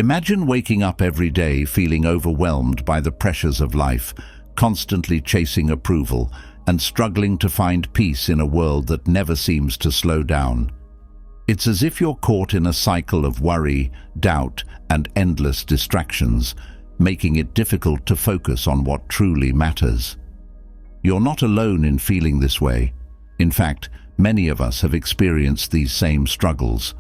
Imagine waking up every day feeling overwhelmed by the pressures of life, constantly chasing approval and struggling to find peace in a world that never seems to slow down. It's as if you're caught in a cycle of worry, doubt, and endless distractions, making it difficult to focus on what truly matters. You're not alone in feeling this way. In fact, many of us have experienced these same struggles.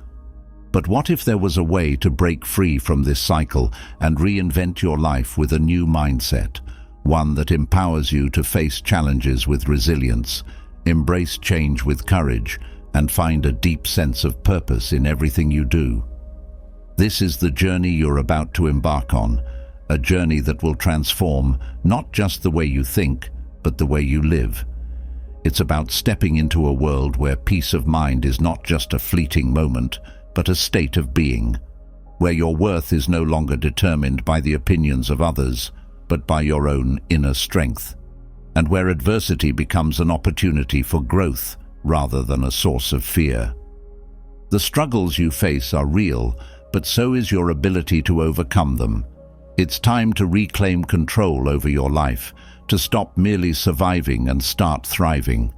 But what if there was a way to break free from this cycle and reinvent your life with a new mindset, one that empowers you to face challenges with resilience, embrace change with courage, and find a deep sense of purpose in everything you do? This is the journey you're about to embark on, a journey that will transform not just the way you think, but the way you live. It's about stepping into a world where peace of mind is not just a fleeting moment, but a state of being, where your worth is no longer determined by the opinions of others, but by your own inner strength, and where adversity becomes an opportunity for growth rather than a source of fear. The struggles you face are real, but so is your ability to overcome them. It's time to reclaim control over your life, to stop merely surviving and start thriving.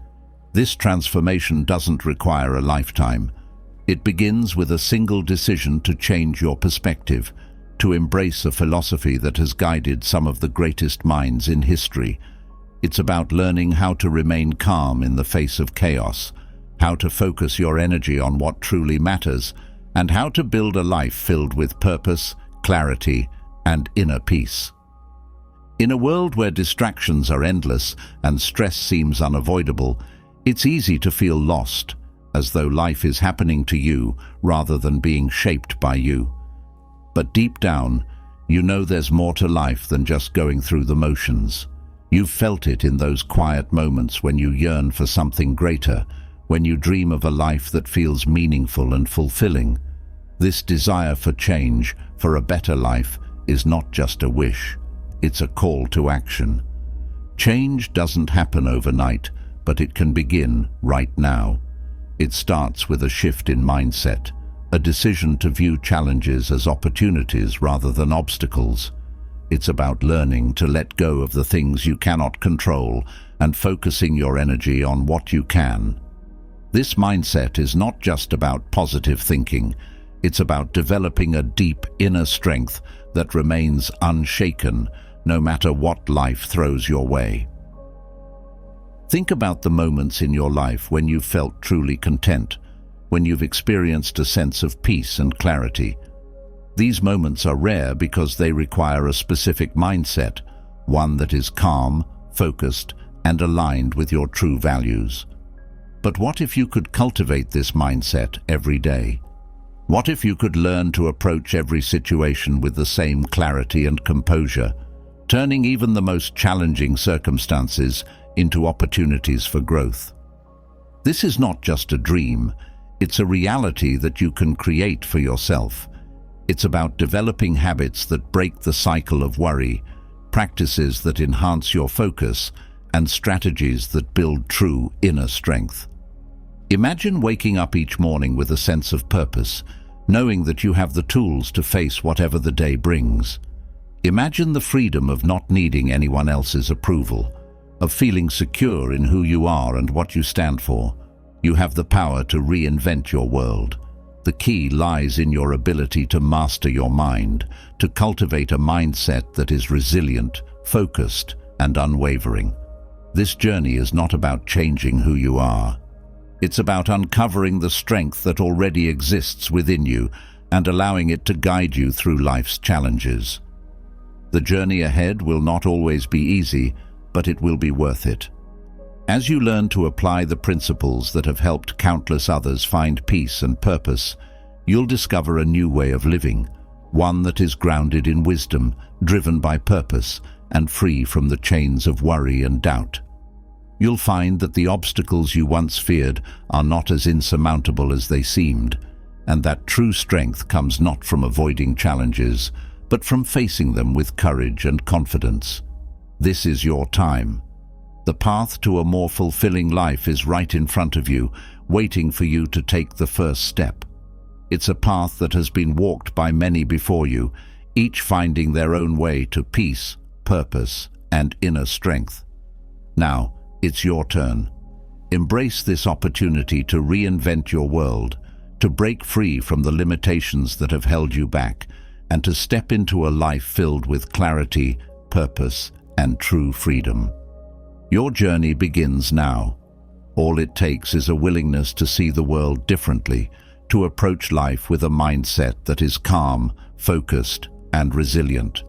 This transformation doesn't require a lifetime. It begins with a single decision to change your perspective, to embrace a philosophy that has guided some of the greatest minds in history. It's about learning how to remain calm in the face of chaos, how to focus your energy on what truly matters, and how to build a life filled with purpose, clarity, and inner peace. In a world where distractions are endless and stress seems unavoidable, it's easy to feel lost, as though life is happening to you rather than being shaped by you. But deep down, you know there's more to life than just going through the motions. You've felt it in those quiet moments when you yearn for something greater, when you dream of a life that feels meaningful and fulfilling. This desire for change, for a better life, is not just a wish. It's a call to action. Change doesn't happen overnight, but it can begin right now. It starts with a shift in mindset, a decision to view challenges as opportunities rather than obstacles. It's about learning to let go of the things you cannot control and focusing your energy on what you can. This mindset is not just about positive thinking. It's about developing a deep inner strength that remains unshaken no matter what life throws your way. Think about the moments in your life when you've felt truly content, when you've experienced a sense of peace and clarity. These moments are rare because they require a specific mindset, one that is calm, focused, and aligned with your true values. But what if you could cultivate this mindset every day? What if you could learn to approach every situation with the same clarity and composure, turning even the most challenging circumstances into opportunities for growth? This is not just a dream, it's a reality that you can create for yourself. It's about developing habits that break the cycle of worry, practices that enhance your focus, and strategies that build true inner strength. Imagine waking up each morning with a sense of purpose, knowing that you have the tools to face whatever the day brings. Imagine the freedom of not needing anyone else's approval, of feeling secure in who you are and what you stand for. You have the power to reinvent your world. The key lies in your ability to master your mind, to cultivate a mindset that is resilient, focused, and unwavering. This journey is not about changing who you are. It's about uncovering the strength that already exists within you and allowing it to guide you through life's challenges. The journey ahead will not always be easy, but it will be worth it. As you learn to apply the principles that have helped countless others find peace and purpose, you'll discover a new way of living, one that is grounded in wisdom, driven by purpose, and free from the chains of worry and doubt. You'll find that the obstacles you once feared are not as insurmountable as they seemed, and that true strength comes not from avoiding challenges, but from facing them with courage and confidence. This is your time. The path to a more fulfilling life is right in front of you, waiting for you to take the first step. It's a path that has been walked by many before you, each finding their own way to peace, purpose, and inner strength. Now, it's your turn. Embrace this opportunity to reinvent your world, to break free from the limitations that have held you back, and to step into a life filled with clarity, purpose, and true freedom. Your journey begins now. All it takes is a willingness to see the world differently, to approach life with a mindset that is calm, focused, and resilient.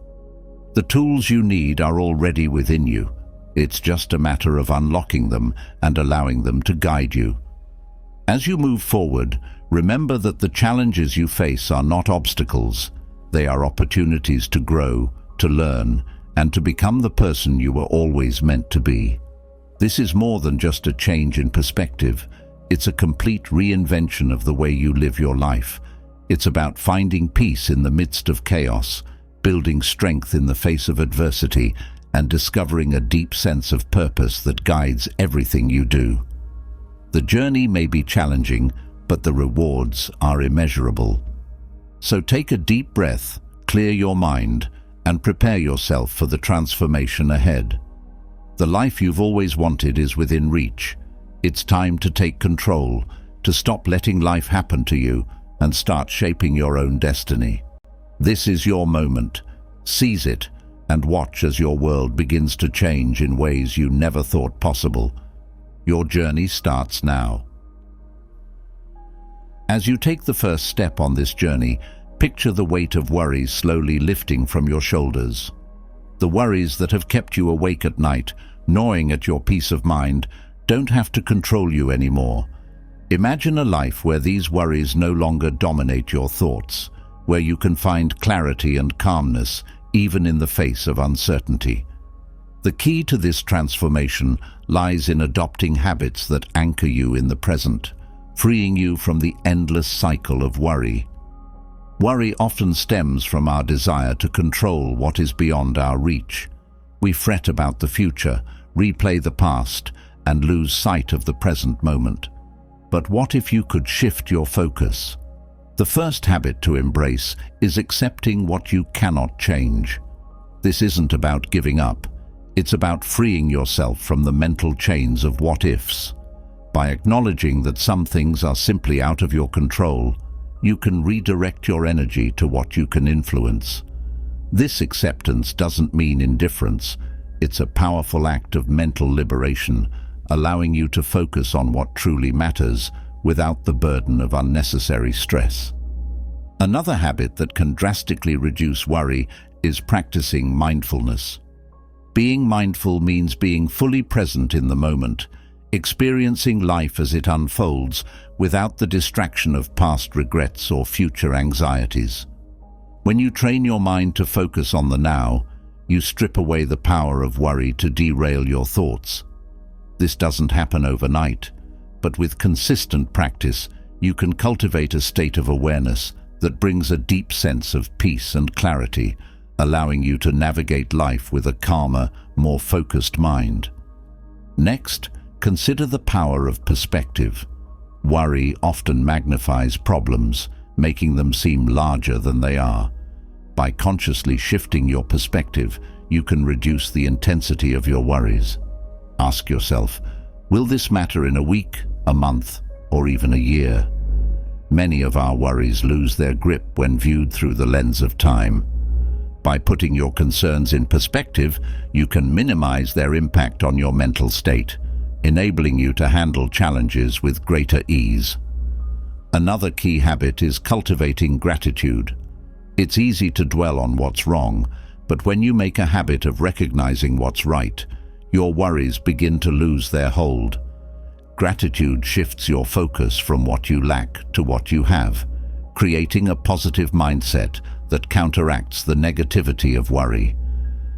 The tools you need are already within you. It's just a matter of unlocking them and allowing them to guide you. As you move forward, remember that the challenges you face are not obstacles. They are opportunities to grow, to learn, and to become the person you were always meant to be. This is more than just a change in perspective. It's a complete reinvention of the way you live your life. It's about finding peace in the midst of chaos, building strength in the face of adversity, and discovering a deep sense of purpose that guides everything you do. The journey may be challenging, but the rewards are immeasurable. So take a deep breath, clear your mind, and prepare yourself for the transformation ahead. The life you've always wanted is within reach. It's time to take control, to stop letting life happen to you, and start shaping your own destiny. This is your moment. Seize it, and watch as your world begins to change in ways you never thought possible. Your journey starts now. As you take the first step on this journey, picture the weight of worries slowly lifting from your shoulders. The worries that have kept you awake at night, gnawing at your peace of mind, don't have to control you anymore. Imagine a life where these worries no longer dominate your thoughts, where you can find clarity and calmness even in the face of uncertainty. The key to this transformation lies in adopting habits that anchor you in the present, freeing you from the endless cycle of worry. Worry often stems from our desire to control what is beyond our reach. We fret about the future, replay the past, and lose sight of the present moment. But what if you could shift your focus? The first habit to embrace is accepting what you cannot change. This isn't about giving up. It's about freeing yourself from the mental chains of what-ifs. By acknowledging that some things are simply out of your control, you can redirect your energy to what you can influence. This acceptance doesn't mean indifference. It's a powerful act of mental liberation, allowing you to focus on what truly matters without the burden of unnecessary stress. Another habit that can drastically reduce worry is practicing mindfulness. Being mindful means being fully present in the moment, experiencing life as it unfolds without the distraction of past regrets or future anxieties. When you train your mind to focus on the now, you strip away the power of worry to derail your thoughts. This doesn't happen overnight, but with consistent practice, you can cultivate a state of awareness that brings a deep sense of peace and clarity, allowing you to navigate life with a calmer, more focused mind. Next, consider the power of perspective. Worry often magnifies problems, making them seem larger than they are. By consciously shifting your perspective, you can reduce the intensity of your worries. Ask yourself, will this matter in a week, a month, or even a year? Many of our worries lose their grip when viewed through the lens of time. By putting your concerns in perspective, you can minimize their impact on your mental state, enabling you to handle challenges with greater ease. Another key habit is cultivating gratitude. It's easy to dwell on what's wrong, but when you make a habit of recognizing what's right, your worries begin to lose their hold. Gratitude shifts your focus from what you lack to what you have, creating a positive mindset that counteracts the negativity of worry.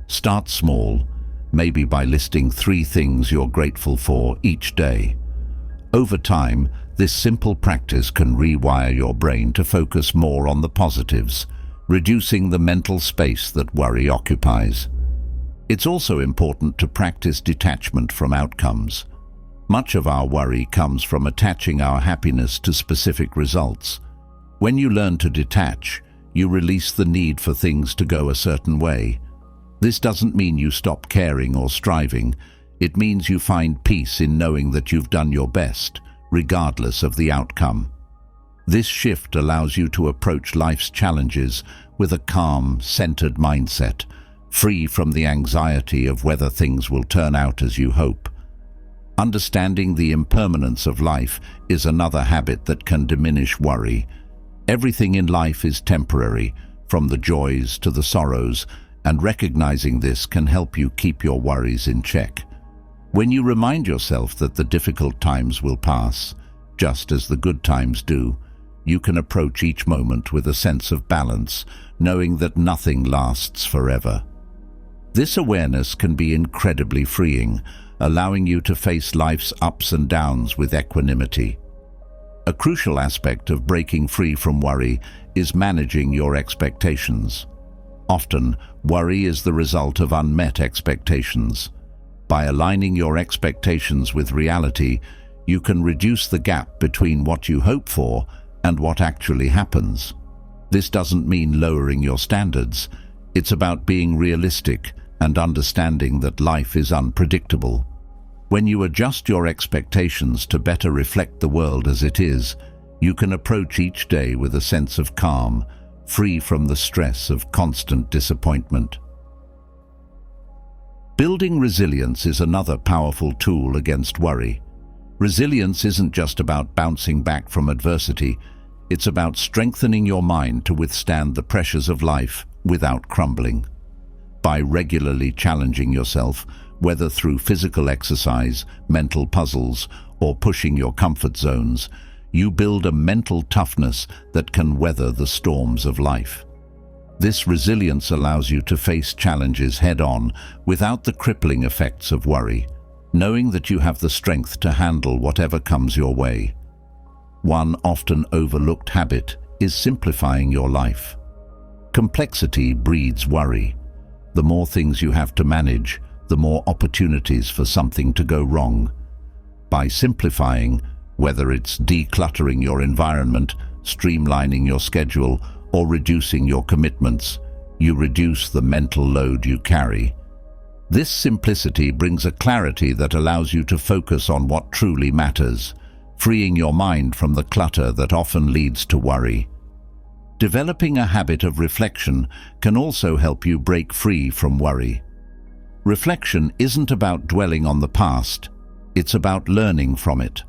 Start small, maybe by listing 3 things you're grateful for each day. Over time, this simple practice can rewire your brain to focus more on the positives, reducing the mental space that worry occupies. It's also important to practice detachment from outcomes. Much of our worry comes from attaching our happiness to specific results. When you learn to detach, you release the need for things to go a certain way. This doesn't mean you stop caring or striving. It means you find peace in knowing that you've done your best, regardless of the outcome. This shift allows you to approach life's challenges with a calm, centered mindset, free from the anxiety of whether things will turn out as you hope. Understanding the impermanence of life is another habit that can diminish worry. Everything in life is temporary, from the joys to the sorrows, and recognizing this can help you keep your worries in check. When you remind yourself that the difficult times will pass, just as the good times do, you can approach each moment with a sense of balance, knowing that nothing lasts forever. This awareness can be incredibly freeing, allowing you to face life's ups and downs with equanimity. A crucial aspect of breaking free from worry is managing your expectations. Often, worry is the result of unmet expectations. By aligning your expectations with reality, you can reduce the gap between what you hope for and what actually happens. This doesn't mean lowering your standards. It's about being realistic and understanding that life is unpredictable. When you adjust your expectations to better reflect the world as it is, you can approach each day with a sense of calm, free from the stress of constant disappointment. Building resilience is another powerful tool against worry. Resilience isn't just about bouncing back from adversity, it's about strengthening your mind to withstand the pressures of life without crumbling. By regularly challenging yourself, whether through physical exercise, mental puzzles, or pushing your comfort zones, you build a mental toughness that can weather the storms of life. This resilience allows you to face challenges head-on without the crippling effects of worry, knowing that you have the strength to handle whatever comes your way. One often overlooked habit is simplifying your life. Complexity breeds worry. The more things you have to manage, the more opportunities for something to go wrong. By simplifying, whether it's decluttering your environment, streamlining your schedule, or reducing your commitments, you reduce the mental load you carry. This simplicity brings a clarity that allows you to focus on what truly matters, freeing your mind from the clutter that often leads to worry. Developing a habit of reflection can also help you break free from worry. Reflection isn't about dwelling on the past, it's about learning from it.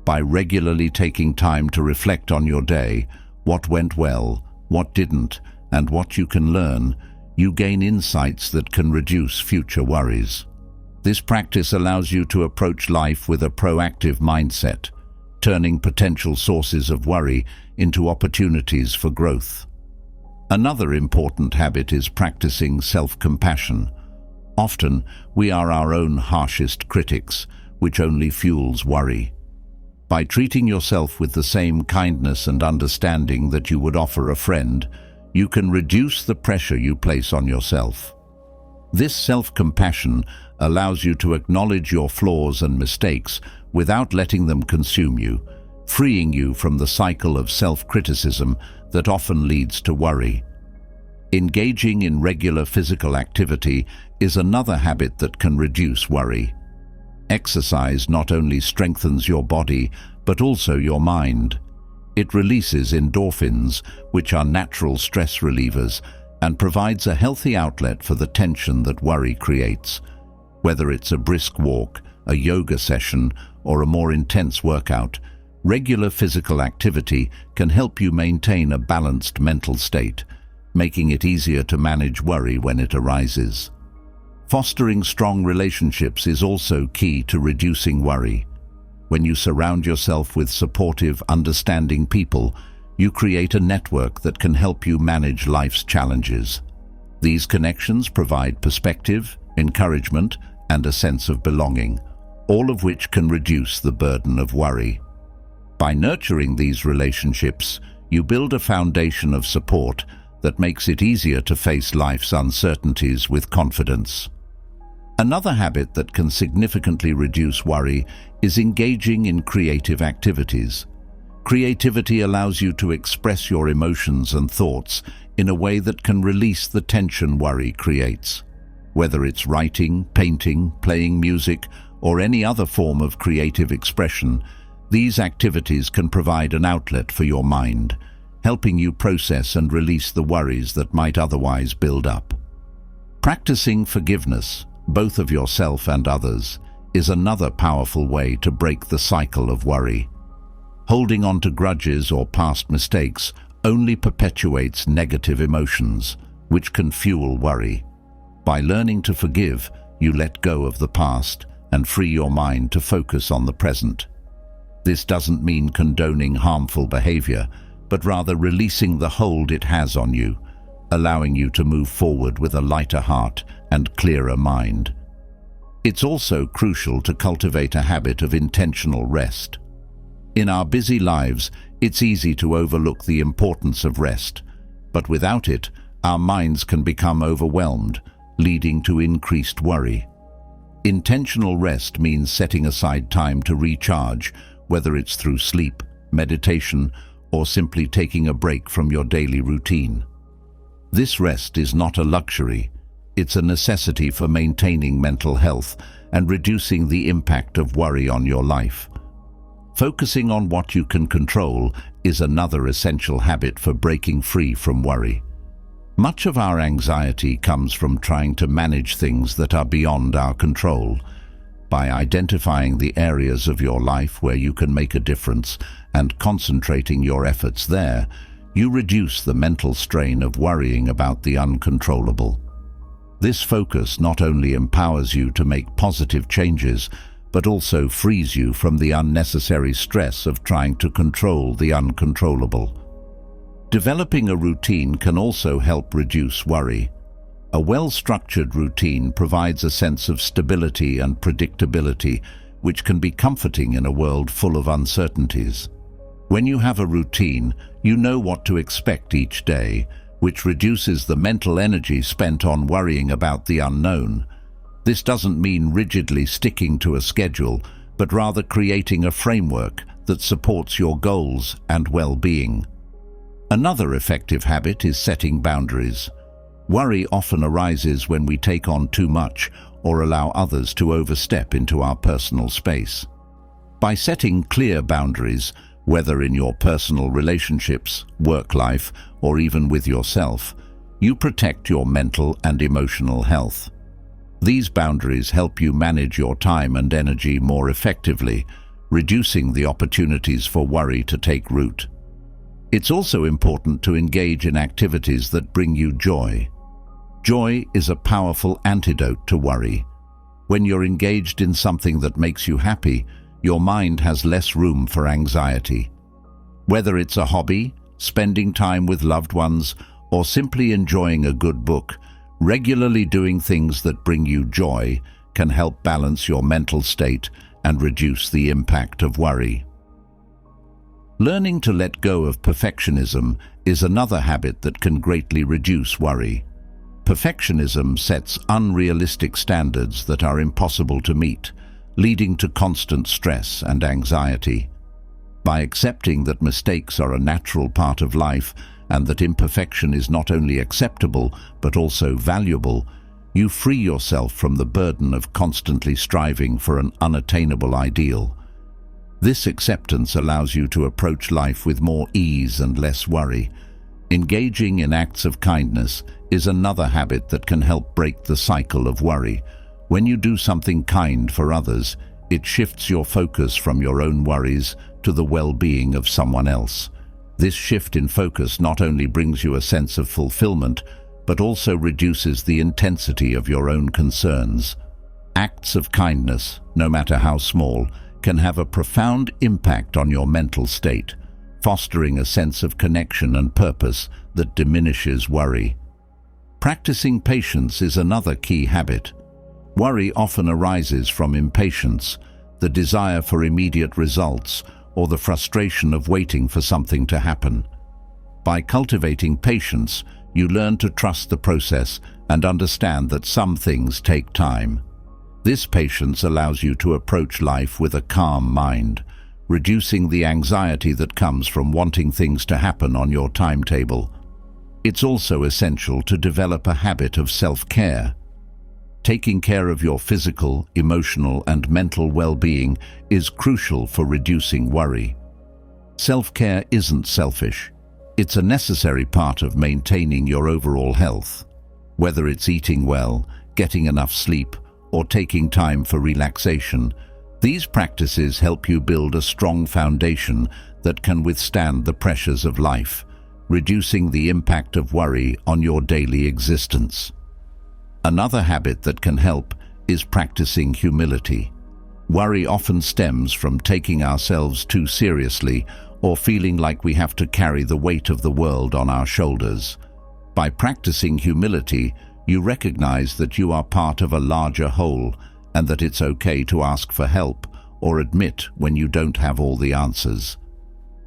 By regularly taking time to reflect on your day, what went well, what didn't, and what you can learn, you gain insights that can reduce future worries. This practice allows you to approach life with a proactive mindset, turning potential sources of worry into opportunities for growth. Another important habit is practicing self-compassion. Often, we are our own harshest critics, which only fuels worry. By treating yourself with the same kindness and understanding that you would offer a friend, you can reduce the pressure you place on yourself. This self-compassion allows you to acknowledge your flaws and mistakes without letting them consume you, freeing you from the cycle of self-criticism that often leads to worry. Engaging in regular physical activity is another habit that can reduce worry. Exercise not only strengthens your body, but also your mind. It releases endorphins, which are natural stress relievers, and provides a healthy outlet for the tension that worry creates. Whether it's a brisk walk, a yoga session, or a more intense workout, regular physical activity can help you maintain a balanced mental state, making it easier to manage worry when it arises. Fostering strong relationships is also key to reducing worry. When you surround yourself with supportive, understanding people, you create a network that can help you manage life's challenges. These connections provide perspective, encouragement, and a sense of belonging, all of which can reduce the burden of worry. By nurturing these relationships, you build a foundation of support that makes it easier to face life's uncertainties with confidence. Another habit that can significantly reduce worry is engaging in creative activities. Creativity allows you to express your emotions and thoughts in a way that can release the tension worry creates. Whether it's writing, painting, playing music, or any other form of creative expression, these activities can provide an outlet for your mind, helping you process and release the worries that might otherwise build up. Practicing forgiveness, both of yourself and others, is another powerful way to break the cycle of worry. Holding on to grudges or past mistakes only perpetuates negative emotions, which can fuel worry. By learning to forgive, you let go of the past and free your mind to focus on the present. This doesn't mean condoning harmful behavior, but rather releasing the hold it has on you, allowing you to move forward with a lighter heart and clearer mind. It's also crucial to cultivate a habit of intentional rest. In our busy lives, it's easy to overlook the importance of rest, but without it, our minds can become overwhelmed, leading to increased worry. Intentional rest means setting aside time to recharge, whether it's through sleep, meditation, or simply taking a break from your daily routine. This rest is not a luxury, it's a necessity for maintaining mental health and reducing the impact of worry on your life. Focusing on what you can control is another essential habit for breaking free from worry. Much of our anxiety comes from trying to manage things that are beyond our control. By identifying the areas of your life where you can make a difference and concentrating your efforts there, you reduce the mental strain of worrying about the uncontrollable. This focus not only empowers you to make positive changes, but also frees you from the unnecessary stress of trying to control the uncontrollable. Developing a routine can also help reduce worry. A well-structured routine provides a sense of stability and predictability, which can be comforting in a world full of uncertainties. When you have a routine, you know what to expect each day, which reduces the mental energy spent on worrying about the unknown. This doesn't mean rigidly sticking to a schedule, but rather creating a framework that supports your goals and well-being. Another effective habit is setting boundaries. Worry often arises when we take on too much or allow others to overstep into our personal space. By setting clear boundaries, whether in your personal relationships, work life, or even with yourself, you protect your mental and emotional health. These boundaries help you manage your time and energy more effectively, reducing the opportunities for worry to take root. It's also important to engage in activities that bring you joy. Joy is a powerful antidote to worry. When you're engaged in something that makes you happy, your mind has less room for anxiety. Whether it's a hobby, spending time with loved ones, or simply enjoying a good book, regularly doing things that bring you joy can help balance your mental state and reduce the impact of worry. Learning to let go of perfectionism is another habit that can greatly reduce worry. Perfectionism sets unrealistic standards that are impossible to meet, leading to constant stress and anxiety. By accepting that mistakes are a natural part of life and that imperfection is not only acceptable but also valuable, you free yourself from the burden of constantly striving for an unattainable ideal. This acceptance allows you to approach life with more ease and less worry. Engaging in acts of kindness is another habit that can help break the cycle of worry. When you do something kind for others, it shifts your focus from your own worries to the well-being of someone else. This shift in focus not only brings you a sense of fulfillment, but also reduces the intensity of your own concerns. Acts of kindness, no matter how small, can have a profound impact on your mental state, fostering a sense of connection and purpose that diminishes worry. Practicing patience is another key habit. Worry often arises from impatience, the desire for immediate results, or the frustration of waiting for something to happen. By cultivating patience, you learn to trust the process and understand that some things take time. This patience allows you to approach life with a calm mind, reducing the anxiety that comes from wanting things to happen on your timetable. It's also essential to develop a habit of self-care. Taking care of your physical, emotional, and mental well-being is crucial for reducing worry. Self-care isn't selfish. It's a necessary part of maintaining your overall health. Whether it's eating well, getting enough sleep, or taking time for relaxation, these practices help you build a strong foundation that can withstand the pressures of life, reducing the impact of worry on your daily existence. Another habit that can help is practicing humility. Worry often stems from taking ourselves too seriously or feeling like we have to carry the weight of the world on our shoulders. By practicing humility, you recognize that you are part of a larger whole and that it's okay to ask for help or admit when you don't have all the answers.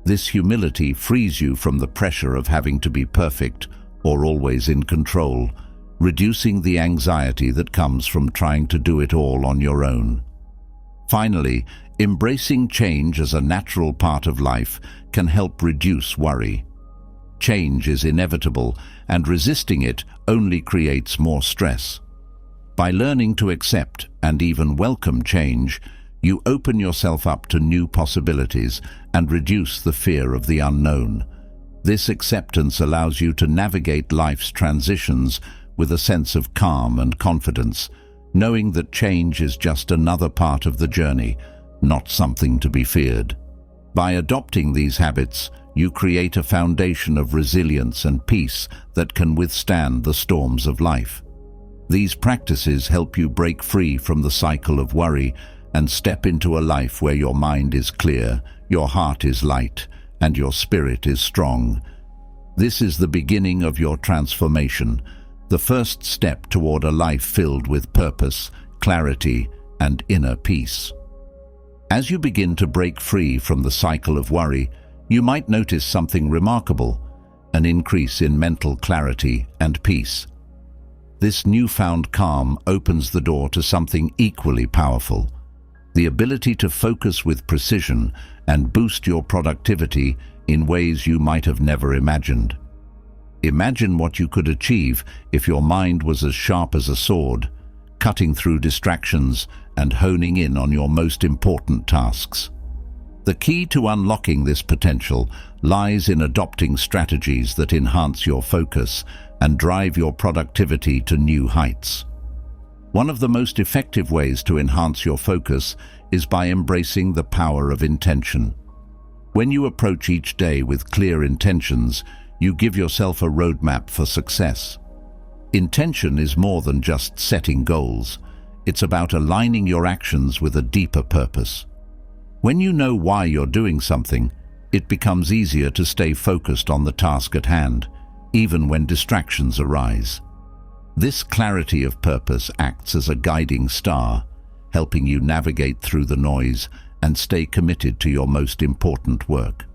This humility frees you from the pressure of having to be perfect or always in control, reducing the anxiety that comes from trying to do it all on your own. Finally, embracing change as a natural part of life can help reduce worry. Change is inevitable, and resisting it only creates more stress. By learning to accept and even welcome change, you open yourself up to new possibilities and reduce the fear of the unknown. This acceptance allows you to navigate life's transitions with a sense of calm and confidence, knowing that change is just another part of the journey, not something to be feared. By adopting these habits, you create a foundation of resilience and peace that can withstand the storms of life. These practices help you break free from the cycle of worry and step into a life where your mind is clear, your heart is light, and your spirit is strong. This is the beginning of your transformation, the first step toward a life filled with purpose, clarity, and inner peace. As you begin to break free from the cycle of worry, you might notice something remarkable, an increase in mental clarity and peace. This newfound calm opens the door to something equally powerful: the ability to focus with precision and boost your productivity in ways you might have never imagined. Imagine what you could achieve if your mind was as sharp as a sword, cutting through distractions and honing in on your most important tasks. The key to unlocking this potential lies in adopting strategies that enhance your focus and drive your productivity to new heights. One of the most effective ways to enhance your focus is by embracing the power of intention. When you approach each day with clear intentions, you give yourself a roadmap for success. Intention is more than just setting goals. It's about aligning your actions with a deeper purpose. When you know why you're doing something, it becomes easier to stay focused on the task at hand, even when distractions arise. This clarity of purpose acts as a guiding star, helping you navigate through the noise and stay committed to your most important work.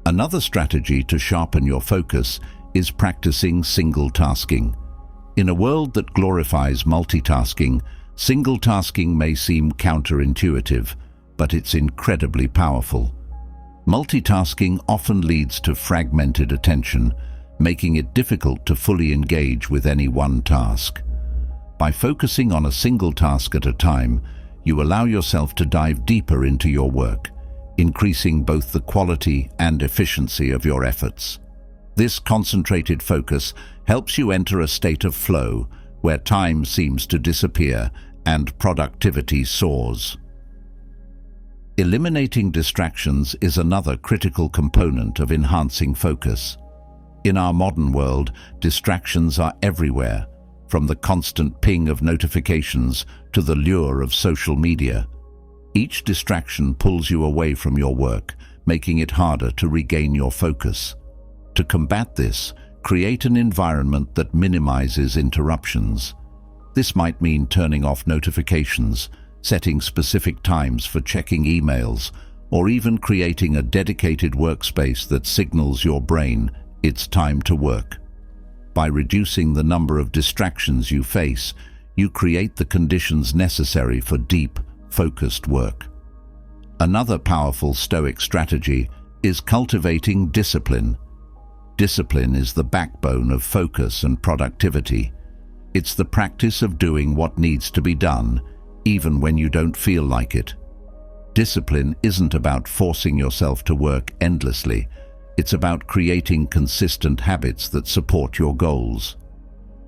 Another strategy to sharpen your focus is practicing single tasking. In a world that glorifies multitasking, single tasking may seem counterintuitive, but it's incredibly powerful. Multitasking often leads to fragmented attention, making it difficult to fully engage with any one task. By focusing on a single task at a time, you allow yourself to dive deeper into your work, increasing both the quality and efficiency of your efforts. This concentrated focus helps you enter a state of flow where time seems to disappear and productivity soars. Eliminating distractions is another critical component of enhancing focus. In our modern world, distractions are everywhere, from the constant ping of notifications to the lure of social media. Each distraction pulls you away from your work, making it harder to regain your focus. To combat this, create an environment that minimizes interruptions. This might mean turning off notifications, setting specific times for checking emails, or even creating a dedicated workspace that signals your brain it's time to work. By reducing the number of distractions you face, you create the conditions necessary for deep, focused work. Another powerful Stoic strategy is cultivating discipline. Discipline is the backbone of focus and productivity. It's the practice of doing what needs to be done, even when you don't feel like it. Discipline isn't about forcing yourself to work endlessly. It's about creating consistent habits that support your goals.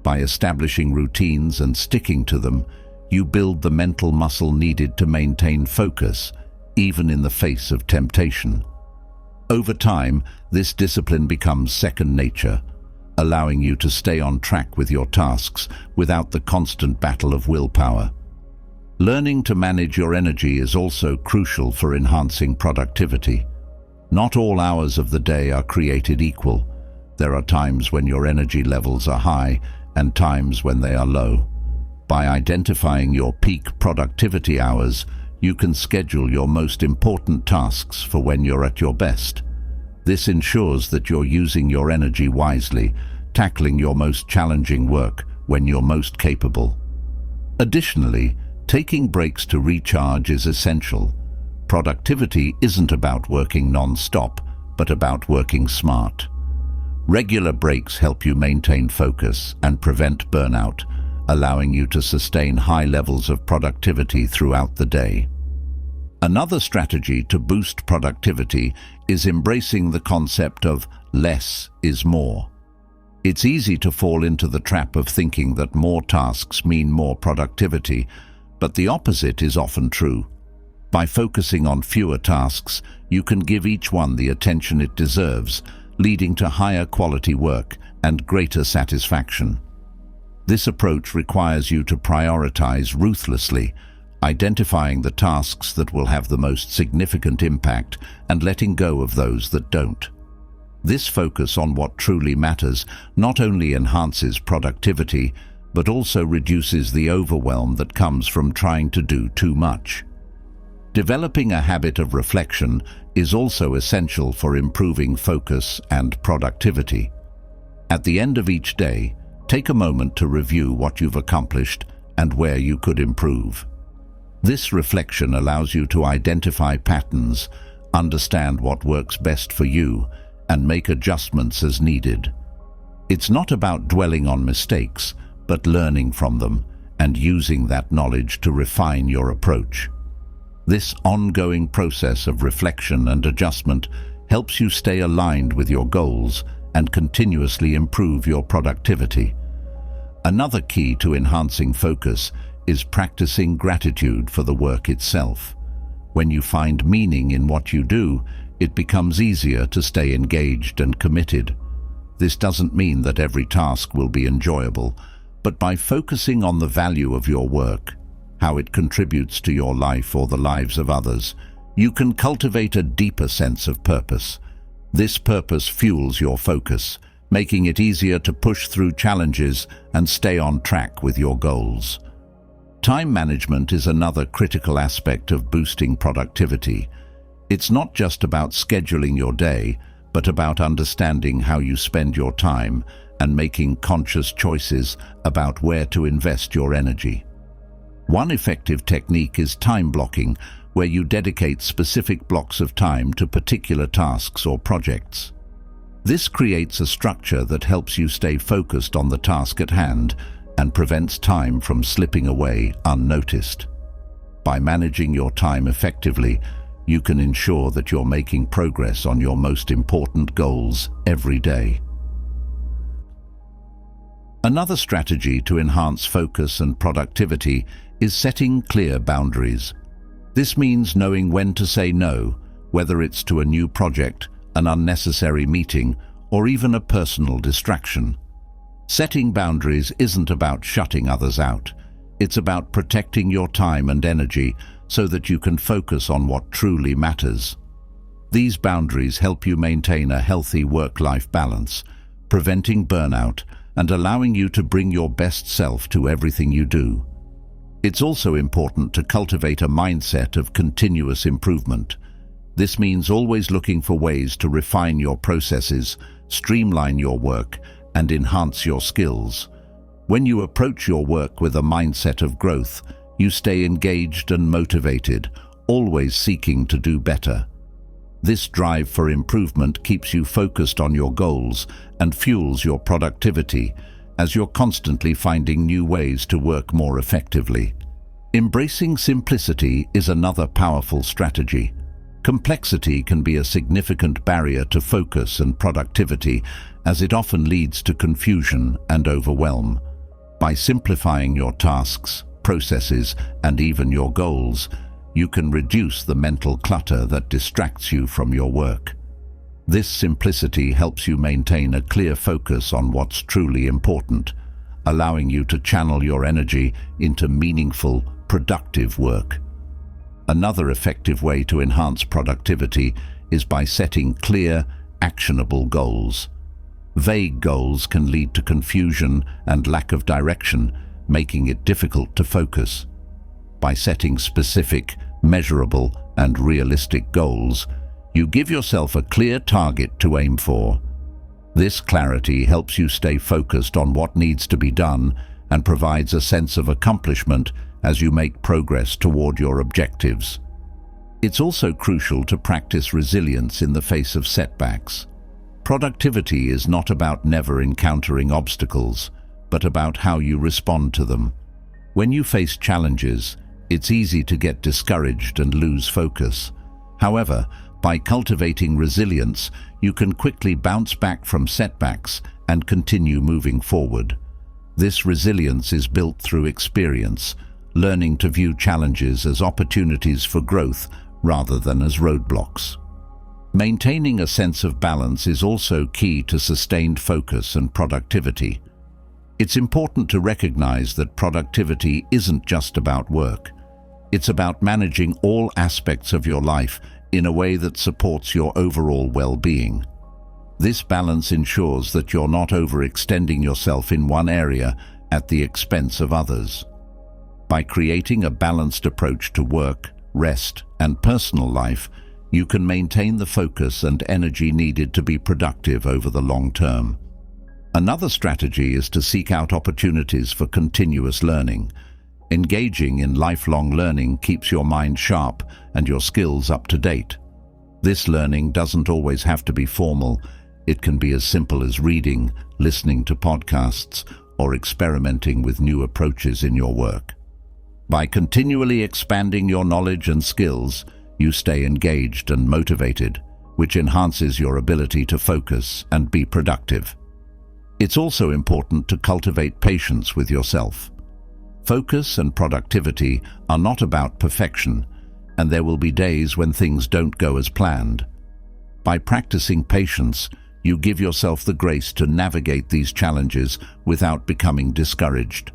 By establishing routines and sticking to them, you build the mental muscle needed to maintain focus, even in the face of temptation. Over time, this discipline becomes second nature, allowing you to stay on track with your tasks without the constant battle of willpower. Learning to manage your energy is also crucial for enhancing productivity. Not all hours of the day are created equal. There are times when your energy levels are high and times when they are low. By identifying your peak productivity hours, you can schedule your most important tasks for when you're at your best. This ensures that you're using your energy wisely, tackling your most challenging work when you're most capable. Additionally, taking breaks to recharge is essential. Productivity isn't about working non-stop, but about working smart. Regular breaks help you maintain focus and prevent burnout, allowing you to sustain high levels of productivity throughout the day. Another strategy to boost productivity is embracing the concept of less is more. It's easy to fall into the trap of thinking that more tasks mean more productivity, but the opposite is often true. By focusing on fewer tasks, you can give each one the attention it deserves, leading to higher quality work and greater satisfaction. This approach requires you to prioritize ruthlessly, identifying the tasks that will have the most significant impact and letting go of those that don't. This focus on what truly matters not only enhances productivity, but also reduces the overwhelm that comes from trying to do too much. Developing a habit of reflection is also essential for improving focus and productivity. At the end of each day, take a moment to review what you've accomplished and where you could improve. This reflection allows you to identify patterns, understand what works best for you, and make adjustments as needed. It's not about dwelling on mistakes, but learning from them and using that knowledge to refine your approach. This ongoing process of reflection and adjustment helps you stay aligned with your goals and continuously improve your productivity. Another key to enhancing focus is practicing gratitude for the work itself. When you find meaning in what you do, it becomes easier to stay engaged and committed. This doesn't mean that every task will be enjoyable, but by focusing on the value of your work, how it contributes to your life or the lives of others, you can cultivate a deeper sense of purpose. This purpose fuels your focus, making it easier to push through challenges and stay on track with your goals. Time management is another critical aspect of boosting productivity. It's not just about scheduling your day, but about understanding how you spend your time and making conscious choices about where to invest your energy. One effective technique is time blocking, where you dedicate specific blocks of time to particular tasks or projects. This creates a structure that helps you stay focused on the task at hand and prevents time from slipping away unnoticed. By managing your time effectively, you can ensure that you're making progress on your most important goals every day. Another strategy to enhance focus and productivity is setting clear boundaries. This means knowing when to say no, whether it's to a new project, an unnecessary meeting, or even a personal distraction. Setting boundaries isn't about shutting others out. It's about protecting your time and energy so that you can focus on what truly matters. These boundaries help you maintain a healthy work-life balance, preventing burnout and allowing you to bring your best self to everything you do. It's also important to cultivate a mindset of continuous improvement. This means always looking for ways to refine your processes, streamline your work, and enhance your skills. When you approach your work with a mindset of growth, you stay engaged and motivated, always seeking to do better. This drive for improvement keeps you focused on your goals and fuels your productivity, as you're constantly finding new ways to work more effectively. Embracing simplicity is another powerful strategy. Complexity can be a significant barrier to focus and productivity, as it often leads to confusion and overwhelm. By simplifying your tasks, processes, and even your goals, you can reduce the mental clutter that distracts you from your work. This simplicity helps you maintain a clear focus on what's truly important, allowing you to channel your energy into meaningful, productive work. Another effective way to enhance productivity is by setting clear, actionable goals. Vague goals can lead to confusion and lack of direction, making it difficult to focus. By setting specific, measurable, and realistic goals, you give yourself a clear target to aim for. This clarity helps you stay focused on what needs to be done and provides a sense of accomplishment as you make progress toward your objectives. It's also crucial to practice resilience in the face of setbacks. Productivity is not about never encountering obstacles, but about how you respond to them. When you face challenges, it's easy to get discouraged and lose focus. However, by cultivating resilience, you can quickly bounce back from setbacks and continue moving forward. This resilience is built through experience, learning to view challenges as opportunities for growth rather than as roadblocks. Maintaining a sense of balance is also key to sustained focus and productivity. It's important to recognize that productivity isn't just about work. It's about managing all aspects of your life in a way that supports your overall well-being. This balance ensures that you're not overextending yourself in one area at the expense of others. By creating a balanced approach to work, rest, and personal life, you can maintain the focus and energy needed to be productive over the long term. Another strategy is to seek out opportunities for continuous learning. Engaging in lifelong learning keeps your mind sharp and your skills up to date. This learning doesn't always have to be formal. It can be as simple as reading, listening to podcasts, or experimenting with new approaches in your work. By continually expanding your knowledge and skills, you stay engaged and motivated, which enhances your ability to focus and be productive. It's also important to cultivate patience with yourself. Focus and productivity are not about perfection, and there will be days when things don't go as planned. By practicing patience, you give yourself the grace to navigate these challenges without becoming discouraged.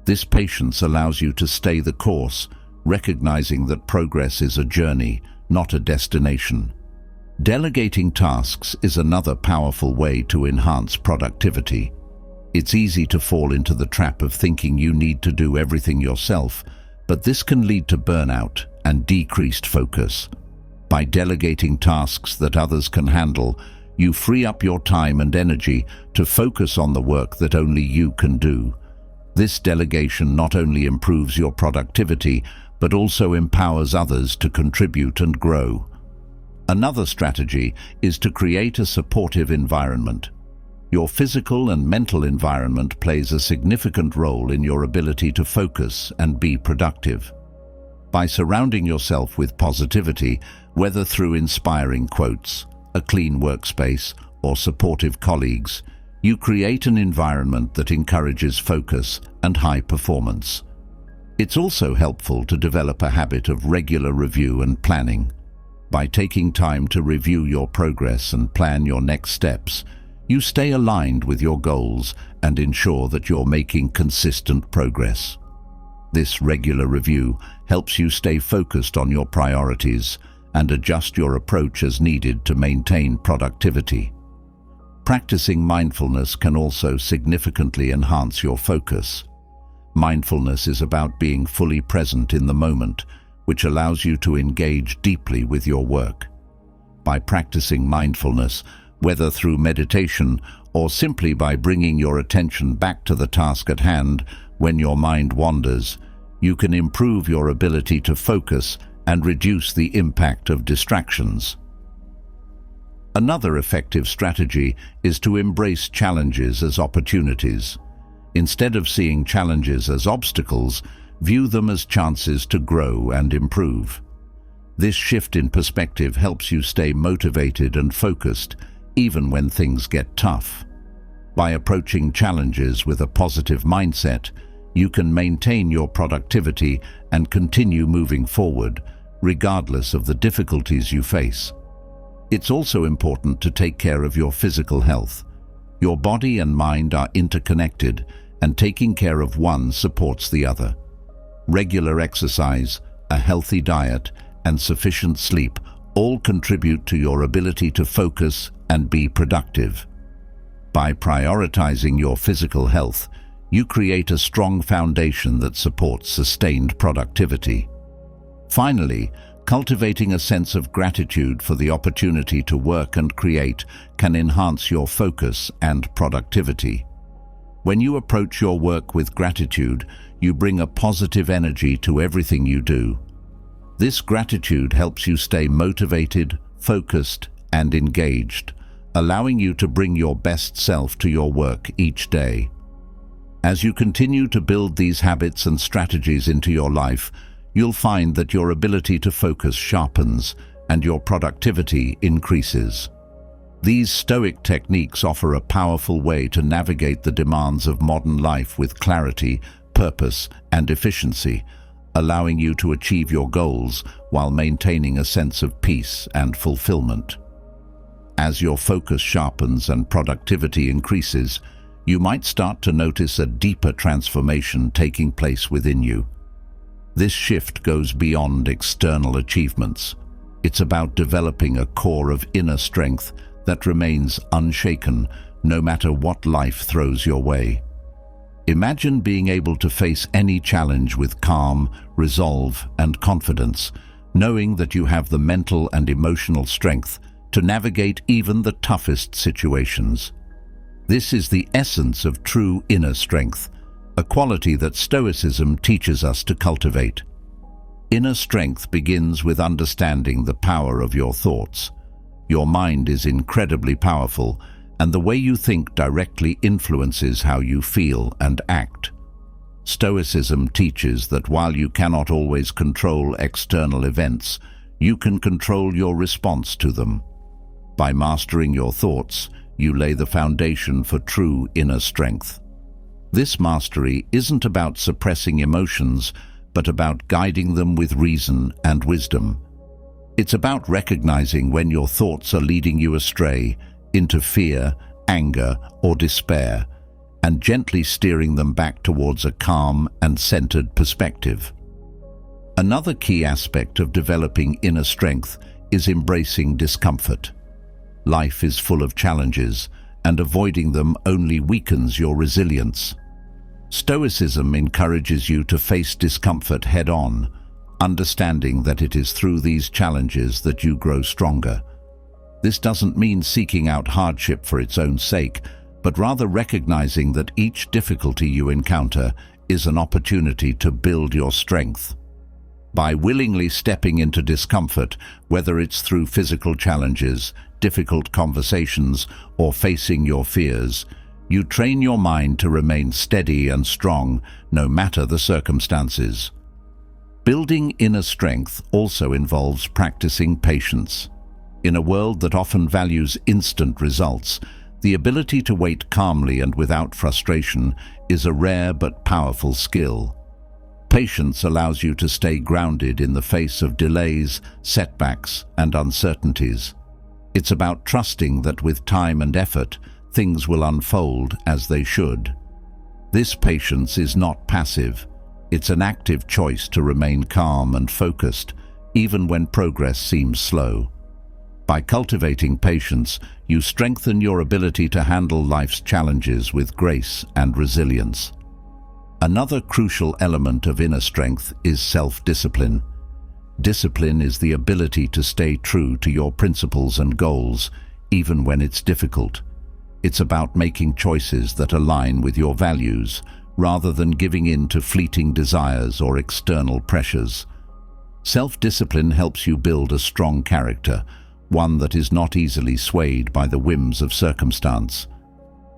This patience allows you to stay the course, recognizing that progress is a journey, not a destination. Delegating tasks is another powerful way to enhance productivity. It's easy to fall into the trap of thinking you need to do everything yourself, but this can lead to burnout and decreased focus. By delegating tasks that others can handle, you free up your time and energy to focus on the work that only you can do. This delegation not only improves your productivity, but also empowers others to contribute and grow. Another strategy is to create a supportive environment. Your physical and mental environment plays a significant role in your ability to focus and be productive. By surrounding yourself with positivity, whether through inspiring quotes, a clean workspace, or supportive colleagues, you create an environment that encourages focus and high performance. It's also helpful to develop a habit of regular review and planning. By taking time to review your progress and plan your next steps, you stay aligned with your goals and ensure that you're making consistent progress. This regular review helps you stay focused on your priorities and adjust your approach as needed to maintain productivity. Practicing mindfulness can also significantly enhance your focus. Mindfulness is about being fully present in the moment, which allows you to engage deeply with your work. By practicing mindfulness, whether through meditation or simply by bringing your attention back to the task at hand when your mind wanders, you can improve your ability to focus and reduce the impact of distractions. Another effective strategy is to embrace challenges as opportunities. Instead of seeing challenges as obstacles, view them as chances to grow and improve. This shift in perspective helps you stay motivated and focused, even when things get tough. By approaching challenges with a positive mindset, you can maintain your productivity and continue moving forward, regardless of the difficulties you face. It's also important to take care of your physical health. Your body and mind are interconnected, and taking care of one supports the other. Regular exercise, a healthy diet, and sufficient sleep all contribute to your ability to focus and be productive. By prioritizing your physical health, you create a strong foundation that supports sustained productivity. Finally, cultivating a sense of gratitude for the opportunity to work and create can enhance your focus and productivity. When you approach your work with gratitude, you bring a positive energy to everything you do. This gratitude helps you stay motivated, focused, and engaged, allowing you to bring your best self to your work each day. As you continue to build these habits and strategies into your life, you'll find that your ability to focus sharpens and your productivity increases. These Stoic techniques offer a powerful way to navigate the demands of modern life with clarity, purpose, and efficiency, allowing you to achieve your goals while maintaining a sense of peace and fulfillment. As your focus sharpens and productivity increases, you might start to notice a deeper transformation taking place within you. This shift goes beyond external achievements. It's about developing a core of inner strength that remains unshaken no matter what life throws your way. Imagine being able to face any challenge with calm, resolve, and confidence, knowing that you have the mental and emotional strength to navigate even the toughest situations. This is the essence of true inner strength, a quality that Stoicism teaches us to cultivate. Inner strength begins with understanding the power of your thoughts. Your mind is incredibly powerful, and the way you think directly influences how you feel and act. Stoicism teaches that while you cannot always control external events, you can control your response to them. By mastering your thoughts, you lay the foundation for true inner strength. This mastery isn't about suppressing emotions, but about guiding them with reason and wisdom. It's about recognizing when your thoughts are leading you astray, into fear, anger, or despair, and gently steering them back towards a calm and centered perspective. Another key aspect of developing inner strength is embracing discomfort. Life is full of challenges, and avoiding them only weakens your resilience. Stoicism encourages you to face discomfort head-on, understanding that it is through these challenges that you grow stronger. This doesn't mean seeking out hardship for its own sake, but rather recognizing that each difficulty you encounter is an opportunity to build your strength. By willingly stepping into discomfort, whether it's through physical challenges, difficult conversations, or facing your fears, you train your mind to remain steady and strong no matter the circumstances. Building inner strength also involves practicing patience. In a world that often values instant results, the ability to wait calmly and without frustration is a rare but powerful skill. Patience allows you to stay grounded in the face of delays, setbacks, and uncertainties. It's about trusting that with time and effort, things will unfold as they should. This patience is not passive. It's an active choice to remain calm and focused, even when progress seems slow. By cultivating patience, you strengthen your ability to handle life's challenges with grace and resilience. Another crucial element of inner strength is self-discipline. Discipline is the ability to stay true to your principles and goals, even when it's difficult. It's about making choices that align with your values, rather than giving in to fleeting desires or external pressures. Self-discipline helps you build a strong character, one that is not easily swayed by the whims of circumstance.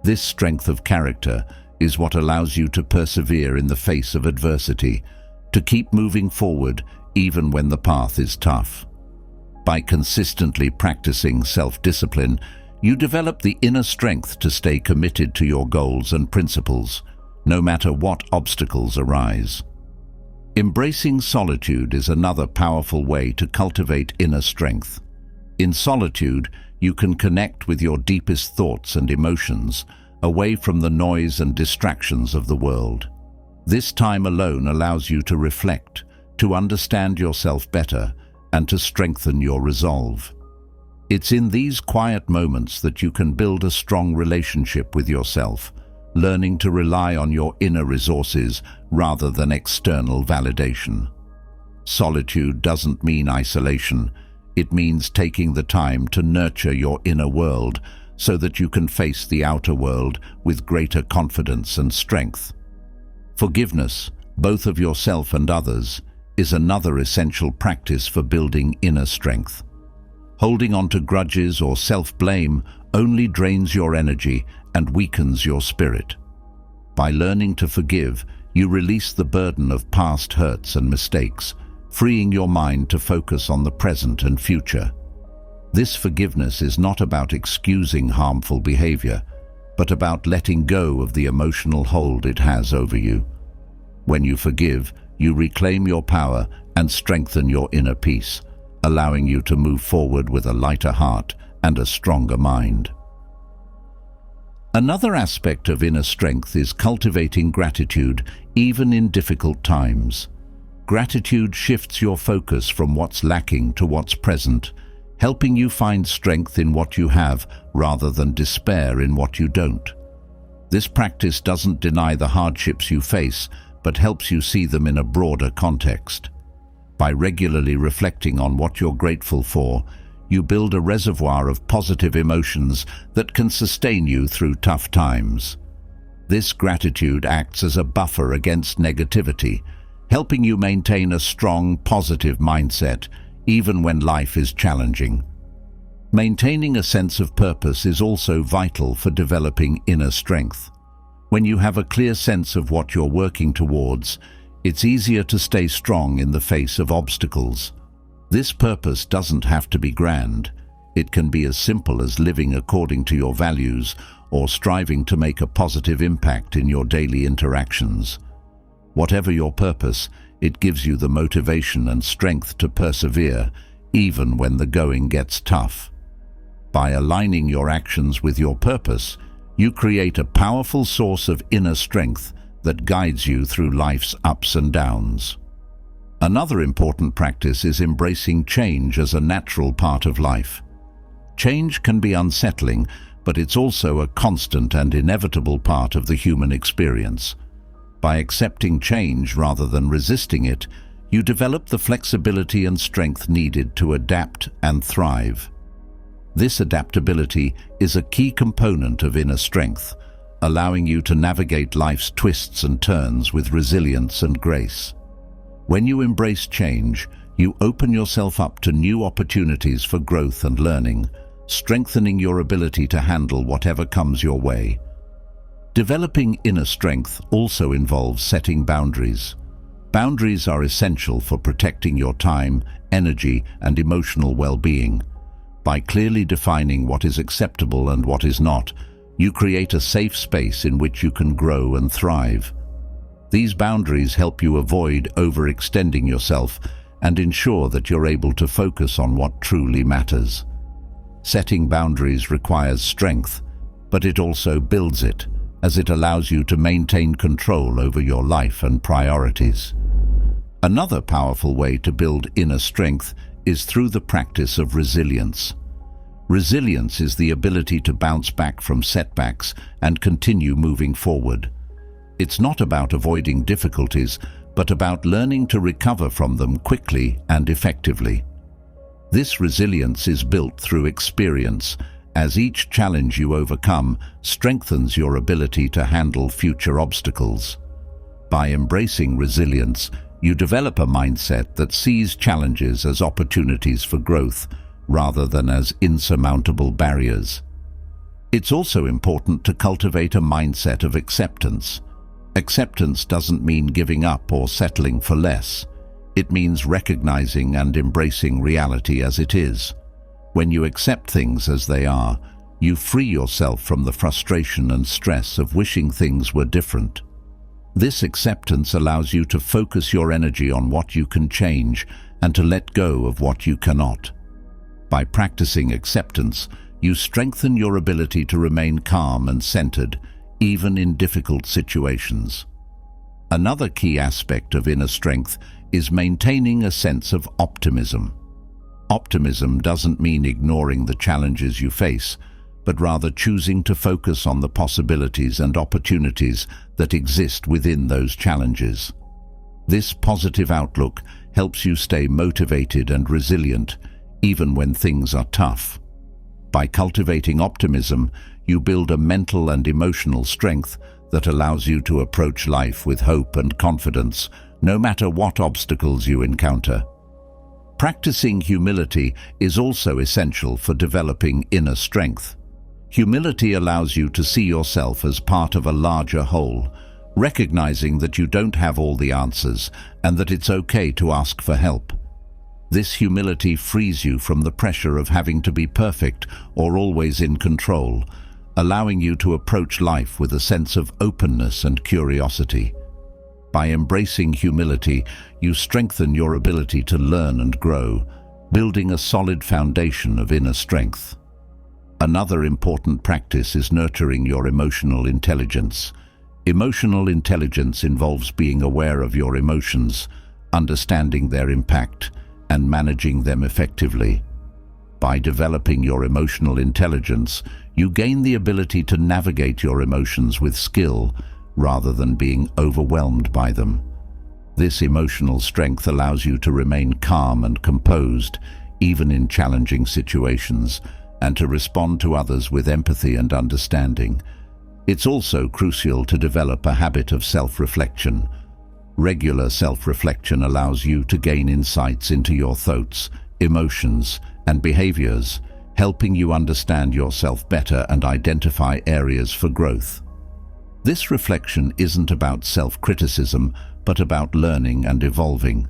This strength of character is what allows you to persevere in the face of adversity, to keep moving forward even when the path is tough. By consistently practicing self-discipline, you develop the inner strength to stay committed to your goals and principles, no matter what obstacles arise. Embracing solitude is another powerful way to cultivate inner strength. In solitude, you can connect with your deepest thoughts and emotions, away from the noise and distractions of the world. This time alone allows you to reflect, to understand yourself better, and to strengthen your resolve. It's in these quiet moments that you can build a strong relationship with yourself, learning to rely on your inner resources rather than external validation. Solitude doesn't mean isolation. It means taking the time to nurture your inner world so that you can face the outer world with greater confidence and strength. Forgiveness, both of yourself and others, is another essential practice for building inner strength. Holding on to grudges or self-blame only drains your energy and weakens your spirit. By learning to forgive, you release the burden of past hurts and mistakes, freeing your mind to focus on the present and future. This forgiveness is not about excusing harmful behavior, but about letting go of the emotional hold it has over you. When you forgive, you reclaim your power and strengthen your inner peace, allowing you to move forward with a lighter heart and a stronger mind. Another aspect of inner strength is cultivating gratitude, even in difficult times. Gratitude shifts your focus from what's lacking to what's present, helping you find strength in what you have rather than despair in what you don't. This practice doesn't deny the hardships you face, but helps you see them in a broader context. By regularly reflecting on what you're grateful for, you build a reservoir of positive emotions that can sustain you through tough times. This gratitude acts as a buffer against negativity, helping you maintain a strong, positive mindset, even when life is challenging. Maintaining a sense of purpose is also vital for developing inner strength. When you have a clear sense of what you're working towards, it's easier to stay strong in the face of obstacles. This purpose doesn't have to be grand. It can be as simple as living according to your values or striving to make a positive impact in your daily interactions. Whatever your purpose, it gives you the motivation and strength to persevere, even when the going gets tough. By aligning your actions with your purpose, you create a powerful source of inner strength that guides you through life's ups and downs. Another important practice is embracing change as a natural part of life. Change can be unsettling, but it's also a constant and inevitable part of the human experience. By accepting change rather than resisting it, you develop the flexibility and strength needed to adapt and thrive. This adaptability is a key component of inner strength, allowing you to navigate life's twists and turns with resilience and grace. When you embrace change, you open yourself up to new opportunities for growth and learning, strengthening your ability to handle whatever comes your way. Developing inner strength also involves setting boundaries. Boundaries are essential for protecting your time, energy, and emotional well-being. By clearly defining what is acceptable and what is not, you create a safe space in which you can grow and thrive. These boundaries help you avoid overextending yourself and ensure that you're able to focus on what truly matters. Setting boundaries requires strength, but it also builds it, as it allows you to maintain control over your life and priorities. Another powerful way to build inner strength is through the practice of resilience. Resilience is the ability to bounce back from setbacks and continue moving forward. It's not about avoiding difficulties, but about learning to recover from them quickly and effectively. This resilience is built through experience, as each challenge you overcome strengthens your ability to handle future obstacles. By embracing resilience, You develop a mindset that sees challenges as opportunities for growth rather than as insurmountable barriers. It's also important to cultivate a mindset of acceptance. Acceptance doesn't mean giving up or settling for less. It means recognizing and embracing reality as it is. When you accept things as they are, you free yourself from the frustration and stress of wishing things were different. This acceptance allows you to focus your energy on what you can change and to let go of what you cannot. By practicing acceptance, you strengthen your ability to remain calm and centered, even in difficult situations. Another key aspect of inner strength is maintaining a sense of optimism. Optimism doesn't mean ignoring the challenges you face, but rather choosing to focus on the possibilities and opportunities that exist within those challenges. This positive outlook helps you stay motivated and resilient, even when things are tough. By cultivating optimism, you build a mental and emotional strength that allows you to approach life with hope and confidence, no matter what obstacles you encounter. Practicing humility is also essential for developing inner strength. Humility allows you to see yourself as part of a larger whole, recognizing that you don't have all the answers and that it's okay to ask for help. This humility frees you from the pressure of having to be perfect or always in control, allowing you to approach life with a sense of openness and curiosity. By embracing humility, you strengthen your ability to learn and grow, building a solid foundation of inner strength. Another important practice is nurturing your emotional intelligence. Emotional intelligence involves being aware of your emotions, understanding their impact, and managing them effectively. By developing your emotional intelligence, you gain the ability to navigate your emotions with skill rather than being overwhelmed by them. This emotional strength allows you to remain calm and composed, even in challenging situations, and to respond to others with empathy and understanding. It's also crucial to develop a habit of self-reflection. Regular self-reflection allows you to gain insights into your thoughts, emotions, and behaviors, helping you understand yourself better and identify areas for growth. This reflection isn't about self-criticism, but about learning and evolving.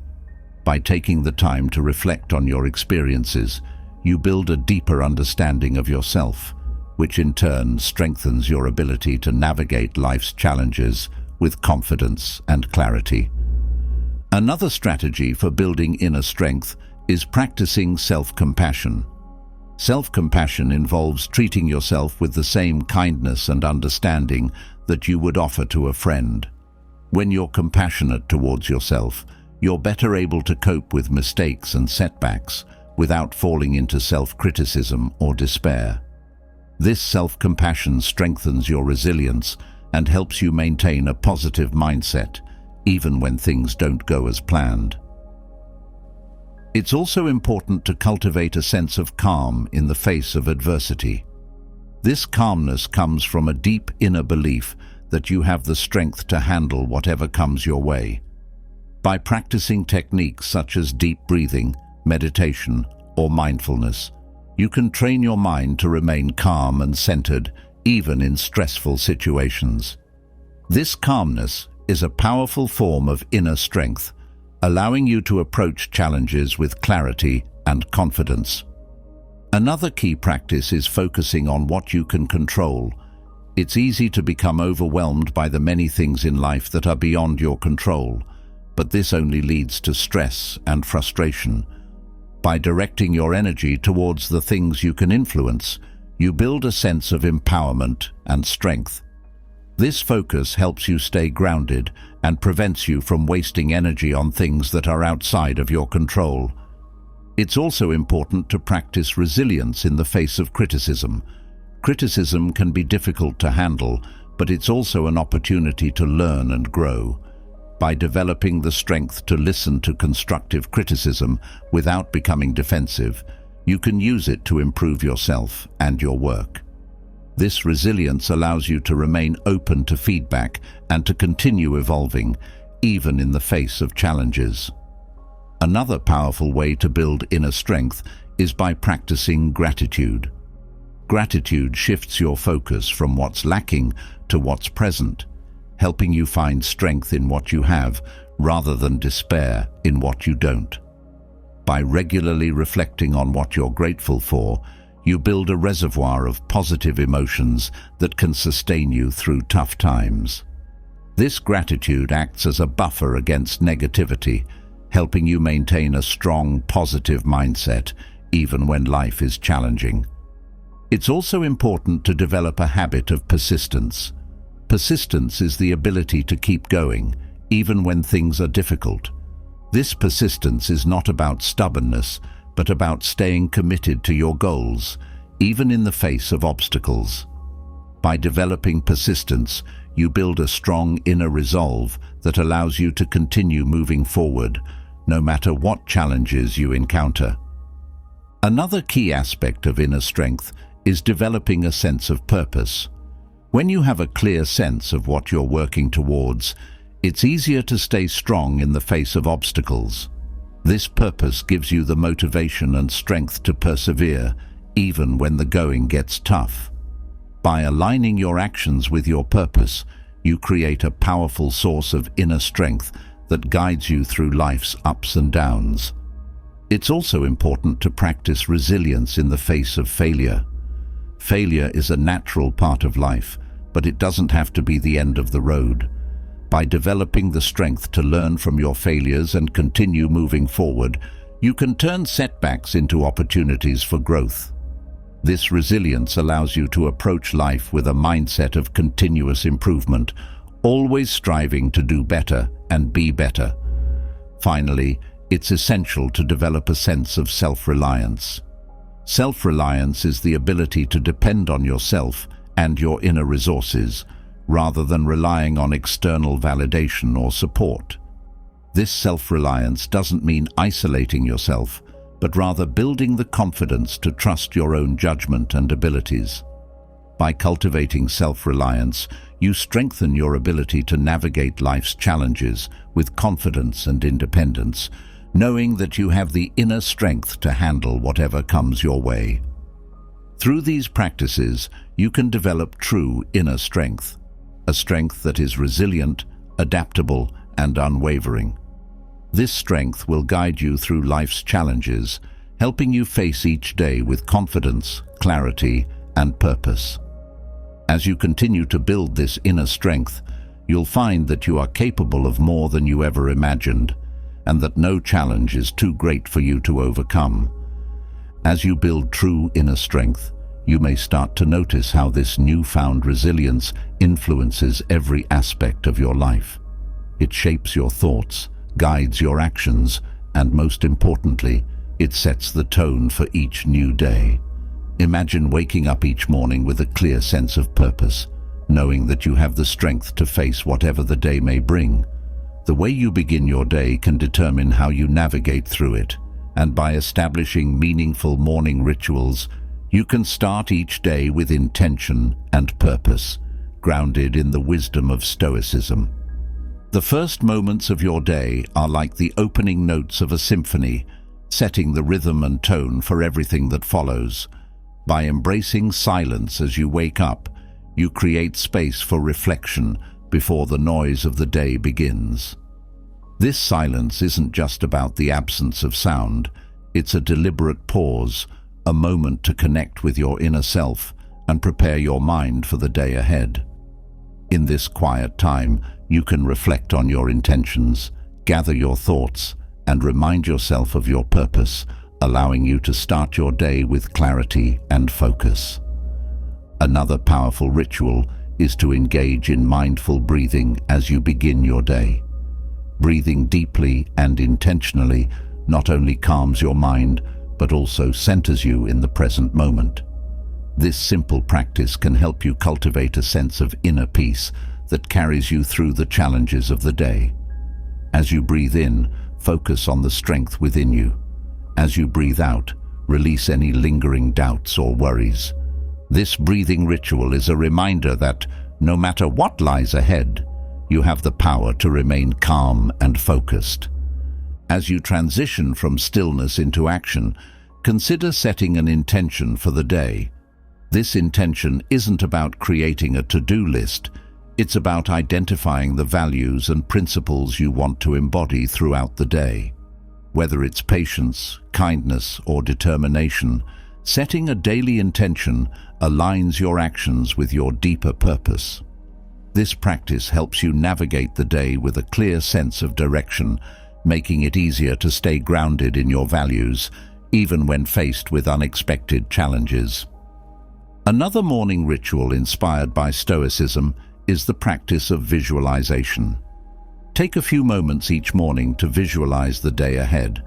By taking the time to reflect on your experiences, you build a deeper understanding of yourself, which in turn strengthens your ability to navigate life's challenges with confidence and clarity. Another strategy for building inner strength is practicing self-compassion. Self-compassion involves treating yourself with the same kindness and understanding that you would offer to a friend. When you're compassionate towards yourself, you're better able to cope with mistakes and setbacks without falling into self-criticism or despair. This self-compassion strengthens your resilience and helps you maintain a positive mindset, even when things don't go as planned. It's also important to cultivate a sense of calm in the face of adversity. This calmness comes from a deep inner belief that you have the strength to handle whatever comes your way. By practicing techniques such as deep breathing, meditation, or mindfulness, you can train your mind to remain calm and centered, even in stressful situations. This calmness is a powerful form of inner strength, allowing you to approach challenges with clarity and confidence. Another key practice is focusing on what you can control. It's easy to become overwhelmed by the many things in life that are beyond your control, but this only leads to stress and frustration. By directing your energy towards the things you can influence, you build a sense of empowerment and strength. This focus helps you stay grounded and prevents you from wasting energy on things that are outside of your control. It's also important to practice resilience in the face of criticism. Criticism can be difficult to handle, but it's also an opportunity to learn and grow. By developing the strength to listen to constructive criticism without becoming defensive, you can use it to improve yourself and your work. This resilience allows you to remain open to feedback and to continue evolving, even in the face of challenges. Another powerful way to build inner strength is by practicing gratitude. Gratitude shifts your focus from what's lacking to what's present, helping you find strength in what you have rather than despair in what you don't. By regularly reflecting on what you're grateful for, you build a reservoir of positive emotions that can sustain you through tough times. This gratitude acts as a buffer against negativity, helping you maintain a strong, positive mindset even when life is challenging. It's also important to develop a habit of persistence. Persistence is the ability to keep going, even when things are difficult. This persistence is not about stubbornness, but about staying committed to your goals, even in the face of obstacles. By developing persistence, you build a strong inner resolve that allows you to continue moving forward, no matter what challenges you encounter. Another key aspect of inner strength is developing a sense of purpose. When you have a clear sense of what you're working towards, it's easier to stay strong in the face of obstacles. This purpose gives you the motivation and strength to persevere, even when the going gets tough. By aligning your actions with your purpose, you create a powerful source of inner strength that guides you through life's ups and downs. It's also important to practice resilience in the face of failure. Failure is a natural part of life, but it doesn't have to be the end of the road. By developing the strength to learn from your failures and continue moving forward, you can turn setbacks into opportunities for growth. This resilience allows you to approach life with a mindset of continuous improvement, always striving to do better and be better. Finally, it's essential to develop a sense of self-reliance. Self-reliance is the ability to depend on yourself and your inner resources, rather than relying on external validation or support. This self-reliance doesn't mean isolating yourself, but rather building the confidence to trust your own judgment and abilities. By cultivating self-reliance, you strengthen your ability to navigate life's challenges with confidence and independence, knowing that you have the inner strength to handle whatever comes your way. Through these practices, you can develop true inner strength, a strength that is resilient, adaptable, and unwavering. This strength will guide you through life's challenges, helping you face each day with confidence, clarity, and purpose. As you continue to build this inner strength, you'll find that you are capable of more than you ever imagined, and that no challenge is too great for you to overcome. As you build true inner strength, you may start to notice how this newfound resilience influences every aspect of your life. It shapes your thoughts, guides your actions, and most importantly, it sets the tone for each new day. Imagine waking up each morning with a clear sense of purpose, knowing that you have the strength to face whatever the day may bring. The way you begin your day can determine how you navigate through it, and by establishing meaningful morning rituals, you can start each day with intention and purpose, grounded in the wisdom of Stoicism. The first moments of your day are like the opening notes of a symphony, setting the rhythm and tone for everything that follows. By embracing silence as you wake up, you create space for reflection before the noise of the day begins. This silence isn't just about the absence of sound, it's a deliberate pause, a moment to connect with your inner self and prepare your mind for the day ahead. In this quiet time, you can reflect on your intentions, gather your thoughts, and remind yourself of your purpose, allowing you to start your day with clarity and focus. Another powerful ritual is to engage in mindful breathing as you begin your day. Breathing deeply and intentionally not only calms your mind, but also centers you in the present moment. This simple practice can help you cultivate a sense of inner peace that carries you through the challenges of the day. As you breathe in, focus on the strength within you. As you breathe out, release any lingering doubts or worries. This breathing ritual is a reminder that no matter what lies ahead, you have the power to remain calm and focused. As you transition from stillness into action, consider setting an intention for the day. This intention isn't about creating a to-do list. It's about identifying the values and principles you want to embody throughout the day. Whether it's patience, kindness, or determination, setting a daily intention aligns your actions with your deeper purpose. This practice helps you navigate the day with a clear sense of direction, making it easier to stay grounded in your values, even when faced with unexpected challenges. Another morning ritual inspired by Stoicism is the practice of visualization. Take a few moments each morning to visualize the day ahead,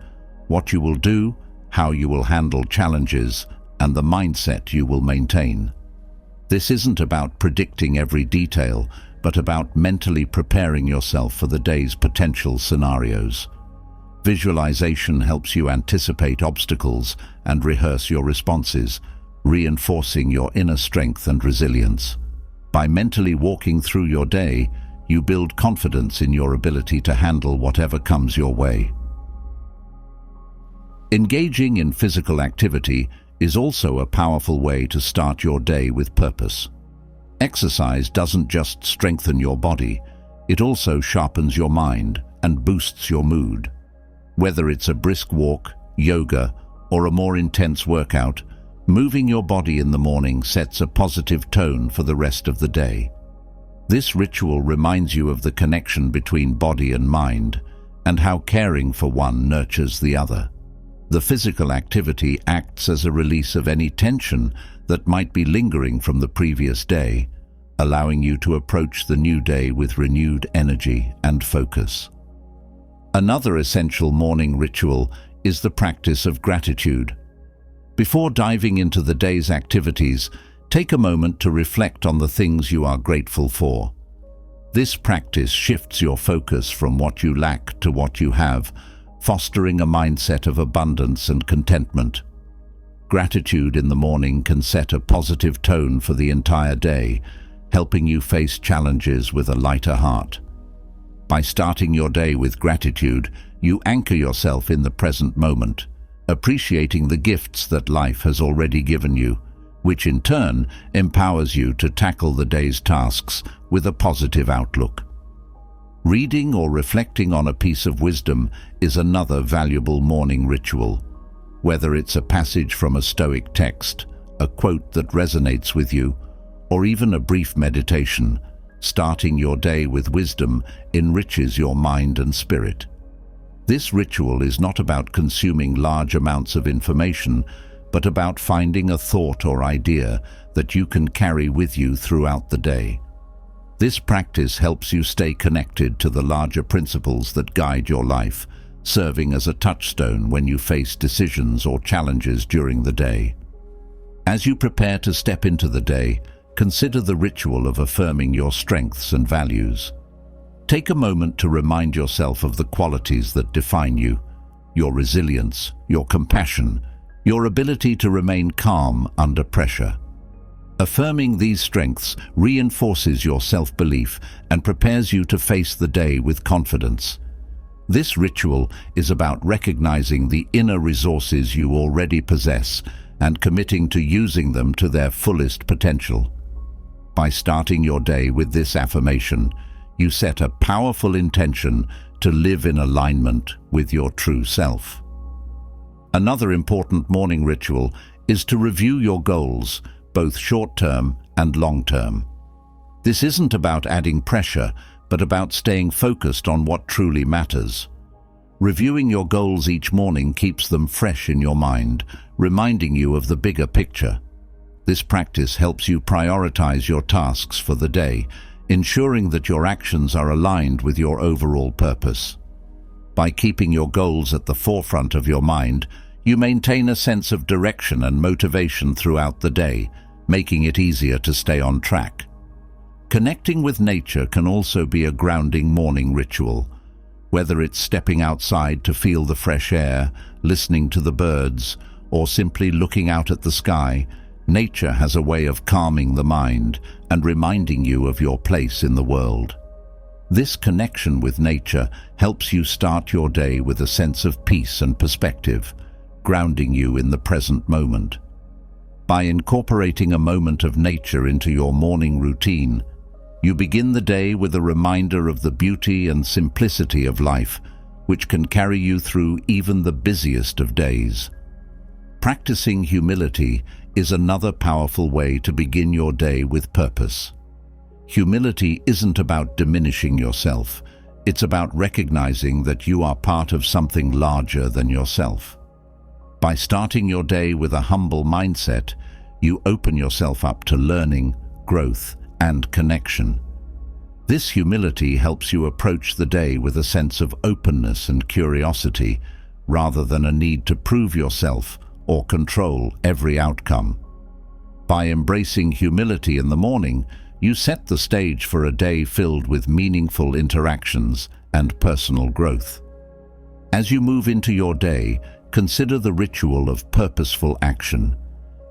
what you will do, how you will handle challenges, and the mindset you will maintain. This isn't about predicting every detail, but about mentally preparing yourself for the day's potential scenarios. Visualization helps you anticipate obstacles and rehearse your responses, reinforcing your inner strength and resilience. By mentally walking through your day, you build confidence in your ability to handle whatever comes your way. Engaging in physical activity is also a powerful way to start your day with purpose. Exercise doesn't just strengthen your body, it also sharpens your mind and boosts your mood. Whether it's a brisk walk, yoga, or a more intense workout, moving your body in the morning sets a positive tone for the rest of the day. This ritual reminds you of the connection between body and mind, and how caring for one nurtures the other. The physical activity acts as a release of any tension that might be lingering from the previous day, allowing you to approach the new day with renewed energy and focus. Another essential morning ritual is the practice of gratitude. Before diving into the day's activities, take a moment to reflect on the things you are grateful for. This practice shifts your focus from what you lack to what you have, fostering a mindset of abundance and contentment. Gratitude in the morning can set a positive tone for the entire day, helping you face challenges with a lighter heart. By starting your day with gratitude, you anchor yourself in the present moment, appreciating the gifts that life has already given you, which in turn empowers you to tackle the day's tasks with a positive outlook. Reading or reflecting on a piece of wisdom is another valuable morning ritual. Whether it's a passage from a Stoic text, a quote that resonates with you, or even a brief meditation, starting your day with wisdom enriches your mind and spirit. This ritual is not about consuming large amounts of information, but about finding a thought or idea that you can carry with you throughout the day. This practice helps you stay connected to the larger principles that guide your life, serving as a touchstone when you face decisions or challenges during the day. As you prepare to step into the day, consider the ritual of affirming your strengths and values. Take a moment to remind yourself of the qualities that define you, your resilience, your compassion, your ability to remain calm under pressure. Affirming these strengths reinforces your self-belief and prepares you to face the day with confidence. This ritual is about recognizing the inner resources you already possess and committing to using them to their fullest potential. By starting your day with this affirmation, you set a powerful intention to live in alignment with your true self. Another important morning ritual is to review your goals, both short-term and long-term. This isn't about adding pressure, but about staying focused on what truly matters. Reviewing your goals each morning keeps them fresh in your mind, reminding you of the bigger picture. This practice helps you prioritize your tasks for the day, ensuring that your actions are aligned with your overall purpose. By keeping your goals at the forefront of your mind, you maintain a sense of direction and motivation throughout the day, making it easier to stay on track. Connecting with nature can also be a grounding morning ritual. Whether it's stepping outside to feel the fresh air, listening to the birds, or simply looking out at the sky, nature has a way of calming the mind and reminding you of your place in the world. This connection with nature helps you start your day with a sense of peace and perspective, grounding you in the present moment. By incorporating a moment of nature into your morning routine, you begin the day with a reminder of the beauty and simplicity of life, which can carry you through even the busiest of days. Practicing humility is another powerful way to begin your day with purpose. Humility isn't about diminishing yourself. It's about recognizing that you are part of something larger than yourself. By starting your day with a humble mindset, you open yourself up to learning, growth, and connection. This humility helps you approach the day with a sense of openness and curiosity, rather than a need to prove yourself or control every outcome. By embracing humility in the morning, you set the stage for a day filled with meaningful interactions and personal growth. As you move into your day, consider the ritual of purposeful action.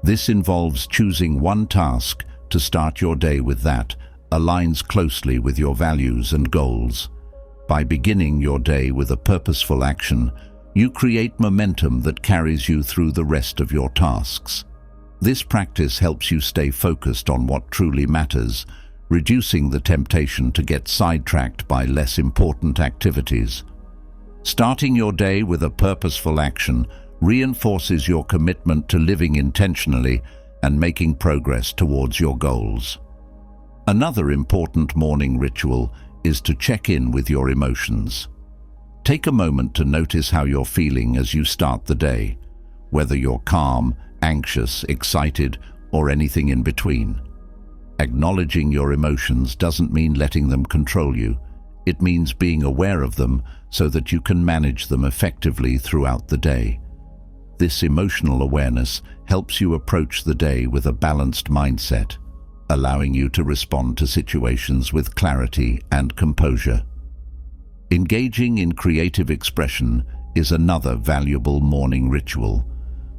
This involves choosing one task to start your day with that aligns closely with your values and goals. By beginning your day with a purposeful action, you create momentum that carries you through the rest of your tasks. This practice helps you stay focused on what truly matters, reducing the temptation to get sidetracked by less important activities. Starting your day with a purposeful action reinforces your commitment to living intentionally and making progress towards your goals. Another important morning ritual is to check in with your emotions. Take a moment to notice how you're feeling as you start the day, whether you're calm, anxious, excited, or anything in between. Acknowledging your emotions doesn't mean letting them control you. It means being aware of them so that you can manage them effectively throughout the day. This emotional awareness helps you approach the day with a balanced mindset, allowing you to respond to situations with clarity and composure. Engaging in creative expression is another valuable morning ritual.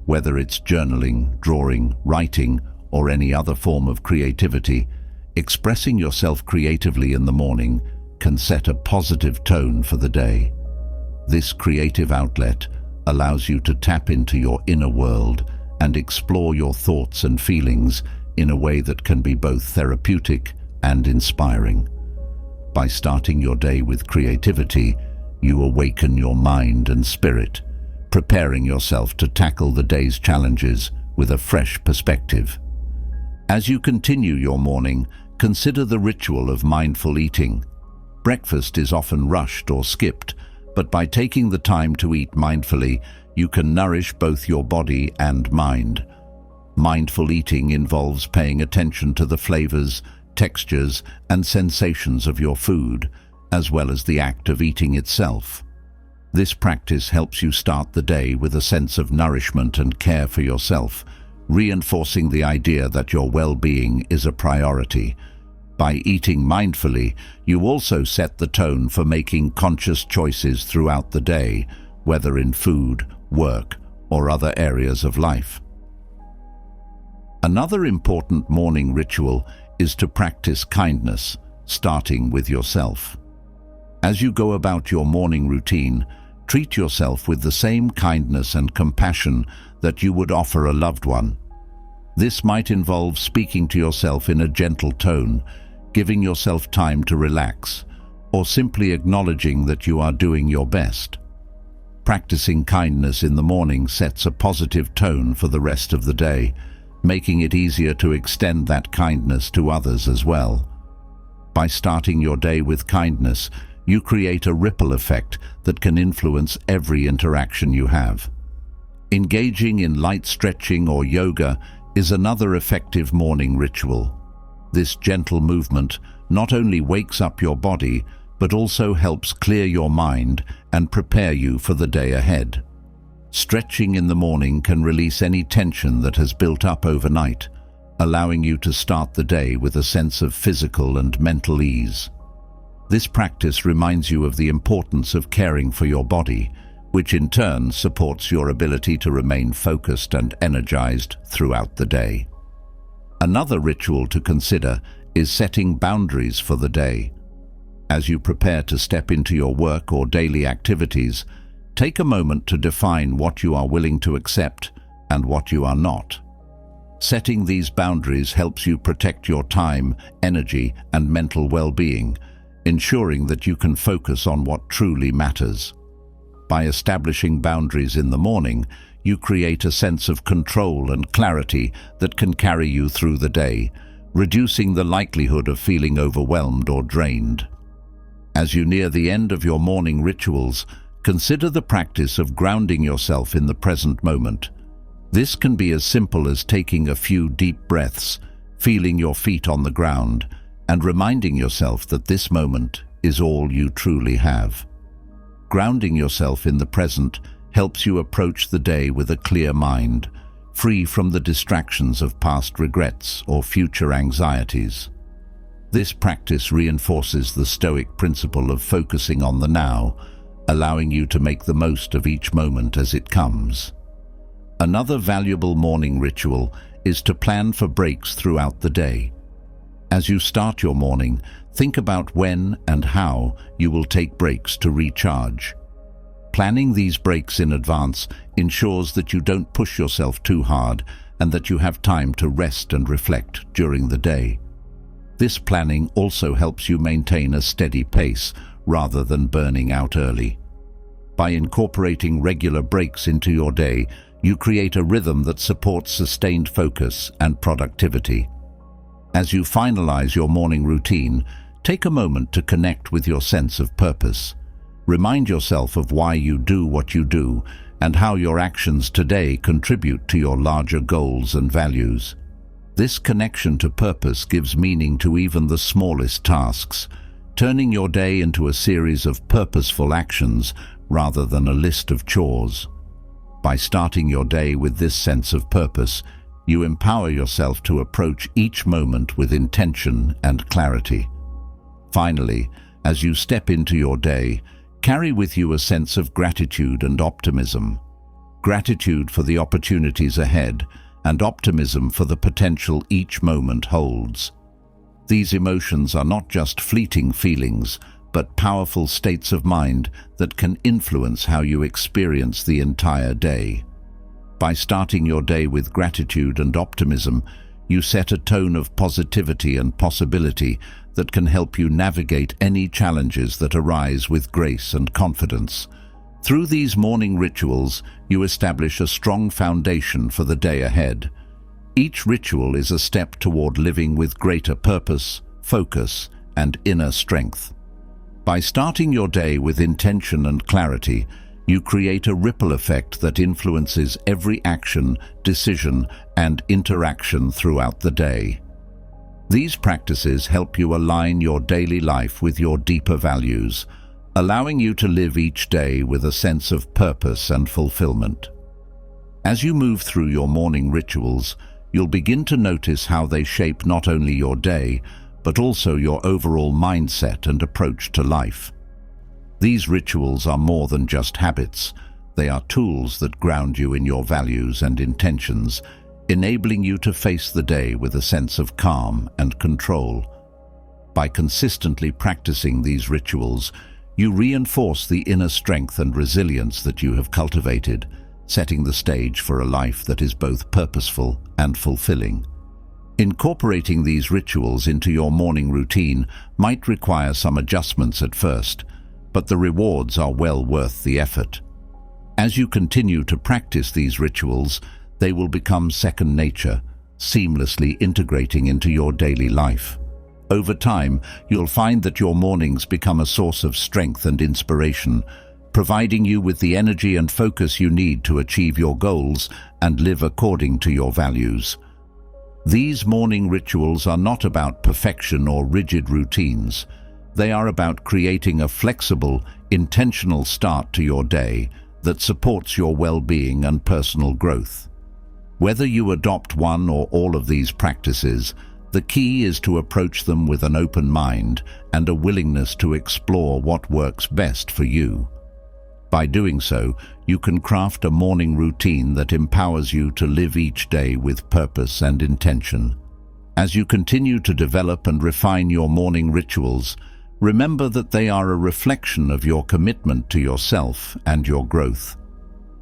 Whether it's journaling, drawing, writing, or any other form of creativity, expressing yourself creatively in the morning can set a positive tone for the day. This creative outlet allows you to tap into your inner world and explore your thoughts and feelings in a way that can be both therapeutic and inspiring. By starting your day with creativity, you awaken your mind and spirit, preparing yourself to tackle the day's challenges with a fresh perspective. As you continue your morning, consider the ritual of mindful eating. Breakfast is often rushed or skipped, but by taking the time to eat mindfully, you can nourish both your body and mind. Mindful eating involves paying attention to the flavors, textures, and sensations of your food, as well as the act of eating itself. This practice helps you start the day with a sense of nourishment and care for yourself, reinforcing the idea that your well-being is a priority. By eating mindfully, you also set the tone for making conscious choices throughout the day, whether in food, work, or other areas of life. Another important morning ritual is to practice kindness, starting with yourself. As you go about your morning routine, treat yourself with the same kindness and compassion that you would offer a loved one. This might involve speaking to yourself in a gentle tone, giving yourself time to relax, or simply acknowledging that you are doing your best. Practicing kindness in the morning sets a positive tone for the rest of the day, making it easier to extend that kindness to others as well. By starting your day with kindness, you create a ripple effect that can influence every interaction you have. Engaging in light stretching or yoga is another effective morning ritual. This gentle movement not only wakes up your body, but also helps clear your mind and prepare you for the day ahead. Stretching in the morning can release any tension that has built up overnight, allowing you to start the day with a sense of physical and mental ease. This practice reminds you of the importance of caring for your body, which in turn supports your ability to remain focused and energized throughout the day. Another ritual to consider is setting boundaries for the day. As you prepare to step into your work or daily activities, take a moment to define what you are willing to accept and what you are not. Setting these boundaries helps you protect your time, energy, and mental well-being, ensuring that you can focus on what truly matters. By establishing boundaries in the morning, you create a sense of control and clarity that can carry you through the day, reducing the likelihood of feeling overwhelmed or drained. As you near the end of your morning rituals, consider the practice of grounding yourself in the present moment. This can be as simple as taking a few deep breaths, feeling your feet on the ground, and reminding yourself that this moment is all you truly have. Grounding yourself in the present helps you approach the day with a clear mind, free from the distractions of past regrets or future anxieties. This practice reinforces the Stoic principle of focusing on the now, allowing you to make the most of each moment as it comes. Another valuable morning ritual is to plan for breaks throughout the day. As you start your morning, think about when and how you will take breaks to recharge. Planning these breaks in advance ensures that you don't push yourself too hard and that you have time to rest and reflect during the day. This planning also helps you maintain a steady pace rather than burning out early. By incorporating regular breaks into your day, you create a rhythm that supports sustained focus and productivity. As you finalize your morning routine, take a moment to connect with your sense of purpose. Remind yourself of why you do what you do and how your actions today contribute to your larger goals and values. This connection to purpose gives meaning to even the smallest tasks, turning your day into a series of purposeful actions rather than a list of chores. By starting your day with this sense of purpose, you empower yourself to approach each moment with intention and clarity. Finally, as you step into your day, carry with you a sense of gratitude and optimism. Gratitude for the opportunities ahead, and optimism for the potential each moment holds. These emotions are not just fleeting feelings, but powerful states of mind that can influence how you experience the entire day. By starting your day with gratitude and optimism, you set a tone of positivity and possibility that can help you navigate any challenges that arise with grace and confidence. Through these morning rituals, you establish a strong foundation for the day ahead. Each ritual is a step toward living with greater purpose, focus, and inner strength. By starting your day with intention and clarity, you create a ripple effect that influences every action, decision, and interaction throughout the day. These practices help you align your daily life with your deeper values, allowing you to live each day with a sense of purpose and fulfillment. As you move through your morning rituals, you'll begin to notice how they shape not only your day, but also your overall mindset and approach to life. These rituals are more than just habits. They are tools that ground you in your values and intentions, enabling you to face the day with a sense of calm and control. By consistently practicing these rituals, you reinforce the inner strength and resilience that you have cultivated, setting the stage for a life that is both purposeful and fulfilling. Incorporating these rituals into your morning routine might require some adjustments at first, but the rewards are well worth the effort. As you continue to practice these rituals, they will become second nature, seamlessly integrating into your daily life. Over time, you'll find that your mornings become a source of strength and inspiration, providing you with the energy and focus you need to achieve your goals and live according to your values. These morning rituals are not about perfection or rigid routines. They are about creating a flexible, intentional start to your day that supports your well-being and personal growth. Whether you adopt one or all of these practices, the key is to approach them with an open mind and a willingness to explore what works best for you. By doing so, you can craft a morning routine that empowers you to live each day with purpose and intention. As you continue to develop and refine your morning rituals, Remember that they are a reflection of your commitment to yourself and your growth.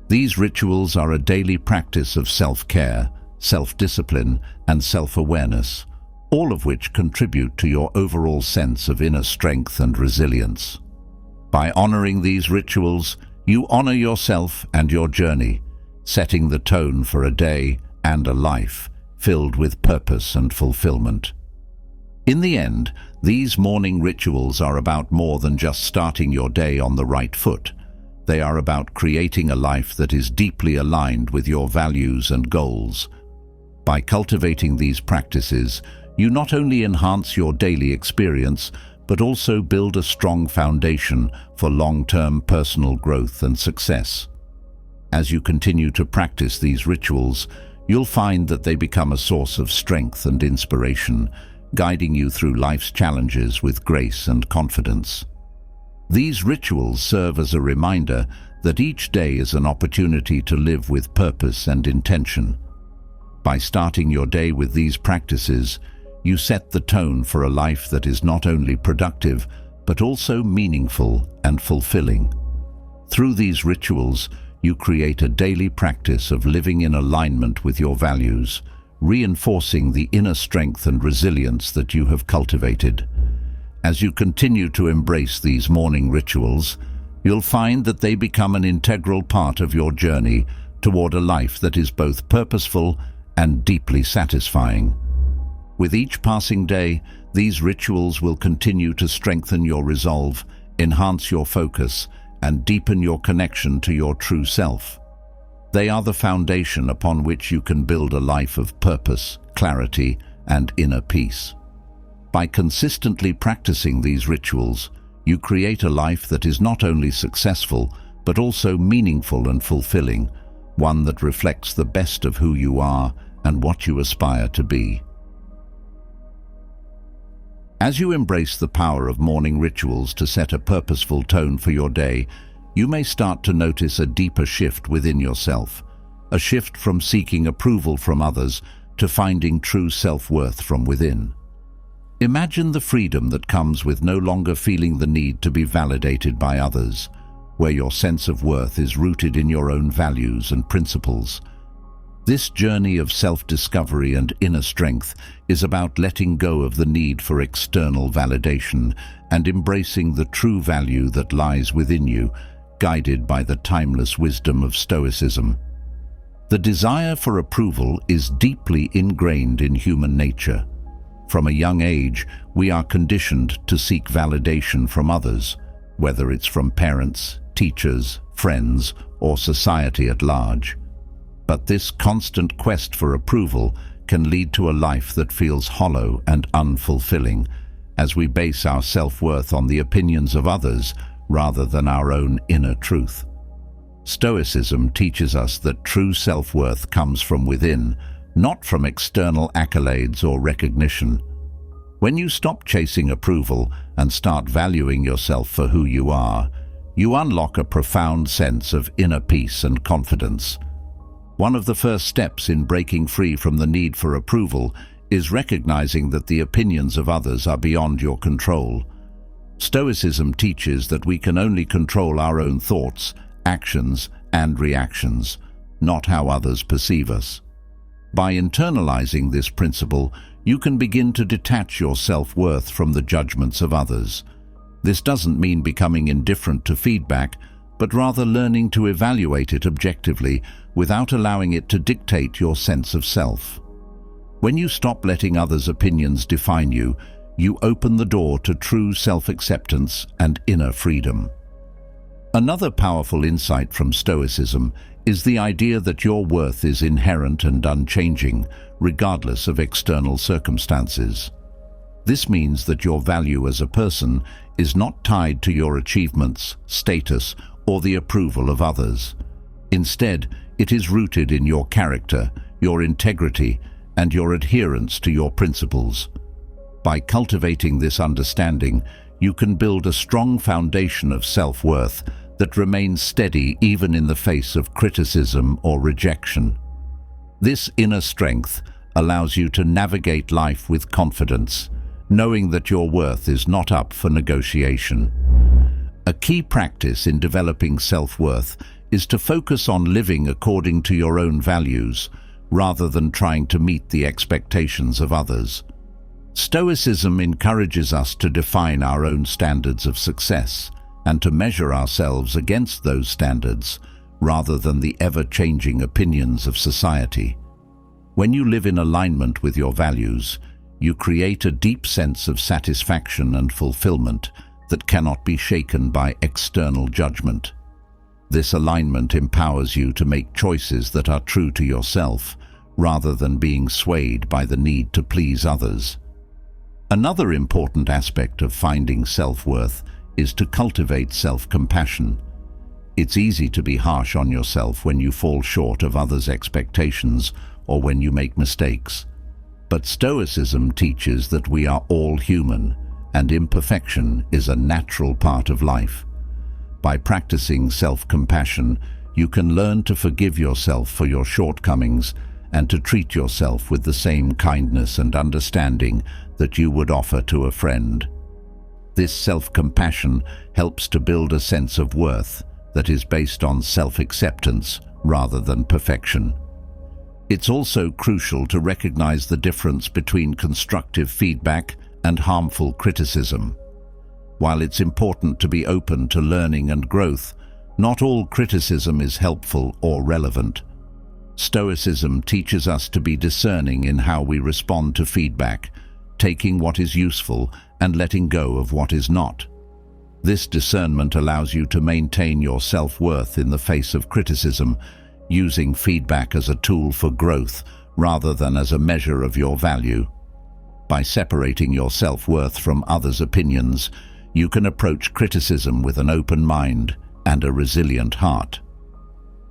These rituals are a daily practice of self-care, self-discipline, and self-awareness, all of which contribute to your overall sense of inner strength and resilience. By honoring these rituals, you honor yourself and your journey, setting the tone for a day and a life filled with purpose and fulfillment. In the end, these morning rituals are about more than just starting your day on the right foot. They are about creating a life that is deeply aligned with your values and goals. By cultivating these practices, you not only enhance your daily experience, but also build a strong foundation for long-term personal growth and success. As you continue to practice these rituals, you'll find that they become a source of strength and inspiration, guiding you through life's challenges with grace and confidence. These rituals serve as a reminder that each day is an opportunity to live with purpose and intention. By starting your day with these practices, you set the tone for a life that is not only productive, but also meaningful and fulfilling. Through these rituals, you create a daily practice of living in alignment with your values, reinforcing the inner strength and resilience that you have cultivated. As you continue to embrace these morning rituals, you'll find that they become an integral part of your journey toward a life that is both purposeful and deeply satisfying. With each passing day, these rituals will continue to strengthen your resolve, enhance your focus, and deepen your connection to your true self. They are the foundation upon which you can build a life of purpose, clarity, and inner peace. By consistently practicing these rituals, you create a life that is not only successful, but also meaningful and fulfilling, one that reflects the best of who you are and what you aspire to be. As you embrace the power of morning rituals to set a purposeful tone for your day, you may start to notice a deeper shift within yourself, a shift from seeking approval from others to finding true self-worth from within. Imagine the freedom that comes with no longer feeling the need to be validated by others, where your sense of worth is rooted in your own values and principles. This journey of self-discovery and inner strength is about letting go of the need for external validation and embracing the true value that lies within you, guided by the timeless wisdom of Stoicism. The desire for approval is deeply ingrained in human nature. From a young age, we are conditioned to seek validation from others, whether it's from parents, teachers, friends, or society at large. But this constant quest for approval can lead to a life that feels hollow and unfulfilling, as we base our self-worth on the opinions of others rather than our own inner truth. Stoicism teaches us that true self-worth comes from within, not from external accolades or recognition. When you stop chasing approval and start valuing yourself for who you are, you unlock a profound sense of inner peace and confidence. One of the first steps in breaking free from the need for approval is recognizing that the opinions of others are beyond your control. Stoicism teaches that we can only control our own thoughts, actions, and reactions, not how others perceive us. By internalizing this principle, you can begin to detach your self-worth from the judgments of others. This doesn't mean becoming indifferent to feedback, but rather learning to evaluate it objectively without allowing it to dictate your sense of self. When you stop letting others' opinions define you, you open the door to true self-acceptance and inner freedom. Another powerful insight from Stoicism is the idea that your worth is inherent and unchanging, regardless of external circumstances. This means that your value as a person is not tied to your achievements, status, or the approval of others. Instead, it is rooted in your character, your integrity, and your adherence to your principles. By cultivating this understanding, you can build a strong foundation of self-worth that remains steady even in the face of criticism or rejection. This inner strength allows you to navigate life with confidence, knowing that your worth is not up for negotiation. A key practice in developing self-worth is to focus on living according to your own values, rather than trying to meet the expectations of others. Stoicism encourages us to define our own standards of success and to measure ourselves against those standards, rather than the ever-changing opinions of society. When you live in alignment with your values, you create a deep sense of satisfaction and fulfillment that cannot be shaken by external judgment. This alignment empowers you to make choices that are true to yourself, rather than being swayed by the need to please others. Another important aspect of finding self-worth is to cultivate self-compassion. It's easy to be harsh on yourself when you fall short of others' expectations or when you make mistakes. But Stoicism teaches that we are all human, and imperfection is a natural part of life. By practicing self-compassion, you can learn to forgive yourself for your shortcomings and to treat yourself with the same kindness and understanding that you would offer to a friend. This self-compassion helps to build a sense of worth that is based on self-acceptance rather than perfection. It's also crucial to recognize the difference between constructive feedback and harmful criticism. While it's important to be open to learning and growth, not all criticism is helpful or relevant. Stoicism teaches us to be discerning in how we respond to feedback, taking what is useful and letting go of what is not. This discernment allows you to maintain your self-worth in the face of criticism, using feedback as a tool for growth rather than as a measure of your value. By separating your self-worth from others' opinions, you can approach criticism with an open mind and a resilient heart.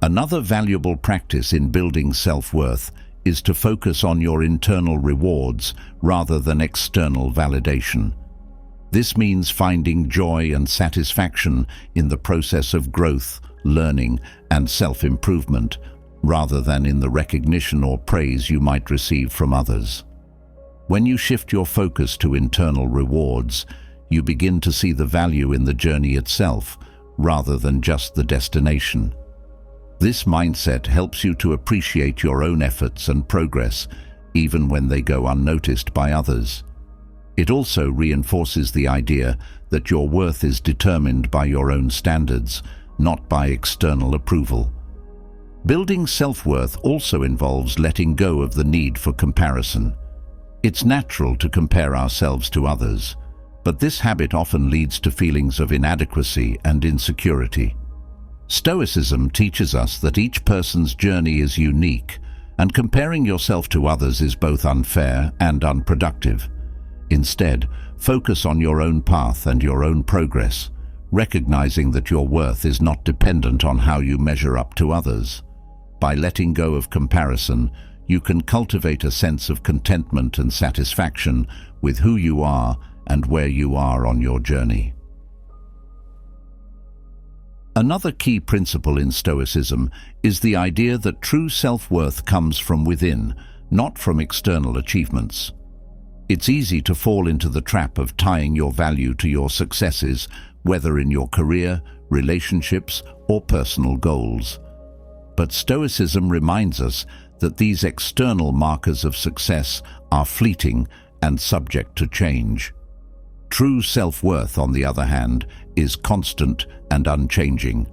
Another valuable practice in building self-worth is to focus on your internal rewards rather than external validation. This means finding joy and satisfaction in the process of growth, learning, and self-improvement, rather than in the recognition or praise you might receive from others. When you shift your focus to internal rewards, you begin to see the value in the journey itself, rather than just the destination. This mindset helps you to appreciate your own efforts and progress, even when they go unnoticed by others. It also reinforces the idea that your worth is determined by your own standards, not by external approval. Building self-worth also involves letting go of the need for comparison. It's natural to compare ourselves to others, but this habit often leads to feelings of inadequacy and insecurity. Stoicism teaches us that each person's journey is unique, and comparing yourself to others is both unfair and unproductive. Instead, focus on your own path and your own progress, recognizing that your worth is not dependent on how you measure up to others. By letting go of comparison, you can cultivate a sense of contentment and satisfaction with who you are and where you are on your journey. Another key principle in Stoicism is the idea that true self-worth comes from within, not from external achievements. It's easy to fall into the trap of tying your value to your successes, whether in your career, relationships, or personal goals. But Stoicism reminds us that these external markers of success are fleeting and subject to change. True self-worth, on the other hand, is constant and unchanging.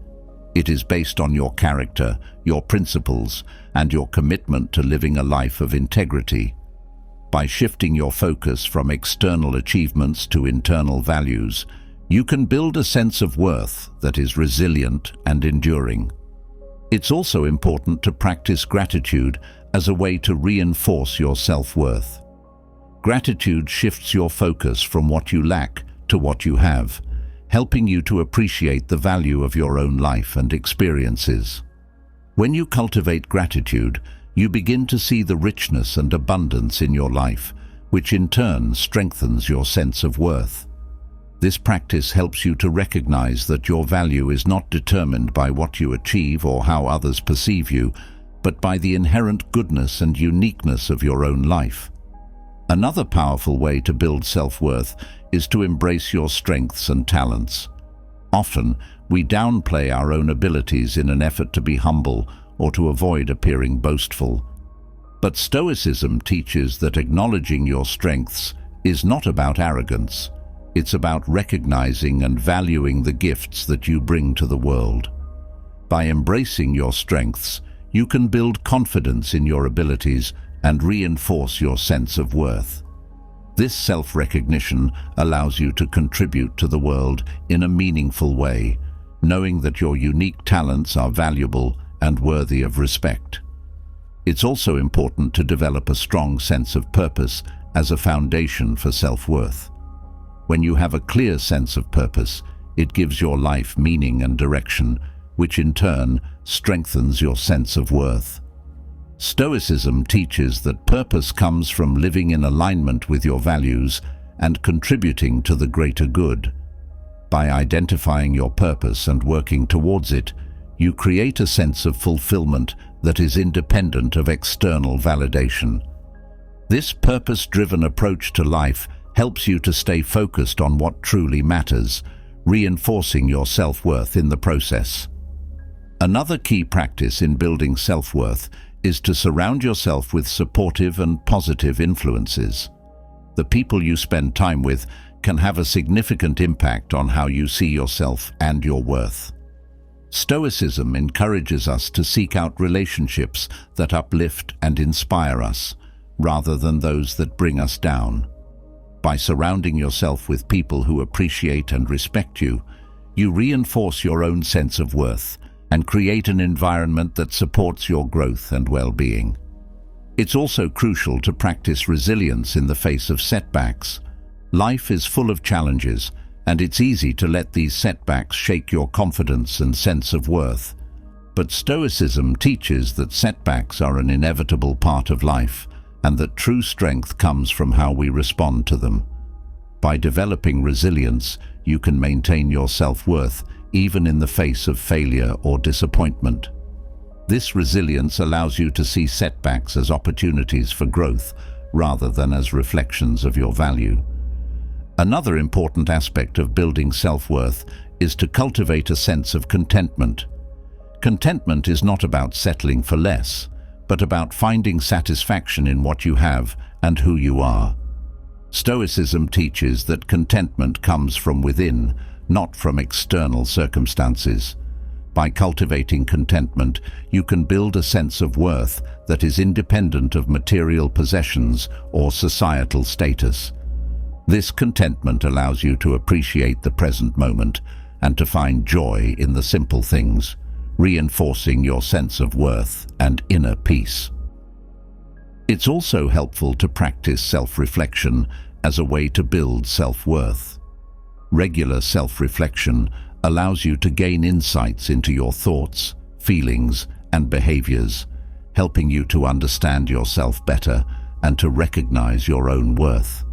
It is based on your character, your principles, and your commitment to living a life of integrity. By shifting your focus from external achievements to internal values, you can build a sense of worth that is resilient and enduring. It's also important to practice gratitude as a way to reinforce your self-worth. Gratitude shifts your focus from what you lack to what you have, helping you to appreciate the value of your own life and experiences. When you cultivate gratitude, you begin to see the richness and abundance in your life, which in turn strengthens your sense of worth. This practice helps you to recognize that your value is not determined by what you achieve or how others perceive you, but by the inherent goodness and uniqueness of your own life. Another powerful way to build self-worth is to embrace your strengths and talents. Often, we downplay our own abilities in an effort to be humble or to avoid appearing boastful. But Stoicism teaches that acknowledging your strengths is not about arrogance. It's about recognizing and valuing the gifts that you bring to the world. By embracing your strengths, you can build confidence in your abilities and reinforce your sense of worth. This self-recognition allows you to contribute to the world in a meaningful way, knowing that your unique talents are valuable and worthy of respect. It's also important to develop a strong sense of purpose as a foundation for self-worth. When you have a clear sense of purpose, it gives your life meaning and direction, which in turn strengthens your sense of worth. Stoicism teaches that purpose comes from living in alignment with your values and contributing to the greater good. By identifying your purpose and working towards it, you create a sense of fulfillment that is independent of external validation. This purpose-driven approach to life helps you to stay focused on what truly matters, reinforcing your self-worth in the process. Another key practice in building self-worth is to surround yourself with supportive and positive influences. The people you spend time with can have a significant impact on how you see yourself and your worth. Stoicism encourages us to seek out relationships that uplift and inspire us, rather than those that bring us down. By surrounding yourself with people who appreciate and respect you, you reinforce your own sense of worth and create an environment that supports your growth and well-being. It's also crucial to practice resilience in the face of setbacks. Life is full of challenges, and it's easy to let these setbacks shake your confidence and sense of worth. But Stoicism teaches that setbacks are an inevitable part of life, and that true strength comes from how we respond to them. By developing resilience, you can maintain your self-worth even in the face of failure or disappointment. This resilience allows you to see setbacks as opportunities for growth rather than as reflections of your value. Another important aspect of building self-worth is to cultivate a sense of contentment. Contentment is not about settling for less, but about finding satisfaction in what you have and who you are. Stoicism teaches that contentment comes from within, not from external circumstances. By cultivating contentment, you can build a sense of worth that is independent of material possessions or societal status. This contentment allows you to appreciate the present moment and to find joy in the simple things, reinforcing your sense of worth and inner peace. It's also helpful to practice self-reflection as a way to build self-worth. Regular self-reflection allows you to gain insights into your thoughts, feelings, and behaviors, helping you to understand yourself better and to recognize your own worth.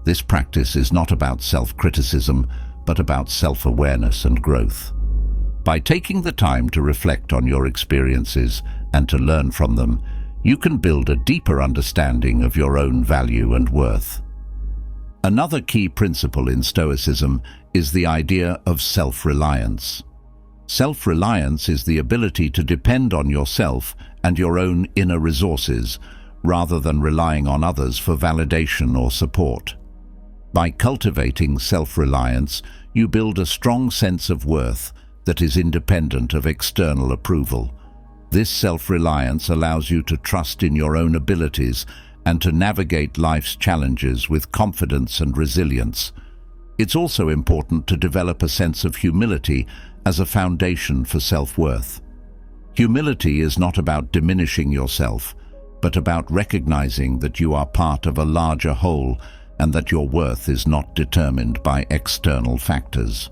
This practice is not about self-criticism, but about self-awareness and growth. By taking the time to reflect on your experiences and to learn from them, you can build a deeper understanding of your own value and worth. Another key principle in Stoicism is the idea of self-reliance. Self-reliance is the ability to depend on yourself and your own inner resources, rather than relying on others for validation or support. By cultivating self-reliance, you build a strong sense of worth that is independent of external approval. This self-reliance allows you to trust in your own abilities and to navigate life's challenges with confidence and resilience. It's also important to develop a sense of humility as a foundation for self-worth. Humility is not about diminishing yourself, but about recognizing that you are part of a larger whole and that your worth is not determined by external factors.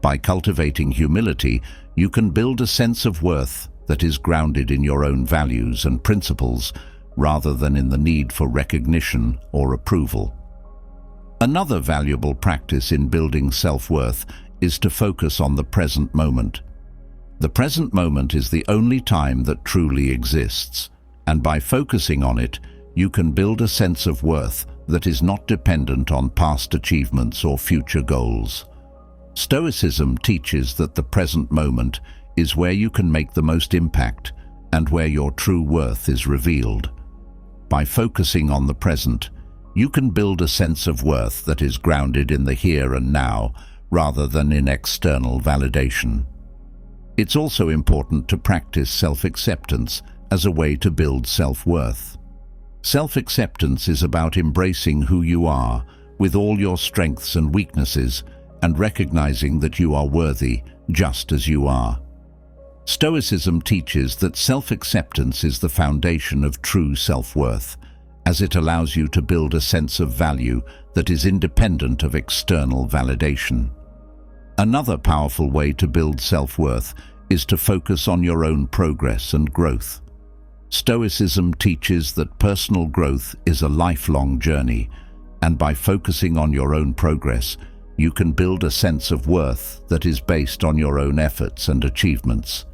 By cultivating humility, you can build a sense of worth that is grounded in your own values and principles, rather than in the need for recognition or approval. Another valuable practice in building self-worth is to focus on the present moment. The present moment is the only time that truly exists, and by focusing on it, you can build a sense of worth that is not dependent on past achievements or future goals. Stoicism teaches that the present moment is where you can make the most impact and where your true worth is revealed. By focusing on the present, you can build a sense of worth that is grounded in the here and now rather than in external validation. It's also important to practice self-acceptance as a way to build self-worth. Self-acceptance is about embracing who you are with all your strengths and weaknesses and recognizing that you are worthy just as you are. Stoicism teaches that self-acceptance is the foundation of true self-worth, as it allows you to build a sense of value that is independent of external validation. Another powerful way to build self-worth is to focus on your own progress and growth. Stoicism teaches that personal growth is a lifelong journey, and by focusing on your own progress, you can build a sense of worth that is based on your own efforts and achievements.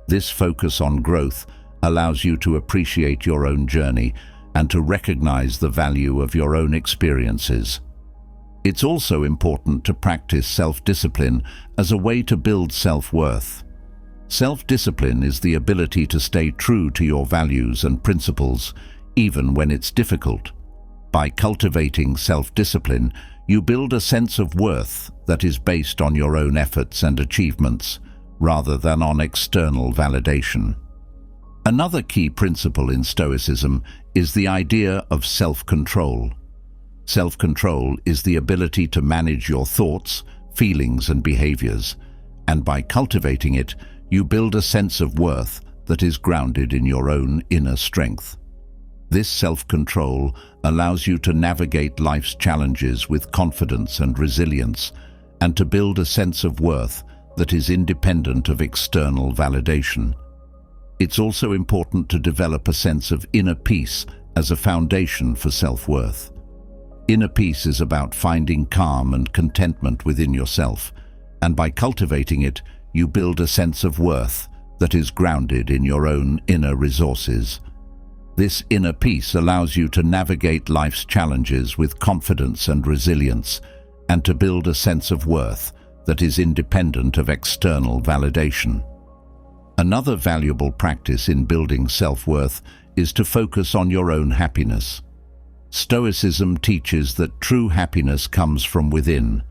This focus on growth allows you to appreciate your own journey and to recognize the value of your own experiences. It's also important to practice self-discipline as a way to build self-worth. Self-discipline is the ability to stay true to your values and principles, even when it's difficult. By cultivating self-discipline, you build a sense of worth that is based on your own efforts and achievements, rather than on external validation. Another key principle in Stoicism is the idea of self-control. Self-control is the ability to manage your thoughts, feelings, and behaviors, and by cultivating it, you build a sense of worth that is grounded in your own inner strength. This self-control allows you to navigate life's challenges with confidence and resilience, and to build a sense of worth that is independent of external validation. It's also important to develop a sense of inner peace as a foundation for self-worth. Inner peace is about finding calm and contentment within yourself, and by cultivating it, you build a sense of worth that is grounded in your own inner resources. This inner peace allows you to navigate life's challenges with confidence and resilience, and to build a sense of worth that is independent of external validation. Another valuable practice in building self-worth is to focus on your own happiness. Stoicism teaches that true happiness comes from within,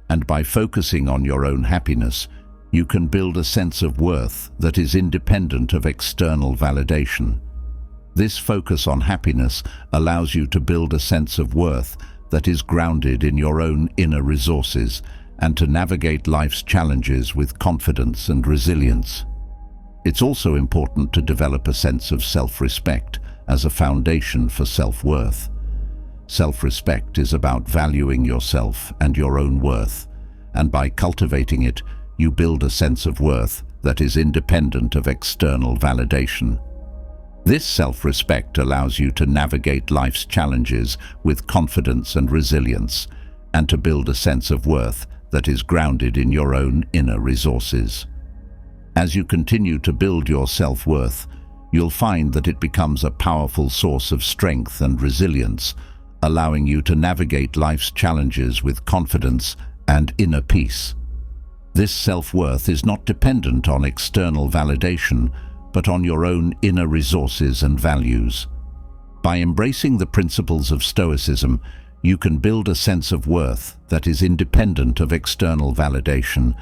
and by focusing on your own happiness, you can build a sense of worth that is independent of external validation. This focus on happiness allows you to build a sense of worth that is grounded in your own inner resources and to navigate life's challenges with confidence and resilience. It's also important to develop a sense of self-respect as a foundation for self-worth. Self-respect is about valuing yourself and your own worth, and by cultivating it, you build a sense of worth that is independent of external validation. This self-respect allows you to navigate life's challenges with confidence and resilience, and to build a sense of worth that is grounded in your own inner resources. As you continue to build your self-worth, you'll find that it becomes a powerful source of strength and resilience, allowing you to navigate life's challenges with confidence and inner peace. This self-worth is not dependent on external validation, but on your own inner resources and values. By embracing the principles of Stoicism, you can build a sense of worth that is independent of external validation,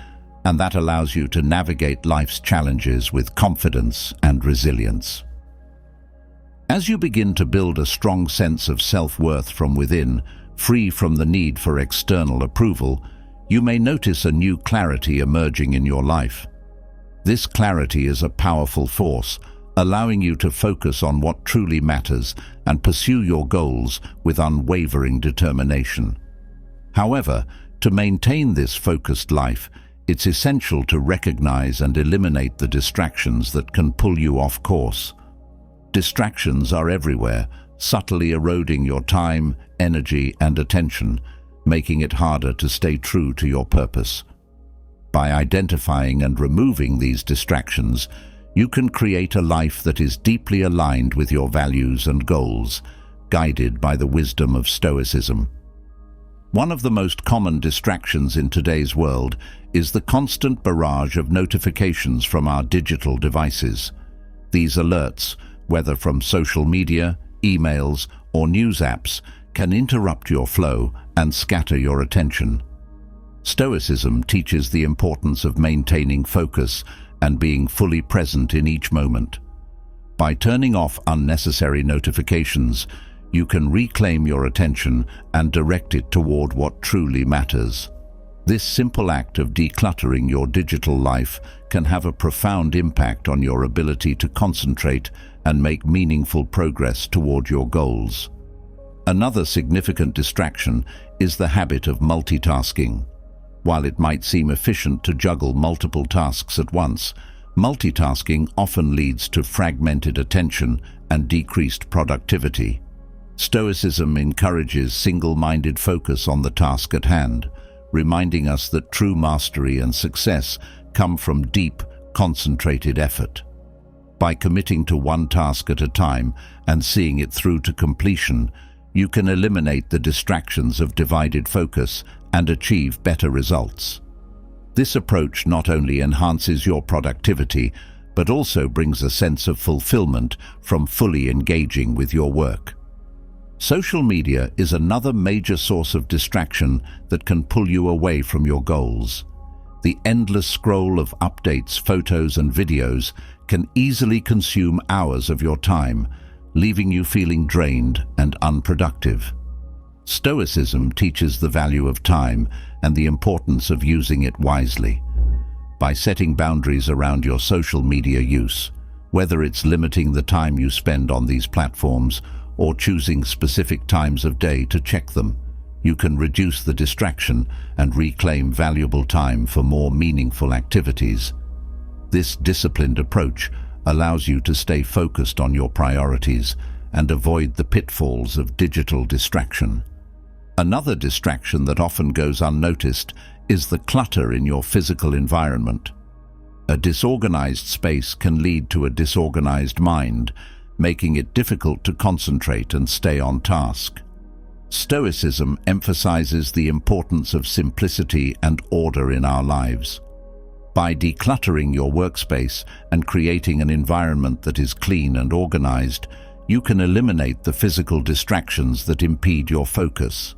and that allows you to navigate life's challenges with confidence and resilience. As you begin to build a strong sense of self-worth from within, free from the need for external approval, you may notice a new clarity emerging in your life. This clarity is a powerful force, allowing you to focus on what truly matters and pursue your goals with unwavering determination. However, to maintain this focused life, it's essential to recognize and eliminate the distractions that can pull you off course. Distractions are everywhere, subtly eroding your time, energy, and attention, making it harder to stay true to your purpose. By identifying and removing these distractions, you can create a life that is deeply aligned with your values and goals, guided by the wisdom of Stoicism. One of the most common distractions in today's world is the constant barrage of notifications from our digital devices. These alerts, whether from social media, emails, or news apps, can interrupt your flow and scatter your attention. Stoicism teaches the importance of maintaining focus and being fully present in each moment. By turning off unnecessary notifications, you can reclaim your attention and direct it toward what truly matters. This simple act of decluttering your digital life can have a profound impact on your ability to concentrate and make meaningful progress toward your goals. Another significant distraction is the habit of multitasking. While it might seem efficient to juggle multiple tasks at once, multitasking often leads to fragmented attention and decreased productivity. Stoicism encourages single-minded focus on the task at hand, reminding us that true mastery and success come from deep, concentrated effort. By committing to one task at a time and seeing it through to completion, you can eliminate the distractions of divided focus and achieve better results. This approach not only enhances your productivity, but also brings a sense of fulfillment from fully engaging with your work. Social media is another major source of distraction that can pull you away from your goals. The endless scroll of updates, photos, and videos can easily consume hours of your time, leaving you feeling drained and unproductive. Stoicism teaches the value of time and the importance of using it wisely. By setting boundaries around your social media use, whether it's limiting the time you spend on these platforms or choosing specific times of day to check them, you can reduce the distraction and reclaim valuable time for more meaningful activities. This disciplined approach allows you to stay focused on your priorities and avoid the pitfalls of digital distraction. Another distraction that often goes unnoticed is the clutter in your physical environment. A disorganized space can lead to a disorganized mind, making it difficult to concentrate and stay on task. Stoicism emphasizes the importance of simplicity and order in our lives. By decluttering your workspace and creating an environment that is clean and organized, you can eliminate the physical distractions that impede your focus.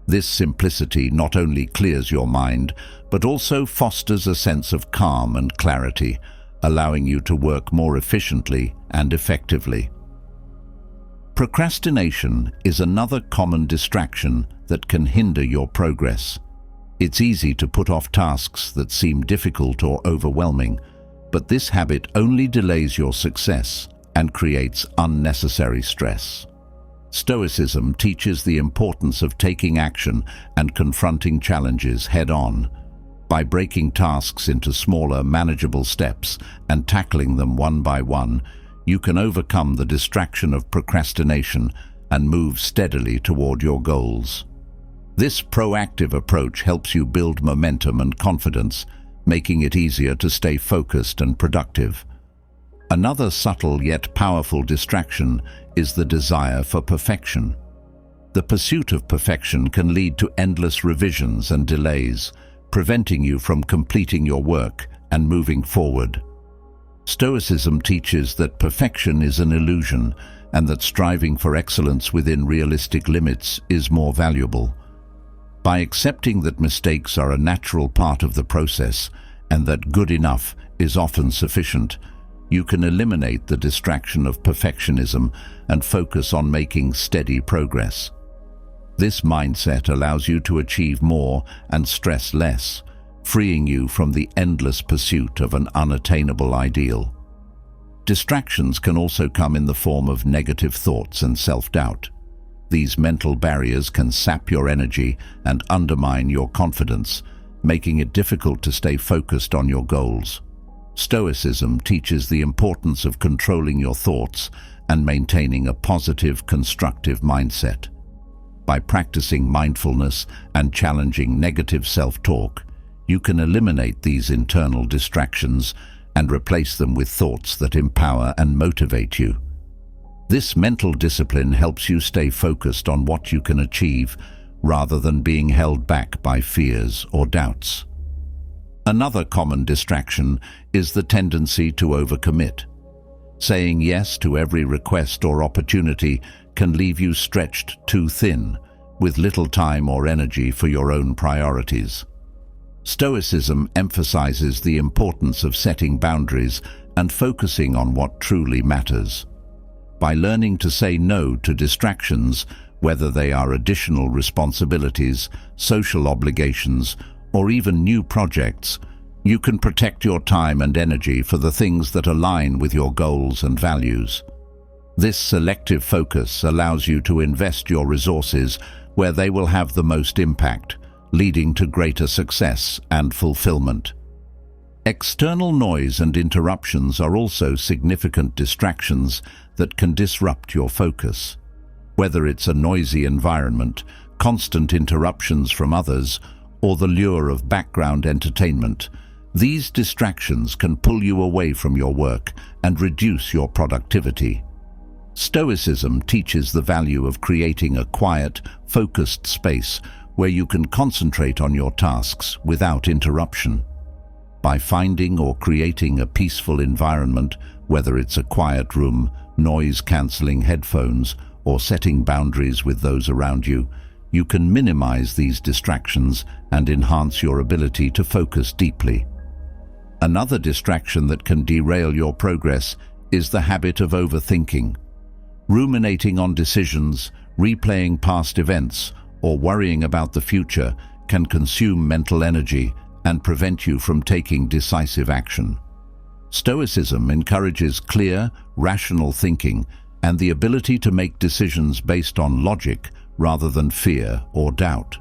This simplicity not only clears your mind, but also fosters a sense of calm and clarity, allowing you to work more efficiently and effectively. Procrastination is another common distraction that can hinder your progress. It's easy to put off tasks that seem difficult or overwhelming, but this habit only delays your success and creates unnecessary stress. Stoicism teaches the importance of taking action and confronting challenges head-on. By breaking tasks into smaller, manageable steps and tackling them one by one, you can overcome the distraction of procrastination and move steadily toward your goals. This proactive approach helps you build momentum and confidence, making it easier to stay focused and productive. Another subtle yet powerful distraction is the desire for perfection. The pursuit of perfection can lead to endless revisions and delays, preventing you from completing your work and moving forward. Stoicism teaches that perfection is an illusion and that striving for excellence within realistic limits is more valuable. By accepting that mistakes are a natural part of the process and that good enough is often sufficient, you can eliminate the distraction of perfectionism and focus on making steady progress. This mindset allows you to achieve more and stress less, freeing you from the endless pursuit of an unattainable ideal. Distractions can also come in the form of negative thoughts and self-doubt. These mental barriers can sap your energy and undermine your confidence, making it difficult to stay focused on your goals. Stoicism teaches the importance of controlling your thoughts and maintaining a positive, constructive mindset. By practicing mindfulness and challenging negative self-talk, you can eliminate these internal distractions and replace them with thoughts that empower and motivate you. This mental discipline helps you stay focused on what you can achieve rather than being held back by fears or doubts. Another common distraction is the tendency to overcommit. Saying yes to every request or opportunity can leave you stretched too thin, with little time or energy for your own priorities. Stoicism emphasizes the importance of setting boundaries and focusing on what truly matters. By learning to say no to distractions, whether they are additional responsibilities, social obligations, or even new projects, you can protect your time and energy for the things that align with your goals and values. This selective focus allows you to invest your resources where they will have the most impact, leading to greater success and fulfillment. External noise and interruptions are also significant distractions that can disrupt your focus. Whether it's a noisy environment, constant interruptions from others, or the lure of background entertainment, these distractions can pull you away from your work and reduce your productivity. Stoicism teaches the value of creating a quiet, focused space where you can concentrate on your tasks without interruption. By finding or creating a peaceful environment, whether it's a quiet room, noise-canceling headphones, or setting boundaries with those around you, you can minimize these distractions and enhance your ability to focus deeply. Another distraction that can derail your progress is the habit of overthinking. Ruminating on decisions, replaying past events, or worrying about the future can consume mental energy and prevent you from taking decisive action. Stoicism encourages clear, rational thinking and the ability to make decisions based on logic rather than fear or doubt.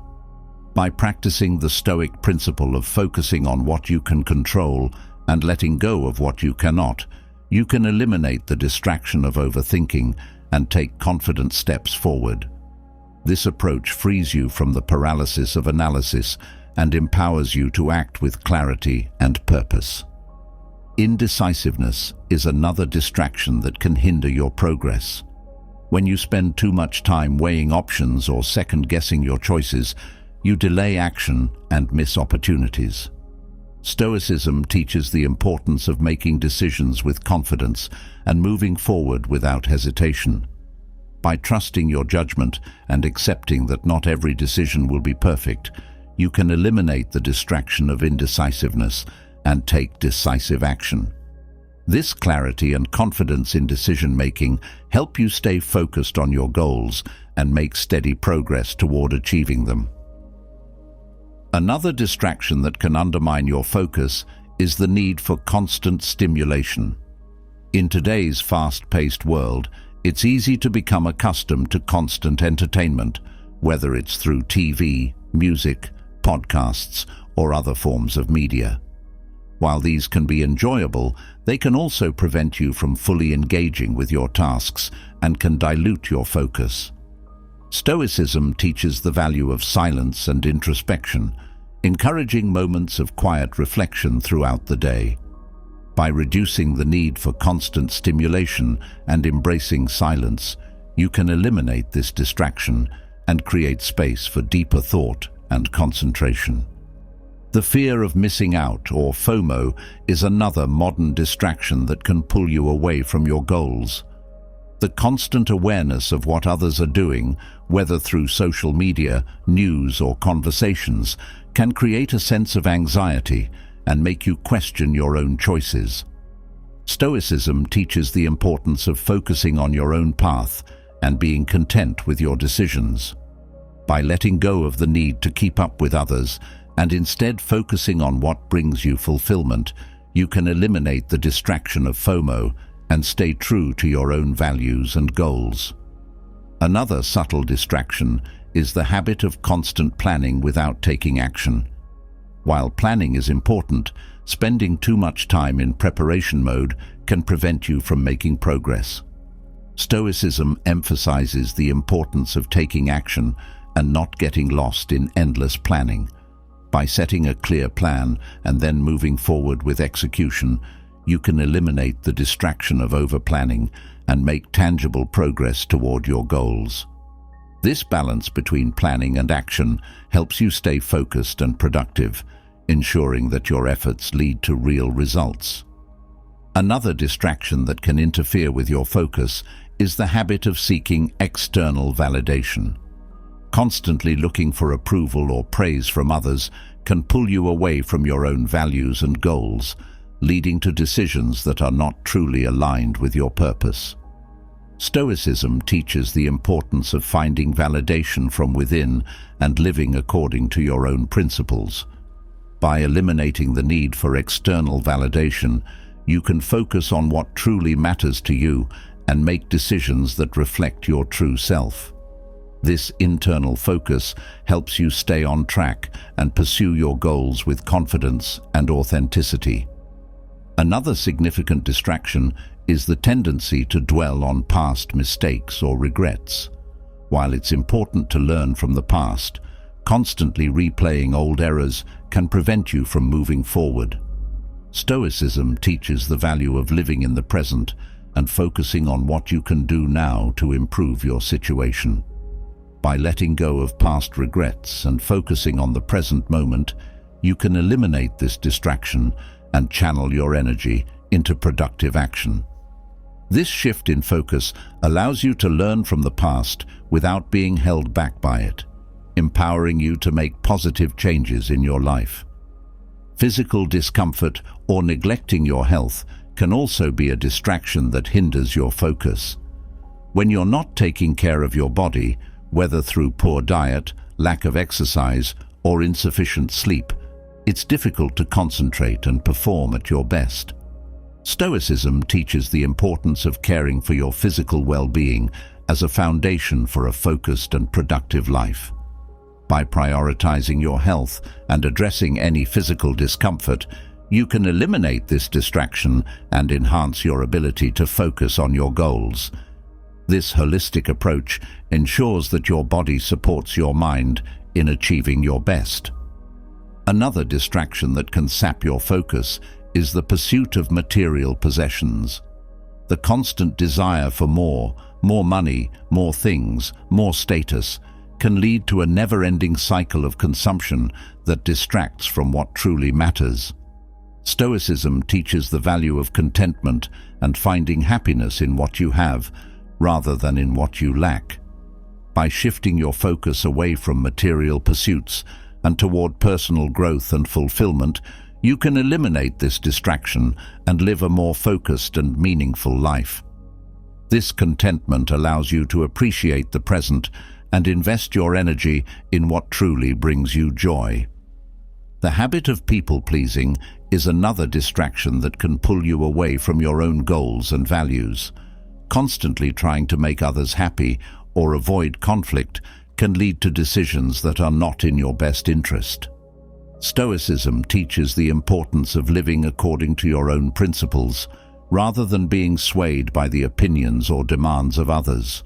By practicing the Stoic principle of focusing on what you can control and letting go of what you cannot, you can eliminate the distraction of overthinking and take confident steps forward. This approach frees you from the paralysis of analysis and empowers you to act with clarity and purpose. Indecisiveness is another distraction that can hinder your progress. When you spend too much time weighing options or second-guessing your choices, you delay action and miss opportunities. Stoicism teaches the importance of making decisions with confidence and moving forward without hesitation. By trusting your judgment and accepting that not every decision will be perfect, you can eliminate the distraction of indecisiveness and take decisive action. This clarity and confidence in decision-making help you stay focused on your goals and make steady progress toward achieving them. Another distraction that can undermine your focus is the need for constant stimulation. In today's fast-paced world, it's easy to become accustomed to constant entertainment, whether it's through TV, music, podcasts, or other forms of media. While these can be enjoyable, they can also prevent you from fully engaging with your tasks and can dilute your focus. Stoicism teaches the value of silence and introspection, encouraging moments of quiet reflection throughout the day. By reducing the need for constant stimulation and embracing silence, you can eliminate this distraction and create space for deeper thought and concentration. The fear of missing out, or FOMO, is another modern distraction that can pull you away from your goals. The constant awareness of what others are doing, whether through social media, news, or conversations, can create a sense of anxiety and make you question your own choices. Stoicism teaches the importance of focusing on your own path and being content with your decisions. By letting go of the need to keep up with others and instead focusing on what brings you fulfillment, you can eliminate the distraction of FOMO and stay true to your own values and goals. Another subtle distraction is the habit of constant planning without taking action. While planning is important, spending too much time in preparation mode can prevent you from making progress. Stoicism emphasizes the importance of taking action and not getting lost in endless planning. By setting a clear plan and then moving forward with execution, you can eliminate the distraction of over-planning and make tangible progress toward your goals. This balance between planning and action helps you stay focused and productive, ensuring that your efforts lead to real results. Another distraction that can interfere with your focus is the habit of seeking external validation. Constantly looking for approval or praise from others can pull you away from your own values and goals, leading to decisions that are not truly aligned with your purpose. Stoicism teaches the importance of finding validation from within and living according to your own principles. By eliminating the need for external validation, you can focus on what truly matters to you and make decisions that reflect your true self. This internal focus helps you stay on track and pursue your goals with confidence and authenticity. Another significant distraction is the tendency to dwell on past mistakes or regrets. While it's important to learn from the past, constantly replaying old errors can prevent you from moving forward. Stoicism teaches the value of living in the present and focusing on what you can do now to improve your situation. By letting go of past regrets and focusing on the present moment, you can eliminate this distraction and channel your energy into productive action. This shift in focus allows you to learn from the past without being held back by it, empowering you to make positive changes in your life. Physical discomfort or neglecting your health can also be a distraction that hinders your focus. When you're not taking care of your body, whether through poor diet, lack of exercise, or insufficient sleep, it's difficult to concentrate and perform at your best. Stoicism teaches the importance of caring for your physical well-being as a foundation for a focused and productive life. By prioritizing your health and addressing any physical discomfort, you can eliminate this distraction and enhance your ability to focus on your goals. This holistic approach ensures that your body supports your mind in achieving your best. Another distraction that can sap your focus is the pursuit of material possessions. The constant desire for more money, more things, more status, can lead to a never-ending cycle of consumption that distracts from what truly matters. Stoicism teaches the value of contentment and finding happiness in what you have, rather than in what you lack. By shifting your focus away from material pursuits and toward personal growth and fulfillment, you can eliminate this distraction and live a more focused and meaningful life. This contentment allows you to appreciate the present and invest your energy in what truly brings you joy. The habit of people-pleasing is another distraction that can pull you away from your own goals and values. Constantly trying to make others happy or avoid conflict can lead to decisions that are not in your best interest. Stoicism teaches the importance of living according to your own principles, rather than being swayed by the opinions or demands of others.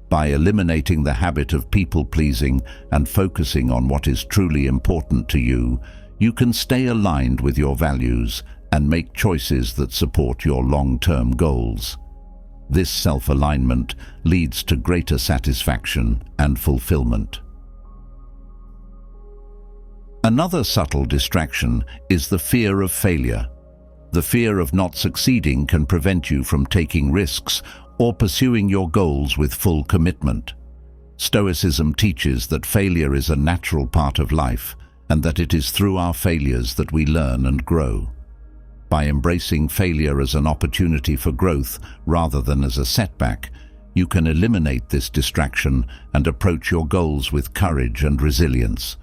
By eliminating the habit of people-pleasing and focusing on what is truly important to you, you can stay aligned with your values and make choices that support your long-term goals. This self-alignment leads to greater satisfaction and fulfillment. Another subtle distraction is the fear of failure. The fear of not succeeding can prevent you from taking risks or pursuing your goals with full commitment. Stoicism teaches that failure is a natural part of life and that it is through our failures that we learn and grow. By embracing failure as an opportunity for growth rather than as a setback, you can eliminate this distraction and approach your goals with courage and resilience.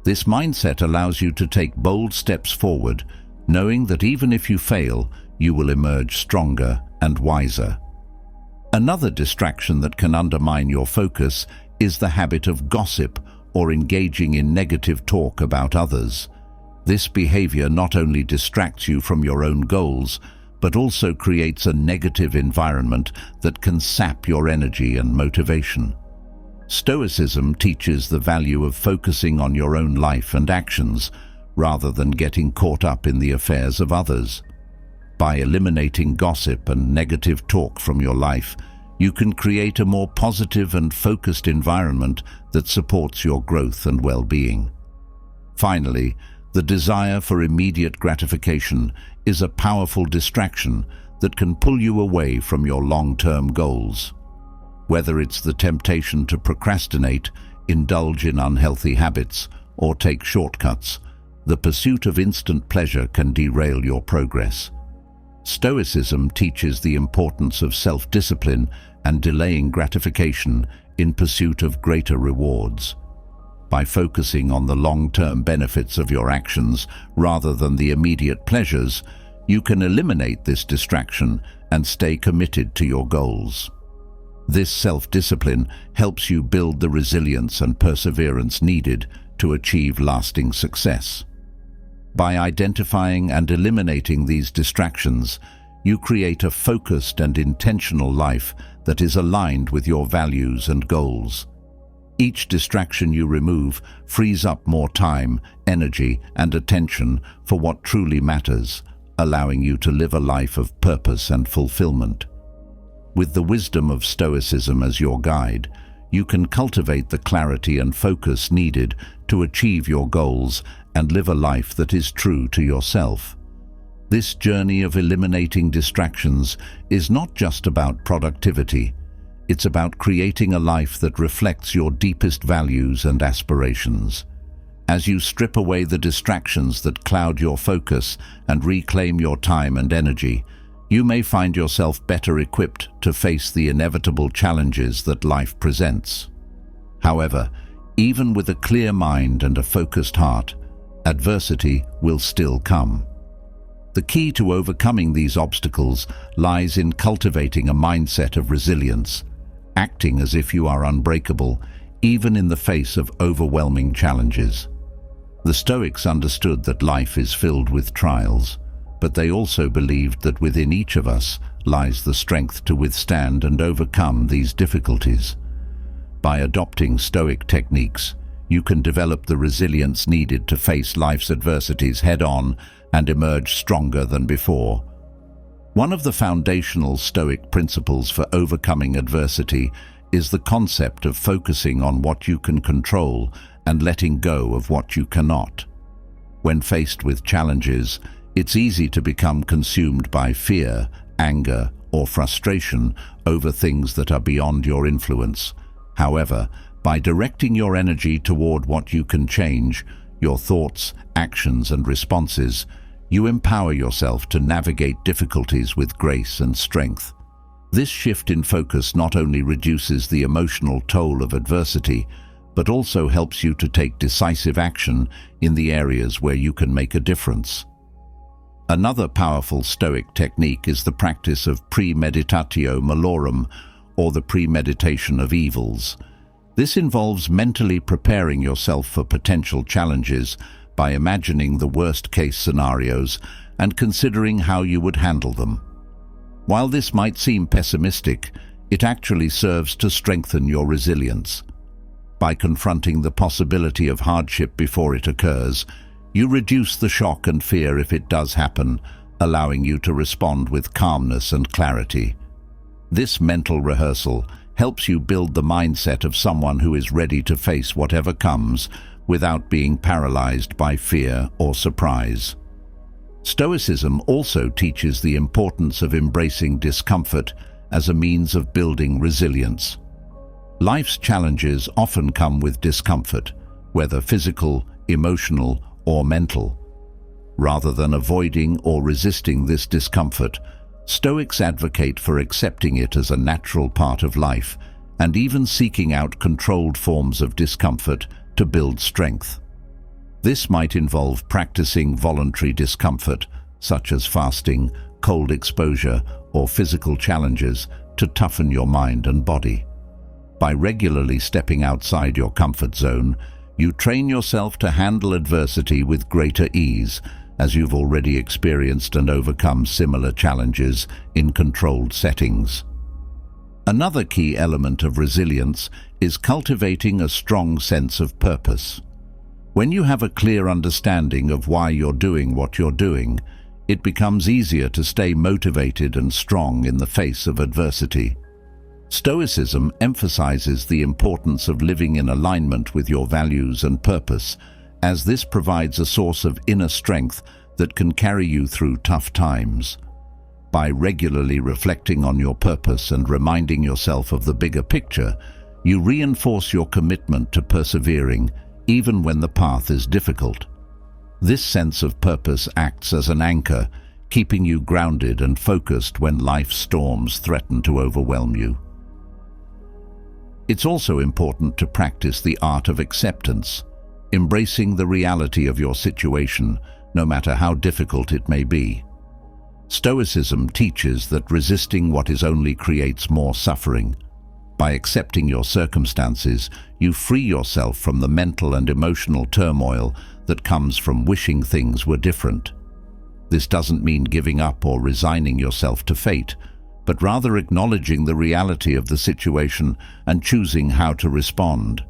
This mindset allows you to take bold steps forward, knowing that even if you fail, you will emerge stronger and wiser. Another distraction that can undermine your focus is the habit of gossip or engaging in negative talk about others. This behavior not only distracts you from your own goals, but also creates a negative environment that can sap your energy and motivation. Stoicism teaches the value of focusing on your own life and actions, rather than getting caught up in the affairs of others. By eliminating gossip and negative talk from your life, you can create a more positive and focused environment that supports your growth and well-being. Finally, the desire for immediate gratification is a powerful distraction that can pull you away from your long-term goals. Whether it's the temptation to procrastinate, indulge in unhealthy habits, or take shortcuts, the pursuit of instant pleasure can derail your progress. Stoicism teaches the importance of self-discipline and delaying gratification in pursuit of greater rewards. By focusing on the long-term benefits of your actions rather than the immediate pleasures, you can eliminate this distraction and stay committed to your goals. This self-discipline helps you build the resilience and perseverance needed to achieve lasting success. By identifying and eliminating these distractions, you create a focused and intentional life that is aligned with your values and goals. Each distraction you remove frees up more time, energy, and attention for what truly matters, allowing you to live a life of purpose and fulfillment. With the wisdom of Stoicism as your guide, you can cultivate the clarity and focus needed to achieve your goals and live a life that is true to yourself. This journey of eliminating distractions is not just about productivity. It's about creating a life that reflects your deepest values and aspirations. As you strip away the distractions that cloud your focus and reclaim your time and energy, you may find yourself better equipped to face the inevitable challenges that life presents. However, even with a clear mind and a focused heart, adversity will still come. The key to overcoming these obstacles lies in cultivating a mindset of resilience, acting as if you are unbreakable, even in the face of overwhelming challenges. The Stoics understood that life is filled with trials, but they also believed that within each of us lies the strength to withstand and overcome these difficulties. By adopting Stoic techniques, you can develop the resilience needed to face life's adversities head-on and emerge stronger than before. One of the foundational Stoic principles for overcoming adversity is the concept of focusing on what you can control and letting go of what you cannot. When faced with challenges, it's easy to become consumed by fear, anger, or frustration over things that are beyond your influence. However, by directing your energy toward what you can change, your thoughts, actions, and responses, you empower yourself to navigate difficulties with grace and strength. This shift in focus not only reduces the emotional toll of adversity, but also helps you to take decisive action in the areas where you can make a difference. Another powerful Stoic technique is the practice of premeditatio malorum, or the premeditation of evils. This involves mentally preparing yourself for potential challenges by imagining the worst-case scenarios and considering how you would handle them. While this might seem pessimistic, it actually serves to strengthen your resilience. By confronting the possibility of hardship before it occurs, you reduce the shock and fear if it does happen, allowing you to respond with calmness and clarity. This mental rehearsal helps you build the mindset of someone who is ready to face whatever comes without being paralyzed by fear or surprise. Stoicism also teaches the importance of embracing discomfort as a means of building resilience. Life's challenges often come with discomfort, whether physical, emotional, or mental. Rather than avoiding or resisting this discomfort, Stoics advocate for accepting it as a natural part of life and even seeking out controlled forms of discomfort to build strength. This might involve practicing voluntary discomfort, such as fasting, cold exposure, or physical challenges to toughen your mind and body. By regularly stepping outside your comfort zone, you train yourself to handle adversity with greater ease, as you've already experienced and overcome similar challenges in controlled settings. Another key element of resilience is cultivating a strong sense of purpose. When you have a clear understanding of why you're doing what you're doing, It becomes easier to stay motivated and strong in the face of adversity. Stoicism emphasizes the importance of living in alignment with your values and purpose, as this provides a source of inner strength that can carry you through tough times. By regularly reflecting on your purpose and reminding yourself of the bigger picture, you reinforce your commitment to persevering, even when the path is difficult. This sense of purpose acts as an anchor, keeping you grounded and focused when life's storms threaten to overwhelm you. It's also important to practice the art of acceptance, embracing the reality of your situation, no matter how difficult it may be. Stoicism teaches that resisting what is only creates more suffering. By accepting your circumstances, you free yourself from the mental and emotional turmoil that comes from wishing things were different. This doesn't mean giving up or resigning yourself to fate, but rather acknowledging the reality of the situation and choosing how to respond.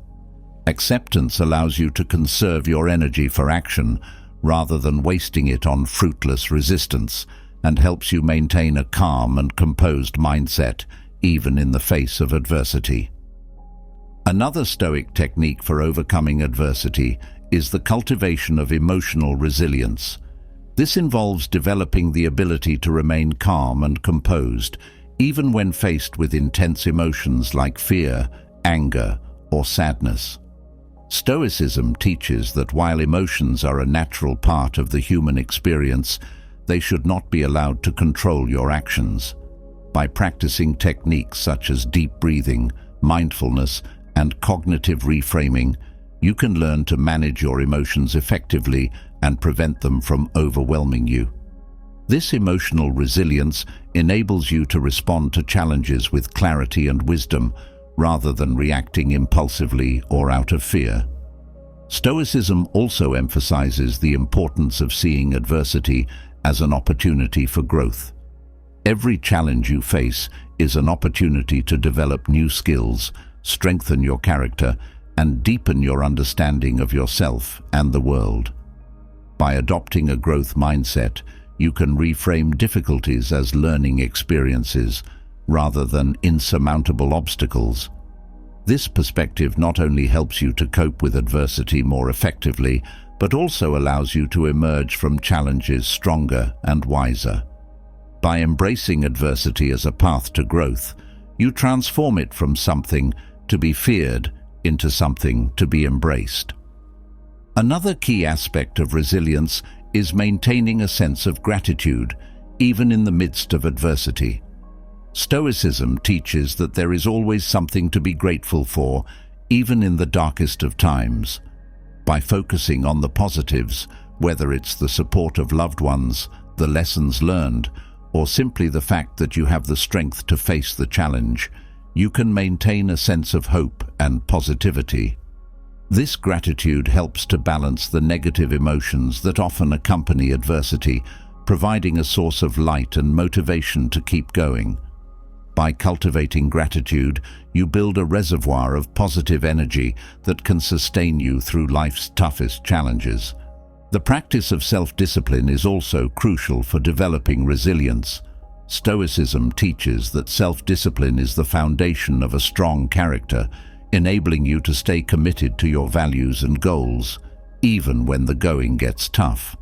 Acceptance allows you to conserve your energy for action rather than wasting it on fruitless resistance, and helps you maintain a calm and composed mindset even in the face of adversity. Another Stoic technique for overcoming adversity is the cultivation of emotional resilience. This involves developing the ability to remain calm and composed, even when faced with intense emotions like fear, anger, or sadness. Stoicism teaches that while emotions are a natural part of the human experience, they should not be allowed to control your actions. By practicing techniques such as deep breathing, mindfulness, and cognitive reframing, you can learn to manage your emotions effectively and prevent them from overwhelming you. This emotional resilience enables you to respond to challenges with clarity and wisdom, rather than reacting impulsively or out of fear. Stoicism also emphasizes the importance of seeing adversity as an opportunity for growth. Every challenge you face is an opportunity to develop new skills, strengthen your character, and deepen your understanding of yourself and the world. By adopting a growth mindset, you can reframe difficulties as learning experiences rather than insurmountable obstacles. This perspective not only helps you to cope with adversity more effectively, but also allows you to emerge from challenges stronger and wiser. By embracing adversity as a path to growth, you transform it from something to be feared into something to be embraced. Another key aspect of resilience is maintaining a sense of gratitude, even in the midst of adversity. Stoicism teaches that there is always something to be grateful for, even in the darkest of times. By focusing on the positives, whether it's the support of loved ones, the lessons learned, or simply the fact that you have the strength to face the challenge, you can maintain a sense of hope and positivity. This gratitude helps to balance the negative emotions that often accompany adversity, providing a source of light and motivation to keep going. By cultivating gratitude, you build a reservoir of positive energy that can sustain you through life's toughest challenges. The practice of self-discipline is also crucial for developing resilience. Stoicism teaches that self-discipline is the foundation of a strong character, enabling you to stay committed to your values and goals, even when the going gets tough.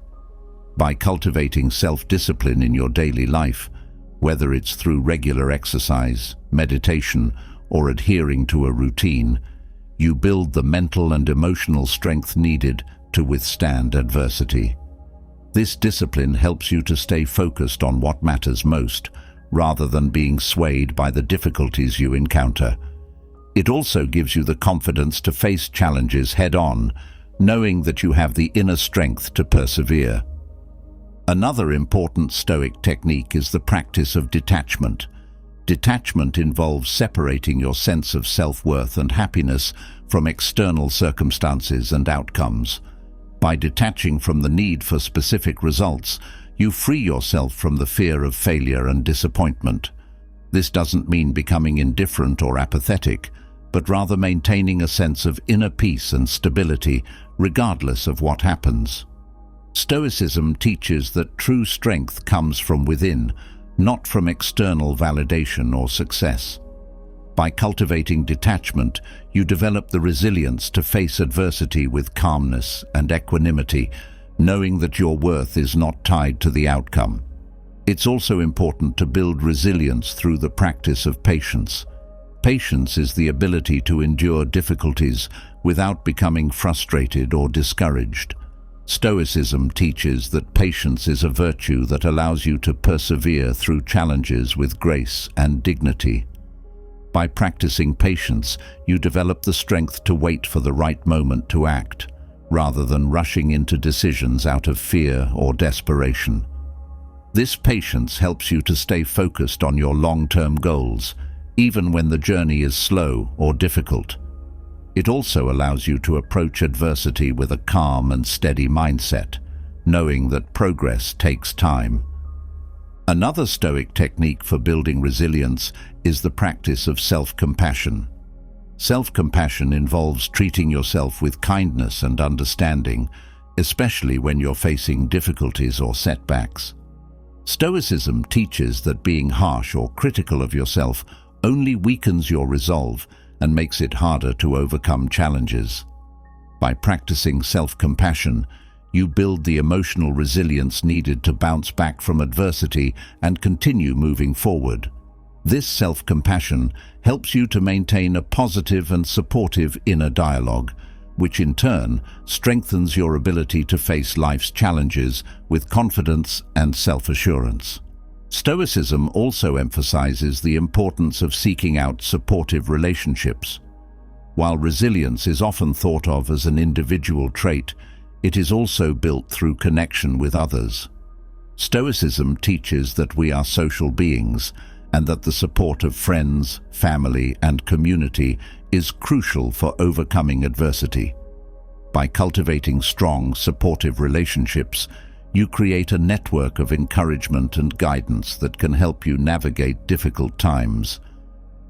By cultivating self-discipline in your daily life, whether it's through regular exercise, meditation, or adhering to a routine, you build the mental and emotional strength needed to withstand adversity. This discipline helps you to stay focused on what matters most, rather than being swayed by the difficulties you encounter. It also gives you the confidence to face challenges head-on, knowing that you have the inner strength to persevere. Another important Stoic technique is the practice of detachment. Detachment involves separating your sense of self-worth and happiness from external circumstances and outcomes. By detaching from the need for specific results, you free yourself from the fear of failure and disappointment. This doesn't mean becoming indifferent or apathetic, but rather maintaining a sense of inner peace and stability, regardless of what happens. Stoicism teaches that true strength comes from within, not from external validation or success. By cultivating detachment, you develop the resilience to face adversity with calmness and equanimity, knowing that your worth is not tied to the outcome. It's also important to build resilience through the practice of patience. Patience is the ability to endure difficulties without becoming frustrated or discouraged. Stoicism teaches that patience is a virtue that allows you to persevere through challenges with grace and dignity. By practicing patience, you develop the strength to wait for the right moment to act, rather than rushing into decisions out of fear or desperation. This patience helps you to stay focused on your long-term goals, even when the journey is slow or difficult. It also allows you to approach adversity with a calm and steady mindset, knowing that progress takes time. Another Stoic technique for building resilience is the practice of self-compassion. Self-compassion involves treating yourself with kindness and understanding, especially when you're facing difficulties or setbacks. Stoicism teaches that being harsh or critical of yourself only weakens your resolve and makes it harder to overcome challenges. By practicing self-compassion, you build the emotional resilience needed to bounce back from adversity and continue moving forward. This self-compassion helps you to maintain a positive and supportive inner dialogue, which in turn strengthens your ability to face life's challenges with confidence and self-assurance. Stoicism also emphasizes the importance of seeking out supportive relationships. While resilience is often thought of as an individual trait, it is also built through connection with others. Stoicism teaches that we are social beings and that the support of friends, family, and community is crucial for overcoming adversity. By cultivating strong, supportive relationships, you create a network of encouragement and guidance that can help you navigate difficult times.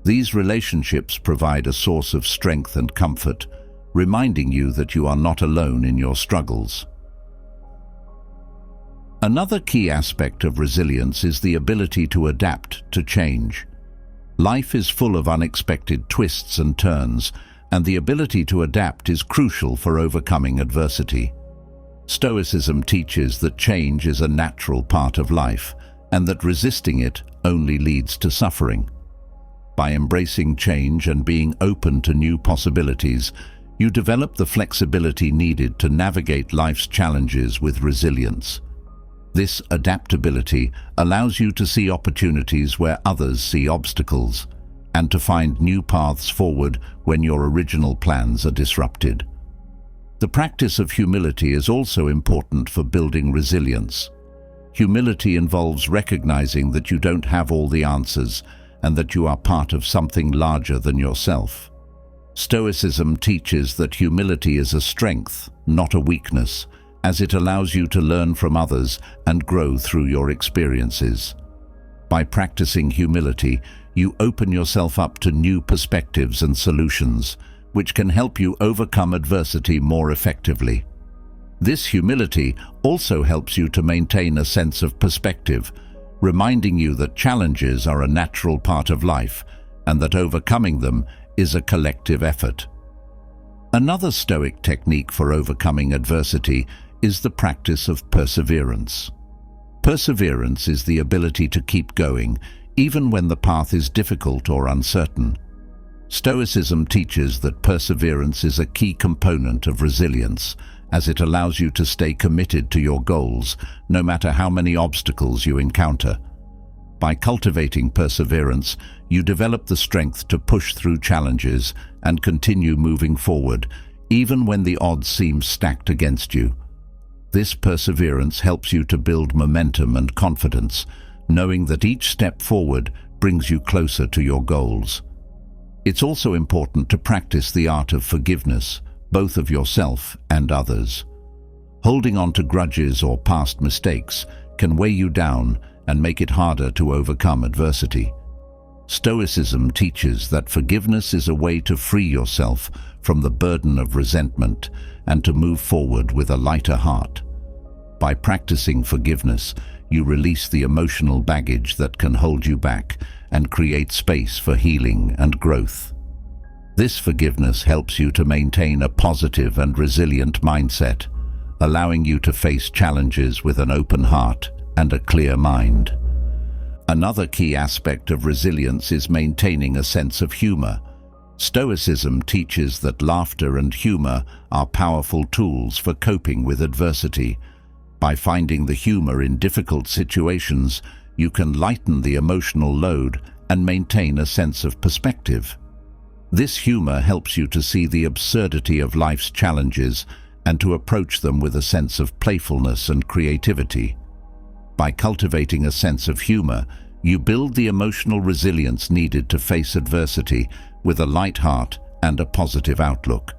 These relationships provide a source of strength and comfort, reminding you that you are not alone in your struggles. Another key aspect of resilience is the ability to adapt to change. Life is full of unexpected twists and turns, and the ability to adapt is crucial for overcoming adversity. Stoicism teaches that change is a natural part of life, and that resisting it only leads to suffering. By embracing change and being open to new possibilities, you develop the flexibility needed to navigate life's challenges with resilience. This adaptability allows you to see opportunities where others see obstacles, and to find new paths forward when your original plans are disrupted. The practice of humility is also important for building resilience. Humility involves recognizing that you don't have all the answers and that you are part of something larger than yourself. Stoicism teaches that humility is a strength, not a weakness, as it allows you to learn from others and grow through your experiences. By practicing humility, you open yourself up to new perspectives and solutions, which can help you overcome adversity more effectively. This humility also helps you to maintain a sense of perspective, reminding you that challenges are a natural part of life and that overcoming them is a collective effort. Another Stoic technique for overcoming adversity is the practice of perseverance. Perseverance is the ability to keep going, even when the path is difficult or uncertain. Stoicism teaches that perseverance is a key component of resilience, as it allows you to stay committed to your goals, no matter how many obstacles you encounter. By cultivating perseverance, you develop the strength to push through challenges and continue moving forward, even when the odds seem stacked against you. This perseverance helps you to build momentum and confidence, knowing that each step forward brings you closer to your goals. It's also important to practice the art of forgiveness, both of yourself and others. Holding on to grudges or past mistakes can weigh you down and make it harder to overcome adversity. Stoicism teaches that forgiveness is a way to free yourself from the burden of resentment and to move forward with a lighter heart. By practicing forgiveness, you release the emotional baggage that can hold you back and create space for healing and growth. This forgiveness helps you to maintain a positive and resilient mindset, allowing you to face challenges with an open heart and a clear mind. Another key aspect of resilience is maintaining a sense of humor. Stoicism teaches that laughter and humor are powerful tools for coping with adversity. By finding the humor in difficult situations, you can lighten the emotional load and maintain a sense of perspective. This humor helps you to see the absurdity of life's challenges and to approach them with a sense of playfulness and creativity. By cultivating a sense of humor, you build the emotional resilience needed to face adversity with a light heart and a positive outlook.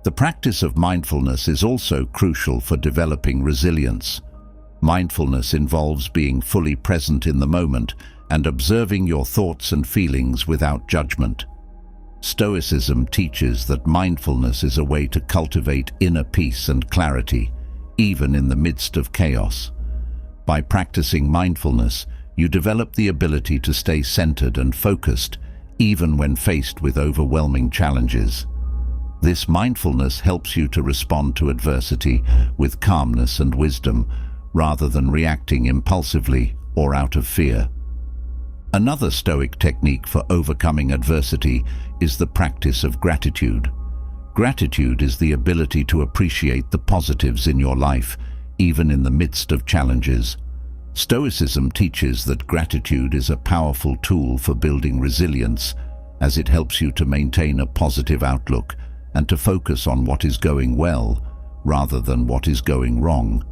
The practice of mindfulness is also crucial for developing resilience. Mindfulness involves being fully present in the moment and observing your thoughts and feelings without judgment. Stoicism teaches that mindfulness is a way to cultivate inner peace and clarity, even in the midst of chaos. By practicing mindfulness, you develop the ability to stay centered and focused, even when faced with overwhelming challenges. This mindfulness helps you to respond to adversity with calmness and wisdom, rather than reacting impulsively or out of fear. Another Stoic technique for overcoming adversity is the practice of gratitude. Gratitude is the ability to appreciate the positives in your life, even in the midst of challenges. Stoicism teaches that gratitude is a powerful tool for building resilience, as it helps you to maintain a positive outlook and to focus on what is going well rather than what is going wrong.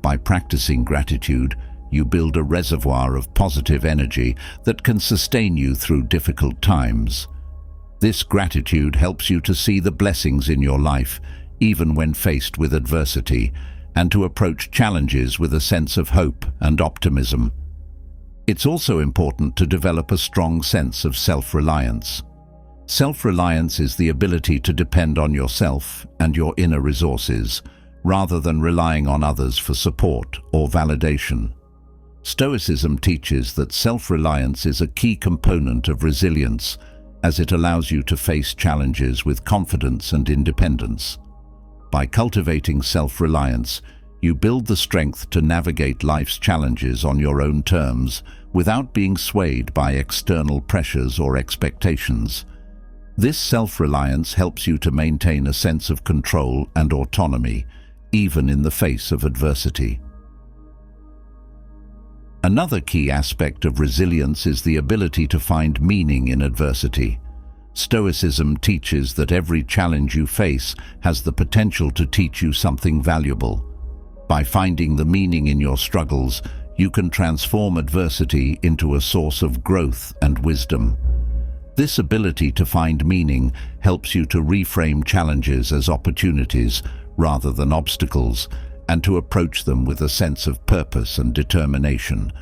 By practicing gratitude, you build a reservoir of positive energy that can sustain you through difficult times. This gratitude helps you to see the blessings in your life, even when faced with adversity, and to approach challenges with a sense of hope and optimism. It's also important to develop a strong sense of self-reliance. Self-reliance is the ability to depend on yourself and your inner resources, rather than relying on others for support or validation. Stoicism teaches that self-reliance is a key component of resilience, as it allows you to face challenges with confidence and independence. By cultivating self-reliance, you build the strength to navigate life's challenges on your own terms without being swayed by external pressures or expectations. This self-reliance helps you to maintain a sense of control and autonomy, even in the face of adversity. Another key aspect of resilience is the ability to find meaning in adversity. Stoicism teaches that every challenge you face has the potential to teach you something valuable. By finding the meaning in your struggles, you can transform adversity into a source of growth and wisdom. This ability to find meaning helps you to reframe challenges as opportunities rather than obstacles, and to approach them with a sense of purpose and determination.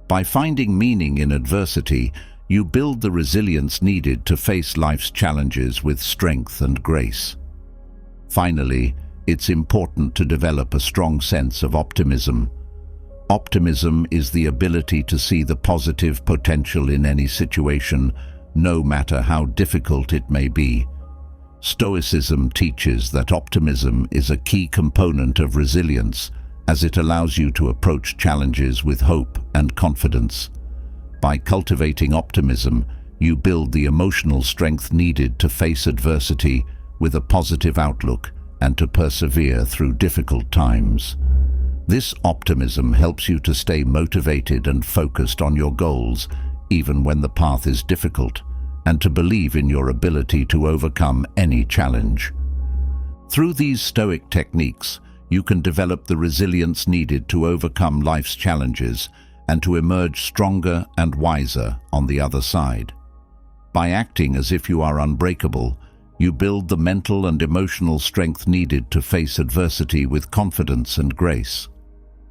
By finding meaning in adversity, you build the resilience needed to face life's challenges with strength and grace. Finally, it's important to develop a strong sense of optimism. Optimism is the ability to see the positive potential in any situation, no matter how difficult it may be. Stoicism teaches that optimism is a key component of resilience, as it allows you to approach challenges with hope and confidence. By cultivating optimism, you build the emotional strength needed to face adversity with a positive outlook and to persevere through difficult times. This optimism helps you to stay motivated and focused on your goals, even when the path is difficult, and to believe in your ability to overcome any challenge. Through these Stoic techniques, you can develop the resilience needed to overcome life's challenges and to emerge stronger and wiser on the other side. By acting as if you are unbreakable, you build the mental and emotional strength needed to face adversity with confidence and grace.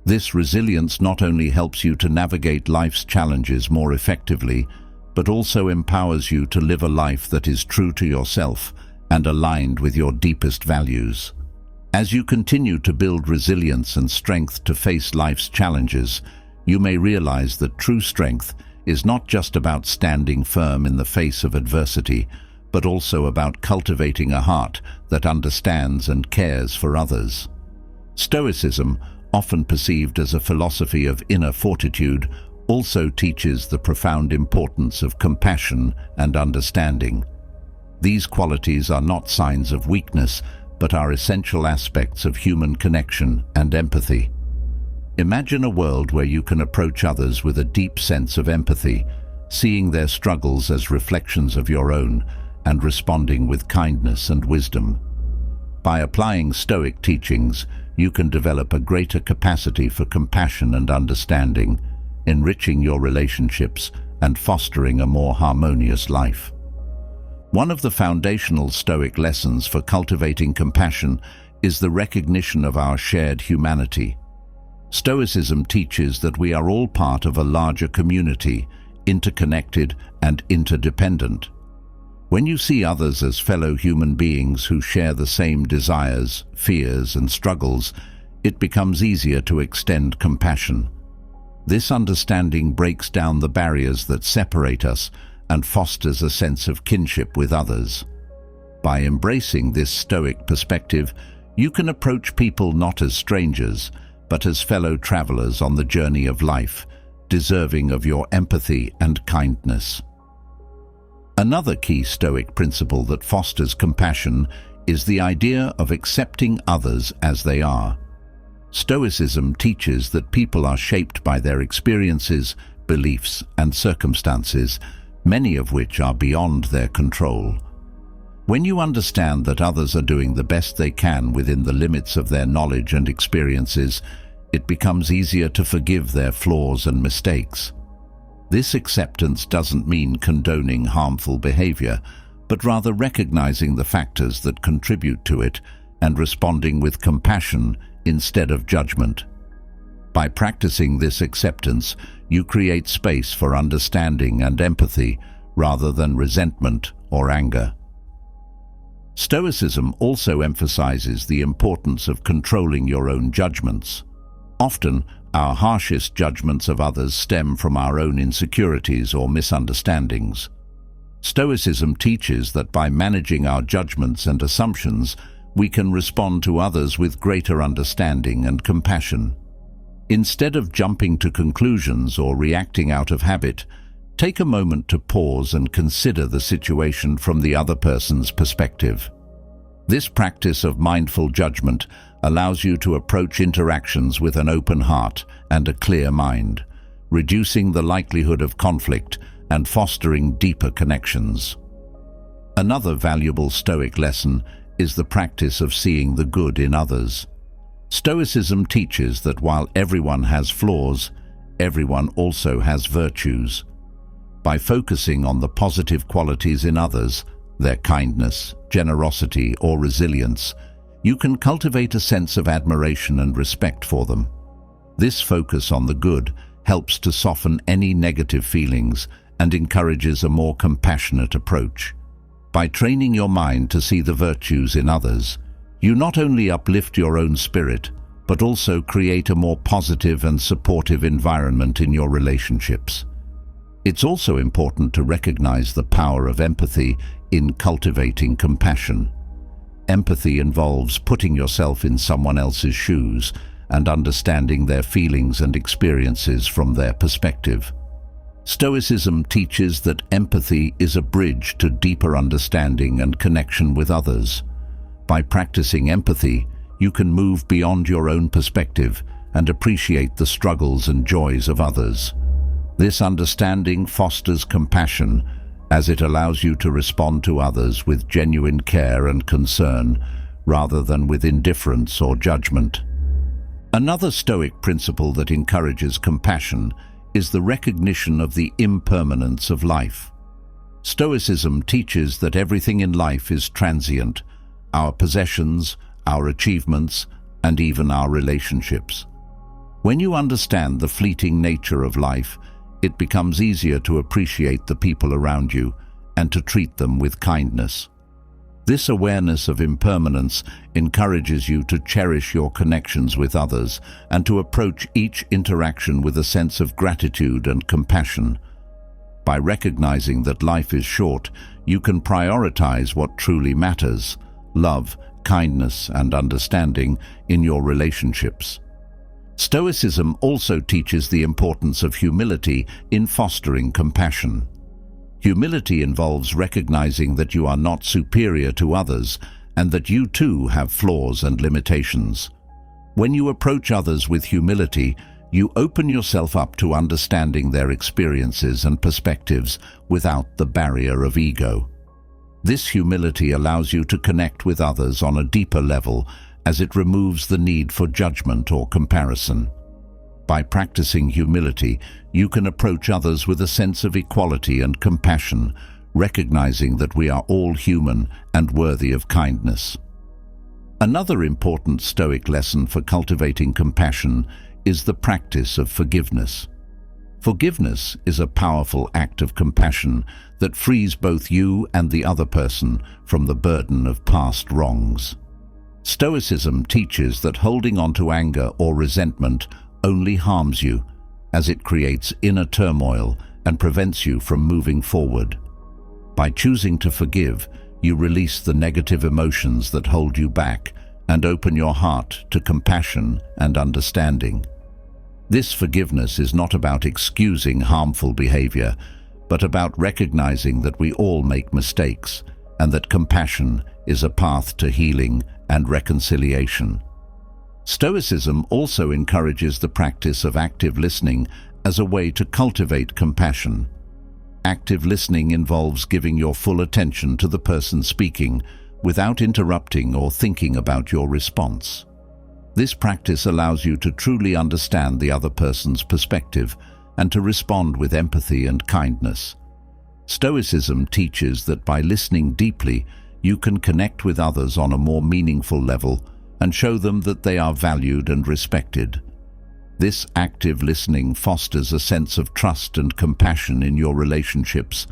This resilience not only helps you to navigate life's challenges more effectively, but also empowers you to live a life that is true to yourself and aligned with your deepest values. As you continue to build resilience and strength to face life's challenges, you may realize that true strength is not just about standing firm in the face of adversity, but also about cultivating a heart that understands and cares for others. Stoicism, often perceived as a philosophy of inner fortitude, also teaches the profound importance of compassion and understanding. These qualities are not signs of weakness, but are essential aspects of human connection and empathy. Imagine a world where you can approach others with a deep sense of empathy, seeing their struggles as reflections of your own, and responding with kindness and wisdom. By applying Stoic teachings, you can develop a greater capacity for compassion and understanding, enriching your relationships and fostering a more harmonious life. One of the foundational Stoic lessons for cultivating compassion is the recognition of our shared humanity. Stoicism teaches that we are all part of a larger community, interconnected and interdependent. When you see others as fellow human beings who share the same desires, fears, and struggles, it becomes easier to extend compassion. This understanding breaks down the barriers that separate us and fosters a sense of kinship with others. By embracing this Stoic perspective, you can approach people not as strangers, but as fellow travelers on the journey of life, deserving of your empathy and kindness. Another key Stoic principle that fosters compassion is the idea of accepting others as they are. Stoicism teaches that people are shaped by their experiences, beliefs, and circumstances, many of which are beyond their control. When you understand that others are doing the best they can within the limits of their knowledge and experiences, it becomes easier to forgive their flaws and mistakes. This acceptance doesn't mean condoning harmful behavior, but rather recognizing the factors that contribute to it and responding with compassion instead of judgment. By practicing this acceptance, you create space for understanding and empathy rather than resentment or anger. Stoicism also emphasizes the importance of controlling your own judgments. Often, our harshest judgments of others stem from our own insecurities or misunderstandings. Stoicism teaches that by managing our judgments and assumptions, we can respond to others with greater understanding and compassion. Instead of jumping to conclusions or reacting out of habit, take a moment to pause and consider the situation from the other person's perspective. This practice of mindful judgment allows you to approach interactions with an open heart and a clear mind, reducing the likelihood of conflict and fostering deeper connections. Another valuable Stoic lesson is the practice of seeing the good in others. Stoicism teaches that while everyone has flaws, everyone also has virtues. By focusing on the positive qualities in others, their kindness, generosity, or resilience, you can cultivate a sense of admiration and respect for them. This focus on the good helps to soften any negative feelings and encourages a more compassionate approach. By training your mind to see the virtues in others, you not only uplift your own spirit, but also create a more positive and supportive environment in your relationships. It's also important to recognize the power of empathy in cultivating compassion. Empathy involves putting yourself in someone else's shoes and understanding their feelings and experiences from their perspective. Stoicism teaches that empathy is a bridge to deeper understanding and connection with others. By practicing empathy, you can move beyond your own perspective and appreciate the struggles and joys of others. This understanding fosters compassion, as it allows you to respond to others with genuine care and concern, rather than with indifference or judgment. Another Stoic principle that encourages compassion is the recognition of the impermanence of life. Stoicism teaches that everything in life is transient: our possessions, our achievements, and even our relationships. When you understand the fleeting nature of life, it becomes easier to appreciate the people around you and to treat them with kindness. This awareness of impermanence encourages you to cherish your connections with others and to approach each interaction with a sense of gratitude and compassion. By recognizing that life is short, you can prioritize what truly matters: love, kindness, and understanding in your relationships. Stoicism also teaches the importance of humility in fostering compassion. Humility involves recognizing that you are not superior to others and that you too have flaws and limitations. When you approach others with humility, you open yourself up to understanding their experiences and perspectives without the barrier of ego. This humility allows you to connect with others on a deeper level, as it removes the need for judgment or comparison. By practicing humility, you can approach others with a sense of equality and compassion, recognizing that we are all human and worthy of kindness. Another important Stoic lesson for cultivating compassion is the practice of forgiveness. Forgiveness is a powerful act of compassion that frees both you and the other person from the burden of past wrongs. Stoicism teaches that holding on to anger or resentment only harms you, as it creates inner turmoil and prevents you from moving forward. By choosing to forgive, you release the negative emotions that hold you back and open your heart to compassion and understanding. This forgiveness is not about excusing harmful behavior, but about recognizing that we all make mistakes and that compassion is a path to healing and reconciliation. Stoicism also encourages the practice of active listening as a way to cultivate compassion. Active listening involves giving your full attention to the person speaking without interrupting or thinking about your response. This practice allows you to truly understand the other person's perspective and to respond with empathy and kindness. Stoicism teaches that by listening deeply, you can connect with others on a more meaningful level and show them that they are valued and respected. This active listening fosters a sense of trust and compassion in your relationships,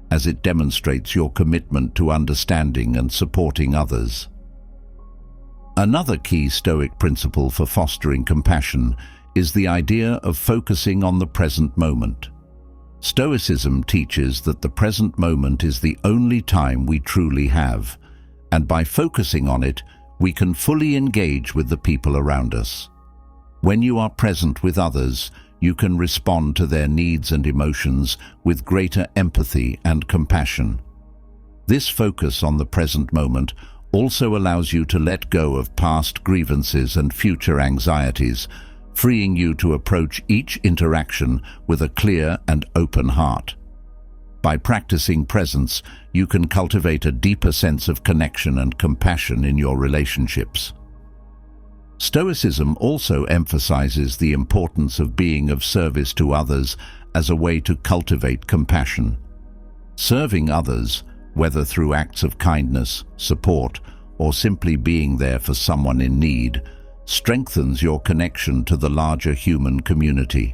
as it demonstrates your commitment to understanding and supporting others. Another key Stoic principle for fostering compassion is the idea of focusing on the present moment. Stoicism teaches that the present moment is the only time we truly have, and by focusing on it, we can fully engage with the people around us. When you are present with others, you can respond to their needs and emotions with greater empathy and compassion. This focus on the present moment also allows you to let go of past grievances and future anxieties, freeing you to approach each interaction with a clear and open heart. By practicing presence, you can cultivate a deeper sense of connection and compassion in your relationships. Stoicism also emphasizes the importance of being of service to others as a way to cultivate compassion. Serving others, whether through acts of kindness, support, or simply being there for someone in need, strengthens your connection to the larger human community.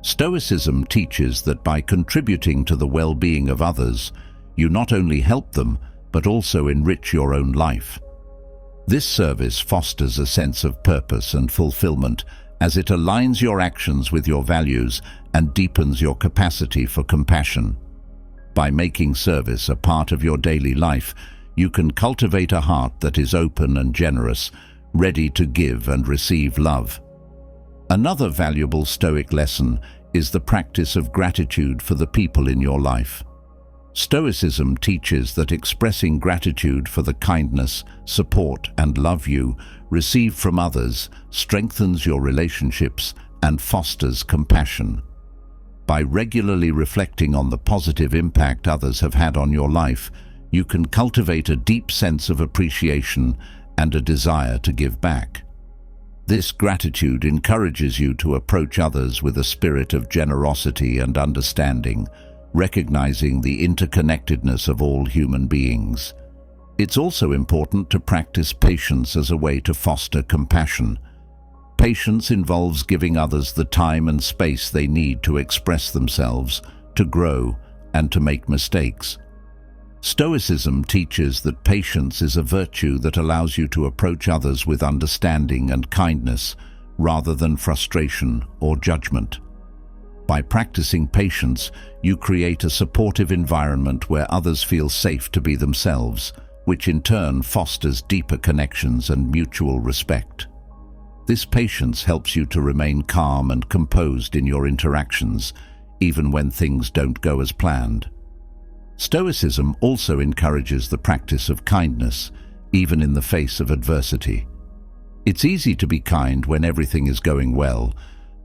Stoicism teaches that by contributing to the well-being of others, you not only help them, but also enrich your own life. This service fosters a sense of purpose and fulfillment, as it aligns your actions with your values and deepens your capacity for compassion. By making service a part of your daily life, you can cultivate a heart that is open and generous, ready to give and receive love. Another valuable Stoic lesson is the practice of gratitude for the people in your life. Stoicism teaches that expressing gratitude for the kindness, support, and love you receive from others strengthens your relationships and fosters compassion. By regularly reflecting on the positive impact others have had on your life, you can cultivate a deep sense of appreciation and a desire to give back. This gratitude encourages you to approach others with a spirit of generosity and understanding, recognizing the interconnectedness of all human beings. It's also important to practice patience as a way to foster compassion. Patience involves giving others the time and space they need to express themselves, to grow, and to make mistakes. Stoicism teaches that patience is a virtue that allows you to approach others with understanding and kindness rather than frustration or judgment. By practicing patience, you create a supportive environment where others feel safe to be themselves, which in turn fosters deeper connections and mutual respect. This patience helps you to remain calm and composed in your interactions, even when things don't go as planned. Stoicism also encourages the practice of kindness, even in the face of adversity. It's easy to be kind when everything is going well,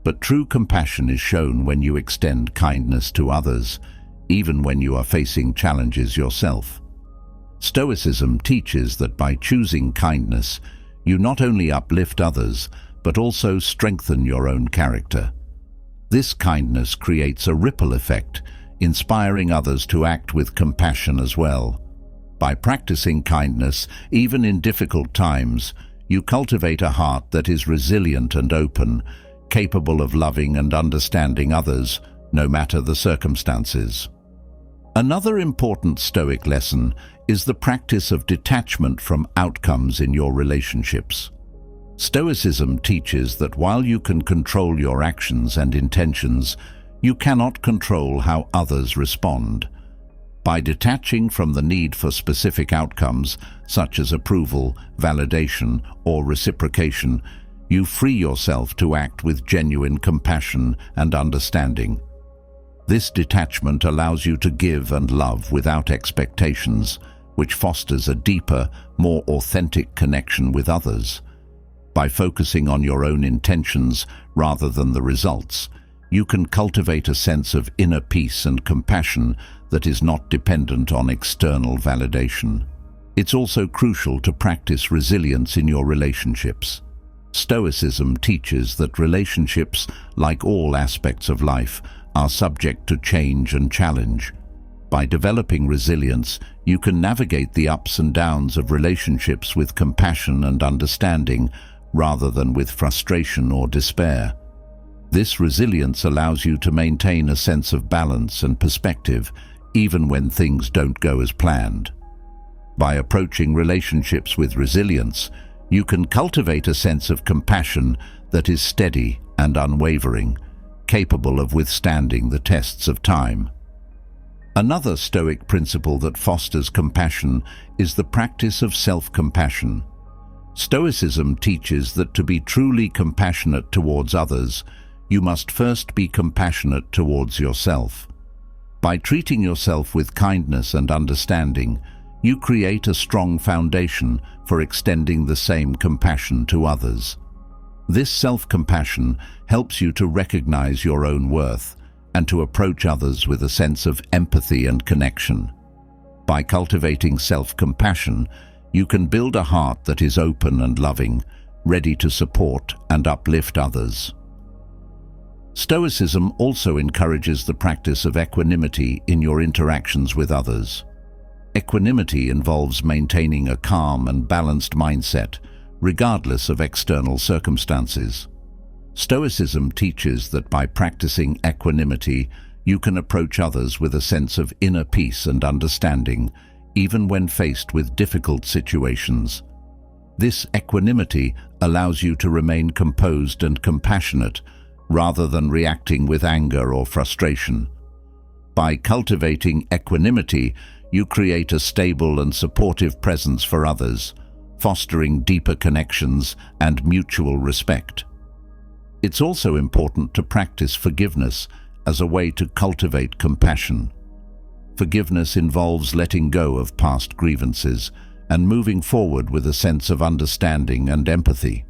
but true compassion is shown when you extend kindness to others, even when you are facing challenges yourself. Stoicism teaches that by choosing kindness, you not only uplift others, but also strengthen your own character. This kindness creates a ripple effect, inspiring others to act with compassion as well. By practicing kindness, even in difficult times, you cultivate a heart that is resilient and open, capable of loving and understanding others, no matter the circumstances. Another important Stoic lesson is the practice of detachment from outcomes in your relationships. Stoicism teaches that while you can control your actions and intentions, you cannot control how others respond. By detaching from the need for specific outcomes, such as approval, validation, or reciprocation, you free yourself to act with genuine compassion and understanding. This detachment allows you to give and love without expectations, which fosters a deeper, more authentic connection with others. By focusing on your own intentions rather than the results, you can cultivate a sense of inner peace and compassion that is not dependent on external validation. It's also crucial to practice resilience in your relationships. Stoicism teaches that relationships, like all aspects of life, are subject to change and challenge. By developing resilience, you can navigate the ups and downs of relationships with compassion and understanding, rather than with frustration or despair. This resilience allows you to maintain a sense of balance and perspective, even when things don't go as planned. By approaching relationships with resilience, you can cultivate a sense of compassion that is steady and unwavering, capable of withstanding the tests of time. Another Stoic principle that fosters compassion is the practice of self-compassion. Stoicism teaches that to be truly compassionate towards others, you must first be compassionate towards yourself. By treating yourself with kindness and understanding, you create a strong foundation for extending the same compassion to others. This self-compassion helps you to recognize your own worth and to approach others with a sense of empathy and connection. By cultivating self-compassion, you can build a heart that is open and loving, ready to support and uplift others. Stoicism also encourages the practice of equanimity in your interactions with others. Equanimity involves maintaining a calm and balanced mindset, regardless of external circumstances. Stoicism teaches that by practicing equanimity, you can approach others with a sense of inner peace and understanding, even when faced with difficult situations. This equanimity allows you to remain composed and compassionate, rather than reacting with anger or frustration. By cultivating equanimity, you create a stable and supportive presence for others, fostering deeper connections and mutual respect. It's also important to practice forgiveness as a way to cultivate compassion. Forgiveness involves letting go of past grievances and moving forward with a sense of understanding and empathy.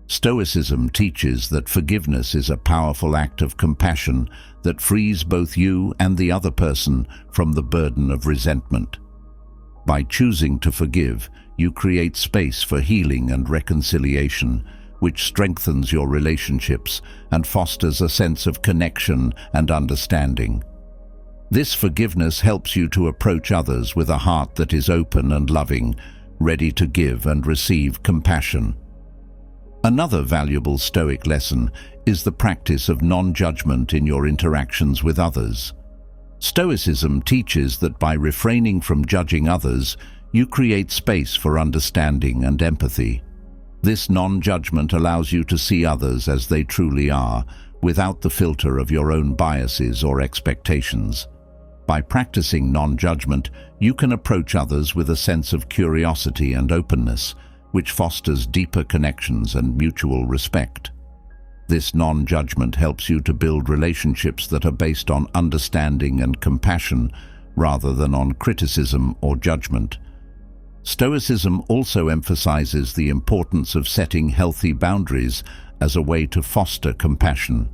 Stoicism teaches that forgiveness is a powerful act of compassion that frees both you and the other person from the burden of resentment. By choosing to forgive, you create space for healing and reconciliation, which strengthens your relationships and fosters a sense of connection and understanding. This forgiveness helps you to approach others with a heart that is open and loving, ready to give and receive compassion. Another valuable Stoic lesson is the practice of non-judgment in your interactions with others. Stoicism teaches that by refraining from judging others, you create space for understanding and empathy. This non-judgment allows you to see others as they truly are, without the filter of your own biases or expectations. By practicing non-judgment, you can approach others with a sense of curiosity and openness, which fosters deeper connections and mutual respect. This non-judgment helps you to build relationships that are based on understanding and compassion, rather than on criticism or judgment. Stoicism also emphasizes the importance of setting healthy boundaries as a way to foster compassion.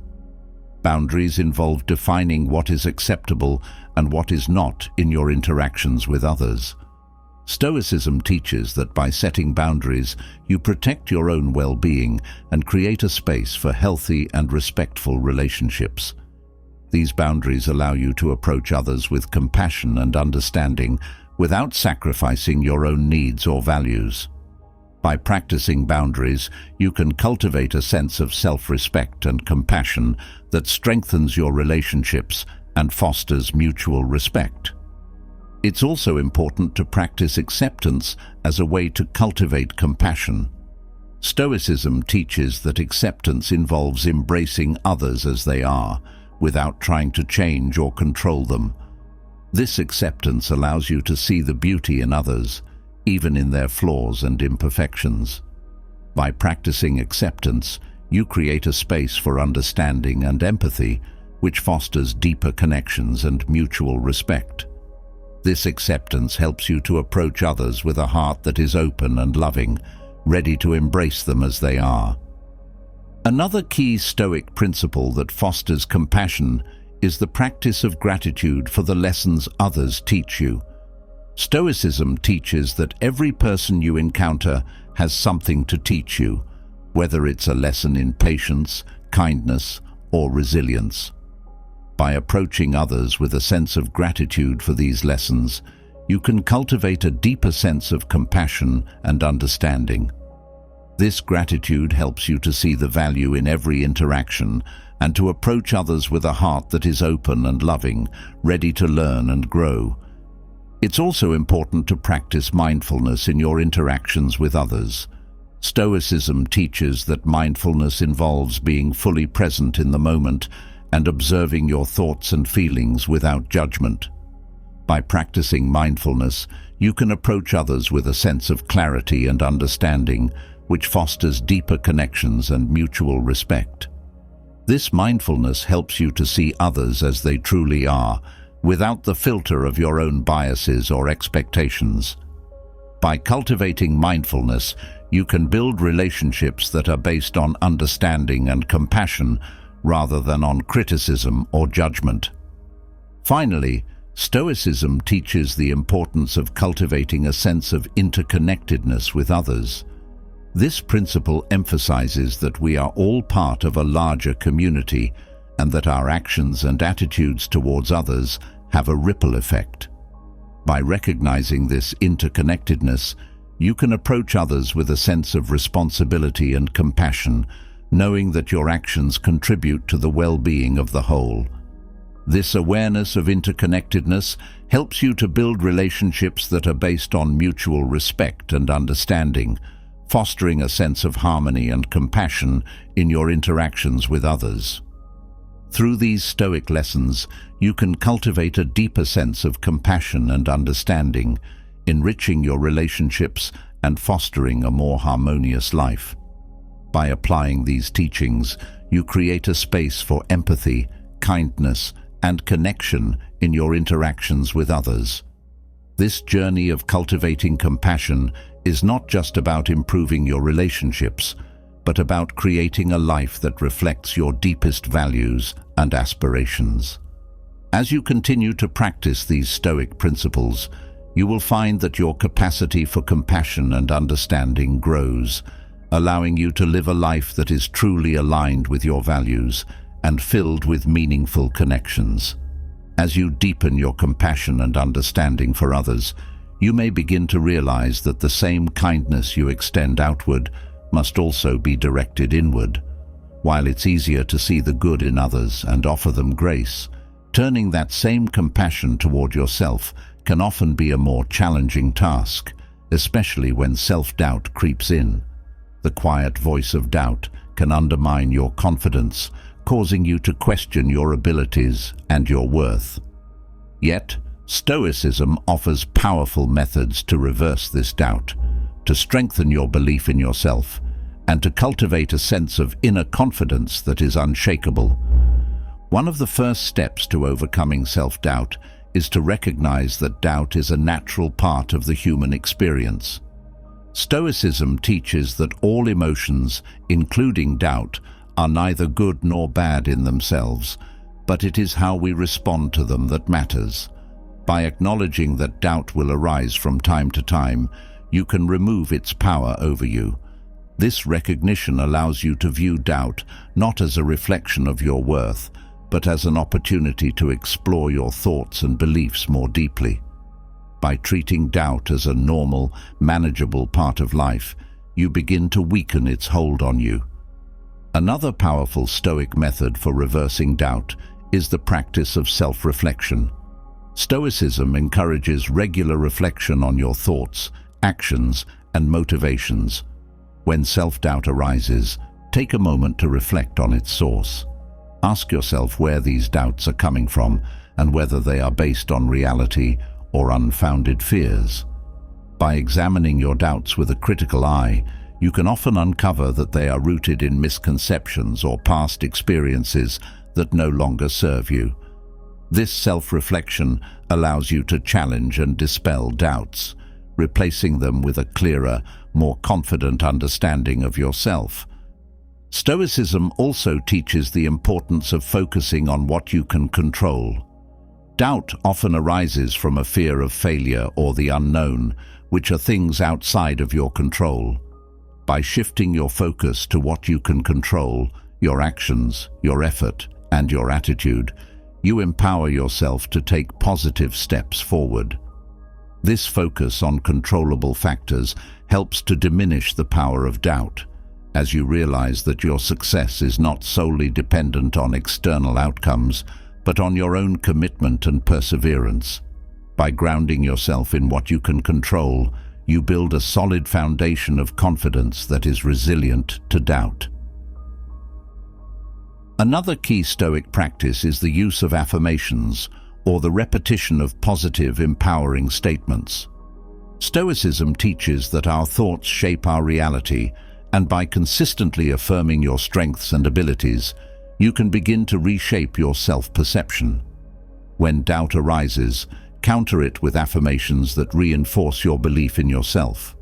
Boundaries involve defining what is acceptable and what is not in your interactions with others. Stoicism teaches that by setting boundaries, you protect your own well-being and create a space for healthy and respectful relationships. These boundaries allow you to approach others with compassion and understanding without sacrificing your own needs or values. By practicing boundaries, you can cultivate a sense of self-respect and compassion that strengthens your relationships and fosters mutual respect. It's also important to practice acceptance as a way to cultivate compassion. Stoicism teaches that acceptance involves embracing others as they are, without trying to change or control them. This acceptance allows you to see the beauty in others, even in their flaws and imperfections. By practicing acceptance, you create a space for understanding and empathy, which fosters deeper connections and mutual respect. This acceptance helps you to approach others with a heart that is open and loving, ready to embrace them as they are. Another key Stoic principle that fosters compassion is the practice of gratitude for the lessons others teach you. Stoicism teaches that every person you encounter has something to teach you, whether it's a lesson in patience, kindness, or resilience. By approaching others with a sense of gratitude for these lessons, you can cultivate a deeper sense of compassion and understanding. This gratitude helps you to see the value in every interaction and to approach others with a heart that is open and loving, ready to learn and grow. It's also important to practice mindfulness in your interactions with others. Stoicism teaches that mindfulness involves being fully present in the moment and observing your thoughts and feelings without judgment. By practicing mindfulness, you can approach others with a sense of clarity and understanding, which fosters deeper connections and mutual respect. This mindfulness helps you to see others as they truly are, without the filter of your own biases or expectations. By cultivating mindfulness, you can build relationships that are based on understanding and compassion, rather than on criticism or judgment. Finally, Stoicism teaches the importance of cultivating a sense of interconnectedness with others. This principle emphasizes that we are all part of a larger community and that our actions and attitudes towards others have a ripple effect. By recognizing this interconnectedness, you can approach others with a sense of responsibility and compassion, knowing that your actions contribute to the well-being of the whole. This awareness of interconnectedness helps you to build relationships that are based on mutual respect and understanding, fostering a sense of harmony and compassion in your interactions with others. Through these Stoic lessons, you can cultivate a deeper sense of compassion and understanding, enriching your relationships and fostering a more harmonious life. By applying these teachings, you create a space for empathy, kindness, and connection in your interactions with others. This journey of cultivating compassion is not just about improving your relationships, but about creating a life that reflects your deepest values and aspirations. As you continue to practice these Stoic principles, you will find that your capacity for compassion and understanding grows, allowing you to live a life that is truly aligned with your values and filled with meaningful connections. As you deepen your compassion and understanding for others, you may begin to realize that the same kindness you extend outward must also be directed inward. While it's easier to see the good in others and offer them grace, Turning that same compassion toward yourself can often be a more challenging task, especially when self-doubt creeps in. The quiet voice of doubt can undermine your confidence, causing you to question your abilities and your worth. Yet, Stoicism offers powerful methods to reverse this doubt, to strengthen your belief in yourself, and to cultivate a sense of inner confidence that is unshakable. One of the first steps to overcoming self-doubt is to recognize that doubt is a natural part of the human experience. Stoicism teaches that all emotions, including doubt, are neither good nor bad in themselves, but it is how we respond to them that matters. By acknowledging that doubt will arise from time to time, you can remove its power over you. This recognition allows you to view doubt not as a reflection of your worth, but as an opportunity to explore your thoughts and beliefs more deeply. By treating doubt as a normal, manageable part of life, you begin to weaken its hold on you. Another powerful Stoic method for reversing doubt is the practice of self-reflection. Stoicism encourages regular reflection on your thoughts, actions, and motivations. When self-doubt arises, take a moment to reflect on its source. Ask yourself where these doubts are coming from and whether they are based on reality or unfounded fears. By examining your doubts with a critical eye, you can often uncover that they are rooted in misconceptions or past experiences that no longer serve you. This self-reflection allows you to challenge and dispel doubts, replacing them with a clearer, more confident understanding of yourself. Stoicism also teaches the importance of focusing on what you can control. Doubt often arises from a fear of failure or the unknown, which are things outside of your control. By shifting your focus to what you can control, your actions, your effort, and your attitude, you empower yourself to take positive steps forward. This focus on controllable factors helps to diminish the power of doubt, as you realize that your success is not solely dependent on external outcomes, but on your own commitment and perseverance. By grounding yourself in what you can control, you build a solid foundation of confidence that is resilient to doubt. Another key Stoic practice is the use of affirmations, or the repetition of positive, empowering statements. Stoicism teaches that our thoughts shape our reality, and by consistently affirming your strengths and abilities, you can begin to reshape your self-perception. When doubt arises, counter it with affirmations that reinforce your belief in yourself.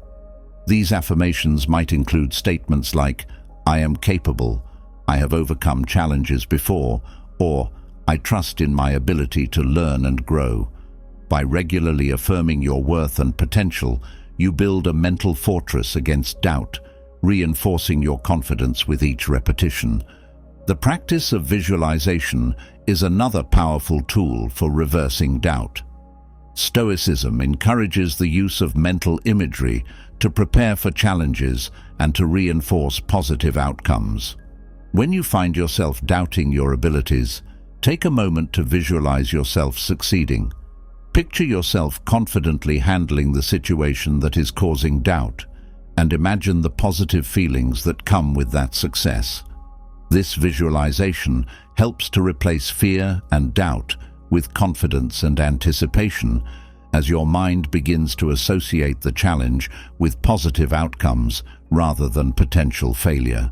These affirmations might include statements like, "I am capable," "I have overcome challenges before," or "I trust in my ability to learn and grow." By regularly affirming your worth and potential, you build a mental fortress against doubt, reinforcing your confidence with each repetition. The practice of visualization is another powerful tool for reversing doubt. Stoicism encourages the use of mental imagery to prepare for challenges and to reinforce positive outcomes. When you find yourself doubting your abilities, take a moment to visualize yourself succeeding. Picture yourself confidently handling the situation that is causing doubt, and imagine the positive feelings that come with that success. This visualization helps to replace fear and doubt with confidence and anticipation, as your mind begins to associate the challenge with positive outcomes rather than potential failure.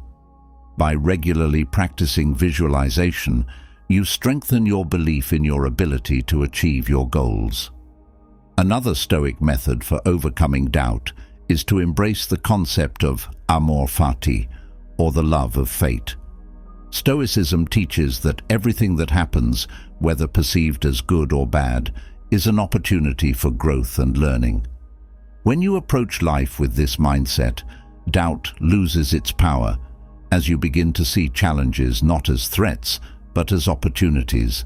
By regularly practicing visualization, you strengthen your belief in your ability to achieve your goals. Another Stoic method for overcoming doubt is to embrace the concept of amor fati, or the love of fate. Stoicism teaches that everything that happens, whether perceived as good or bad, is an opportunity for growth and learning. When you approach life with this mindset, doubt loses its power, as you begin to see challenges not as threats, but as opportunities.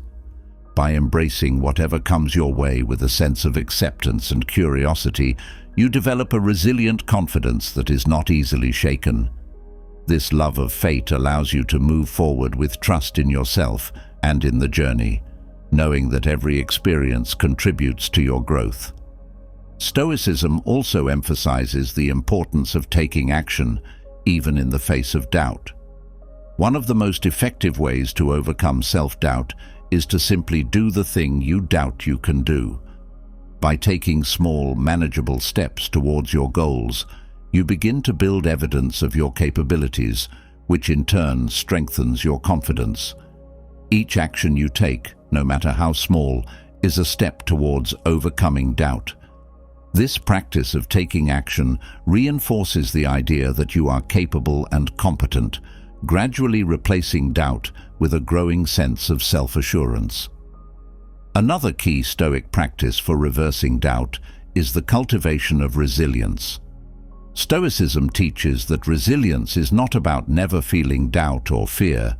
By embracing whatever comes your way with a sense of acceptance and curiosity, you develop a resilient confidence that is not easily shaken. This love of fate allows you to move forward with trust in yourself and in the journey. knowing that every experience contributes to your growth. Stoicism also emphasizes the importance of taking action, even in the face of doubt. One of the most effective ways to overcome self-doubt is to simply do the thing you doubt you can do. By taking small, manageable steps towards your goals, you begin to build evidence of your capabilities, which in turn strengthens your confidence. Each action you take, no matter how small, is a step towards overcoming doubt. This practice of taking action reinforces the idea that you are capable and competent, gradually replacing doubt with a growing sense of self-assurance. Another key Stoic practice for reversing doubt is the cultivation of resilience. Stoicism teaches that resilience is not about never feeling doubt or fear,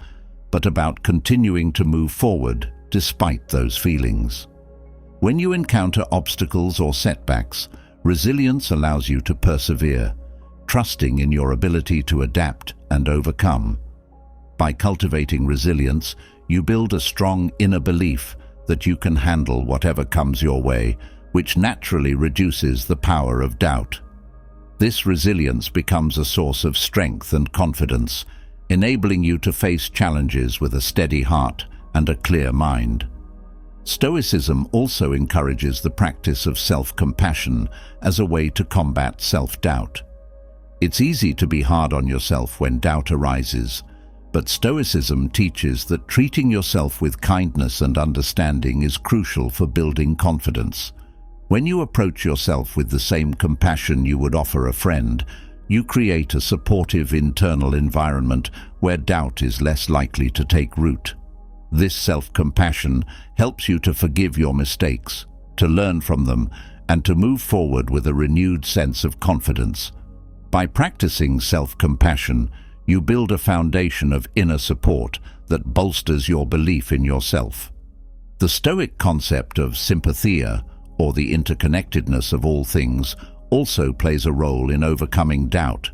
but about continuing to move forward despite those feelings. When you encounter obstacles or setbacks, resilience allows you to persevere, trusting in your ability to adapt and overcome. By cultivating resilience, you build a strong inner belief that you can handle whatever comes your way, which naturally reduces the power of doubt. This resilience becomes a source of strength and confidence, enabling you to face challenges with a steady heart and a clear mind. Stoicism also encourages the practice of self-compassion as a way to combat self-doubt. It's easy to be hard on yourself when doubt arises, but Stoicism teaches that treating yourself with kindness and understanding is crucial for building confidence. When you approach yourself with the same compassion you would offer a friend, you create a supportive internal environment where doubt is less likely to take root. This self-compassion helps you to forgive your mistakes, to learn from them, and to move forward with a renewed sense of confidence. By practicing self-compassion, you build a foundation of inner support that bolsters your belief in yourself. The Stoic concept of sympathia, or the interconnectedness of all things, also plays a role in overcoming doubt.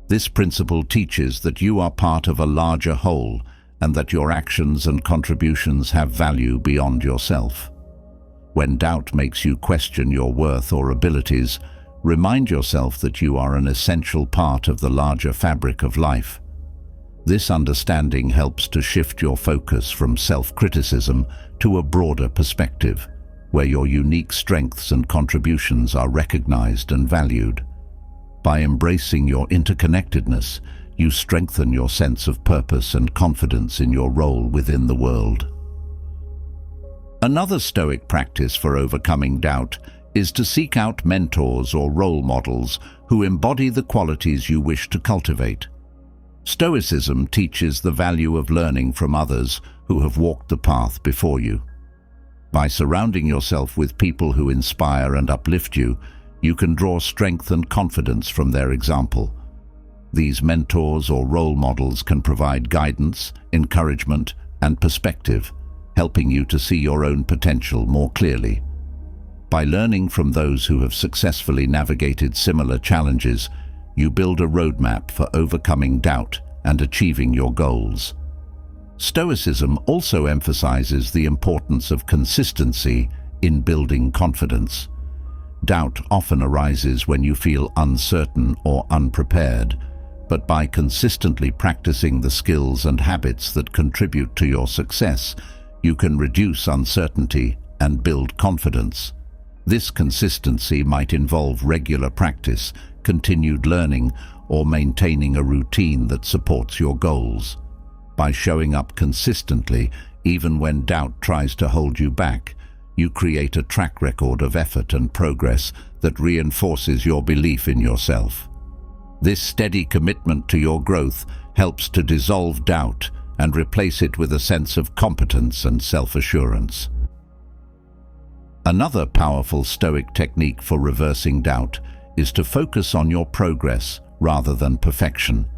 This principle teaches that you are part of a larger whole and that your actions and contributions have value beyond yourself. When doubt makes you question your worth or abilities, remind yourself that you are an essential part of the larger fabric of life. This understanding helps to shift your focus from self-criticism to a broader perspective, where your unique strengths and contributions are recognized and valued. By embracing your interconnectedness, you strengthen your sense of purpose and confidence in your role within the world. Another Stoic practice for overcoming doubt is to seek out mentors or role models who embody the qualities you wish to cultivate. Stoicism teaches the value of learning from others who have walked the path before you. By surrounding yourself with people who inspire and uplift you, you can draw strength and confidence from their example. These mentors or role models can provide guidance, encouragement, and perspective, helping you to see your own potential more clearly. By learning from those who have successfully navigated similar challenges, you build a roadmap for overcoming doubt and achieving your goals. Stoicism also emphasizes the importance of consistency in building confidence. Doubt often arises when you feel uncertain or unprepared, but by consistently practicing the skills and habits that contribute to your success, you can reduce uncertainty and build confidence. This consistency might involve regular practice, continued learning, or maintaining a routine that supports your goals. By showing up consistently, even when doubt tries to hold you back, you create a track record of effort and progress that reinforces your belief in yourself. This steady commitment to your growth helps to dissolve doubt and replace it with a sense of competence and self-assurance. Another powerful Stoic technique for reversing doubt is to focus on your progress rather than perfection.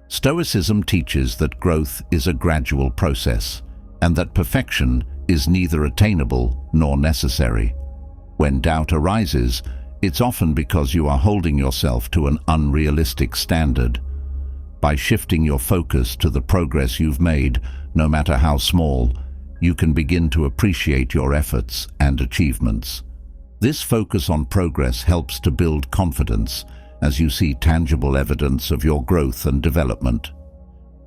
Stoicism teaches that growth is a gradual process, and that perfection is neither attainable nor necessary. When doubt arises, it's often because you are holding yourself to an unrealistic standard. By shifting your focus to the progress you've made, no matter how small, you can begin to appreciate your efforts and achievements. This focus on progress helps to build confidence as you see tangible evidence of your growth and development.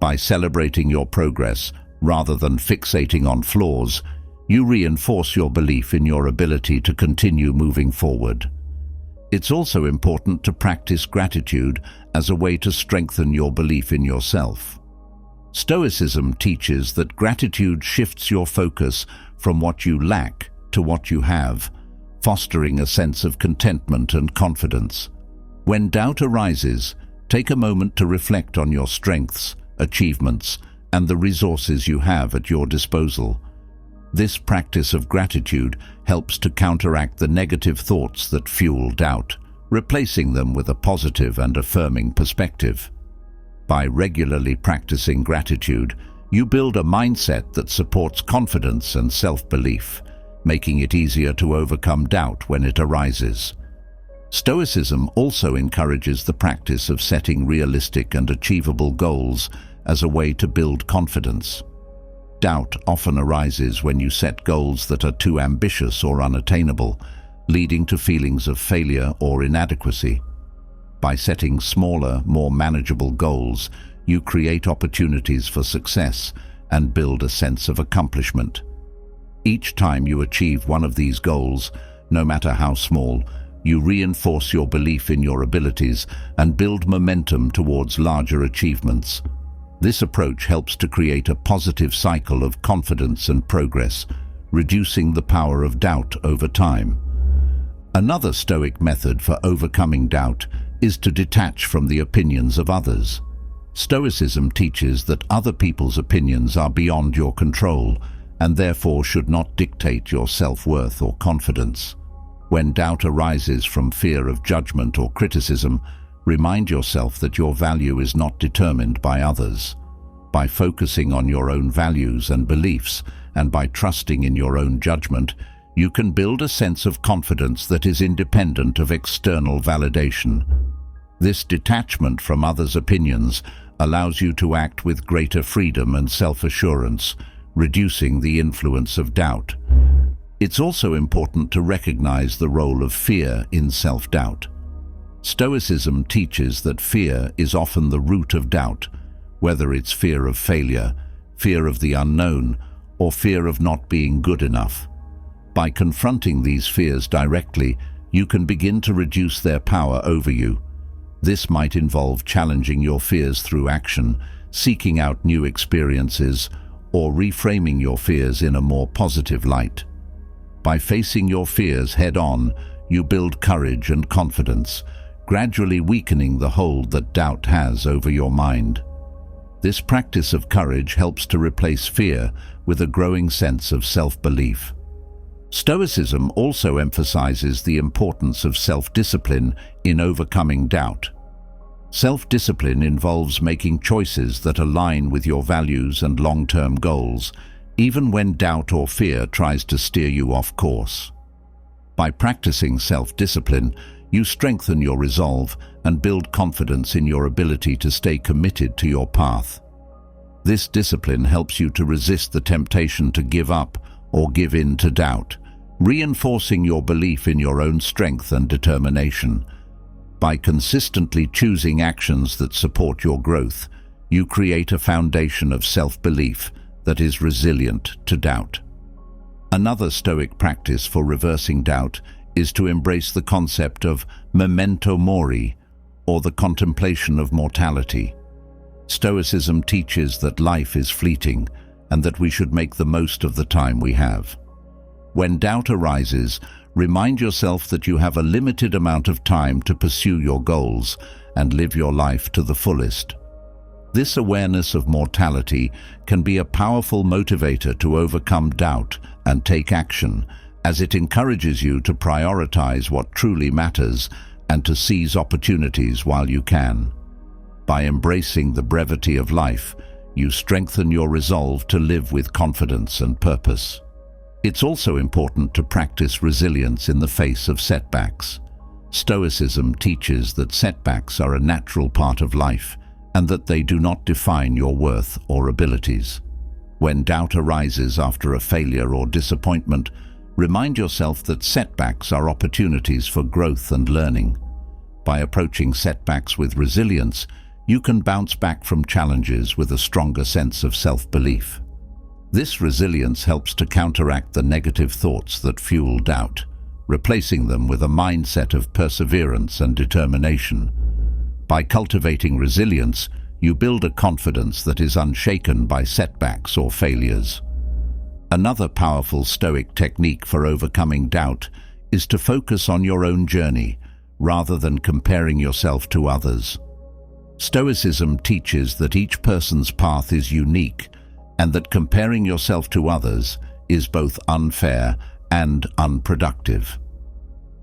By celebrating your progress rather than fixating on flaws, you reinforce your belief in your ability to continue moving forward. It's also important to practice gratitude as a way to strengthen your belief in yourself. Stoicism teaches that gratitude shifts your focus from what you lack to what you have, fostering a sense of contentment and confidence. When doubt arises, take a moment to reflect on your strengths, achievements, and the resources you have at your disposal. This practice of gratitude helps to counteract the negative thoughts that fuel doubt, replacing them with a positive and affirming perspective. By regularly practicing gratitude, you build a mindset that supports confidence and self-belief, making it easier to overcome doubt when it arises. Stoicism also encourages the practice of setting realistic and achievable goals as a way to build confidence. Doubt often arises when you set goals that are too ambitious or unattainable, leading to feelings of failure or inadequacy. By setting smaller, more manageable goals, you create opportunities for success and build a sense of accomplishment. Each time you achieve one of these goals, no matter how small, you reinforce your belief in your abilities and build momentum towards larger achievements. This approach helps to create a positive cycle of confidence and progress, reducing the power of doubt over time. Another Stoic method for overcoming doubt is to detach from the opinions of others. Stoicism teaches that other people's opinions are beyond your control and therefore should not dictate your self-worth or confidence. When doubt arises from fear of judgment or criticism, remind yourself that your value is not determined by others. By focusing on your own values and beliefs, and by trusting in your own judgment, you can build a sense of confidence that is independent of external validation. This detachment from others' opinions allows you to act with greater freedom and self-assurance, reducing the influence of doubt. It's also important to recognize the role of fear in self-doubt. Stoicism teaches that fear is often the root of doubt, whether it's fear of failure, fear of the unknown, or fear of not being good enough. By confronting these fears directly, you can begin to reduce their power over you. This might involve challenging your fears through action, seeking out new experiences, or reframing your fears in a more positive light. By facing your fears head-on, you build courage and confidence, gradually weakening the hold that doubt has over your mind. This practice of courage helps to replace fear with a growing sense of self-belief. Stoicism also emphasizes the importance of self-discipline in overcoming doubt. Self-discipline involves making choices that align with your values and long-term goals, even when doubt or fear tries to steer you off course. By practicing self-discipline, you strengthen your resolve and build confidence in your ability to stay committed to your path. This discipline helps you to resist the temptation to give up or give in to doubt, reinforcing your belief in your own strength and determination. By consistently choosing actions that support your growth, you create a foundation of self-belief that is resilient to doubt. Another Stoic practice for reversing doubt is to embrace the concept of memento mori, or the contemplation of mortality. Stoicism teaches that life is fleeting and that we should make the most of the time we have. When doubt arises, remind yourself that you have a limited amount of time to pursue your goals and live your life to the fullest. This awareness of mortality can be a powerful motivator to overcome doubt and take action, as it encourages you to prioritize what truly matters and to seize opportunities while you can. By embracing the brevity of life, you strengthen your resolve to live with confidence and purpose. It's also important to practice resilience in the face of setbacks. Stoicism teaches that setbacks are a natural part of life and that they do not define your worth or abilities. When doubt arises after a failure or disappointment, remind yourself that setbacks are opportunities for growth and learning. By approaching setbacks with resilience, you can bounce back from challenges with a stronger sense of self-belief. This resilience helps to counteract the negative thoughts that fuel doubt, replacing them with a mindset of perseverance and determination. By cultivating resilience, you build a confidence that is unshaken by setbacks or failures. Another powerful Stoic technique for overcoming doubt is to focus on your own journey, rather than comparing yourself to others. Stoicism teaches that each person's path is unique, and that comparing yourself to others is both unfair and unproductive.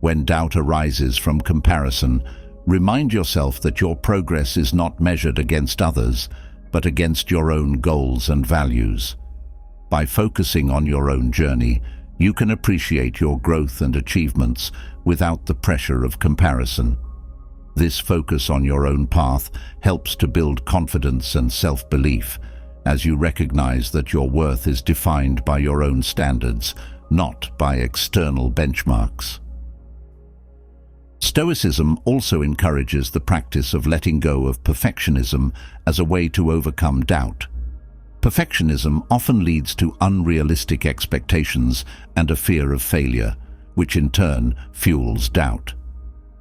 When doubt arises from comparison, remind yourself that your progress is not measured against others, but against your own goals and values. By focusing on your own journey, you can appreciate your growth and achievements without the pressure of comparison. This focus on your own path helps to build confidence and self-belief, as you recognize that your worth is defined by your own standards, not by external benchmarks. Stoicism also encourages the practice of letting go of perfectionism as a way to overcome doubt. Perfectionism often leads to unrealistic expectations and a fear of failure, which in turn fuels doubt.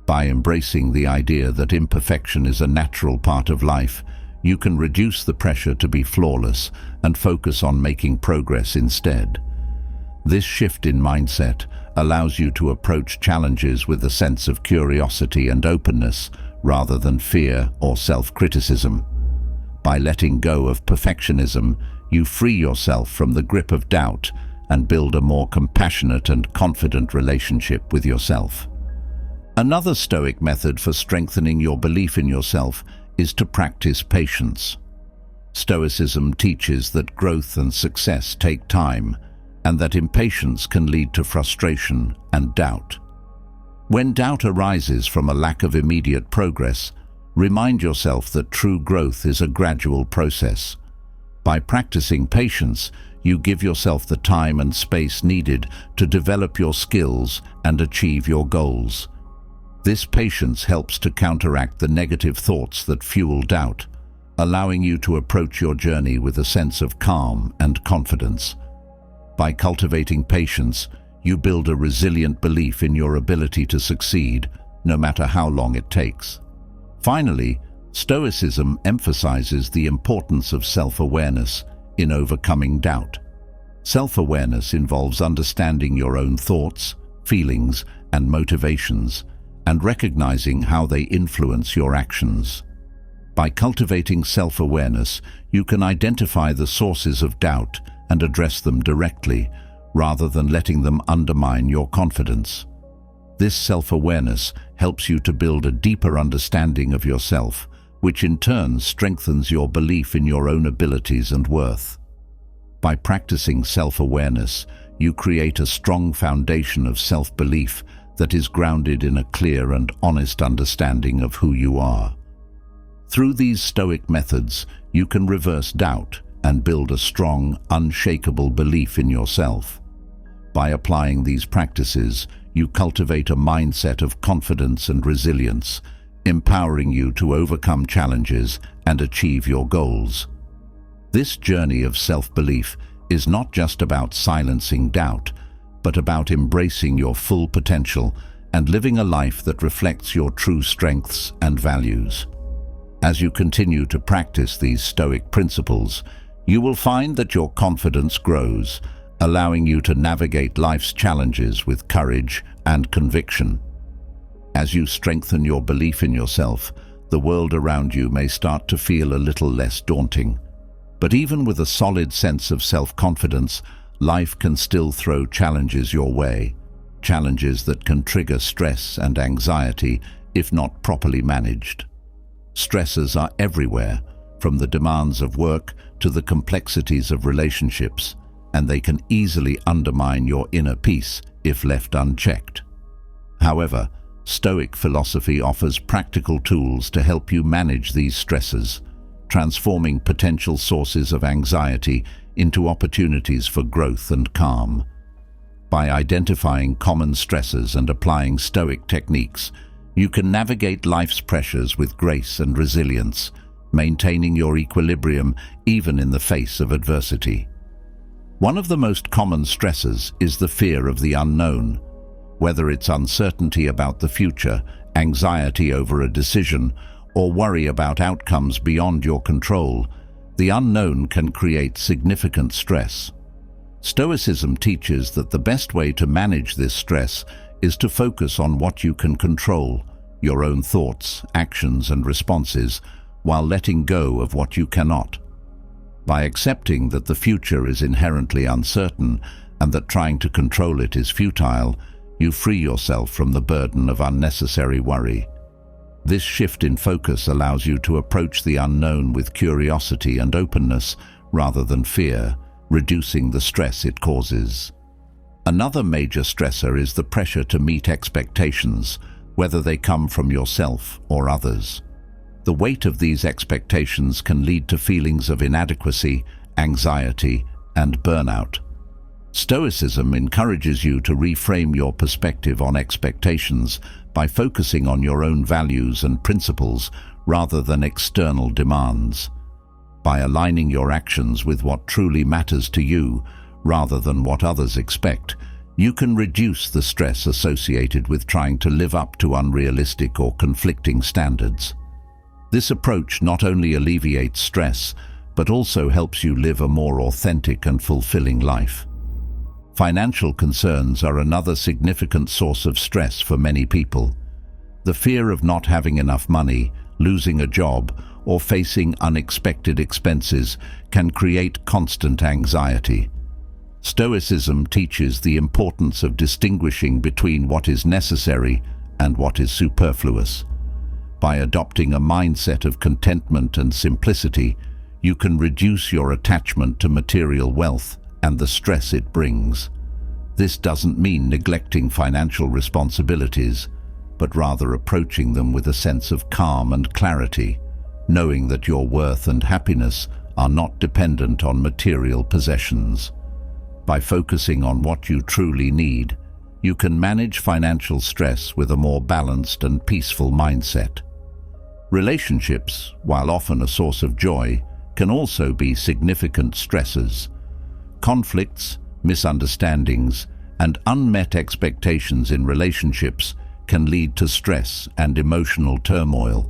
By embracing the idea that imperfection is a natural part of life, you can reduce the pressure to be flawless and focus on making progress instead. This shift in mindset allows you to approach challenges with a sense of curiosity and openness rather than fear or self-criticism. By letting go of perfectionism, you free yourself from the grip of doubt and build a more compassionate and confident relationship with yourself. Another Stoic method for strengthening your belief in yourself is to practice patience. Stoicism teaches that growth and success take time, and that impatience can lead to frustration and doubt. When doubt arises from a lack of immediate progress, remind yourself that true growth is a gradual process. By practicing patience, you give yourself the time and space needed to develop your skills and achieve your goals. This patience helps to counteract the negative thoughts that fuel doubt, allowing you to approach your journey with a sense of calm and confidence. By cultivating patience, you build a resilient belief in your ability to succeed, no matter how long it takes. Finally, Stoicism emphasizes the importance of self-awareness in overcoming doubt. Self-awareness involves understanding your own thoughts, feelings, and motivations, and recognizing how they influence your actions. By cultivating self-awareness, you can identify the sources of doubt and address them directly, rather than letting them undermine your confidence. This self-awareness helps you to build a deeper understanding of yourself, which in turn strengthens your belief in your own abilities and worth. By practicing self-awareness, you create a strong foundation of self-belief that is grounded in a clear and honest understanding of who you are. Through these Stoic methods, you can reverse doubt and build a strong, unshakable belief in yourself. By applying these practices, you cultivate a mindset of confidence and resilience, empowering you to overcome challenges and achieve your goals. This journey of self-belief is not just about silencing doubt, but about embracing your full potential and living a life that reflects your true strengths and values. As you continue to practice these Stoic principles, you will find that your confidence grows, allowing you to navigate life's challenges with courage and conviction. As you strengthen your belief in yourself, the world around you may start to feel a little less daunting. But even with a solid sense of self-confidence, life can still throw challenges your way, challenges that can trigger stress and anxiety if not properly managed. Stressors are everywhere, from the demands of work to the complexities of relationships, and they can easily undermine your inner peace if left unchecked. However, Stoic philosophy offers practical tools to help you manage these stresses, transforming potential sources of anxiety into opportunities for growth and calm. By identifying common stresses and applying Stoic techniques, you can navigate life's pressures with grace and resilience, maintaining your equilibrium even in the face of adversity. One of the most common stresses is the fear of the unknown. Whether it's uncertainty about the future, anxiety over a decision, or worry about outcomes beyond your control, the unknown can create significant stress. Stoicism teaches that the best way to manage this stress is to focus on what you can control, your own thoughts, actions, and responses, while letting go of what you cannot. By accepting that the future is inherently uncertain and that trying to control it is futile, you free yourself from the burden of unnecessary worry. This shift in focus allows you to approach the unknown with curiosity and openness rather than fear, reducing the stress it causes. Another major stressor is the pressure to meet expectations, whether they come from yourself or others. The weight of these expectations can lead to feelings of inadequacy, anxiety, and burnout. Stoicism encourages you to reframe your perspective on expectations by focusing on your own values and principles rather than external demands. By aligning your actions with what truly matters to you, rather than what others expect, you can reduce the stress associated with trying to live up to unrealistic or conflicting standards. This approach not only alleviates stress, but also helps you live a more authentic and fulfilling life. Financial concerns are another significant source of stress for many people. The fear of not having enough money, losing a job, or facing unexpected expenses can create constant anxiety. Stoicism teaches the importance of distinguishing between what is necessary and what is superfluous. By adopting a mindset of contentment and simplicity, you can reduce your attachment to material wealth and the stress it brings. This doesn't mean neglecting financial responsibilities, but rather approaching them with a sense of calm and clarity, knowing that your worth and happiness are not dependent on material possessions. By focusing on what you truly need, you can manage financial stress with a more balanced and peaceful mindset. Relationships, while often a source of joy, can also be significant stressors. Conflicts, misunderstandings, and unmet expectations in relationships can lead to stress and emotional turmoil.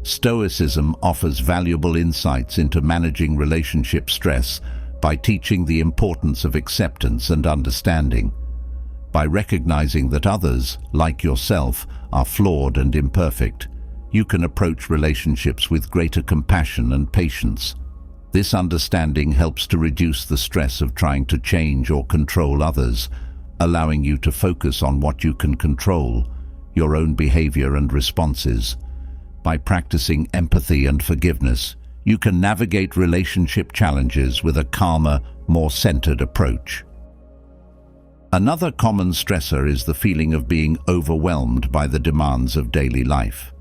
Stoicism offers valuable insights into managing relationship stress by teaching the importance of acceptance and understanding. By recognizing that others, like yourself, are flawed and imperfect, you can approach relationships with greater compassion and patience. This understanding helps to reduce the stress of trying to change or control others, allowing you to focus on what you can control, your own behavior and responses. By practicing empathy and forgiveness, you can navigate relationship challenges with a calmer, more centered approach. Another common stressor is the feeling of being overwhelmed by the demands of daily life.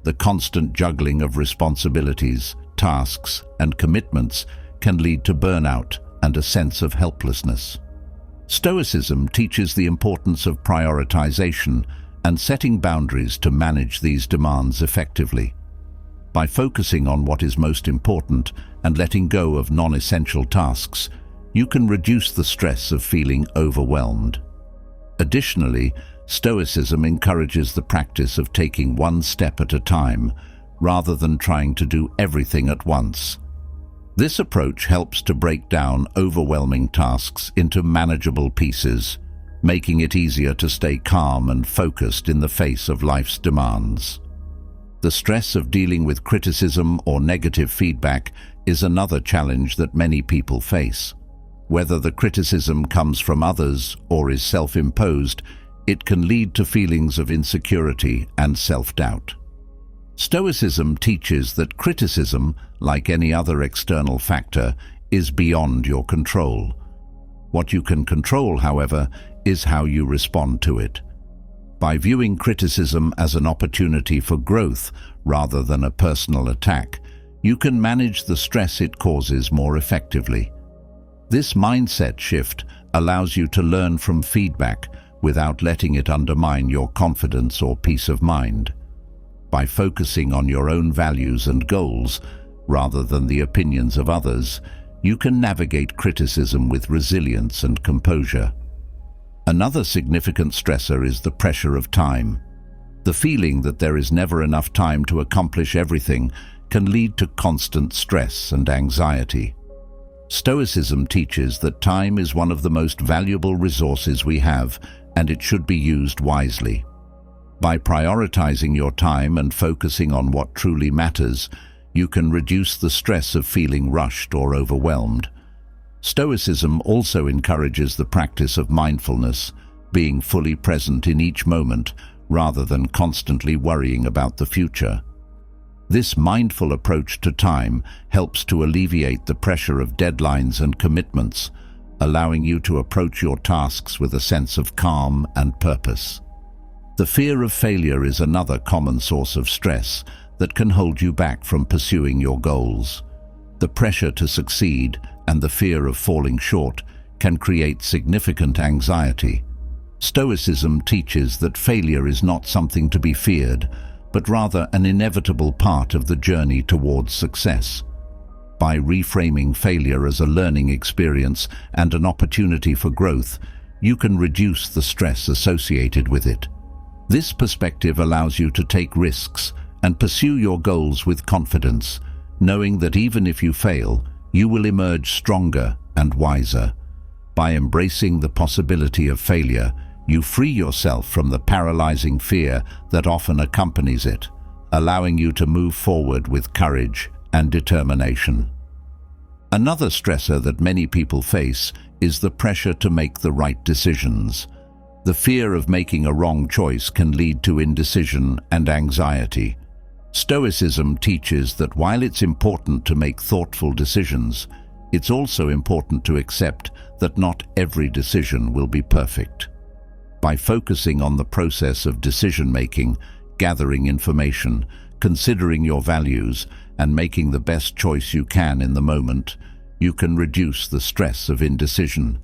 The constant juggling of responsibilities, tasks, and commitments can lead to burnout and a sense of helplessness. Stoicism teaches the importance of prioritization and setting boundaries to manage these demands effectively. By focusing on what is most important and letting go of non-essential tasks, you can reduce the stress of feeling overwhelmed. Additionally, Stoicism encourages the practice of taking one step at a time, rather than trying to do everything at once. This approach helps to break down overwhelming tasks into manageable pieces, making it easier to stay calm and focused in the face of life's demands. The stress of dealing with criticism or negative feedback is another challenge that many people face. Whether the criticism comes from others or is self-imposed, it can lead to feelings of insecurity and self-doubt. Stoicism teaches that criticism, like any other external factor, is beyond your control. What you can control, however, is how you respond to it. By viewing criticism as an opportunity for growth rather than a personal attack, you can manage the stress it causes more effectively. This mindset shift allows you to learn from feedback without letting it undermine your confidence or peace of mind. By focusing on your own values and goals, rather than the opinions of others, you can navigate criticism with resilience and composure. Another significant stressor is the pressure of time. The feeling that there is never enough time to accomplish everything can lead to constant stress and anxiety. Stoicism teaches that time is one of the most valuable resources we have, and it should be used wisely. By prioritizing your time and focusing on what truly matters, you can reduce the stress of feeling rushed or overwhelmed. Stoicism also encourages the practice of mindfulness, being fully present in each moment rather than constantly worrying about the future. This mindful approach to time helps to alleviate the pressure of deadlines and commitments, allowing you to approach your tasks with a sense of calm and purpose. The fear of failure is another common source of stress that can hold you back from pursuing your goals. The pressure to succeed and the fear of falling short can create significant anxiety. Stoicism teaches that failure is not something to be feared, but rather an inevitable part of the journey towards success. By reframing failure as a learning experience and an opportunity for growth, you can reduce the stress associated with it. This perspective allows you to take risks and pursue your goals with confidence, knowing that even if you fail, you will emerge stronger and wiser. By embracing the possibility of failure, you free yourself from the paralyzing fear that often accompanies it, allowing you to move forward with courage and determination. Another stressor that many people face is the pressure to make the right decisions. The fear of making a wrong choice can lead to indecision and anxiety. Stoicism teaches that while it's important to make thoughtful decisions, it's also important to accept that not every decision will be perfect. By focusing on the process of decision-making, gathering information, considering your values, and making the best choice you can in the moment, you can reduce the stress of indecision.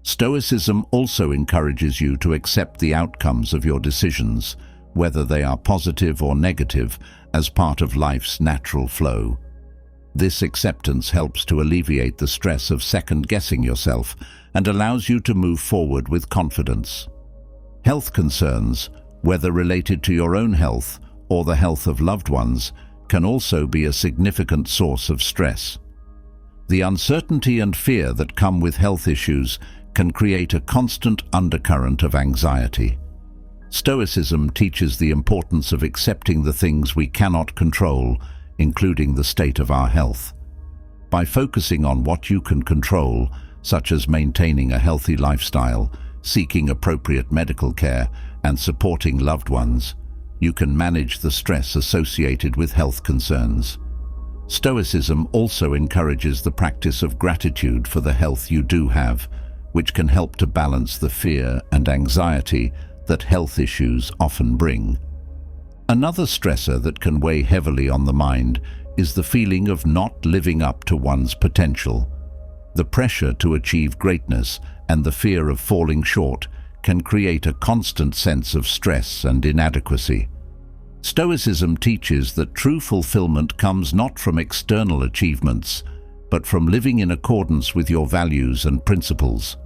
Stoicism also encourages you to accept the outcomes of your decisions, whether they are positive or negative, as part of life's natural flow. This acceptance helps to alleviate the stress of second-guessing yourself and allows you to move forward with confidence. Health concerns, whether related to your own health or the health of loved ones, can also be a significant source of stress. The uncertainty and fear that come with health issues can create a constant undercurrent of anxiety. Stoicism teaches the importance of accepting the things we cannot control, including the state of our health. By focusing on what you can control, such as maintaining a healthy lifestyle, seeking appropriate medical care, and supporting loved ones, you can manage the stress associated with health concerns. Stoicism also encourages the practice of gratitude for the health you do have, which can help to balance the fear and anxiety that health issues often bring. Another stressor that can weigh heavily on the mind is the feeling of not living up to one's potential. The pressure to achieve greatness and the fear of falling short can create a constant sense of stress and inadequacy. Stoicism teaches that true fulfillment comes not from external achievements, but from living in accordance with your values and principles.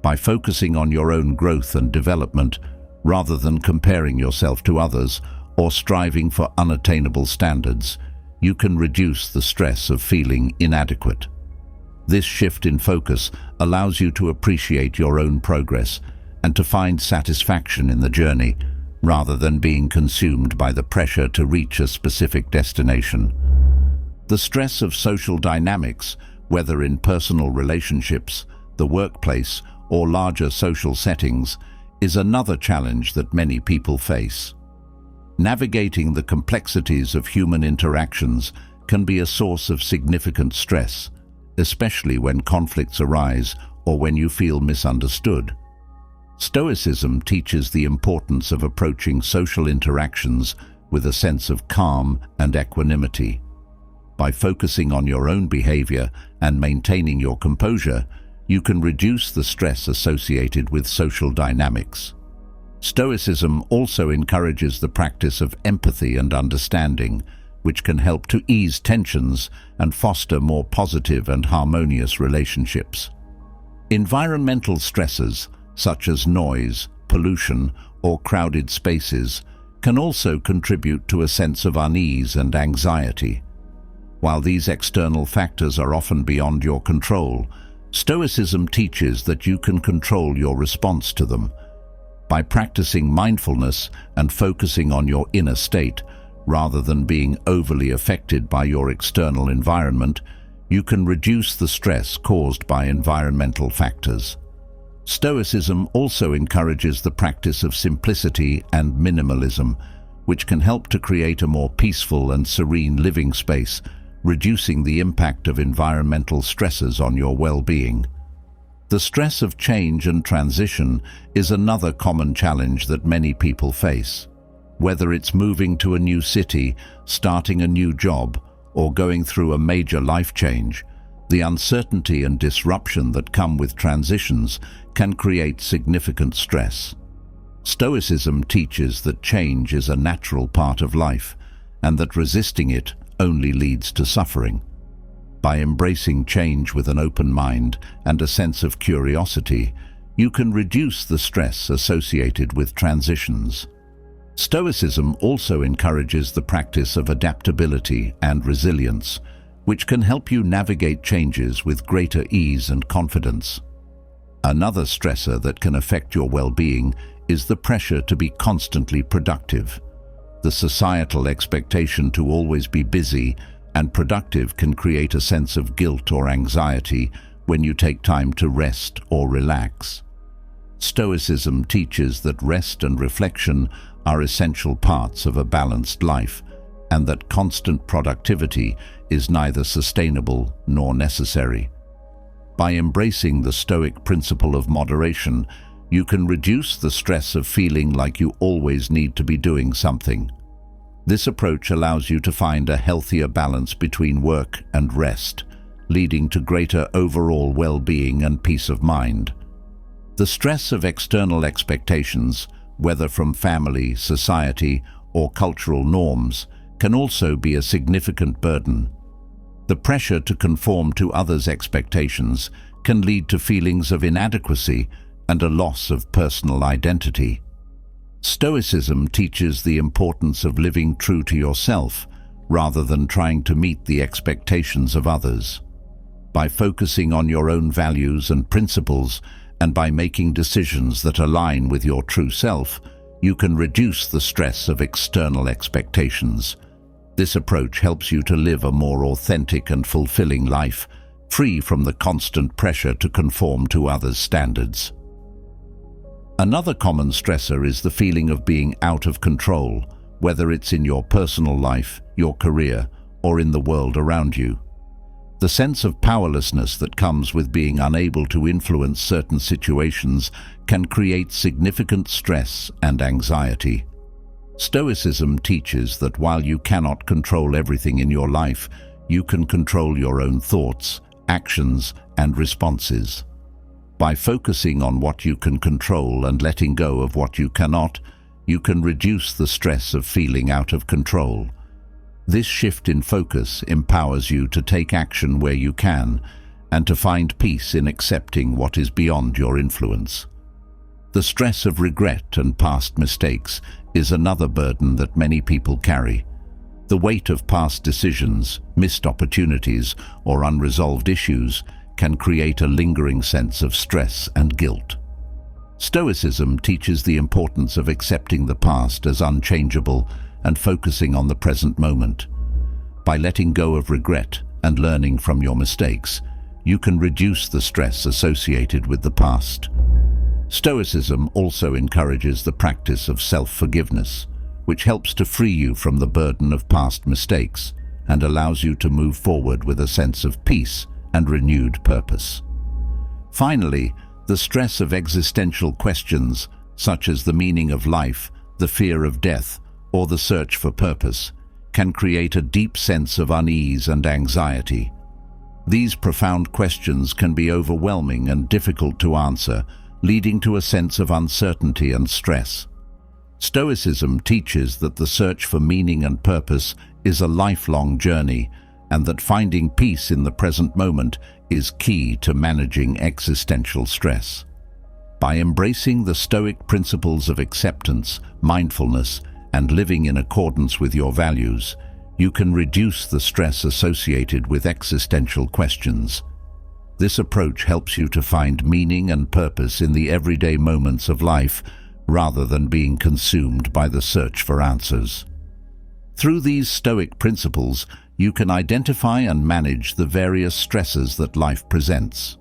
By focusing on your own growth and development, rather than comparing yourself to others or striving for unattainable standards, you can reduce the stress of feeling inadequate. This shift in focus allows you to appreciate your own progress and to find satisfaction in the journey, rather than being consumed by the pressure to reach a specific destination. The stress of social dynamics, whether in personal relationships, the workplace, or larger social settings, is another challenge that many people face. Navigating the complexities of human interactions can be a source of significant stress, especially when conflicts arise or when you feel misunderstood. Stoicism teaches the importance of approaching social interactions with a sense of calm and equanimity. By focusing on your own behavior and maintaining your composure, you can reduce the stress associated with social dynamics. Stoicism also encourages the practice of empathy and understanding, which can help to ease tensions and foster more positive and harmonious relationships. Environmental stresses, such as noise, pollution, or crowded spaces, can also contribute to a sense of unease and anxiety. While these external factors are often beyond your control, Stoicism teaches that you can control your response to them. By practicing mindfulness and focusing on your inner state, rather than being overly affected by your external environment, you can reduce the stress caused by environmental factors. Stoicism also encourages the practice of simplicity and minimalism, which can help to create a more peaceful and serene living space, reducing the impact of environmental stresses on your well-being. The stress of change and transition is another common challenge that many people face. Whether it's moving to a new city, starting a new job, or going through a major life change, the uncertainty and disruption that come with transitions can create significant stress. Stoicism teaches that change is a natural part of life, and that resisting it only leads to suffering. By embracing change with an open mind and a sense of curiosity, you can reduce the stress associated with transitions. Stoicism also encourages the practice of adaptability and resilience, which can help you navigate changes with greater ease and confidence. Another stressor that can affect your well-being is the pressure to be constantly productive. The societal expectation to always be busy and productive can create a sense of guilt or anxiety when you take time to rest or relax. Stoicism teaches that rest and reflection are essential parts of a balanced life, and that constant productivity is neither sustainable nor necessary. By embracing the Stoic principle of moderation, you can reduce the stress of feeling like you always need to be doing something. This approach allows you to find a healthier balance between work and rest, leading to greater overall well-being and peace of mind. The stress of external expectations, whether from family, society, or cultural norms, can also be a significant burden. The pressure to conform to others' expectations can lead to feelings of inadequacy and a loss of personal identity. Stoicism teaches the importance of living true to yourself rather than trying to meet the expectations of others. By focusing on your own values and principles, and by making decisions that align with your true self, you can reduce the stress of external expectations. This approach helps you to live a more authentic and fulfilling life, free from the constant pressure to conform to others' standards. Another common stressor is the feeling of being out of control, whether it's in your personal life, your career, or in the world around you. The sense of powerlessness that comes with being unable to influence certain situations can create significant stress and anxiety. Stoicism teaches that while you cannot control everything in your life, you can control your own thoughts, actions, and responses. By focusing on what you can control and letting go of what you cannot, you can reduce the stress of feeling out of control. This shift in focus empowers you to take action where you can and to find peace in accepting what is beyond your influence. The stress of regret and past mistakes is another burden that many people carry. The weight of past decisions, missed opportunities, or unresolved issues can create a lingering sense of stress and guilt. Stoicism teaches the importance of accepting the past as unchangeable and focusing on the present moment. By letting go of regret and learning from your mistakes, you can reduce the stress associated with the past. Stoicism also encourages the practice of self-forgiveness, which helps to free you from the burden of past mistakes and allows you to move forward with a sense of peace and renewed purpose. Finally, the stress of existential questions, such as the meaning of life, the fear of death, or the search for purpose, can create a deep sense of unease and anxiety. These profound questions can be overwhelming and difficult to answer, leading to a sense of uncertainty and stress. Stoicism teaches that the search for meaning and purpose is a lifelong journey, and that finding peace in the present moment is key to managing existential stress. By embracing the Stoic principles of acceptance, mindfulness, and living in accordance with your values, you can reduce the stress associated with existential questions. This approach helps you to find meaning and purpose in the everyday moments of life, rather than being consumed by the search for answers. Through these Stoic principles, you can identify and manage the various stresses that life presents.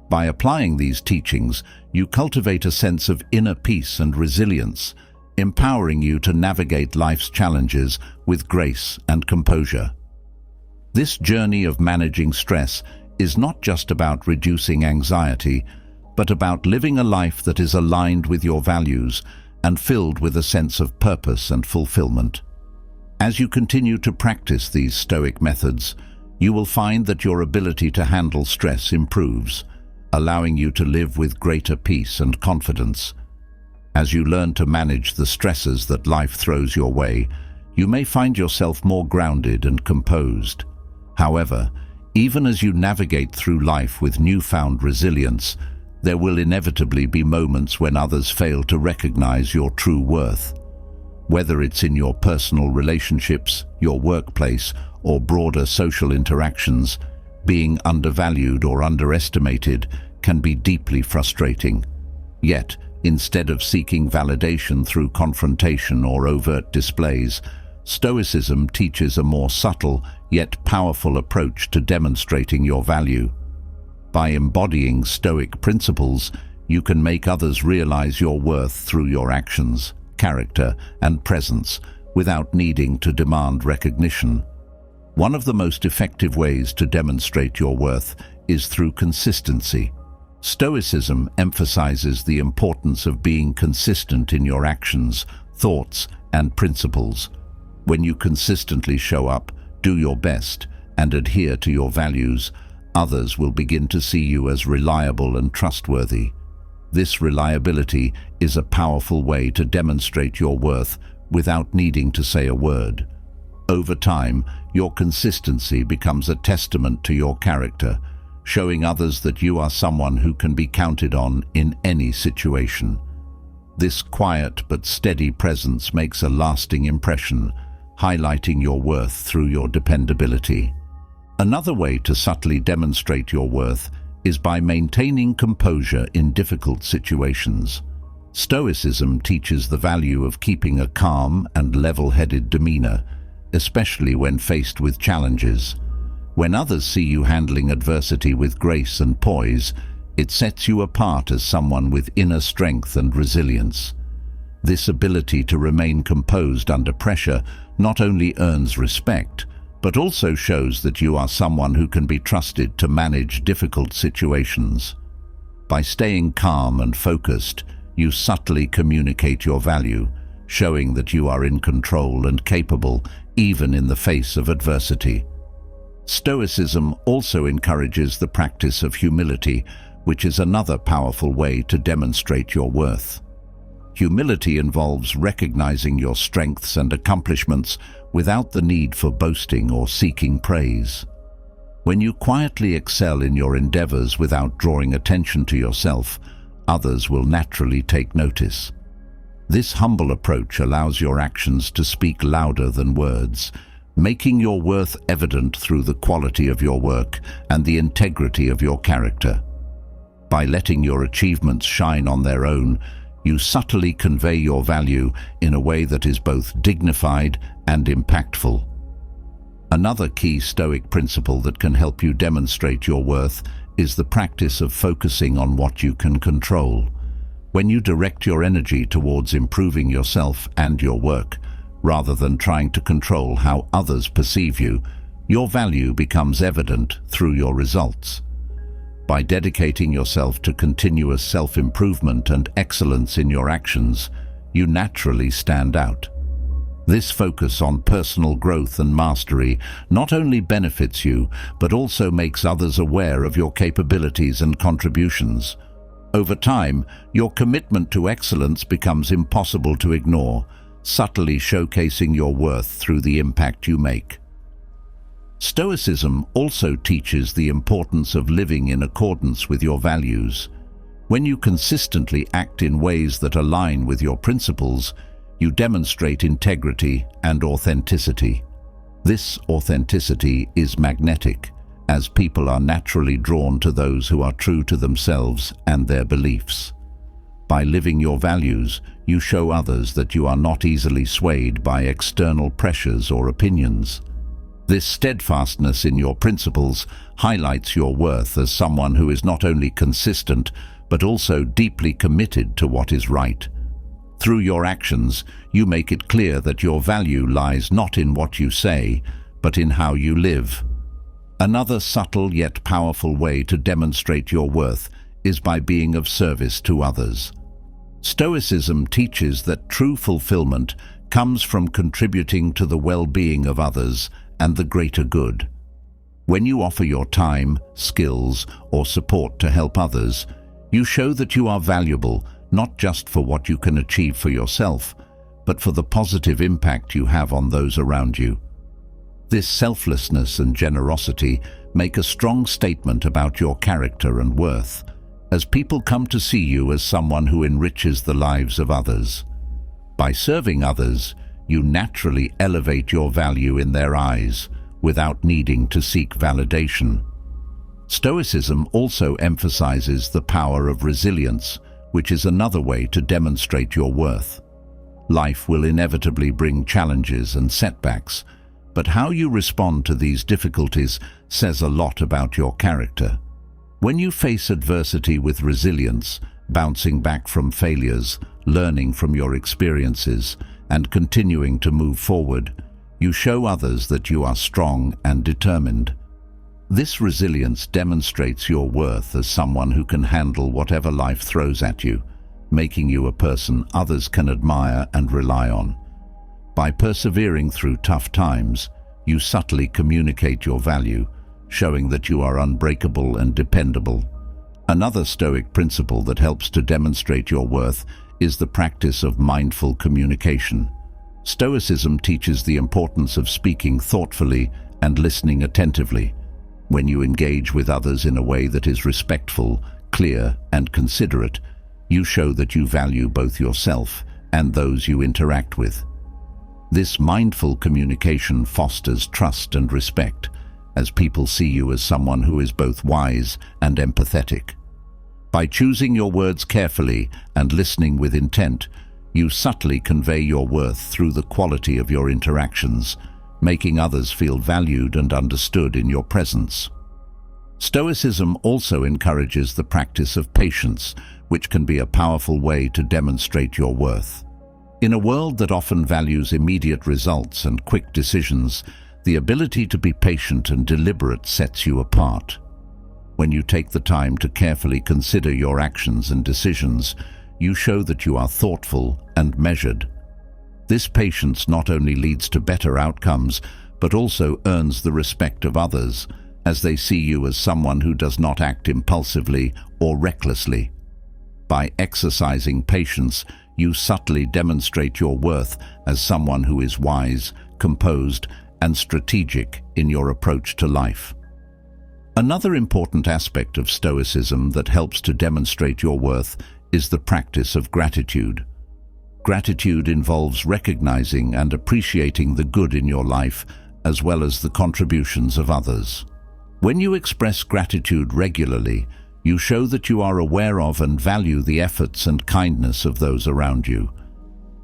By applying these teachings, you cultivate a sense of inner peace and resilience, empowering you to navigate life's challenges with grace and composure. This journey of managing stress is not just about reducing anxiety, but about living a life that is aligned with your values and filled with a sense of purpose and fulfillment. As you continue to practice these Stoic methods, you will find that your ability to handle stress improves, allowing you to live with greater peace and confidence. As you learn to manage the stresses that life throws your way, you may find yourself more grounded and composed. However, even as you navigate through life with newfound resilience, there will inevitably be moments when others fail to recognize your true worth. Whether it's in your personal relationships, your workplace, or broader social interactions, being undervalued or underestimated can be deeply frustrating. Yet, instead of seeking validation through confrontation or overt displays, Stoicism teaches a more subtle yet powerful approach to demonstrating your value. By embodying Stoic principles, you can make others realize your worth through your actions, character, and presence without needing to demand recognition. One of the most effective ways to demonstrate your worth is through consistency. Stoicism emphasizes the importance of being consistent in your actions, thoughts, and principles. When you consistently show up, do your best, and adhere to your values, others will begin to see you as reliable and trustworthy. This reliability is a powerful way to demonstrate your worth without needing to say a word. Over time, your consistency becomes a testament to your character, showing others that you are someone who can be counted on in any situation. This quiet but steady presence makes a lasting impression, highlighting your worth through your dependability. Another way to subtly demonstrate your worth is by maintaining composure in difficult situations. Stoicism teaches the value of keeping a calm and level-headed demeanor, especially when faced with challenges. When others see you handling adversity with grace and poise, it sets you apart as someone with inner strength and resilience. This ability to remain composed under pressure not only earns respect, but also shows that you are someone who can be trusted to manage difficult situations. By staying calm and focused, you subtly communicate your value, showing that you are in control and capable even in the face of adversity. Stoicism also encourages the practice of humility, which is another powerful way to demonstrate your worth. Humility involves recognizing your strengths and accomplishments without the need for boasting or seeking praise. When you quietly excel in your endeavors without drawing attention to yourself, others will naturally take notice. This humble approach allows your actions to speak louder than words, making your worth evident through the quality of your work and the integrity of your character. By letting your achievements shine on their own, you subtly convey your value in a way that is both dignified and impactful. Another key Stoic principle that can help you demonstrate your worth is the practice of focusing on what you can control. When you direct your energy towards improving yourself and your work, rather than trying to control how others perceive you, your value becomes evident through your results. By dedicating yourself to continuous self-improvement and excellence in your actions, you naturally stand out. This focus on personal growth and mastery not only benefits you, but also makes others aware of your capabilities and contributions. Over time, your commitment to excellence becomes impossible to ignore, subtly showcasing your worth through the impact you make. Stoicism also teaches the importance of living in accordance with your values. When you consistently act in ways that align with your principles, you demonstrate integrity and authenticity. This authenticity is magnetic, as people are naturally drawn to those who are true to themselves and their beliefs. By living your values, you show others that you are not easily swayed by external pressures or opinions. This steadfastness in your principles highlights your worth as someone who is not only consistent, but also deeply committed to what is right. Through your actions, you make it clear that your value lies not in what you say, but in how you live. Another subtle yet powerful way to demonstrate your worth is by being of service to others. Stoicism teaches that true fulfillment comes from contributing to the well-being of others and the greater good. When you offer your time, skills, or support to help others, you show that you are valuable not just for what you can achieve for yourself, but for the positive impact you have on those around you. This selflessness and generosity make a strong statement about your character and worth, as people come to see you as someone who enriches the lives of others. By serving others, you naturally elevate your value in their eyes without needing to seek validation. Stoicism also emphasizes the power of resilience, which is another way to demonstrate your worth. Life will inevitably bring challenges and setbacks, but how you respond to these difficulties says a lot about your character. When you face adversity with resilience, bouncing back from failures, learning from your experiences, and continuing to move forward, you show others that you are strong and determined. This resilience demonstrates your worth as someone who can handle whatever life throws at you, making you a person others can admire and rely on. By persevering through tough times, you subtly communicate your value, showing that you are unbreakable and dependable. Another Stoic principle that helps to demonstrate your worth is the practice of mindful communication. Stoicism teaches the importance of speaking thoughtfully and listening attentively. When you engage with others in a way that is respectful, clear, and considerate, you show that you value both yourself and those you interact with. This mindful communication fosters trust and respect, as people see you as someone who is both wise and empathetic. By choosing your words carefully and listening with intent, you subtly convey your worth through the quality of your interactions, making others feel valued and understood in your presence. Stoicism also encourages the practice of patience, which can be a powerful way to demonstrate your worth. In a world that often values immediate results and quick decisions, the ability to be patient and deliberate sets you apart. When you take the time to carefully consider your actions and decisions, you show that you are thoughtful and measured. This patience not only leads to better outcomes, but also earns the respect of others, as they see you as someone who does not act impulsively or recklessly. By exercising patience, you subtly demonstrate your worth as someone who is wise, composed, and strategic in your approach to life. Another important aspect of Stoicism that helps to demonstrate your worth is the practice of gratitude. Gratitude involves recognizing and appreciating the good in your life, as well as the contributions of others. When you express gratitude regularly, you show that you are aware of and value the efforts and kindness of those around you.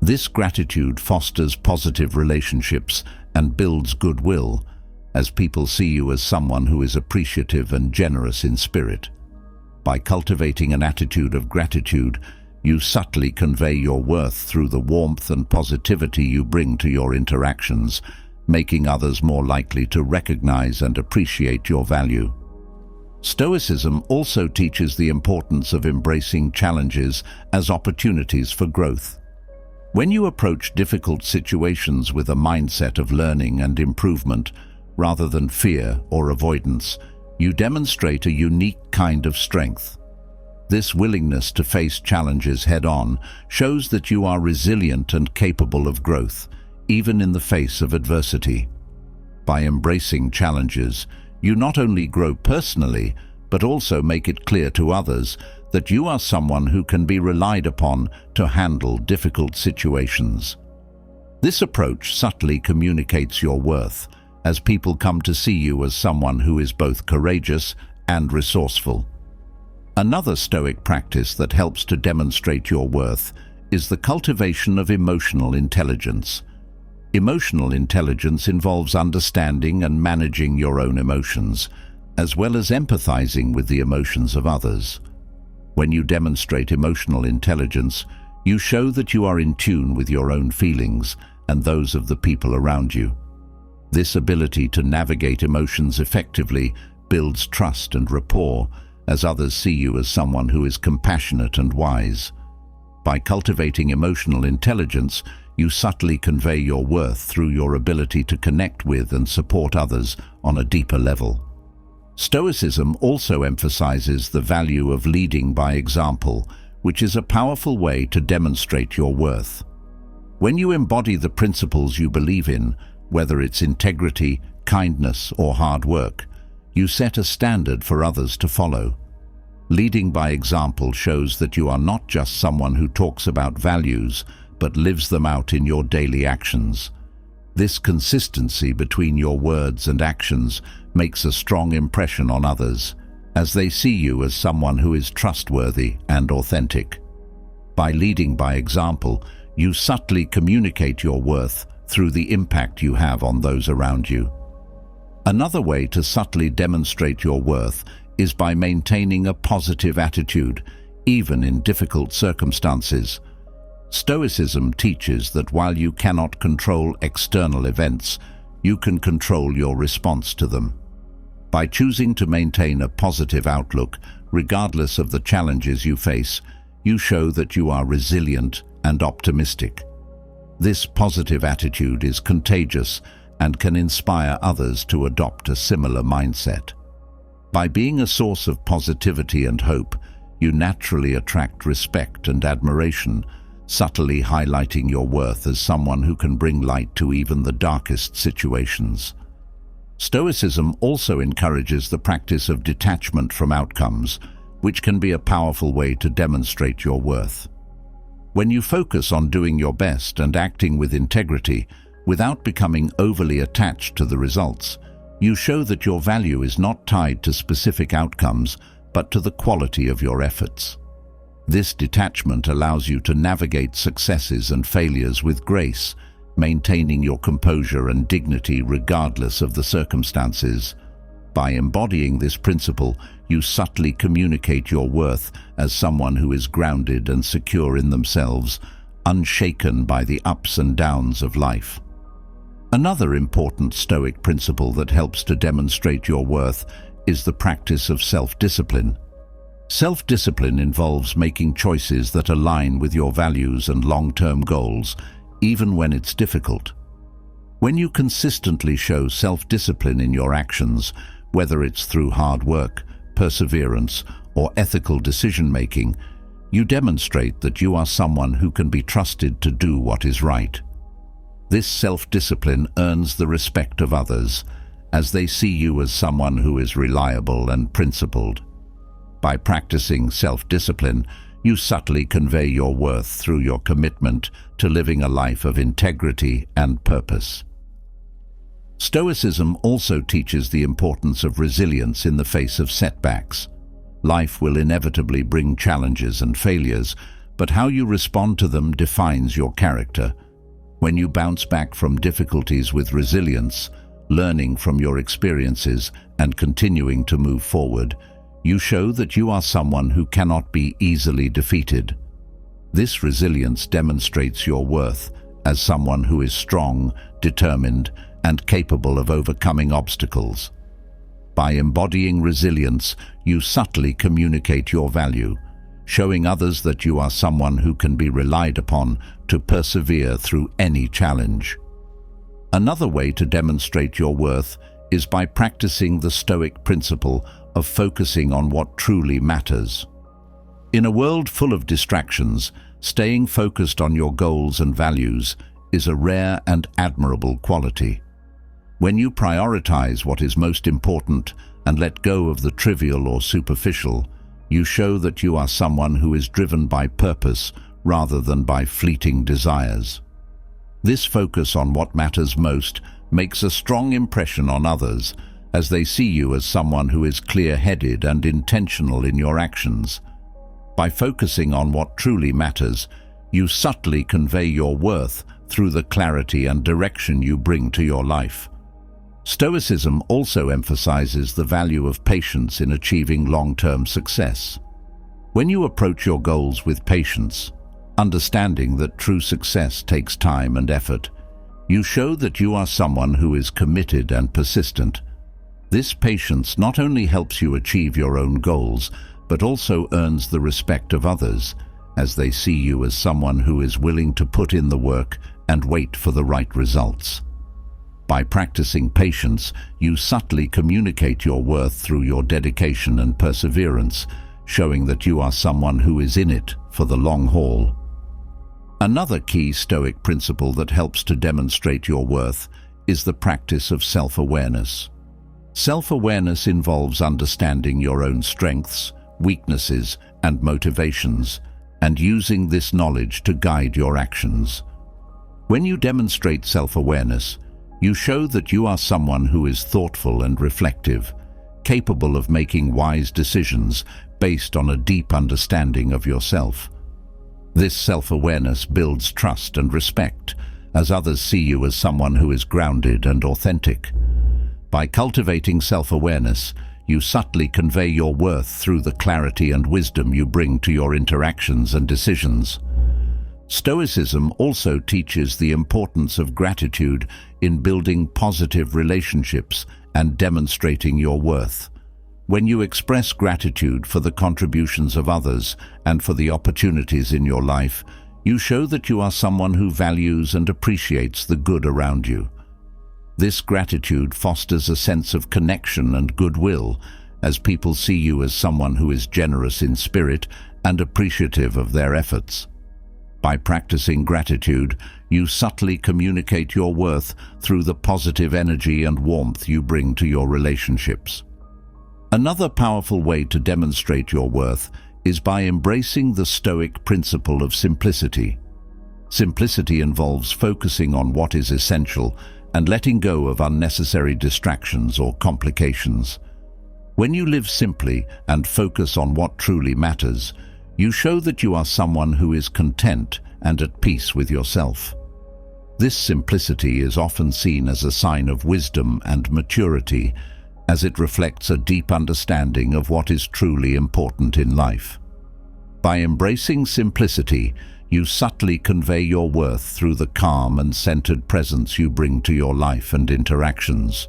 This gratitude fosters positive relationships and builds goodwill, as people see you as someone who is appreciative and generous in spirit. By cultivating an attitude of gratitude, you subtly convey your worth through the warmth and positivity you bring to your interactions, making others more likely to recognize and appreciate your value. Stoicism also teaches the importance of embracing challenges as opportunities for growth. When you approach difficult situations with a mindset of learning and improvement, rather than fear or avoidance, you demonstrate a unique kind of strength. This willingness to face challenges head-on shows that you are resilient and capable of growth, even in the face of adversity. By embracing challenges, you not only grow personally, but also make it clear to others that you are someone who can be relied upon to handle difficult situations. This approach subtly communicates your worth, as people come to see you as someone who is both courageous and resourceful. Another Stoic practice that helps to demonstrate your worth is the cultivation of emotional intelligence. Emotional intelligence involves understanding and managing your own emotions, as well as empathizing with the emotions of others. When you demonstrate emotional intelligence, you show that you are in tune with your own feelings and those of the people around you. This ability to navigate emotions effectively builds trust and rapport, as others see you as someone who is compassionate and wise. By cultivating emotional intelligence, you subtly convey your worth through your ability to connect with and support others on a deeper level. Stoicism also emphasizes the value of leading by example, which is a powerful way to demonstrate your worth. When you embody the principles you believe in, whether it's integrity, kindness, or hard work, you set a standard for others to follow. Leading by example shows that you are not just someone who talks about values, but lives them out in your daily actions. This consistency between your words and actions makes a strong impression on others, as they see you as someone who is trustworthy and authentic. By leading by example, you subtly communicate your worth through the impact you have on those around you. Another way to subtly demonstrate your worth is by maintaining a positive attitude, even in difficult circumstances. Stoicism teaches that while you cannot control external events, you can control your response to them. By choosing to maintain a positive outlook, regardless of the challenges you face, you show that you are resilient and optimistic. This positive attitude is contagious and can inspire others to adopt a similar mindset. By being a source of positivity and hope, you naturally attract respect and admiration, subtly highlighting your worth as someone who can bring light to even the darkest situations. Stoicism also encourages the practice of detachment from outcomes, which can be a powerful way to demonstrate your worth. When you focus on doing your best and acting with integrity, without becoming overly attached to the results, you show that your value is not tied to specific outcomes, but to the quality of your efforts. This detachment allows you to navigate successes and failures with grace, maintaining your composure and dignity regardless of the circumstances. By embodying this principle, you subtly communicate your worth as someone who is grounded and secure in themselves, unshaken by the ups and downs of life. Another important Stoic principle that helps to demonstrate your worth is the practice of self-discipline. Self-discipline involves making choices that align with your values and long-term goals, even when it's difficult. When you consistently show self-discipline in your actions, whether it's through hard work, perseverance, or ethical decision-making, you demonstrate that you are someone who can be trusted to do what is right. This self-discipline earns the respect of others, as they see you as someone who is reliable and principled. By practicing self-discipline, you subtly convey your worth through your commitment to living a life of integrity and purpose. Stoicism also teaches the importance of resilience in the face of setbacks. Life will inevitably bring challenges and failures, but how you respond to them defines your character. When you bounce back from difficulties with resilience, learning from your experiences and continuing to move forward, you show that you are someone who cannot be easily defeated. This resilience demonstrates your worth as someone who is strong, determined, and capable of overcoming obstacles. By embodying resilience, you subtly communicate your value, showing others that you are someone who can be relied upon to persevere through any challenge. Another way to demonstrate your worth is by practicing the Stoic principle of focusing on what truly matters. In a world full of distractions, staying focused on your goals and values is a rare and admirable quality. When you prioritize what is most important and let go of the trivial or superficial, you show that you are someone who is driven by purpose rather than by fleeting desires. This focus on what matters most makes a strong impression on others, as they see you as someone who is clear-headed and intentional in your actions. By focusing on what truly matters, you subtly convey your worth through the clarity and direction you bring to your life. Stoicism also emphasizes the value of patience in achieving long-term success. When you approach your goals with patience, understanding that true success takes time and effort, you show that you are someone who is committed and persistent. This patience not only helps you achieve your own goals, but also earns the respect of others, as they see you as someone who is willing to put in the work and wait for the right results. By practicing patience, you subtly communicate your worth through your dedication and perseverance, showing that you are someone who is in it for the long haul. Another key Stoic principle that helps to demonstrate your worth is the practice of self-awareness. Self-awareness involves understanding your own strengths, weaknesses, and motivations, and using this knowledge to guide your actions. When you demonstrate self-awareness, you show that you are someone who is thoughtful and reflective, capable of making wise decisions based on a deep understanding of yourself. This self-awareness builds trust and respect, as others see you as someone who is grounded and authentic. By cultivating self-awareness, you subtly convey your worth through the clarity and wisdom you bring to your interactions and decisions. Stoicism also teaches the importance of gratitude in building positive relationships and demonstrating your worth. When you express gratitude for the contributions of others and for the opportunities in your life, you show that you are someone who values and appreciates the good around you. This gratitude fosters a sense of connection and goodwill, as people see you as someone who is generous in spirit and appreciative of their efforts. By practicing gratitude, you subtly communicate your worth through the positive energy and warmth you bring to your relationships. Another powerful way to demonstrate your worth is by embracing the Stoic principle of simplicity. Simplicity involves focusing on what is essential and letting go of unnecessary distractions or complications. When you live simply and focus on what truly matters, you show that you are someone who is content and at peace with yourself. This simplicity is often seen as a sign of wisdom and maturity, as it reflects a deep understanding of what is truly important in life. By embracing simplicity, you subtly convey your worth through the calm and centered presence you bring to your life and interactions.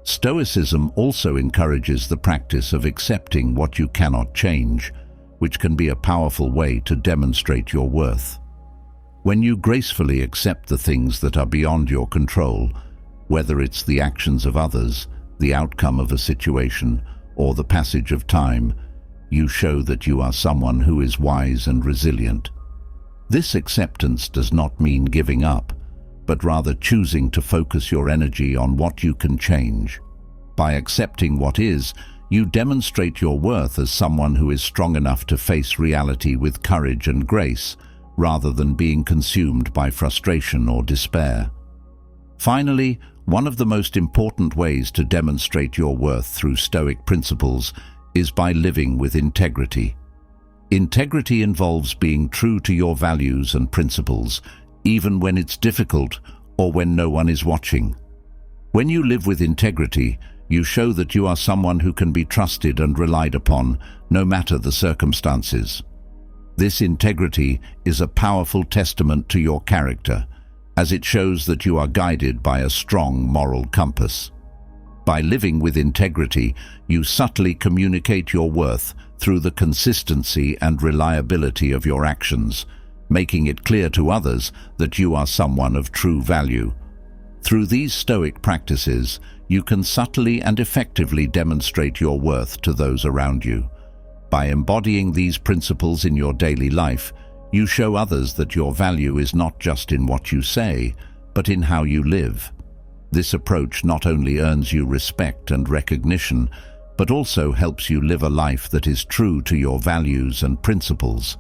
Stoicism also encourages the practice of accepting what you cannot change, which can be a powerful way to demonstrate your worth. When you gracefully accept the things that are beyond your control, whether it's the actions of others, the outcome of a situation, or the passage of time, you show that you are someone who is wise and resilient. This acceptance does not mean giving up, but rather choosing to focus your energy on what you can change. By accepting what is, you demonstrate your worth as someone who is strong enough to face reality with courage and grace, rather than being consumed by frustration or despair. Finally, one of the most important ways to demonstrate your worth through Stoic principles is by living with integrity. Integrity involves being true to your values and principles, even when it's difficult or when no one is watching. When you live with integrity, you show that you are someone who can be trusted and relied upon, no matter the circumstances. This integrity is a powerful testament to your character, as it shows that you are guided by a strong moral compass. By living with integrity, you subtly communicate your worth through the consistency and reliability of your actions, making it clear to others that you are someone of true value. Through these Stoic practices, you can subtly and effectively demonstrate your worth to those around you. By embodying these principles in your daily life, you show others that your value is not just in what you say, but in how you live. This approach not only earns you respect and recognition, but also helps you live a life that is true to your values and principles.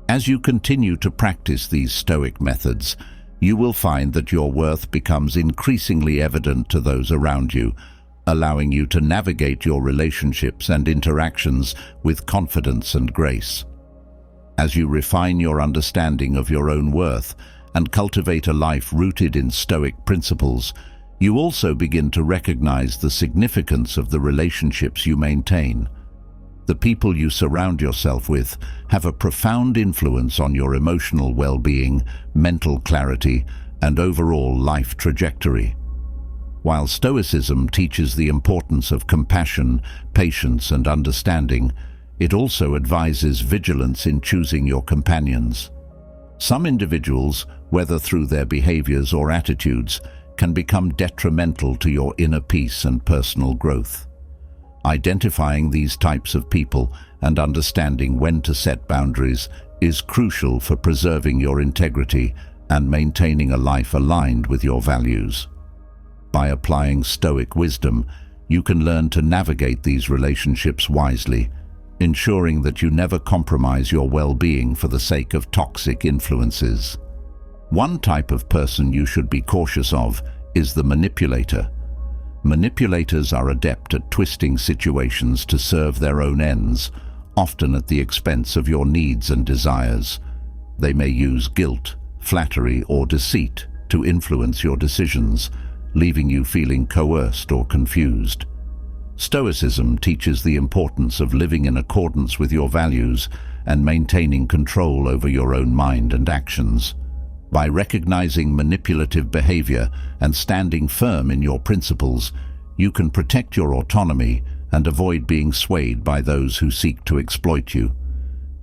As you continue to practice these Stoic methods, you will find that your worth becomes increasingly evident to those around you, allowing you to navigate your relationships and interactions with confidence and grace. As you refine your understanding of your own worth and cultivate a life rooted in Stoic principles, you also begin to recognize the significance of the relationships you maintain. The people you surround yourself with have a profound influence on your emotional well-being, mental clarity, and overall life trajectory. While Stoicism teaches the importance of compassion, patience, and understanding, it also advises vigilance in choosing your companions. Some individuals, whether through their behaviors or attitudes, can become detrimental to your inner peace and personal growth. Identifying these types of people and understanding when to set boundaries is crucial for preserving your integrity and maintaining a life aligned with your values. By applying Stoic wisdom, you can learn to navigate these relationships wisely, ensuring that you never compromise your well-being for the sake of toxic influences. One type of person you should be cautious of is the manipulator. Manipulators are adept at twisting situations to serve their own ends, often at the expense of your needs and desires. They may use guilt, flattery, or deceit to influence your decisions, leaving you feeling coerced or confused. Stoicism teaches the importance of living in accordance with your values and maintaining control over your own mind and actions. By recognizing manipulative behavior and standing firm in your principles, you can protect your autonomy and avoid being swayed by those who seek to exploit you.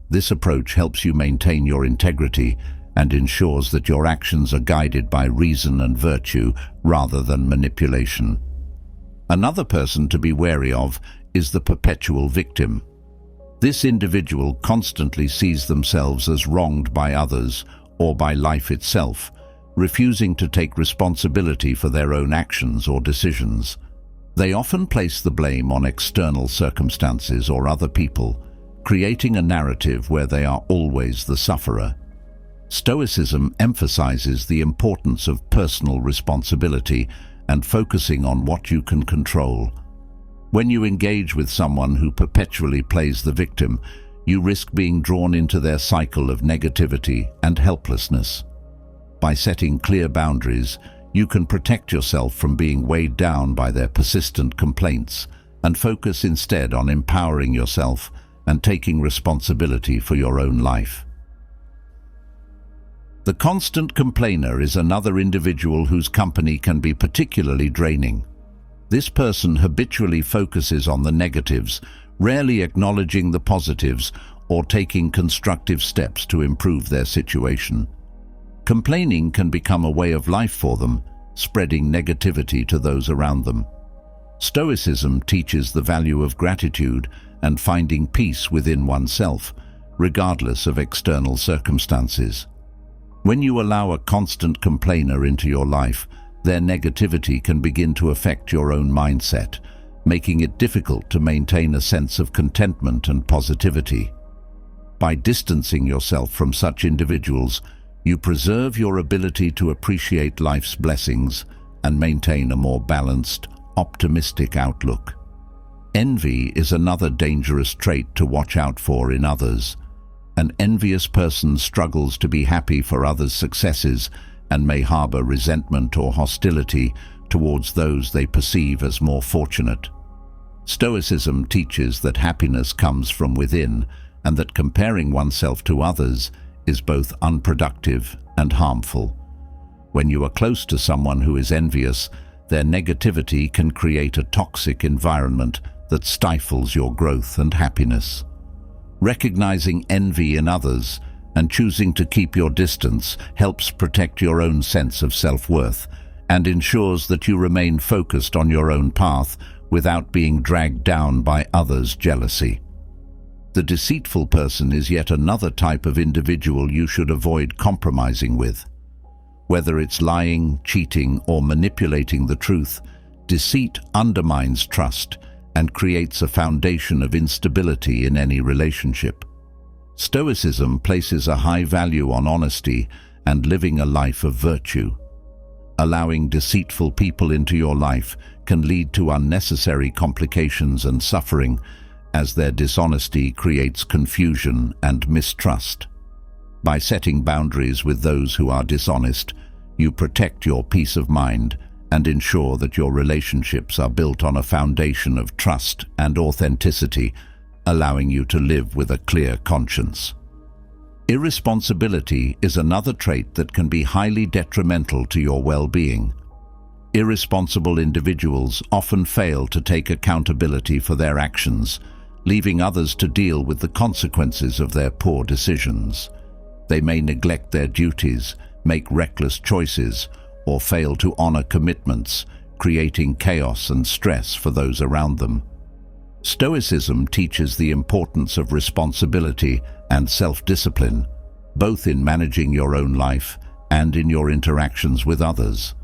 This approach helps you maintain your integrity and ensures that your actions are guided by reason and virtue rather than manipulation. Another person to be wary of is the perpetual victim. This individual constantly sees themselves as wronged by others or by life itself, refusing to take responsibility for their own actions or decisions. They often place the blame on external circumstances or other people, creating a narrative where they are always the sufferer. Stoicism emphasizes the importance of personal responsibility and focusing on what you can control. When you engage with someone who perpetually plays the victim, you risk being drawn into their cycle of negativity and helplessness. By setting clear boundaries, you can protect yourself from being weighed down by their persistent complaints and focus instead on empowering yourself and taking responsibility for your own life. The constant complainer is another individual whose company can be particularly draining. This person habitually focuses on the negatives, rarely acknowledging the positives or taking constructive steps to improve their situation. Complaining can become a way of life for them, spreading negativity to those around them. Stoicism teaches the value of gratitude and finding peace within oneself, regardless of external circumstances. When you allow a constant complainer into your life, their negativity can begin to affect your own mindset, making it difficult to maintain a sense of contentment and positivity. By distancing yourself from such individuals, you preserve your ability to appreciate life's blessings and maintain a more balanced, optimistic outlook. Envy is another dangerous trait to watch out for in others. An envious person struggles to be happy for others' successes and may harbor resentment or hostility towards those they perceive as more fortunate. Stoicism teaches that happiness comes from within and that comparing oneself to others is both unproductive and harmful. When you are close to someone who is envious, Their negativity can create a toxic environment that stifles your growth and happiness. Recognizing envy in others and choosing to keep your distance helps protect your own sense of self-worth and ensures that you remain focused on your own path without being dragged down by others' jealousy. The deceitful person is yet another type of individual you should avoid compromising with. Whether it's lying, cheating, or manipulating the truth, deceit undermines trust and creates a foundation of instability in any relationship. Stoicism places a high value on honesty and living a life of virtue. Allowing deceitful people into your life can lead to unnecessary complications and suffering, as their dishonesty creates confusion and mistrust. By setting boundaries with those who are dishonest, you protect your peace of mind and ensure that your relationships are built on a foundation of trust and authenticity, allowing you to live with a clear conscience. Irresponsibility is another trait that can be highly detrimental to your well-being. Irresponsible individuals often fail to take accountability for their actions, leaving others to deal with the consequences of their poor decisions. They may neglect their duties, make reckless choices, or fail to honor commitments, creating chaos and stress for those around them. Stoicism teaches the importance of responsibility and self-discipline, both in managing your own life and in your interactions with others.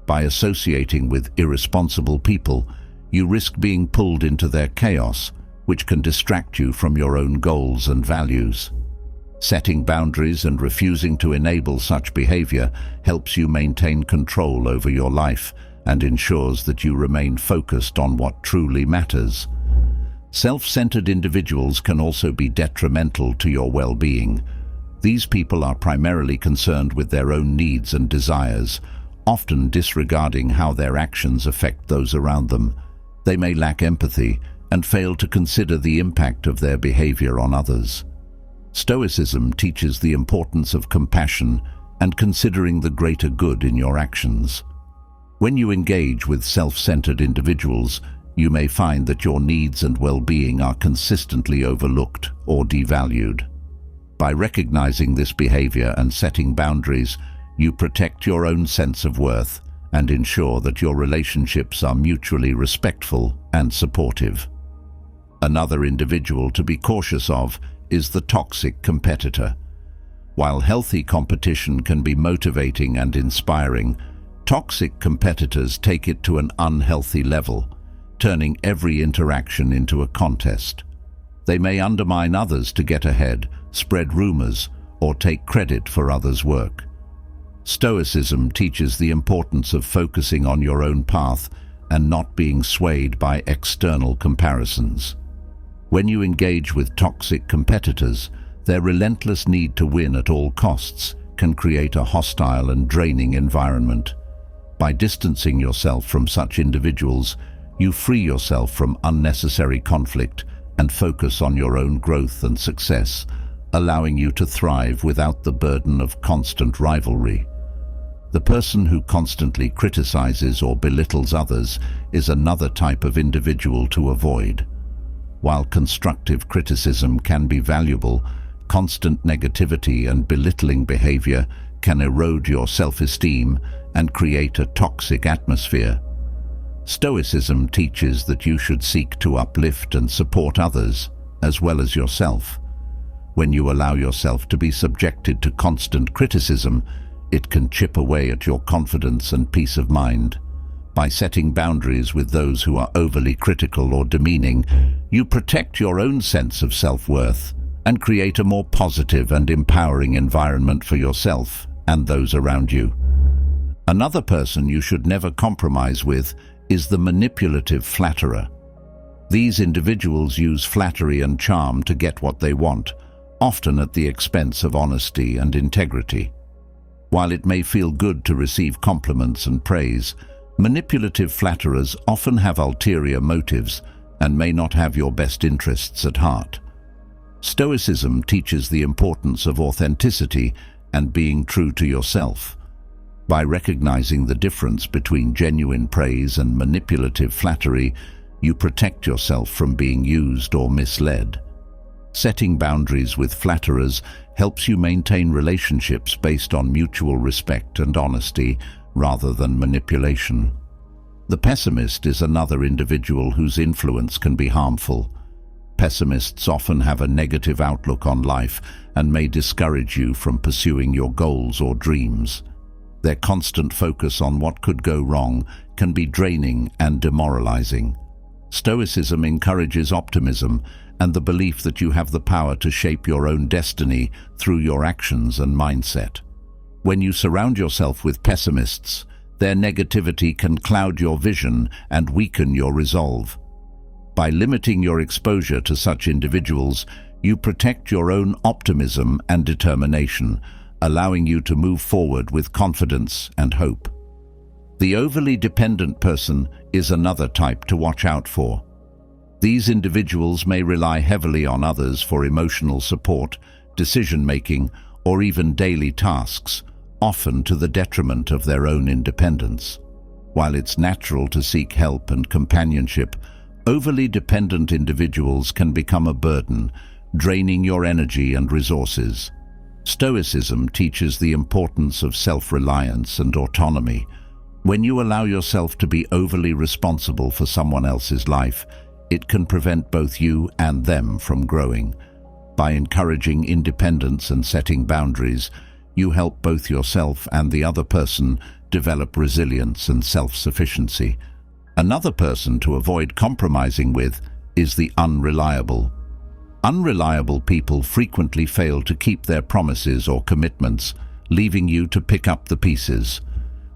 By associating with irresponsible people, you risk being pulled into their chaos, which can distract you from your own goals and values. Setting boundaries and refusing to enable such behavior helps you maintain control over your life and ensures that you remain focused on what truly matters. Self-centered individuals can also be detrimental to your well-being. These people are primarily concerned with their own needs and desires, often disregarding how their actions affect those around them. They may lack empathy and fail to consider the impact of their behavior on others. Stoicism teaches the importance of compassion and considering the greater good in your actions. When you engage with self-centered individuals, you may find that your needs and well-being are consistently overlooked or devalued. By recognizing this behavior and setting boundaries, you protect your own sense of worth and ensure that your relationships are mutually respectful and supportive. Another individual to be cautious of is the toxic competitor. While healthy competition can be motivating and inspiring, toxic competitors take it to an unhealthy level, turning every interaction into a contest. They may undermine others to get ahead, spread rumors, or take credit for others' work. Stoicism teaches the importance of focusing on your own path and not being swayed by external comparisons. When you engage with toxic competitors, their relentless need to win at all costs can create a hostile and draining environment. By distancing yourself from such individuals, you free yourself from unnecessary conflict and focus on your own growth and success, allowing you to thrive without the burden of constant rivalry. The person who constantly criticizes or belittles others is another type of individual to avoid. While constructive criticism can be valuable, constant negativity and belittling behavior can erode your self-esteem and create a toxic atmosphere. Stoicism teaches that you should seek to uplift and support others, as well as yourself. When you allow yourself to be subjected to constant criticism, it can chip away at your confidence and peace of mind. By setting boundaries with those who are overly critical or demeaning, you protect your own sense of self-worth and create a more positive and empowering environment for yourself and those around you. Another person you should never compromise with is the manipulative flatterer. These individuals use flattery and charm to get what they want, often at the expense of honesty and integrity. While it may feel good to receive compliments and praise, manipulative flatterers often have ulterior motives and may not have your best interests at heart. Stoicism teaches the importance of authenticity and being true to yourself. By recognizing the difference between genuine praise and manipulative flattery, you protect yourself from being used or misled. Setting boundaries with flatterers helps you maintain relationships based on mutual respect and honesty rather than manipulation. The pessimist is another individual whose influence can be harmful. Pessimists often have a negative outlook on life and may discourage you from pursuing your goals or dreams. Their constant focus on what could go wrong can be draining and demoralizing. Stoicism encourages optimism and the belief that you have the power to shape your own destiny through your actions and mindset. When you surround yourself with pessimists, their negativity can cloud your vision and weaken your resolve. By limiting your exposure to such individuals, you protect your own optimism and determination, allowing you to move forward with confidence and hope. The overly dependent person is another type to watch out for. These individuals may rely heavily on others for emotional support, decision-making, or even daily tasks, often to the detriment of their own independence. While it's natural to seek help and companionship, overly dependent individuals can become a burden, draining your energy and resources. Stoicism teaches the importance of self-reliance and autonomy. When you allow yourself to be overly responsible for someone else's life, it can prevent both you and them from growing. By encouraging independence and setting boundaries, you help both yourself and the other person develop resilience and self-sufficiency. Another person to avoid compromising with is the unreliable. Unreliable people frequently fail to keep their promises or commitments, leaving you to pick up the pieces.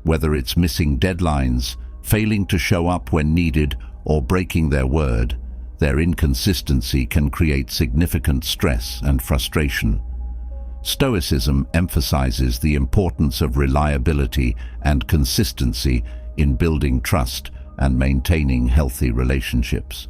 Whether it's missing deadlines, failing to show up when needed, or breaking their word, their inconsistency can create significant stress and frustration. Stoicism emphasizes the importance of reliability and consistency in building trust and maintaining healthy relationships.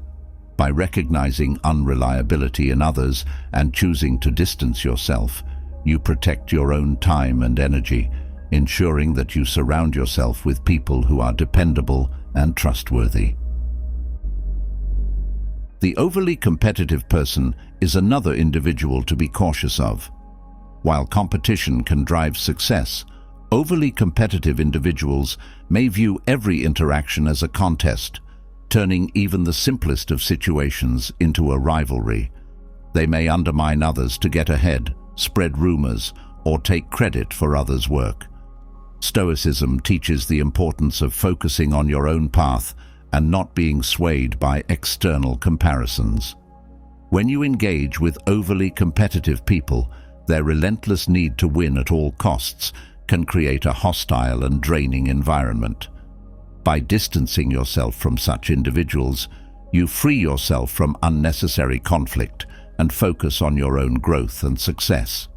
By recognizing unreliability in others and choosing to distance yourself, you protect your own time and energy, ensuring that you surround yourself with people who are dependable and trustworthy. The overly competitive person is another individual to be cautious of. While competition can drive success, overly competitive individuals may view every interaction as a contest, turning even the simplest of situations into a rivalry. They may undermine others to get ahead, spread rumors, or take credit for others' work. Stoicism teaches the importance of focusing on your own path and not being swayed by external comparisons. When you engage with overly competitive people, their relentless need to win at all costs can create a hostile and draining environment. By distancing yourself from such individuals, you free yourself from unnecessary conflict and focus on your own growth and success.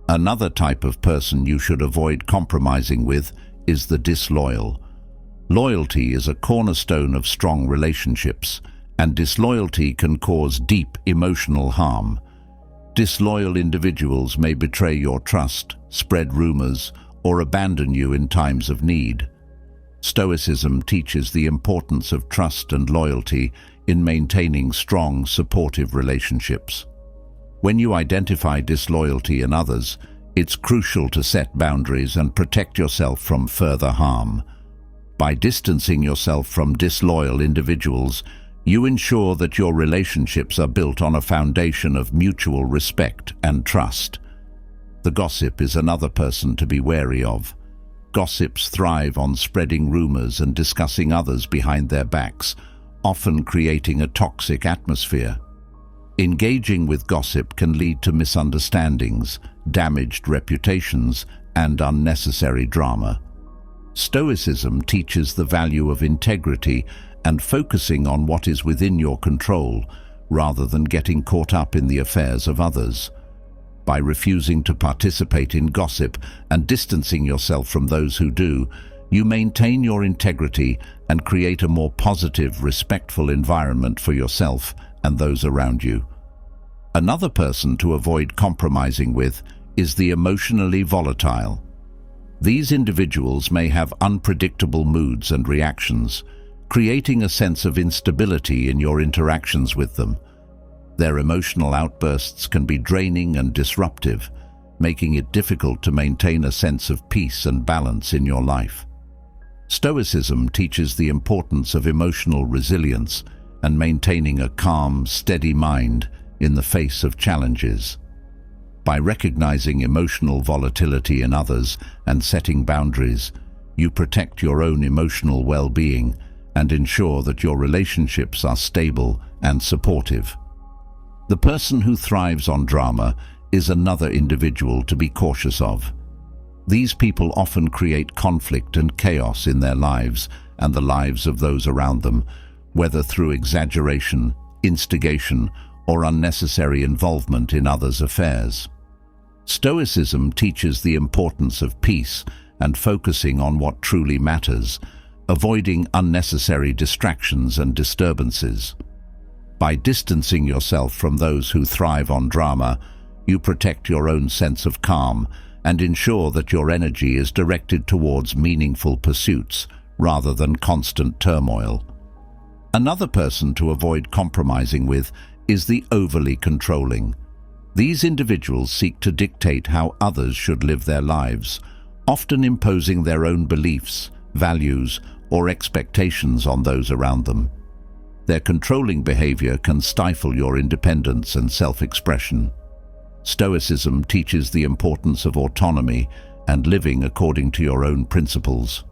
Another type of person you should avoid compromising with is the disloyal. Loyalty is a cornerstone of strong relationships, and disloyalty can cause deep emotional harm. Disloyal individuals may betray your trust, spread rumors, or abandon you in times of need. Stoicism teaches the importance of trust and loyalty in maintaining strong, supportive relationships. When you identify disloyalty in others, it's crucial to set boundaries and protect yourself from further harm. By distancing yourself from disloyal individuals, you ensure that your relationships are built on a foundation of mutual respect and trust. The gossip is another person to be wary of. Gossips thrive on spreading rumors and discussing others behind their backs, often creating a toxic atmosphere. Engaging with gossip can lead to misunderstandings, damaged reputations, and unnecessary drama. Stoicism teaches the value of integrity and focusing on what is within your control, rather than getting caught up in the affairs of others. By refusing to participate in gossip and distancing yourself from those who do, you maintain your integrity and create a more positive, respectful environment for yourself and those around you. Another person to avoid compromising with is the emotionally volatile. These individuals may have unpredictable moods and reactions, creating a sense of instability in your interactions with them. Their emotional outbursts can be draining and disruptive, making it difficult to maintain a sense of peace and balance in your life. Stoicism teaches the importance of emotional resilience and maintaining a calm, steady mind in the face of challenges. By recognizing emotional volatility in others and setting boundaries, you protect your own emotional well-being and ensure that your relationships are stable and supportive. The person who thrives on drama is another individual to be cautious of. These people often create conflict and chaos in their lives and the lives of those around them, whether through exaggeration, instigation, or unnecessary involvement in others' affairs. Stoicism teaches the importance of peace and focusing on what truly matters, avoiding unnecessary distractions and disturbances. By distancing yourself from those who thrive on drama, you protect your own sense of calm and ensure that your energy is directed towards meaningful pursuits rather than constant turmoil. Another person to avoid compromising with is the overly controlling. These individuals seek to dictate how others should live their lives, often imposing their own beliefs, values, or expectations on those around them. Their controlling behavior can stifle your independence and self-expression. Stoicism teaches the importance of autonomy and living according to your own principles.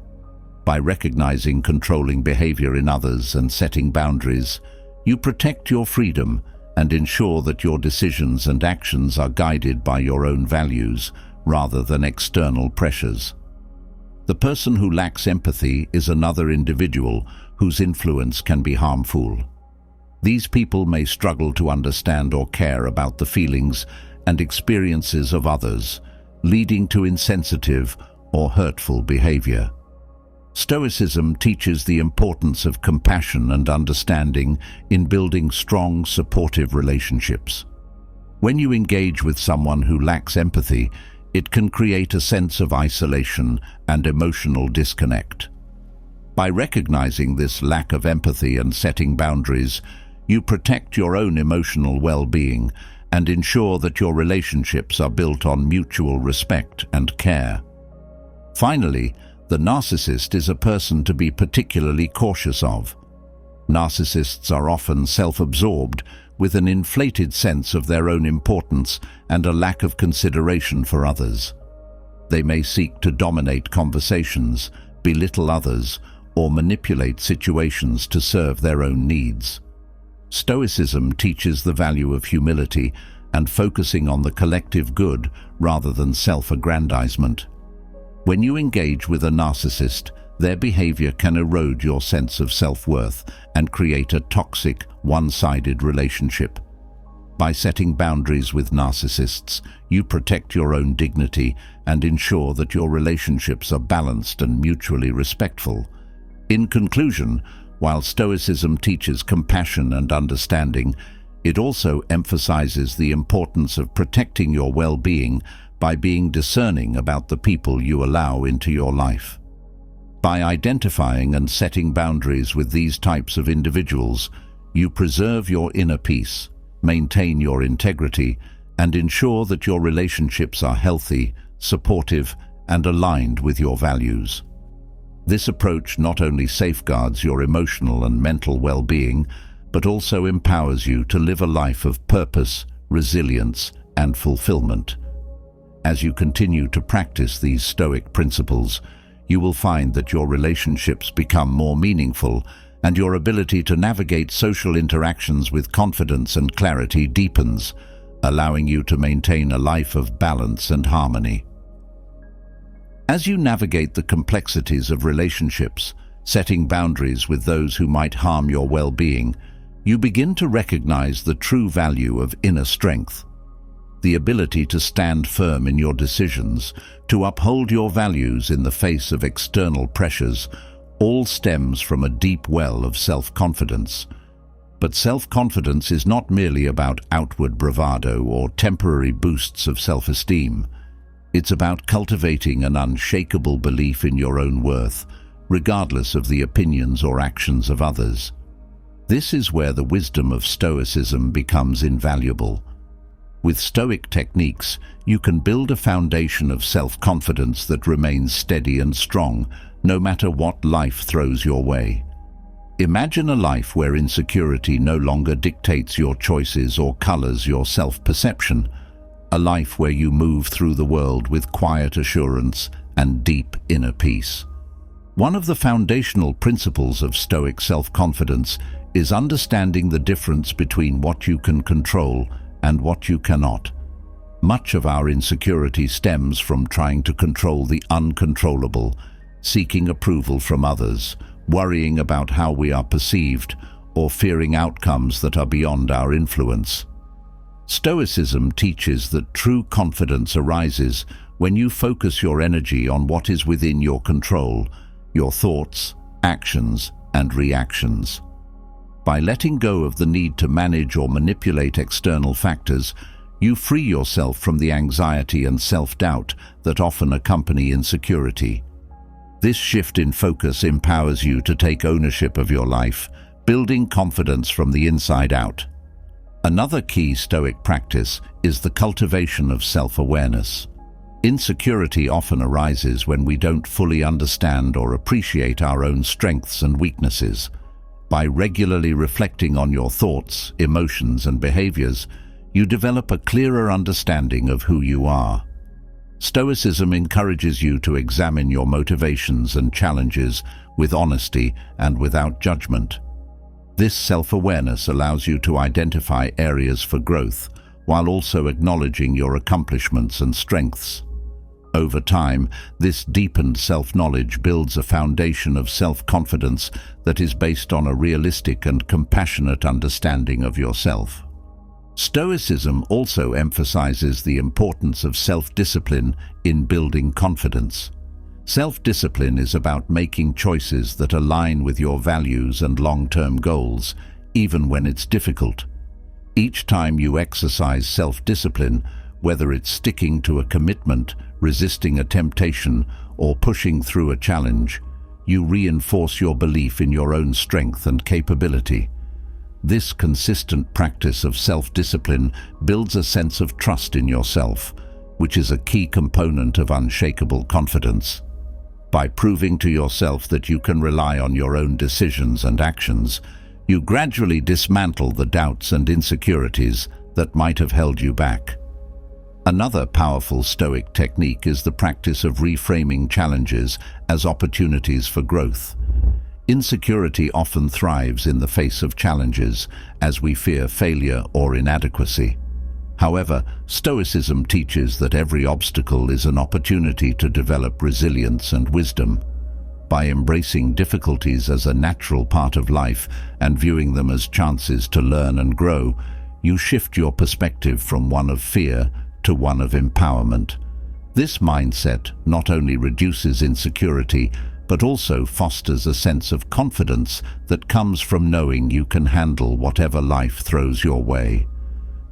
By recognizing controlling behavior in others and setting boundaries, you protect your freedom and ensure that your decisions and actions are guided by your own values rather than external pressures. The person who lacks empathy is another individual whose influence can be harmful. These people may struggle to understand or care about the feelings and experiences of others, leading to insensitive or hurtful behavior. Stoicism teaches the importance of compassion and understanding in building strong, supportive relationships. When you engage with someone who lacks empathy, it can create a sense of isolation and emotional disconnect. By recognizing this lack of empathy and setting boundaries, you protect your own emotional well-being and ensure that your relationships are built on mutual respect and care. Finally, the narcissist is a person to be particularly cautious of. Narcissists are often self-absorbed, with an inflated sense of their own importance and a lack of consideration for others. They may seek to dominate conversations, belittle others, or manipulate situations to serve their own needs. Stoicism teaches the value of humility and focusing on the collective good rather than self-aggrandizement. When you engage with a narcissist, their behavior can erode your sense of self-worth and create a toxic, one-sided relationship. By setting boundaries with narcissists, you protect your own dignity and ensure that your relationships are balanced and mutually respectful. In conclusion, while Stoicism teaches compassion and understanding, it also emphasizes the importance of protecting your well-being by being discerning about the people you allow into your life. By identifying and setting boundaries with these types of individuals, you preserve your inner peace, maintain your integrity, and ensure that your relationships are healthy, supportive, and aligned with your values. This approach not only safeguards your emotional and mental well-being, but also empowers you to live a life of purpose, resilience, and fulfillment. As you continue to practice these Stoic principles, you will find that your relationships become more meaningful and your ability to navigate social interactions with confidence and clarity deepens, allowing you to maintain a life of balance and harmony. As you navigate the complexities of relationships, setting boundaries with those who might harm your well-being, you begin to recognize the true value of inner strength. The ability to stand firm in your decisions, to uphold your values in the face of external pressures, all stems from a deep well of self-confidence. But self-confidence is not merely about outward bravado or temporary boosts of self-esteem. It's about cultivating an unshakable belief in your own worth, regardless of the opinions or actions of others. This is where the wisdom of Stoicism becomes invaluable. With Stoic techniques, you can build a foundation of self-confidence that remains steady and strong, no matter what life throws your way. Imagine a life where insecurity no longer dictates your choices or colors your self-perception, a life where you move through the world with quiet assurance and deep inner peace. One of the foundational principles of Stoic self-confidence is understanding the difference between what you can control and what you cannot. Much of our insecurity stems from trying to control the uncontrollable, seeking approval from others, worrying about how we are perceived, or fearing outcomes that are beyond our influence. Stoicism teaches that true confidence arises when you focus your energy on what is within your control, your thoughts, actions, and reactions. By letting go of the need to manage or manipulate external factors, you free yourself from the anxiety and self-doubt that often accompany insecurity. This shift in focus empowers you to take ownership of your life, building confidence from the inside out. Another key Stoic practice is the cultivation of self-awareness. Insecurity often arises when we don't fully understand or appreciate our own strengths and weaknesses. By regularly reflecting on your thoughts, emotions, and behaviors, you develop a clearer understanding of who you are. Stoicism encourages you to examine your motivations and challenges with honesty and without judgment. This self-awareness allows you to identify areas for growth, while also acknowledging your accomplishments and strengths. Over time, this deepened self-knowledge builds a foundation of self-confidence that is based on a realistic and compassionate understanding of yourself. Stoicism also emphasizes the importance of self-discipline in building confidence. Self-discipline is about making choices that align with your values and long-term goals, even when it's difficult. Each time you exercise self-discipline, whether it's sticking to a commitment, resisting a temptation, or pushing through a challenge, you reinforce your belief in your own strength and capability. This consistent practice of self-discipline builds a sense of trust in yourself, which is a key component of unshakable confidence. By proving to yourself that you can rely on your own decisions and actions, you gradually dismantle the doubts and insecurities that might have held you back. Another powerful Stoic technique is the practice of reframing challenges as opportunities for growth. Insecurity often thrives in the face of challenges, as we fear failure or inadequacy. However, Stoicism teaches that every obstacle is an opportunity to develop resilience and wisdom. By embracing difficulties as a natural part of life and viewing them as chances to learn and grow, you shift your perspective from one of fear to one of empowerment. This mindset not only reduces insecurity, but also fosters a sense of confidence that comes from knowing you can handle whatever life throws your way.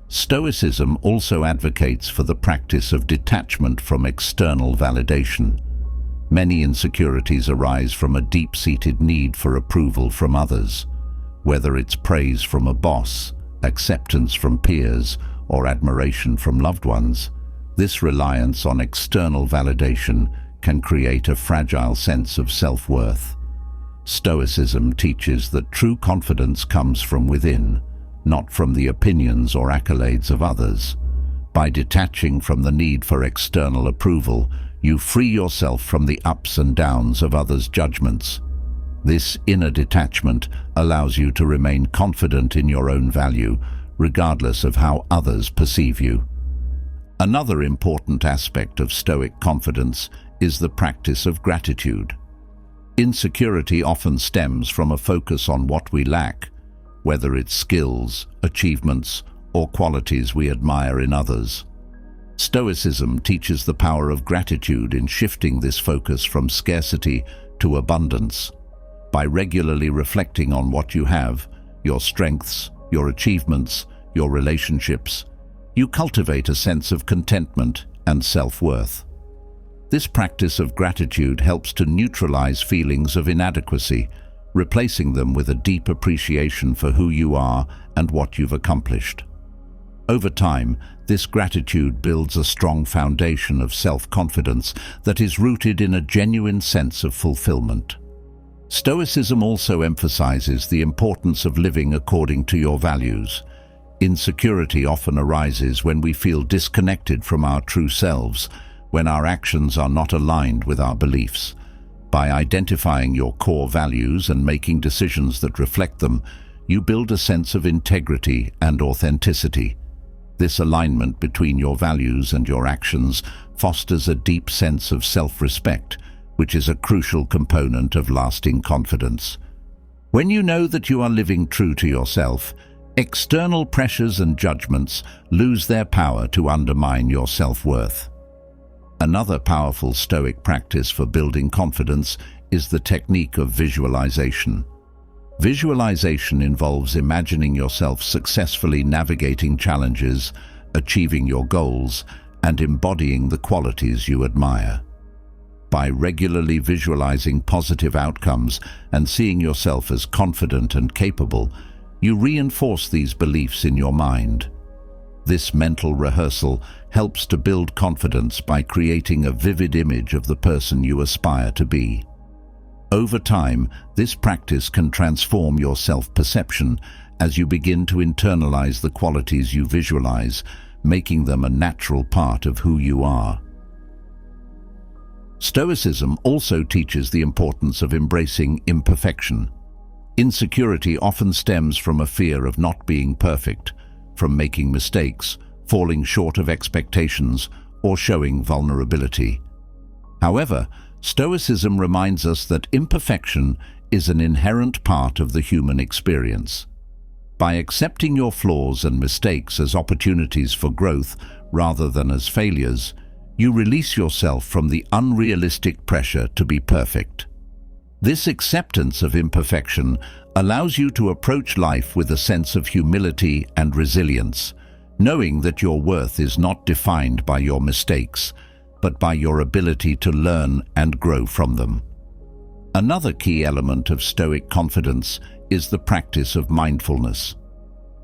Stoicism also advocates for the practice of detachment from external validation. Many insecurities arise from a deep-seated need for approval from others. Whether it's praise from a boss, acceptance from peers, or admiration from loved ones, this reliance on external validation can create a fragile sense of self-worth. Stoicism teaches that true confidence comes from within, not from the opinions or accolades of others. By detaching from the need for external approval, you free yourself from the ups and downs of others' judgments. This inner detachment allows you to remain confident in your own value, regardless of how others perceive you. Another important aspect of Stoic confidence is the practice of gratitude. Insecurity often stems from a focus on what we lack, whether it's skills, achievements, or qualities we admire in others. Stoicism teaches the power of gratitude in shifting this focus from scarcity to abundance. By regularly reflecting on what you have, your strengths, your achievements, your relationships, you cultivate a sense of contentment and self-worth. This practice of gratitude helps to neutralize feelings of inadequacy, replacing them with a deep appreciation for who you are and what you've accomplished. Over time, this gratitude builds a strong foundation of self-confidence that is rooted in a genuine sense of fulfillment. Stoicism also emphasizes the importance of living according to your values. Insecurity often arises when we feel disconnected from our true selves, when our actions are not aligned with our beliefs. By identifying your core values and making decisions that reflect them, you build a sense of integrity and authenticity. This alignment between your values and your actions fosters a deep sense of self-respect, which is a crucial component of lasting confidence. When you know that you are living true to yourself, external pressures and judgments lose their power to undermine your self-worth. Another powerful Stoic practice for building confidence is the technique of visualization. Visualization involves imagining yourself successfully navigating challenges, achieving your goals, and embodying the qualities you admire. By regularly visualizing positive outcomes and seeing yourself as confident and capable, you reinforce these beliefs in your mind. This mental rehearsal helps to build confidence by creating a vivid image of the person you aspire to be. Over time, this practice can transform your self-perception as you begin to internalize the qualities you visualize, making them a natural part of who you are. Stoicism also teaches the importance of embracing imperfection. Insecurity often stems from a fear of not being perfect, from making mistakes, falling short of expectations, or showing vulnerability. However, Stoicism reminds us that imperfection is an inherent part of the human experience. By accepting your flaws and mistakes as opportunities for growth rather than as failures, you release yourself from the unrealistic pressure to be perfect. This acceptance of imperfection allows you to approach life with a sense of humility and resilience, knowing that your worth is not defined by your mistakes, but by your ability to learn and grow from them. Another key element of Stoic confidence is the practice of mindfulness.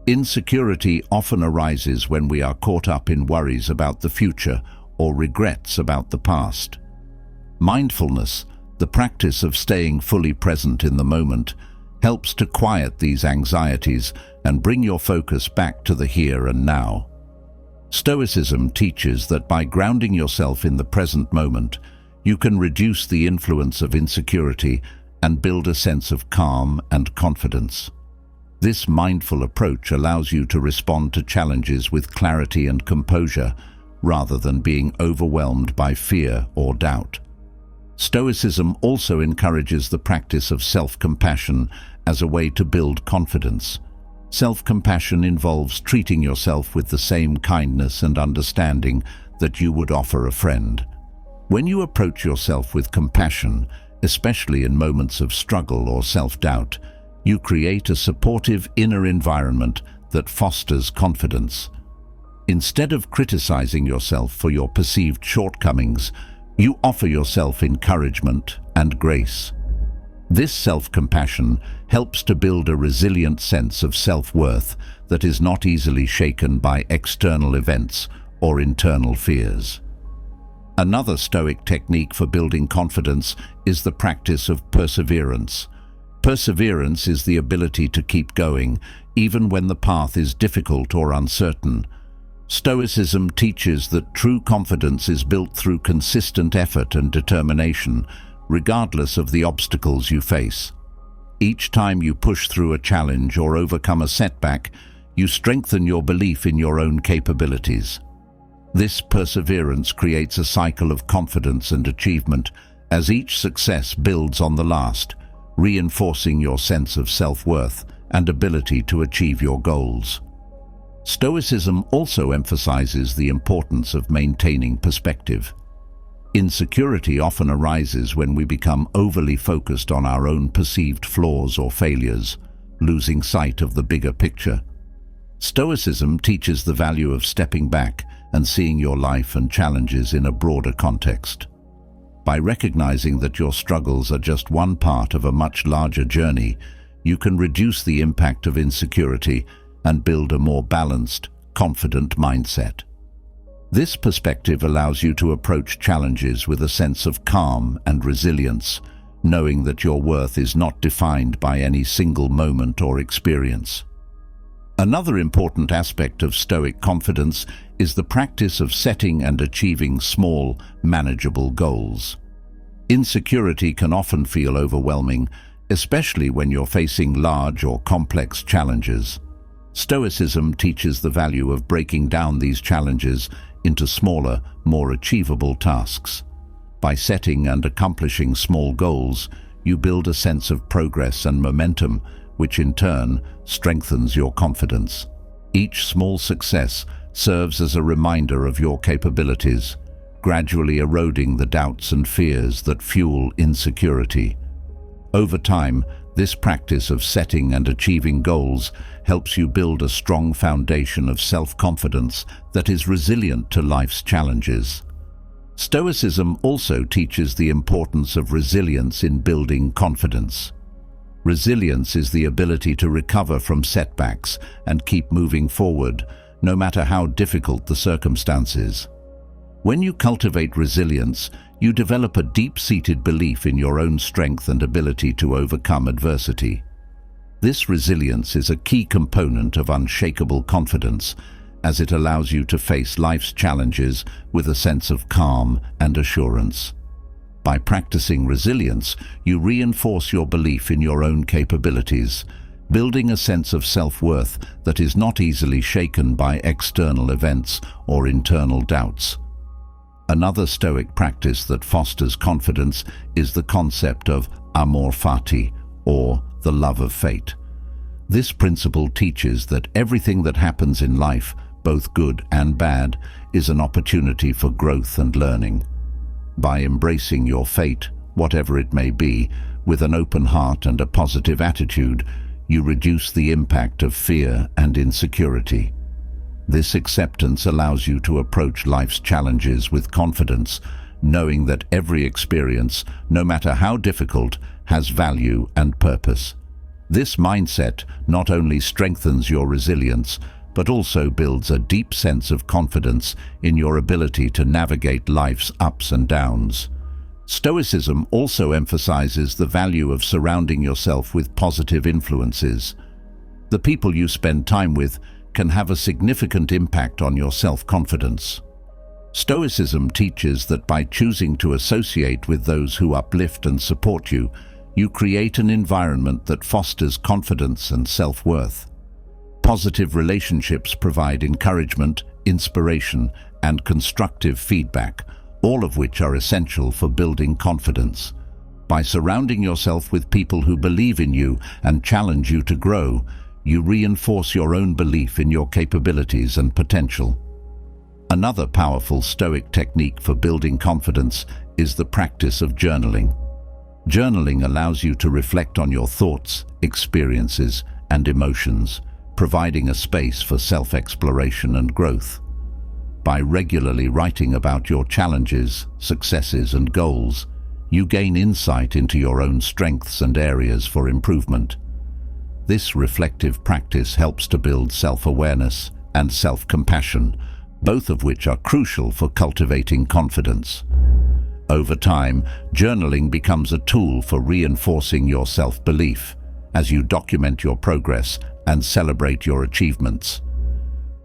Insecurity often arises when we are caught up in worries about the future or regrets about the past. Mindfulness, the practice of staying fully present in the moment, helps to quiet these anxieties and bring your focus back to the here and now. Stoicism teaches that by grounding yourself in the present moment, you can reduce the influence of insecurity and build a sense of calm and confidence. This mindful approach allows you to respond to challenges with clarity and composure, rather than being overwhelmed by fear or doubt. Stoicism also encourages the practice of self-compassion as a way to build confidence. Self-compassion involves treating yourself with the same kindness and understanding that you would offer a friend. When you approach yourself with compassion, especially in moments of struggle or self-doubt, you create a supportive inner environment that fosters confidence. Instead of criticizing yourself for your perceived shortcomings, you offer yourself encouragement and grace. This self-compassion helps to build a resilient sense of self-worth that is not easily shaken by external events or internal fears. Another Stoic technique for building confidence is the practice of perseverance. Perseverance is the ability to keep going, even when the path is difficult or uncertain. Stoicism teaches that true confidence is built through consistent effort and determination, regardless of the obstacles you face. Each time you push through a challenge or overcome a setback, you strengthen your belief in your own capabilities. This perseverance creates a cycle of confidence and achievement as each success builds on the last, reinforcing your sense of self-worth and ability to achieve your goals. Stoicism also emphasizes the importance of maintaining perspective. Insecurity often arises when we become overly focused on our own perceived flaws or failures, losing sight of the bigger picture. Stoicism teaches the value of stepping back and seeing your life and challenges in a broader context. By recognizing that your struggles are just one part of a much larger journey, you can reduce the impact of insecurity and build a more balanced, confident mindset. This perspective allows you to approach challenges with a sense of calm and resilience, knowing that your worth is not defined by any single moment or experience. Another important aspect of Stoic confidence is the practice of setting and achieving small, manageable goals. Insecurity can often feel overwhelming, especially when you're facing large or complex challenges. Stoicism teaches the value of breaking down these challenges into smaller, more achievable tasks. By setting and accomplishing small goals, you build a sense of progress and momentum, which in turn strengthens your confidence. Each small success serves as a reminder of your capabilities, gradually eroding the doubts and fears that fuel insecurity. Over time, this practice of setting and achieving goals helps you build a strong foundation of self-confidence that is resilient to life's challenges. Stoicism also teaches the importance of resilience in building confidence. Resilience is the ability to recover from setbacks and keep moving forward, no matter how difficult the circumstances. When you cultivate resilience, you develop a deep-seated belief in your own strength and ability to overcome adversity. This resilience is a key component of unshakable confidence, as it allows you to face life's challenges with a sense of calm and assurance. By practicing resilience, you reinforce your belief in your own capabilities, building a sense of self-worth that is not easily shaken by external events or internal doubts. Another Stoic practice that fosters confidence is the concept of amor fati, or the love of fate. This principle teaches that everything that happens in life, both good and bad, is an opportunity for growth and learning. By embracing your fate, whatever it may be, with an open heart and a positive attitude, you reduce the impact of fear and insecurity. This acceptance allows you to approach life's challenges with confidence, knowing that every experience, no matter how difficult, has value and purpose. This mindset not only strengthens your resilience, but also builds a deep sense of confidence in your ability to navigate life's ups and downs. Stoicism also emphasizes the value of surrounding yourself with positive influences. The people you spend time with can have a significant impact on your self-confidence. Stoicism teaches that by choosing to associate with those who uplift and support you, you create an environment that fosters confidence and self-worth. Positive relationships provide encouragement, inspiration, and constructive feedback, all of which are essential for building confidence. By surrounding yourself with people who believe in you and challenge you to grow, you reinforce your own belief in your capabilities and potential. Another powerful Stoic technique for building confidence is the practice of journaling. Journaling allows you to reflect on your thoughts, experiences, and emotions, providing a space for self-exploration and growth. By regularly writing about your challenges, successes, and goals, you gain insight into your own strengths and areas for improvement. This reflective practice helps to build self-awareness and self-compassion, both of which are crucial for cultivating confidence. Over time, journaling becomes a tool for reinforcing your self-belief, as you document your progress and celebrate your achievements.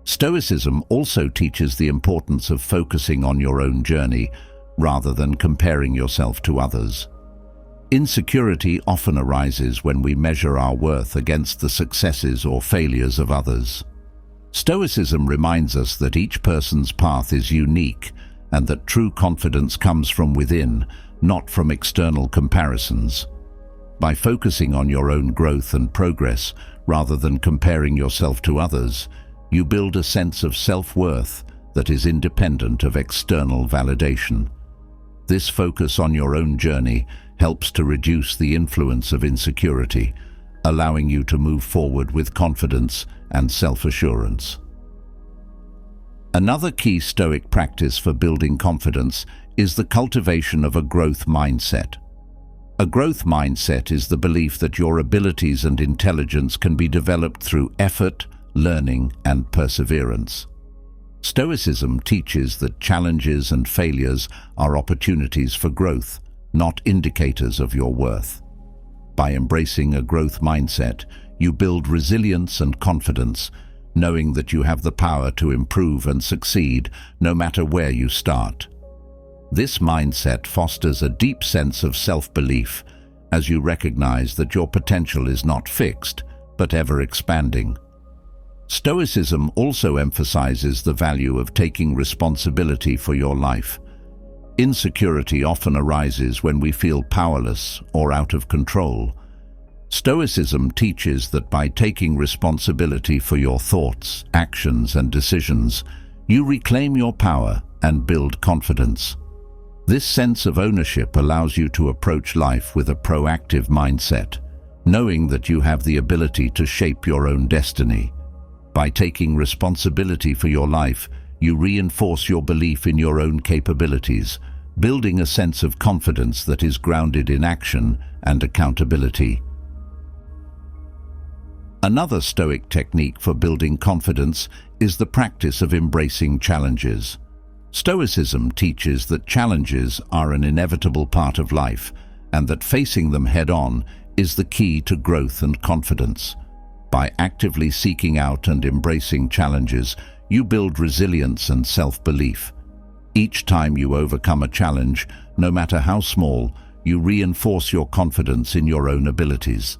Stoicism also teaches the importance of focusing on your own journey, rather than comparing yourself to others. Insecurity often arises when we measure our worth against the successes or failures of others. Stoicism reminds us that each person's path is unique and that true confidence comes from within, not from external comparisons. By focusing on your own growth and progress rather than comparing yourself to others, you build a sense of self-worth that is independent of external validation. This focus on your own journey helps to reduce the influence of insecurity, allowing you to move forward with confidence and self-assurance. Another key Stoic practice for building confidence is the cultivation of a growth mindset. A growth mindset is the belief that your abilities and intelligence can be developed through effort, learning, and perseverance. Stoicism teaches that challenges and failures are opportunities for growth, not indicators of your worth. By embracing a growth mindset, you build resilience and confidence, knowing that you have the power to improve and succeed no matter where you start. This mindset fosters a deep sense of self-belief as you recognize that your potential is not fixed, but ever expanding. Stoicism also emphasizes the value of taking responsibility for your life. Insecurity often arises when we feel powerless or out of control. Stoicism teaches that by taking responsibility for your thoughts, actions, and decisions, you reclaim your power and build confidence. This sense of ownership allows you to approach life with a proactive mindset, knowing that you have the ability to shape your own destiny. By taking responsibility for your life, you reinforce your belief in your own capabilities, building a sense of confidence that is grounded in action and accountability. Another Stoic technique for building confidence is the practice of embracing challenges. Stoicism teaches that challenges are an inevitable part of life, and that facing them head-on is the key to growth and confidence. By actively seeking out and embracing challenges, you build resilience and self-belief. Each time you overcome a challenge, no matter how small, you reinforce your confidence in your own abilities.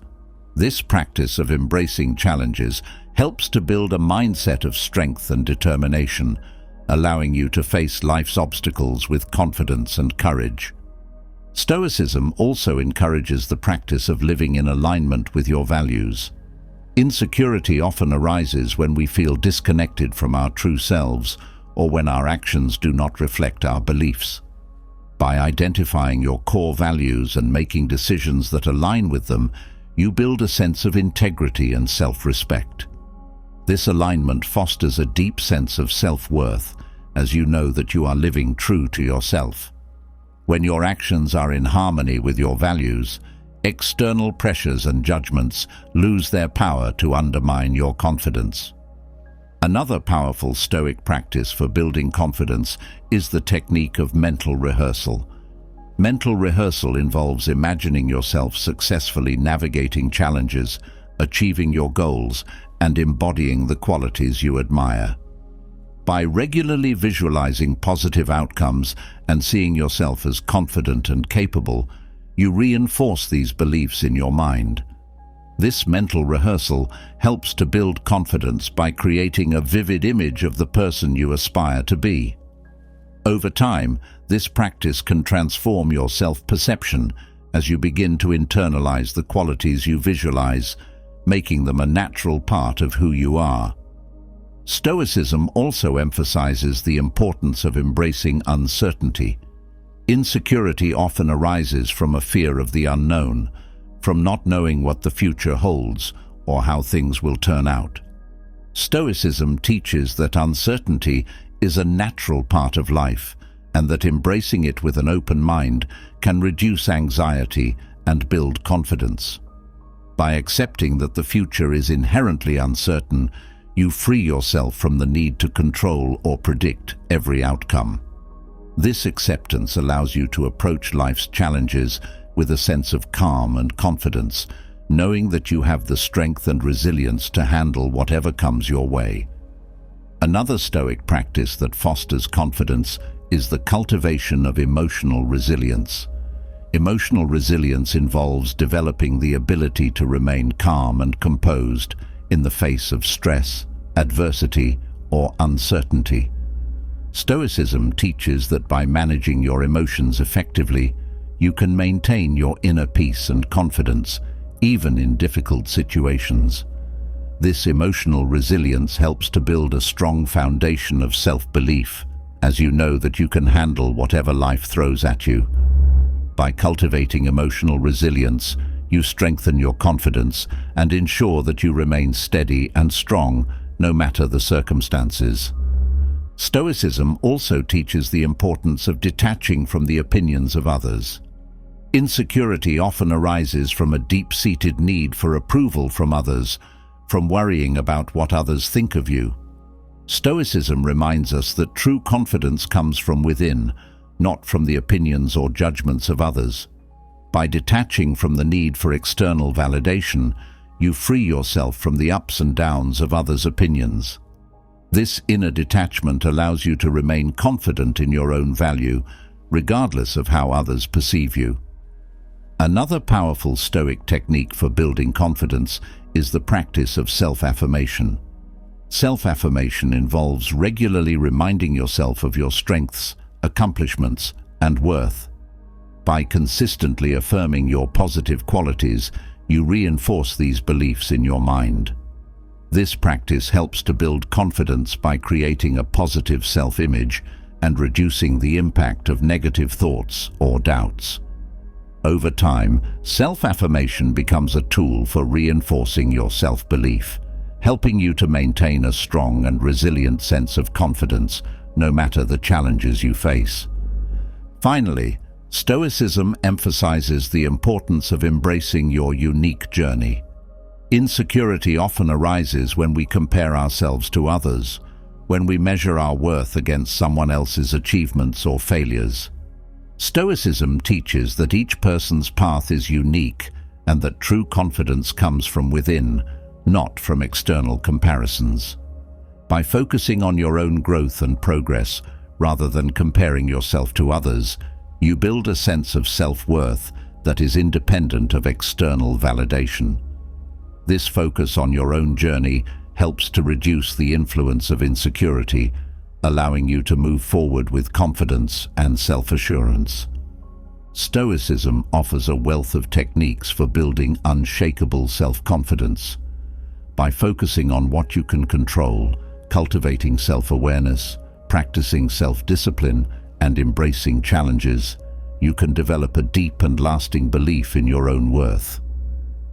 This practice of embracing challenges helps to build a mindset of strength and determination, allowing you to face life's obstacles with confidence and courage. Stoicism also encourages the practice of living in alignment with your values. Insecurity often arises when we feel disconnected from our true selves or when our actions do not reflect our beliefs. By identifying your core values and making decisions that align with them, you build a sense of integrity and self-respect. This alignment fosters a deep sense of self-worth, as you know that you are living true to yourself. When your actions are in harmony with your values, external pressures and judgments lose their power to undermine your confidence. Another powerful Stoic practice for building confidence is the technique of mental rehearsal. Mental rehearsal involves imagining yourself successfully navigating challenges, achieving your goals, and embodying the qualities you admire. By regularly visualizing positive outcomes and seeing yourself as confident and capable, you reinforce these beliefs in your mind. This mental rehearsal helps to build confidence by creating a vivid image of the person you aspire to be. Over time, this practice can transform your self-perception as you begin to internalize the qualities you visualize, making them a natural part of who you are. Stoicism also emphasizes the importance of embracing uncertainty. Insecurity often arises from a fear of the unknown, from not knowing what the future holds or how things will turn out. Stoicism teaches that uncertainty is a natural part of life, and that embracing it with an open mind can reduce anxiety and build confidence. By accepting that the future is inherently uncertain, you free yourself from the need to control or predict every outcome. This acceptance allows you to approach life's challenges with a sense of calm and confidence, knowing that you have the strength and resilience to handle whatever comes your way. Another Stoic practice that fosters confidence is the cultivation of emotional resilience. Emotional resilience involves developing the ability to remain calm and composed in the face of stress, adversity, or uncertainty. Stoicism teaches that by managing your emotions effectively, you can maintain your inner peace and confidence, even in difficult situations. This emotional resilience helps to build a strong foundation of self-belief, as you know that you can handle whatever life throws at you. By cultivating emotional resilience, you strengthen your confidence and ensure that you remain steady and strong no matter the circumstances. Stoicism also teaches the importance of detaching from the opinions of others. Insecurity often arises from a deep-seated need for approval from others, from worrying about what others think of you. Stoicism reminds us that true confidence comes from within, not from the opinions or judgments of others. By detaching from the need for external validation, you free yourself from the ups and downs of others' opinions. This inner detachment allows you to remain confident in your own value, regardless of how others perceive you. Another powerful Stoic technique for building confidence is the practice of self-affirmation. Self-affirmation involves regularly reminding yourself of your strengths, accomplishments, and worth. By consistently affirming your positive qualities, you reinforce these beliefs in your mind. This practice helps to build confidence by creating a positive self-image and reducing the impact of negative thoughts or doubts. Over time, self-affirmation becomes a tool for reinforcing your self-belief, helping you to maintain a strong and resilient sense of confidence no matter the challenges you face. Finally, Stoicism emphasizes the importance of embracing your unique journey. Insecurity often arises when we compare ourselves to others, when we measure our worth against someone else's achievements or failures. Stoicism teaches that each person's path is unique and that true confidence comes from within, not from external comparisons. By focusing on your own growth and progress, rather than comparing yourself to others, you build a sense of self-worth that is independent of external validation. This focus on your own journey helps to reduce the influence of insecurity, allowing you to move forward with confidence and self-assurance. Stoicism offers a wealth of techniques for building unshakable self-confidence. By focusing on what you can control, cultivating self-awareness, practicing self-discipline, and embracing challenges, you can develop a deep and lasting belief in your own worth.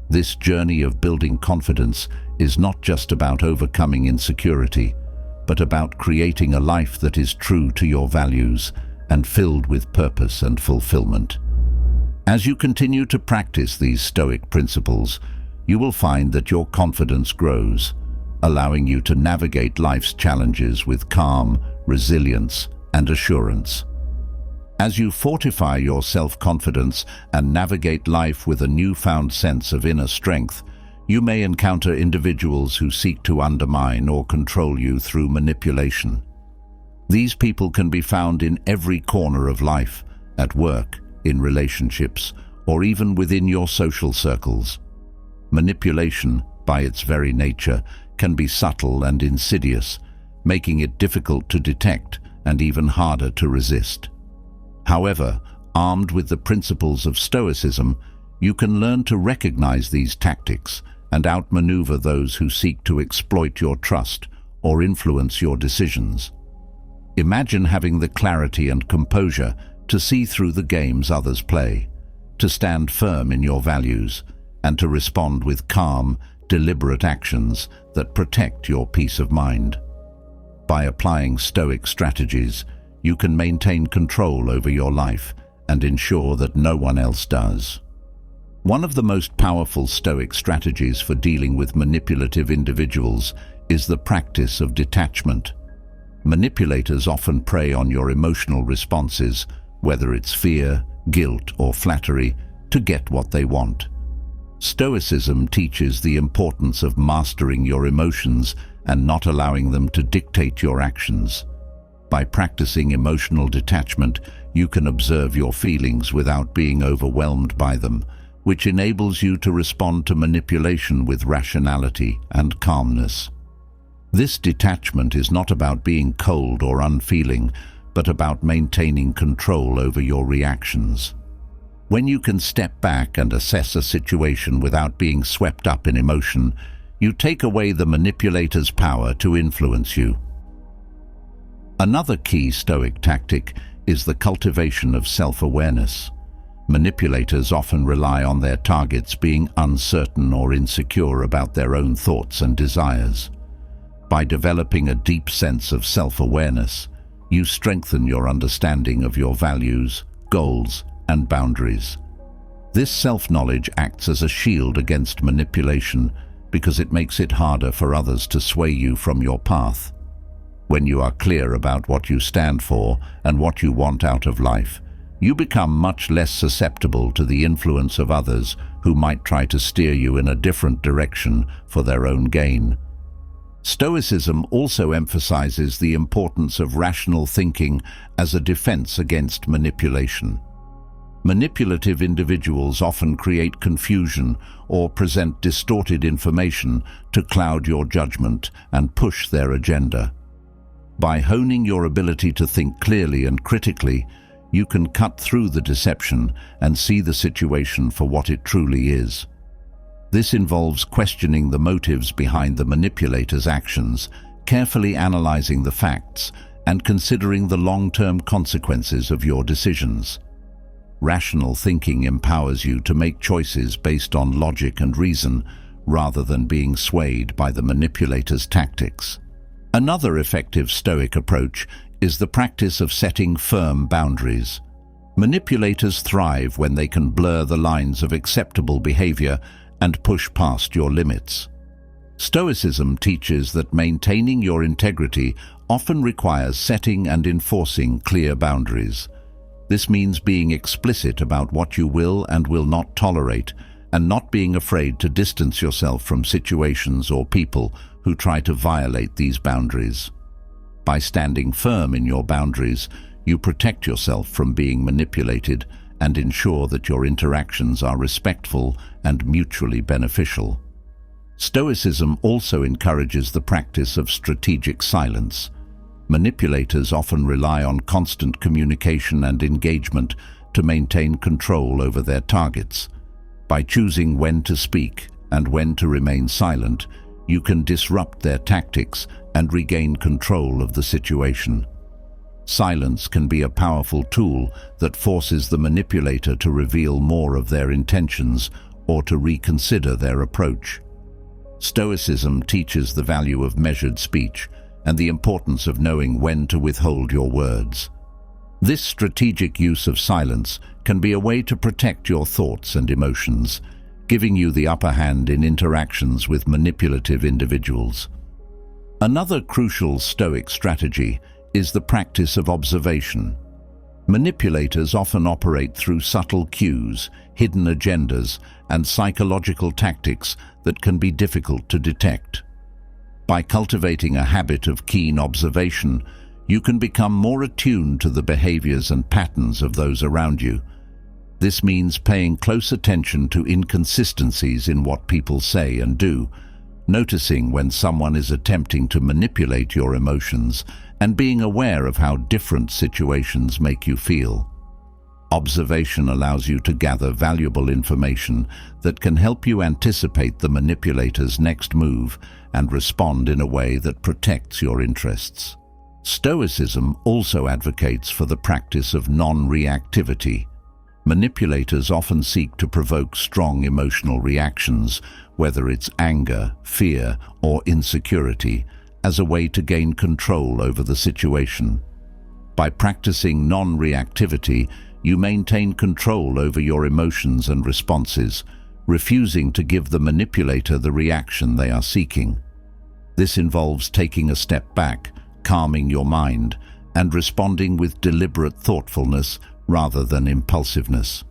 This journey of building confidence is not just about overcoming insecurity, but about creating a life that is true to your values and filled with purpose and fulfillment. As you continue to practice these Stoic principles, you will find that your confidence grows, allowing you to navigate life's challenges with calm, resilience, and assurance. As you fortify your self-confidence and navigate life with a newfound sense of inner strength, you may encounter individuals who seek to undermine or control you through manipulation. These people can be found in every corner of life, at work, in relationships, or even within your social circles. Manipulation, by its very nature, can be subtle and insidious, making it difficult to detect and even harder to resist. However, armed with the principles of Stoicism, you can learn to recognize these tactics and outmaneuver those who seek to exploit your trust or influence your decisions. Imagine having the clarity and composure to see through the games others play, to stand firm in your values, and to respond with calm, deliberate actions that protect your peace of mind. By applying Stoic strategies, you can maintain control over your life and ensure that no one else does. One of the most powerful Stoic strategies for dealing with manipulative individuals is the practice of detachment. Manipulators often prey on your emotional responses, whether it's fear, guilt, or flattery, to get what they want. Stoicism teaches the importance of mastering your emotions and not allowing them to dictate your actions. By practicing emotional detachment, you can observe your feelings without being overwhelmed by them, which enables you to respond to manipulation with rationality and calmness. This detachment is not about being cold or unfeeling, but about maintaining control over your reactions. When you can step back and assess a situation without being swept up in emotion, you take away the manipulator's power to influence you. Another key Stoic tactic is the cultivation of self-awareness. Manipulators often rely on their targets being uncertain or insecure about their own thoughts and desires. By developing a deep sense of self-awareness, you strengthen your understanding of your values, goals, and boundaries. This self-knowledge acts as a shield against manipulation because it makes it harder for others to sway you from your path. When you are clear about what you stand for and what you want out of life, you become much less susceptible to the influence of others who might try to steer you in a different direction for their own gain. Stoicism also emphasizes the importance of rational thinking as a defense against manipulation. Manipulative individuals often create confusion or present distorted information to cloud your judgment and push their agenda. By honing your ability to think clearly and critically, you can cut through the deception and see the situation for what it truly is. This involves questioning the motives behind the manipulator's actions, carefully analyzing the facts, and considering the long-term consequences of your decisions. Rational thinking empowers you to make choices based on logic and reason, rather than being swayed by the manipulator's tactics. Another effective Stoic approach is the practice of setting firm boundaries. Manipulators thrive when they can blur the lines of acceptable behavior and push past your limits. Stoicism teaches that maintaining your integrity often requires setting and enforcing clear boundaries. This means being explicit about what you will and will not tolerate, and not being afraid to distance yourself from situations or people who try to violate these boundaries. By standing firm in your boundaries, you protect yourself from being manipulated and ensure that your interactions are respectful and mutually beneficial. Stoicism also encourages the practice of strategic silence. Manipulators often rely on constant communication and engagement to maintain control over their targets. By choosing when to speak and when to remain silent, you can disrupt their tactics and regain control of the situation. Silence can be a powerful tool that forces the manipulator to reveal more of their intentions or to reconsider their approach. Stoicism teaches the value of measured speech and the importance of knowing when to withhold your words. This strategic use of silence can be a way to protect your thoughts and emotions, giving you the upper hand in interactions with manipulative individuals. Another crucial Stoic strategy is the practice of observation. Manipulators often operate through subtle cues, hidden agendas, and psychological tactics that can be difficult to detect. By cultivating a habit of keen observation, you can become more attuned to the behaviors and patterns of those around you. This means paying close attention to inconsistencies in what people say and do, noticing when someone is attempting to manipulate your emotions, and being aware of how different situations make you feel. Observation allows you to gather valuable information that can help you anticipate the manipulator's next move and respond in a way that protects your interests. Stoicism also advocates for the practice of non-reactivity. Manipulators often seek to provoke strong emotional reactions, whether it's anger, fear, or insecurity, as a way to gain control over the situation. By practicing non-reactivity, you maintain control over your emotions and responses, refusing to give the manipulator the reaction they are seeking. This involves taking a step back, calming your mind, and responding with deliberate thoughtfulness rather than impulsiveness.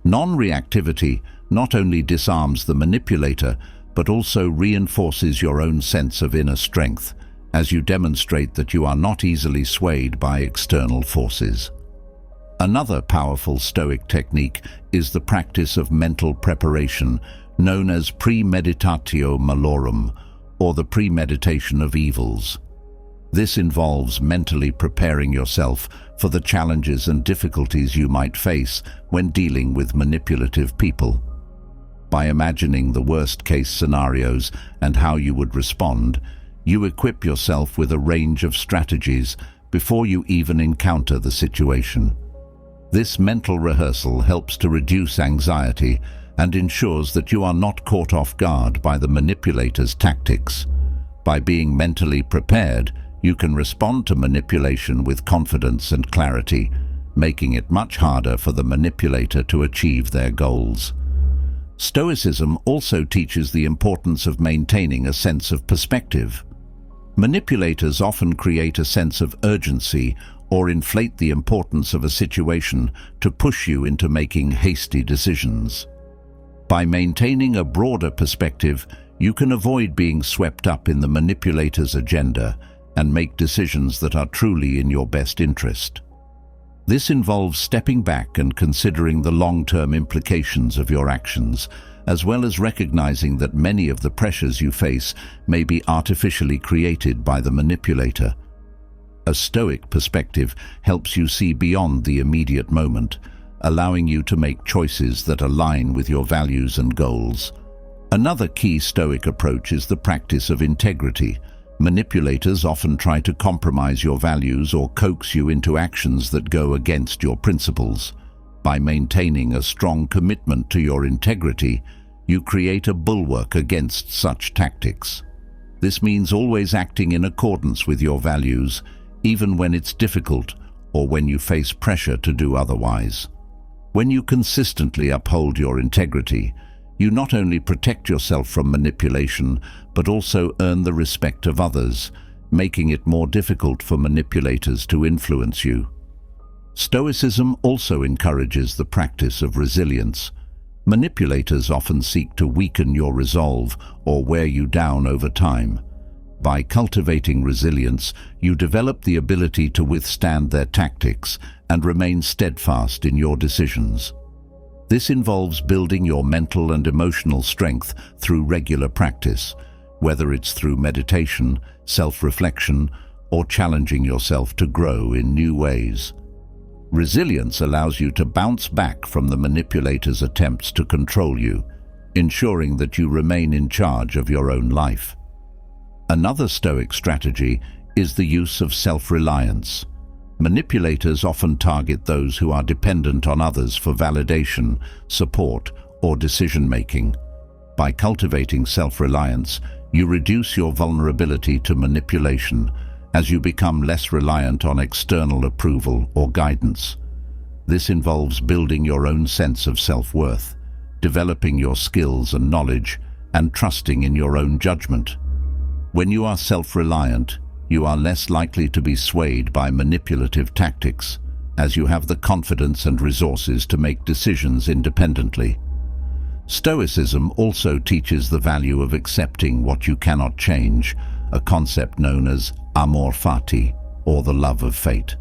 Non-reactivity not only disarms the manipulator, but also reinforces your own sense of inner strength, as you demonstrate that you are not easily swayed by external forces. Another powerful Stoic technique is the practice of mental preparation, known as premeditatio malorum, or the premeditation of evils. This involves mentally preparing yourself for the challenges and difficulties you might face when dealing with manipulative people. By imagining the worst-case scenarios and how you would respond, you equip yourself with a range of strategies before you even encounter the situation. This mental rehearsal helps to reduce anxiety and ensures that you are not caught off guard by the manipulator's tactics. By being mentally prepared, you can respond to manipulation with confidence and clarity, making it much harder for the manipulator to achieve their goals. Stoicism also teaches the importance of maintaining a sense of perspective. Manipulators often create a sense of urgency or inflate the importance of a situation to push you into making hasty decisions. By maintaining a broader perspective, you can avoid being swept up in the manipulator's agenda and make decisions that are truly in your best interest. This involves stepping back and considering the long-term implications of your actions, as well as recognizing that many of the pressures you face may be artificially created by the manipulator. A Stoic perspective helps you see beyond the immediate moment, allowing you to make choices that align with your values and goals. Another key Stoic approach is the practice of integrity. Manipulators often try to compromise your values or coax you into actions that go against your principles. By maintaining a strong commitment to your integrity, you create a bulwark against such tactics. This means always acting in accordance with your values, even when it's difficult or when you face pressure to do otherwise. When you consistently uphold your integrity, you not only protect yourself from manipulation, but also earn the respect of others, making it more difficult for manipulators to influence you. Stoicism also encourages the practice of resilience. Manipulators often seek to weaken your resolve or wear you down over time. By cultivating resilience, you develop the ability to withstand their tactics and remain steadfast in your decisions. This involves building your mental and emotional strength through regular practice, whether it's through meditation, self-reflection, or challenging yourself to grow in new ways. Resilience allows you to bounce back from the manipulator's attempts to control you, ensuring that you remain in charge of your own life. Another Stoic strategy is the use of self-reliance. Manipulators often target those who are dependent on others for validation, support, or decision-making. By cultivating self-reliance, you reduce your vulnerability to manipulation as you become less reliant on external approval or guidance. This involves building your own sense of self-worth, developing your skills and knowledge, and trusting in your own judgment. When you are self-reliant, you are less likely to be swayed by manipulative tactics, as you have the confidence and resources to make decisions independently. Stoicism also teaches the value of accepting what you cannot change, a concept known as amor fati, or the love of fate.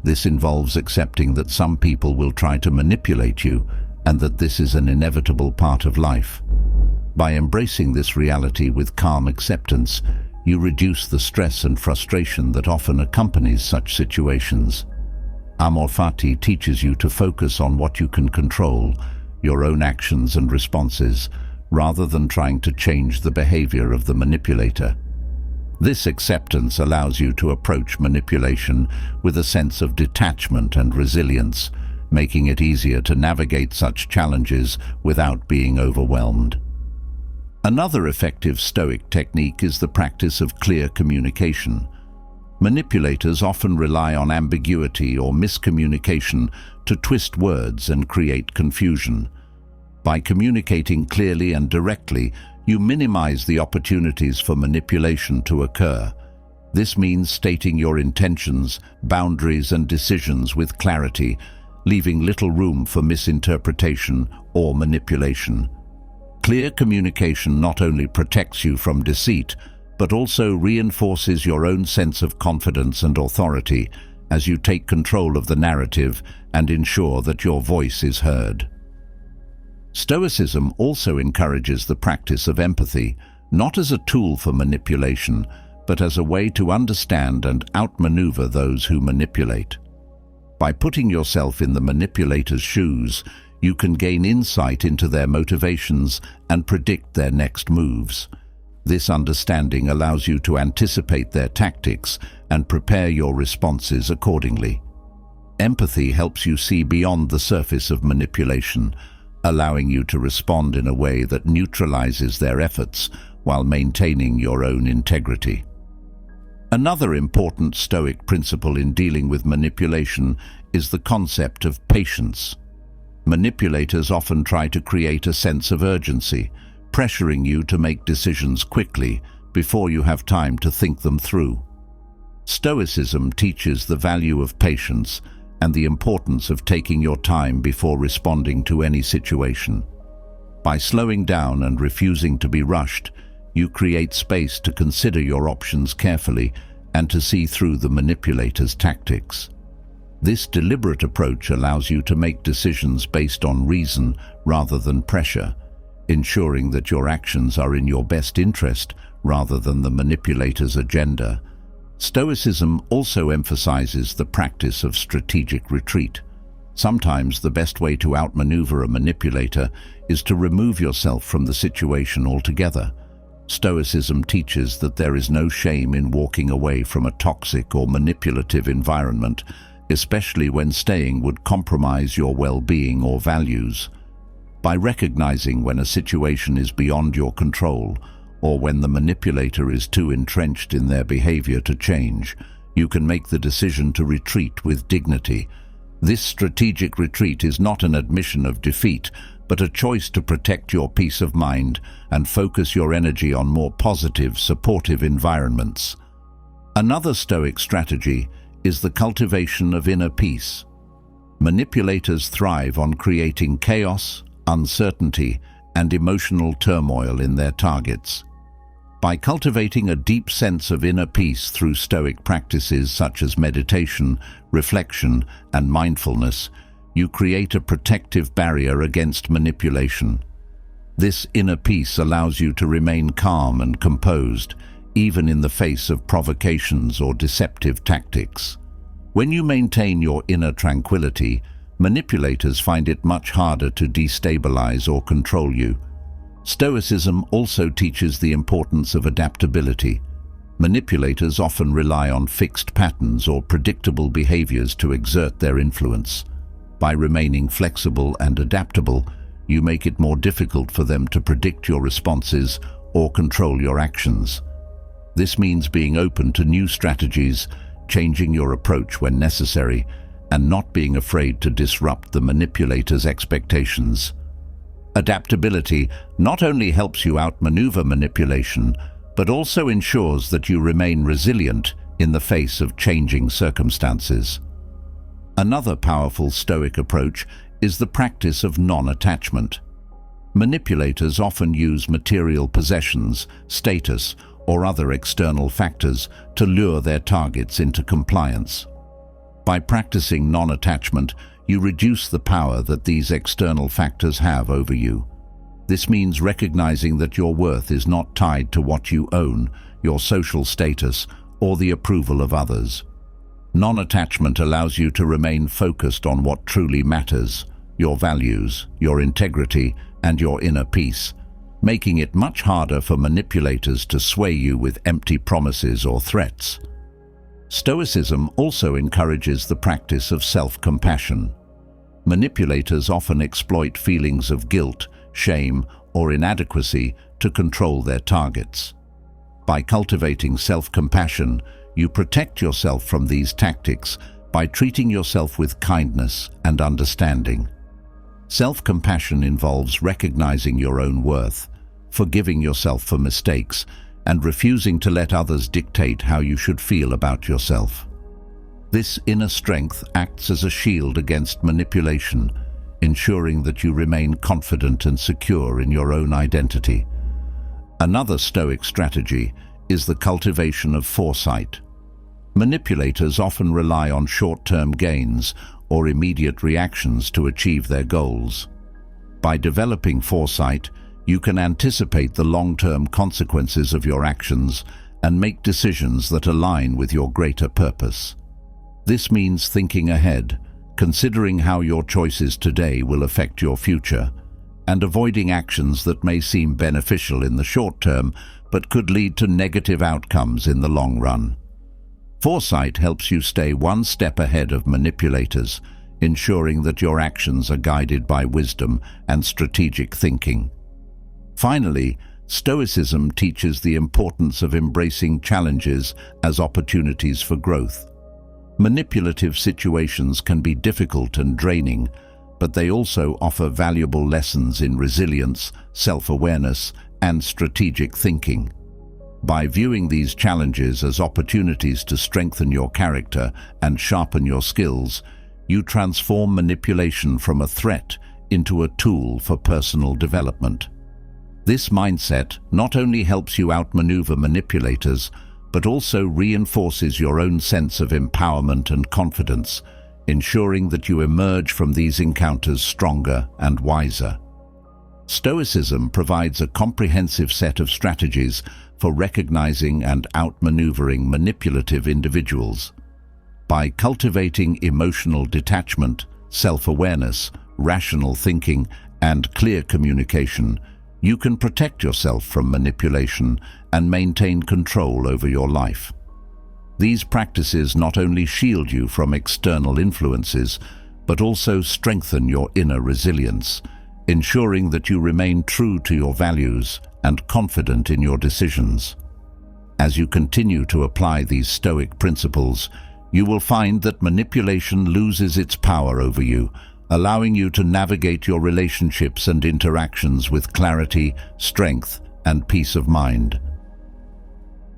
This involves accepting that some people will try to manipulate you and that this is an inevitable part of life. By embracing this reality with calm acceptance, you reduce the stress and frustration that often accompanies such situations. Amor fati teaches you to focus on what you can control, your own actions and responses, rather than trying to change the behavior of the manipulator. This acceptance allows you to approach manipulation with a sense of detachment and resilience, making it easier to navigate such challenges without being overwhelmed. Another effective Stoic technique is the practice of clear communication. Manipulators often rely on ambiguity or miscommunication to twist words and create confusion. By communicating clearly and directly, you minimize the opportunities for manipulation to occur. This means stating your intentions, boundaries, and decisions with clarity, leaving little room for misinterpretation or manipulation. Clear communication not only protects you from deceit, but also reinforces your own sense of confidence and authority as you take control of the narrative and ensure that your voice is heard. Stoicism also encourages the practice of empathy, not as a tool for manipulation, but as a way to understand and outmaneuver those who manipulate. By putting yourself in the manipulator's shoes, you can gain insight into their motivations and predict their next moves. This understanding allows you to anticipate their tactics and prepare your responses accordingly. Empathy helps you see beyond the surface of manipulation, allowing you to respond in a way that neutralizes their efforts while maintaining your own integrity. Another important Stoic principle in dealing with manipulation is the concept of patience. Manipulators often try to create a sense of urgency, pressuring you to make decisions quickly before you have time to think them through. Stoicism teaches the value of patience and the importance of taking your time before responding to any situation. By slowing down and refusing to be rushed, you create space to consider your options carefully and to see through the manipulator's tactics. This deliberate approach allows you to make decisions based on reason rather than pressure, ensuring that your actions are in your best interest rather than the manipulator's agenda. Stoicism also emphasizes the practice of strategic retreat. Sometimes the best way to outmaneuver a manipulator is to remove yourself from the situation altogether. Stoicism teaches that there is no shame in walking away from a toxic or manipulative environment, especially when staying would compromise your well-being or values. By recognizing when a situation is beyond your control, or when the manipulator is too entrenched in their behavior to change, you can make the decision to retreat with dignity. This strategic retreat is not an admission of defeat, but a choice to protect your peace of mind and focus your energy on more positive, supportive environments. Another Stoic strategy is the cultivation of inner peace. Manipulators thrive on creating chaos, uncertainty, and emotional turmoil in their targets. By cultivating a deep sense of inner peace through Stoic practices such as meditation, reflection, and mindfulness, you create a protective barrier against manipulation. This inner peace allows you to remain calm and composed, even in the face of provocations or deceptive tactics. When you maintain your inner tranquility, manipulators find it much harder to destabilize or control you. Stoicism also teaches the importance of adaptability. Manipulators often rely on fixed patterns or predictable behaviors to exert their influence. By remaining flexible and adaptable, you make it more difficult for them to predict your responses or control your actions. This means being open to new strategies, changing your approach when necessary, and not being afraid to disrupt the manipulator's expectations. Adaptability not only helps you outmaneuver manipulation, but also ensures that you remain resilient in the face of changing circumstances. Another powerful Stoic approach is the practice of non-attachment. Manipulators often use material possessions, status, or other external factors to lure their targets into compliance. By practicing non-attachment, you reduce the power that these external factors have over you. This means recognizing that your worth is not tied to what you own, your social status, or the approval of others. Non-attachment allows you to remain focused on what truly matters, your values, your integrity, and your inner peace, making it much harder for manipulators to sway you with empty promises or threats. Stoicism also encourages the practice of self-compassion. Manipulators often exploit feelings of guilt, shame, or inadequacy to control their targets. By cultivating self-compassion, you protect yourself from these tactics by treating yourself with kindness and understanding. Self-compassion involves recognizing your own worth, forgiving yourself for mistakes, and refusing to let others dictate how you should feel about yourself. This inner strength acts as a shield against manipulation, ensuring that you remain confident and secure in your own identity. Another Stoic strategy is the cultivation of foresight. Manipulators often rely on short-term gains or immediate reactions to achieve their goals. By developing foresight, you can anticipate the long-term consequences of your actions and make decisions that align with your greater purpose. This means thinking ahead, considering how your choices today will affect your future, and avoiding actions that may seem beneficial in the short term but could lead to negative outcomes in the long run. Foresight helps you stay one step ahead of manipulators, ensuring that your actions are guided by wisdom and strategic thinking. Finally, Stoicism teaches the importance of embracing challenges as opportunities for growth. Manipulative situations can be difficult and draining, but they also offer valuable lessons in resilience, self-awareness, and strategic thinking. By viewing these challenges as opportunities to strengthen your character and sharpen your skills, you transform manipulation from a threat into a tool for personal development. This mindset not only helps you outmaneuver manipulators, but also reinforces your own sense of empowerment and confidence, ensuring that you emerge from these encounters stronger and wiser. Stoicism provides a comprehensive set of strategies for recognizing and outmaneuvering manipulative individuals. By cultivating emotional detachment, self-awareness, rational thinking, and clear communication, you can protect yourself from manipulation and maintain control over your life. These practices not only shield you from external influences, but also strengthen your inner resilience, ensuring that you remain true to your values and confident in your decisions. As you continue to apply these Stoic principles, you will find that manipulation loses its power over you, allowing you to navigate your relationships and interactions with clarity, strength, and peace of mind.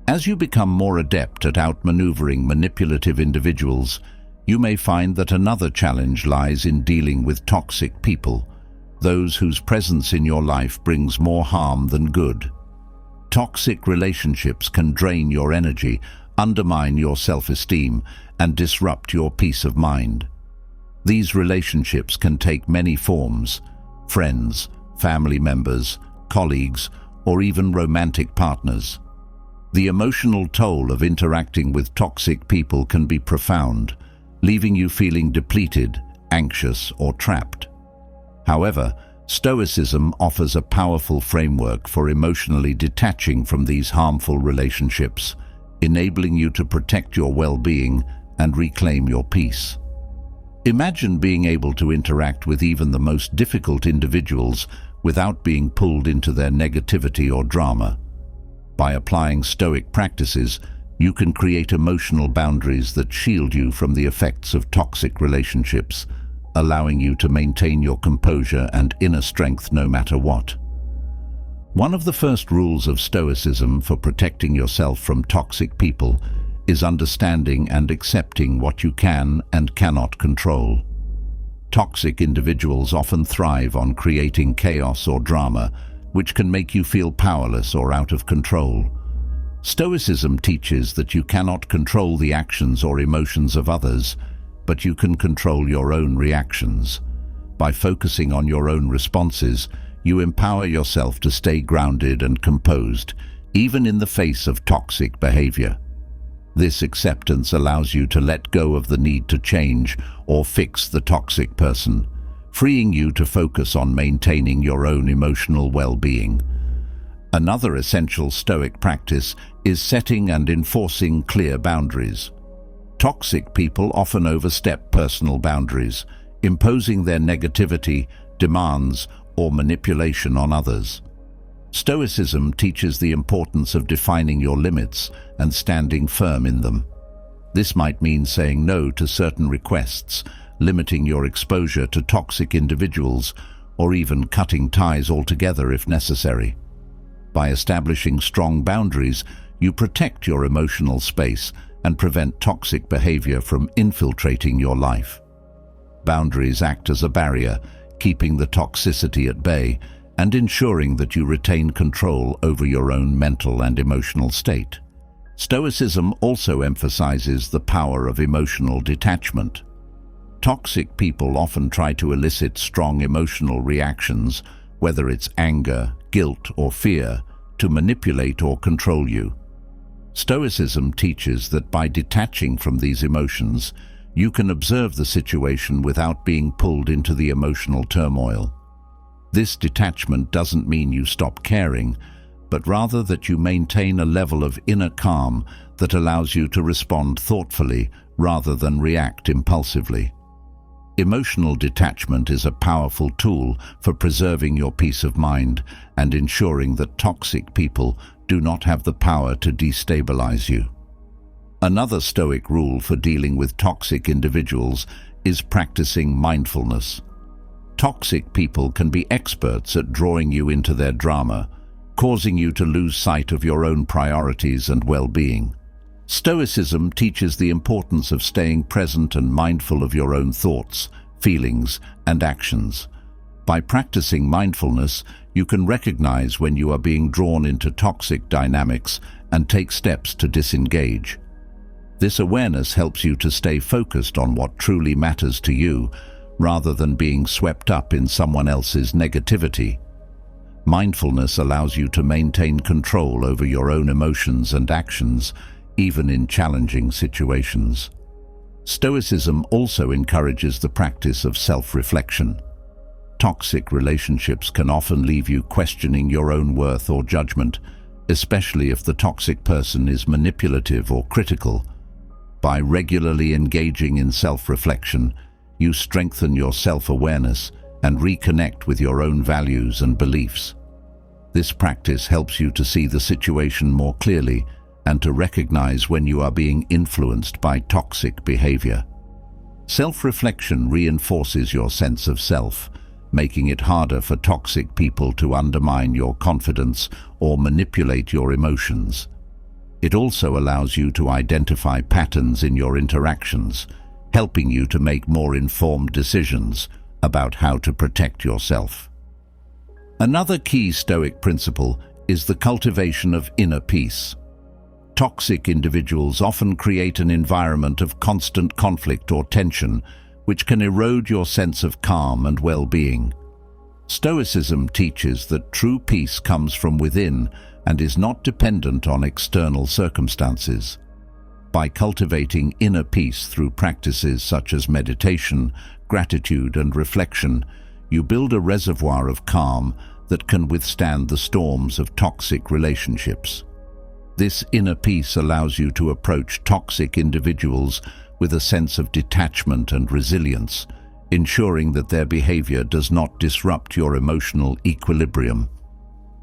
As you become more adept at outmaneuvering manipulative individuals, you may find that another challenge lies in dealing with toxic people, those whose presence in your life brings more harm than good. Toxic relationships can drain your energy, undermine your self-esteem, and disrupt your peace of mind. These relationships can take many forms: friends, family members, colleagues, or even romantic partners. The emotional toll of interacting with toxic people can be profound, leaving you feeling depleted, anxious, or trapped. However, Stoicism offers a powerful framework for emotionally detaching from these harmful relationships, enabling you to protect your well-being and reclaim your peace. Imagine being able to interact with even the most difficult individuals without being pulled into their negativity or drama. By applying Stoic practices, you can create emotional boundaries that shield you from the effects of toxic relationships, allowing you to maintain your composure and inner strength no matter what. One of the first rules of Stoicism for protecting yourself from toxic people is understanding and accepting what you can and cannot control. Toxic individuals often thrive on creating chaos or drama, which can make you feel powerless or out of control. Stoicism teaches that you cannot control the actions or emotions of others, but you can control your own reactions. By focusing on your own responses, you empower yourself to stay grounded and composed, even in the face of toxic behavior. This acceptance allows you to let go of the need to change or fix the toxic person, freeing you to focus on maintaining your own emotional well-being. Another essential Stoic practice is setting and enforcing clear boundaries. Toxic people often overstep personal boundaries, imposing their negativity, demands, or manipulation on others. Stoicism teaches the importance of defining your limits and standing firm in them. This might mean saying no to certain requests, limiting your exposure to toxic individuals, or even cutting ties altogether if necessary. By establishing strong boundaries, you protect your emotional space and prevent toxic behavior from infiltrating your life. Boundaries act as a barrier, keeping the toxicity at bay and ensuring that you retain control over your own mental and emotional state. Stoicism also emphasizes the power of emotional detachment. Toxic people often try to elicit strong emotional reactions, whether it's anger, guilt, or fear, to manipulate or control you. Stoicism teaches that by detaching from these emotions, you can observe the situation without being pulled into the emotional turmoil. This detachment doesn't mean you stop caring, but rather that you maintain a level of inner calm that allows you to respond thoughtfully rather than react impulsively. Emotional detachment is a powerful tool for preserving your peace of mind and ensuring that toxic people do not have the power to destabilize you. Another Stoic rule for dealing with toxic individuals is practicing mindfulness. Toxic people can be experts at drawing you into their drama, causing you to lose sight of your own priorities and well-being. Stoicism teaches the importance of staying present and mindful of your own thoughts, feelings, and actions. By practicing mindfulness, you can recognize when you are being drawn into toxic dynamics and take steps to disengage. This awareness helps you to stay focused on what truly matters to you, rather than being swept up in someone else's negativity. Mindfulness allows you to maintain control over your own emotions and actions, even in challenging situations. Stoicism also encourages the practice of self-reflection. Toxic relationships can often leave you questioning your own worth or judgment, especially if the toxic person is manipulative or critical. By regularly engaging in self-reflection, you strengthen your self-awareness and reconnect with your own values and beliefs. This practice helps you to see the situation more clearly and to recognize when you are being influenced by toxic behavior. Self-reflection reinforces your sense of self, making it harder for toxic people to undermine your confidence or manipulate your emotions. It also allows you to identify patterns in your interactions, helping you to make more informed decisions about how to protect yourself. Another key Stoic principle is the cultivation of inner peace. Toxic individuals often create an environment of constant conflict or tension, which can erode your sense of calm and well-being. Stoicism teaches that true peace comes from within and is not dependent on external circumstances. By cultivating inner peace through practices such as meditation, gratitude, and reflection, you build a reservoir of calm that can withstand the storms of toxic relationships. This inner peace allows you to approach toxic individuals with a sense of detachment and resilience, ensuring that their behavior does not disrupt your emotional equilibrium.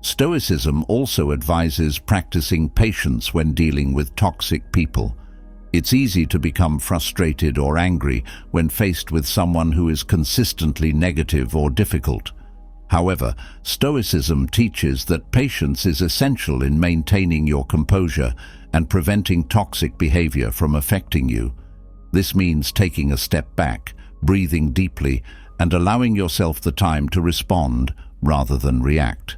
Stoicism also advises practicing patience when dealing with toxic people. It's easy to become frustrated or angry when faced with someone who is consistently negative or difficult. However, Stoicism teaches that patience is essential in maintaining your composure and preventing toxic behavior from affecting you. This means taking a step back, breathing deeply, and allowing yourself the time to respond rather than react.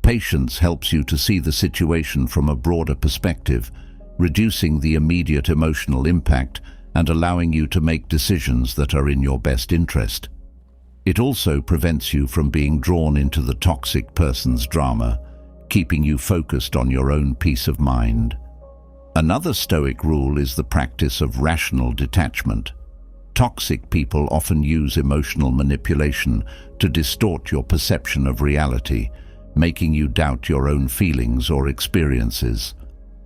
Patience helps you to see the situation from a broader perspective, reducing the immediate emotional impact and allowing you to make decisions that are in your best interest. It also prevents you from being drawn into the toxic person's drama, keeping you focused on your own peace of mind. Another Stoic rule is the practice of rational detachment. Toxic people often use emotional manipulation to distort your perception of reality, making you doubt your own feelings or experiences.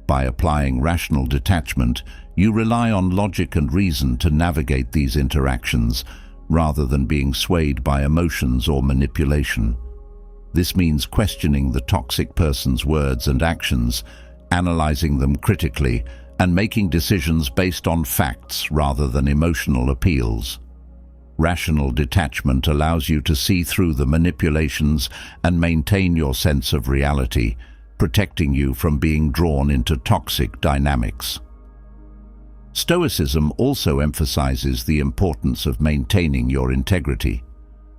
By applying rational detachment, you rely on logic and reason to navigate these interactions, rather than being swayed by emotions or manipulation. This means questioning the toxic person's words and actions, analyzing them critically, and making decisions based on facts rather than emotional appeals. Rational detachment allows you to see through the manipulations and maintain your sense of reality, protecting you from being drawn into toxic dynamics. Stoicism also emphasizes the importance of maintaining your integrity.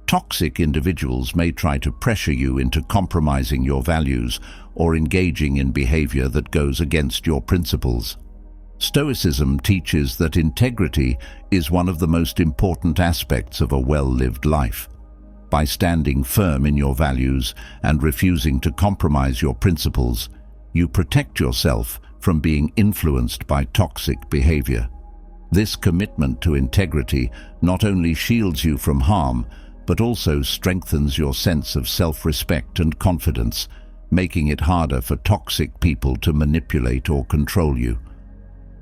Toxic individuals may try to pressure you into compromising your values or engaging in behavior that goes against your principles. Stoicism teaches that integrity is one of the most important aspects of a well-lived life. By standing firm in your values and refusing to compromise your principles, you protect yourself from being influenced by toxic behavior. This commitment to integrity not only shields you from harm, but also strengthens your sense of self-respect and confidence, making it harder for toxic people to manipulate or control you.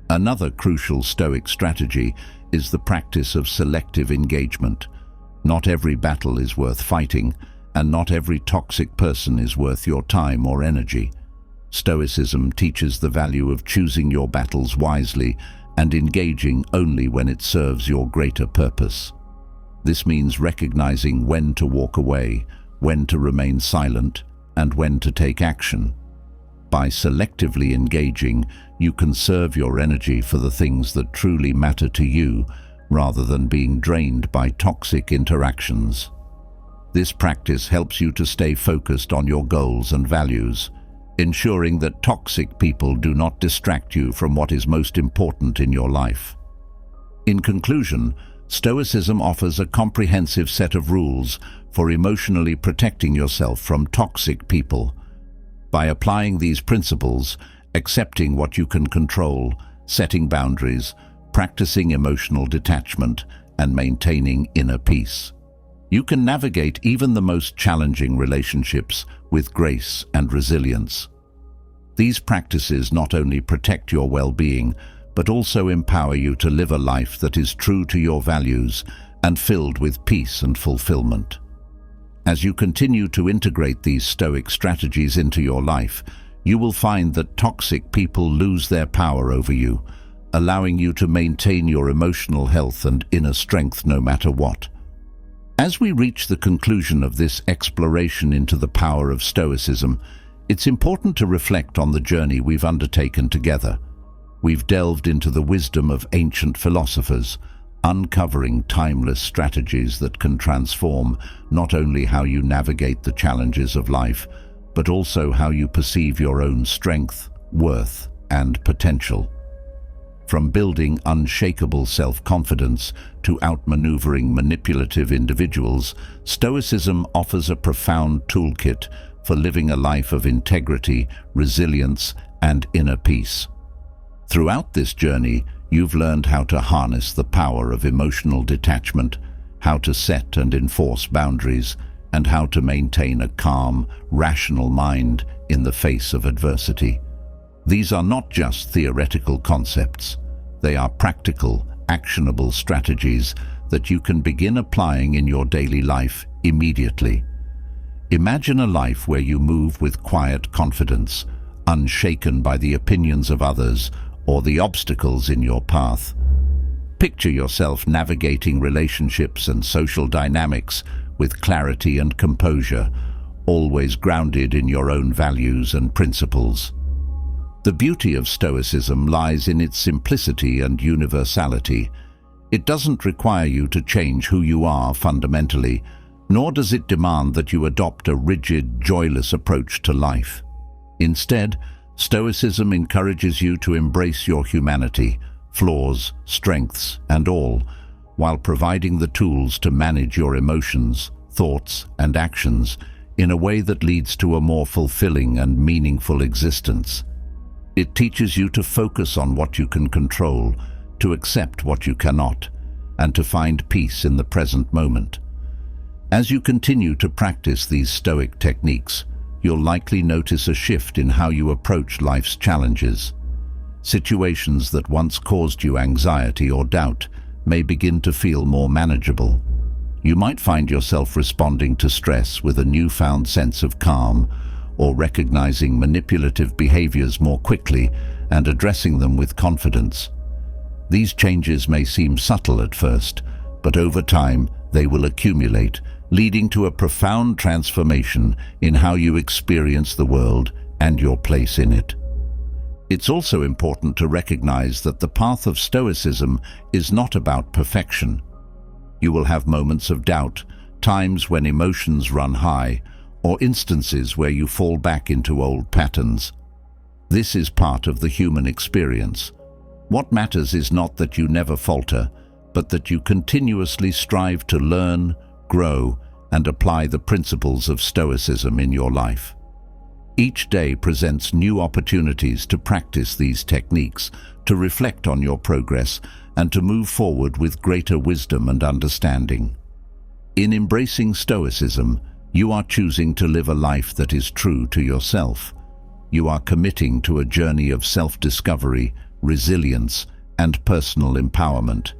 Another crucial Stoic strategy is the practice of selective engagement. Not every battle is worth fighting, and not every toxic person is worth your time or energy. Stoicism teaches the value of choosing your battles wisely and engaging only when it serves your greater purpose. This means recognizing when to walk away, when to remain silent, and when to take action. By selectively engaging, you conserve your energy for the things that truly matter to you, rather than being drained by toxic interactions. This practice helps you to stay focused on your goals and values, ensuring that toxic people do not distract you from what is most important in your life. In conclusion, Stoicism offers a comprehensive set of rules for emotionally protecting yourself from toxic people. By applying these principles, accepting what you can control, setting boundaries, practicing emotional detachment, and maintaining inner peace, you can navigate even the most challenging relationships with grace and resilience. These practices not only protect your well-being, but also empower you to live a life that is true to your values and filled with peace and fulfillment. As you continue to integrate these Stoic strategies into your life, you will find that toxic people lose their power over you, allowing you to maintain your emotional health and inner strength no matter what. As we reach the conclusion of this exploration into the power of Stoicism, it's important to reflect on the journey we've undertaken together. We've delved into the wisdom of ancient philosophers, uncovering timeless strategies that can transform not only how you navigate the challenges of life, but also how you perceive your own strength, worth, and potential. From building unshakable self-confidence to outmaneuvering manipulative individuals, Stoicism offers a profound toolkit for living a life of integrity, resilience, and inner peace. Throughout this journey, you've learned how to harness the power of emotional detachment, how to set and enforce boundaries, and how to maintain a calm, rational mind in the face of adversity. These are not just theoretical concepts. They are practical, actionable strategies that you can begin applying in your daily life immediately. Imagine a life where you move with quiet confidence, unshaken by the opinions of others or the obstacles in your path. Picture yourself navigating relationships and social dynamics with clarity and composure, always grounded in your own values and principles. The beauty of Stoicism lies in its simplicity and universality. It doesn't require you to change who you are fundamentally, nor does it demand that you adopt a rigid, joyless approach to life. Instead, Stoicism encourages you to embrace your humanity, flaws, strengths, and all, while providing the tools to manage your emotions, thoughts, and actions in a way that leads to a more fulfilling and meaningful existence. It teaches you to focus on what you can control, to accept what you cannot, and to find peace in the present moment. As you continue to practice these Stoic techniques, you'll likely notice a shift in how you approach life's challenges. Situations that once caused you anxiety or doubt may begin to feel more manageable. You might find yourself responding to stress with a newfound sense of calm, or recognizing manipulative behaviors more quickly and addressing them with confidence. These changes may seem subtle at first, but over time they will accumulate, leading to a profound transformation in how you experience the world and your place in it. It's also important to recognize that the path of Stoicism is not about perfection. You will have moments of doubt, times when emotions run high, or instances where you fall back into old patterns. This is part of the human experience. What matters is not that you never falter, but that you continuously strive to learn, grow, and apply the principles of Stoicism in your life. Each day presents new opportunities to practice these techniques, to reflect on your progress, and to move forward with greater wisdom and understanding. In embracing Stoicism, you are choosing to live a life that is true to yourself. You are committing to a journey of self-discovery, resilience, and personal empowerment.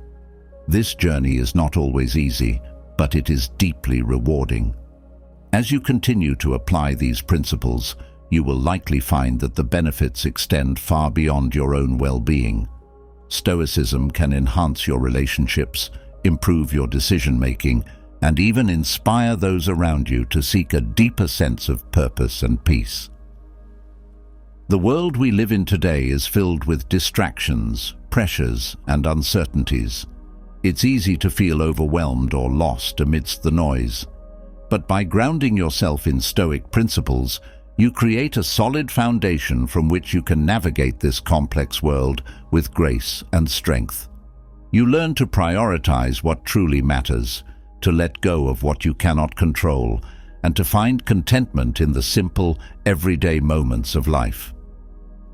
This journey is not always easy, but it is deeply rewarding. As you continue to apply these principles, you will likely find that the benefits extend far beyond your own well-being. Stoicism can enhance your relationships, improve your decision-making, and even inspire those around you to seek a deeper sense of purpose and peace. The world we live in today is filled with distractions, pressures, and uncertainties. It's easy to feel overwhelmed or lost amidst the noise. But by grounding yourself in Stoic principles, you create a solid foundation from which you can navigate this complex world with grace and strength. You learn to prioritize what truly matters, to let go of what you cannot control, and to find contentment in the simple, everyday moments of life.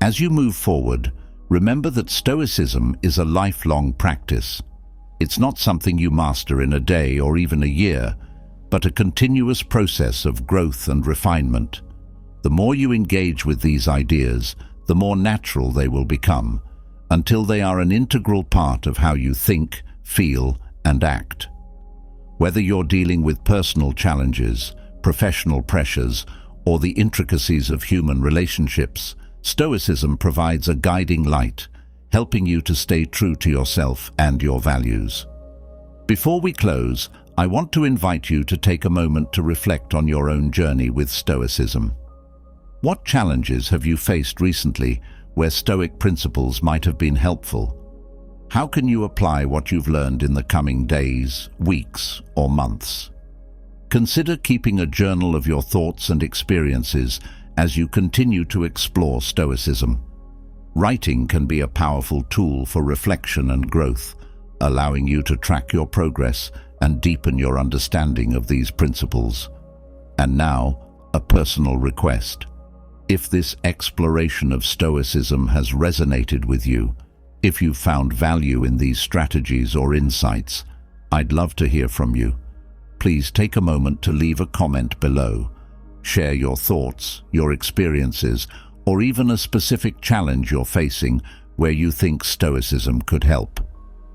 As you move forward, remember that Stoicism is a lifelong practice. It's not something you master in a day or even a year, but a continuous process of growth and refinement. The more you engage with these ideas, the more natural they will become, until they are an integral part of how you think, feel, and act. Whether you're dealing with personal challenges, professional pressures, or the intricacies of human relationships, Stoicism provides a guiding light, helping you to stay true to yourself and your values. Before we close, I want to invite you to take a moment to reflect on your own journey with Stoicism. What challenges have you faced recently where Stoic principles might have been helpful? How can you apply what you've learned in the coming days, weeks, or months? Consider keeping a journal of your thoughts and experiences as you continue to explore Stoicism. Writing can be a powerful tool for reflection and growth, allowing you to track your progress and deepen your understanding of these principles. And now, a personal request. If this exploration of Stoicism has resonated with you, if you've found value in these strategies or insights, I'd love to hear from you. Please take a moment to leave a comment below. Share your thoughts, your experiences, or even a specific challenge you're facing where you think Stoicism could help.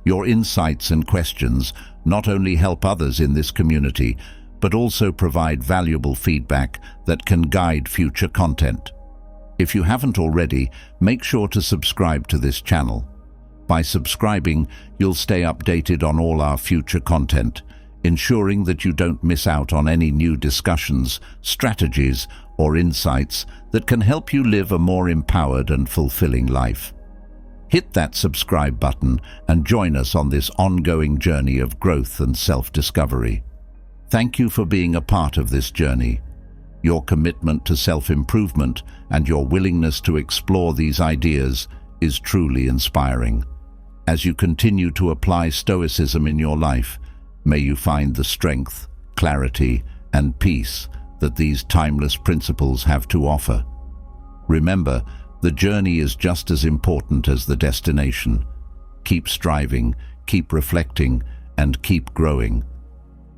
Your insights and questions not only help others in this community, but also provide valuable feedback that can guide future content. If you haven't already, make sure to subscribe to this channel. By subscribing, you'll stay updated on all our future content, ensuring that you don't miss out on any new discussions, strategies, or insights that can help you live a more empowered and fulfilling life. Hit that subscribe button and join us on this ongoing journey of growth and self-discovery. Thank you for being a part of this journey. Your commitment to self-improvement and your willingness to explore these ideas is truly inspiring. As you continue to apply Stoicism in your life, may you find the strength, clarity, and peace that these timeless principles have to offer. Remember, the journey is just as important as the destination. Keep striving, keep reflecting, and keep growing.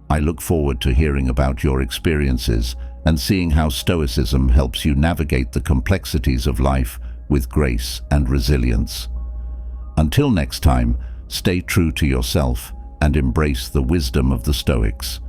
I look forward to hearing about your experiences and seeing how Stoicism helps you navigate the complexities of life with grace and resilience. Until next time, stay true to yourself and embrace the wisdom of the Stoics.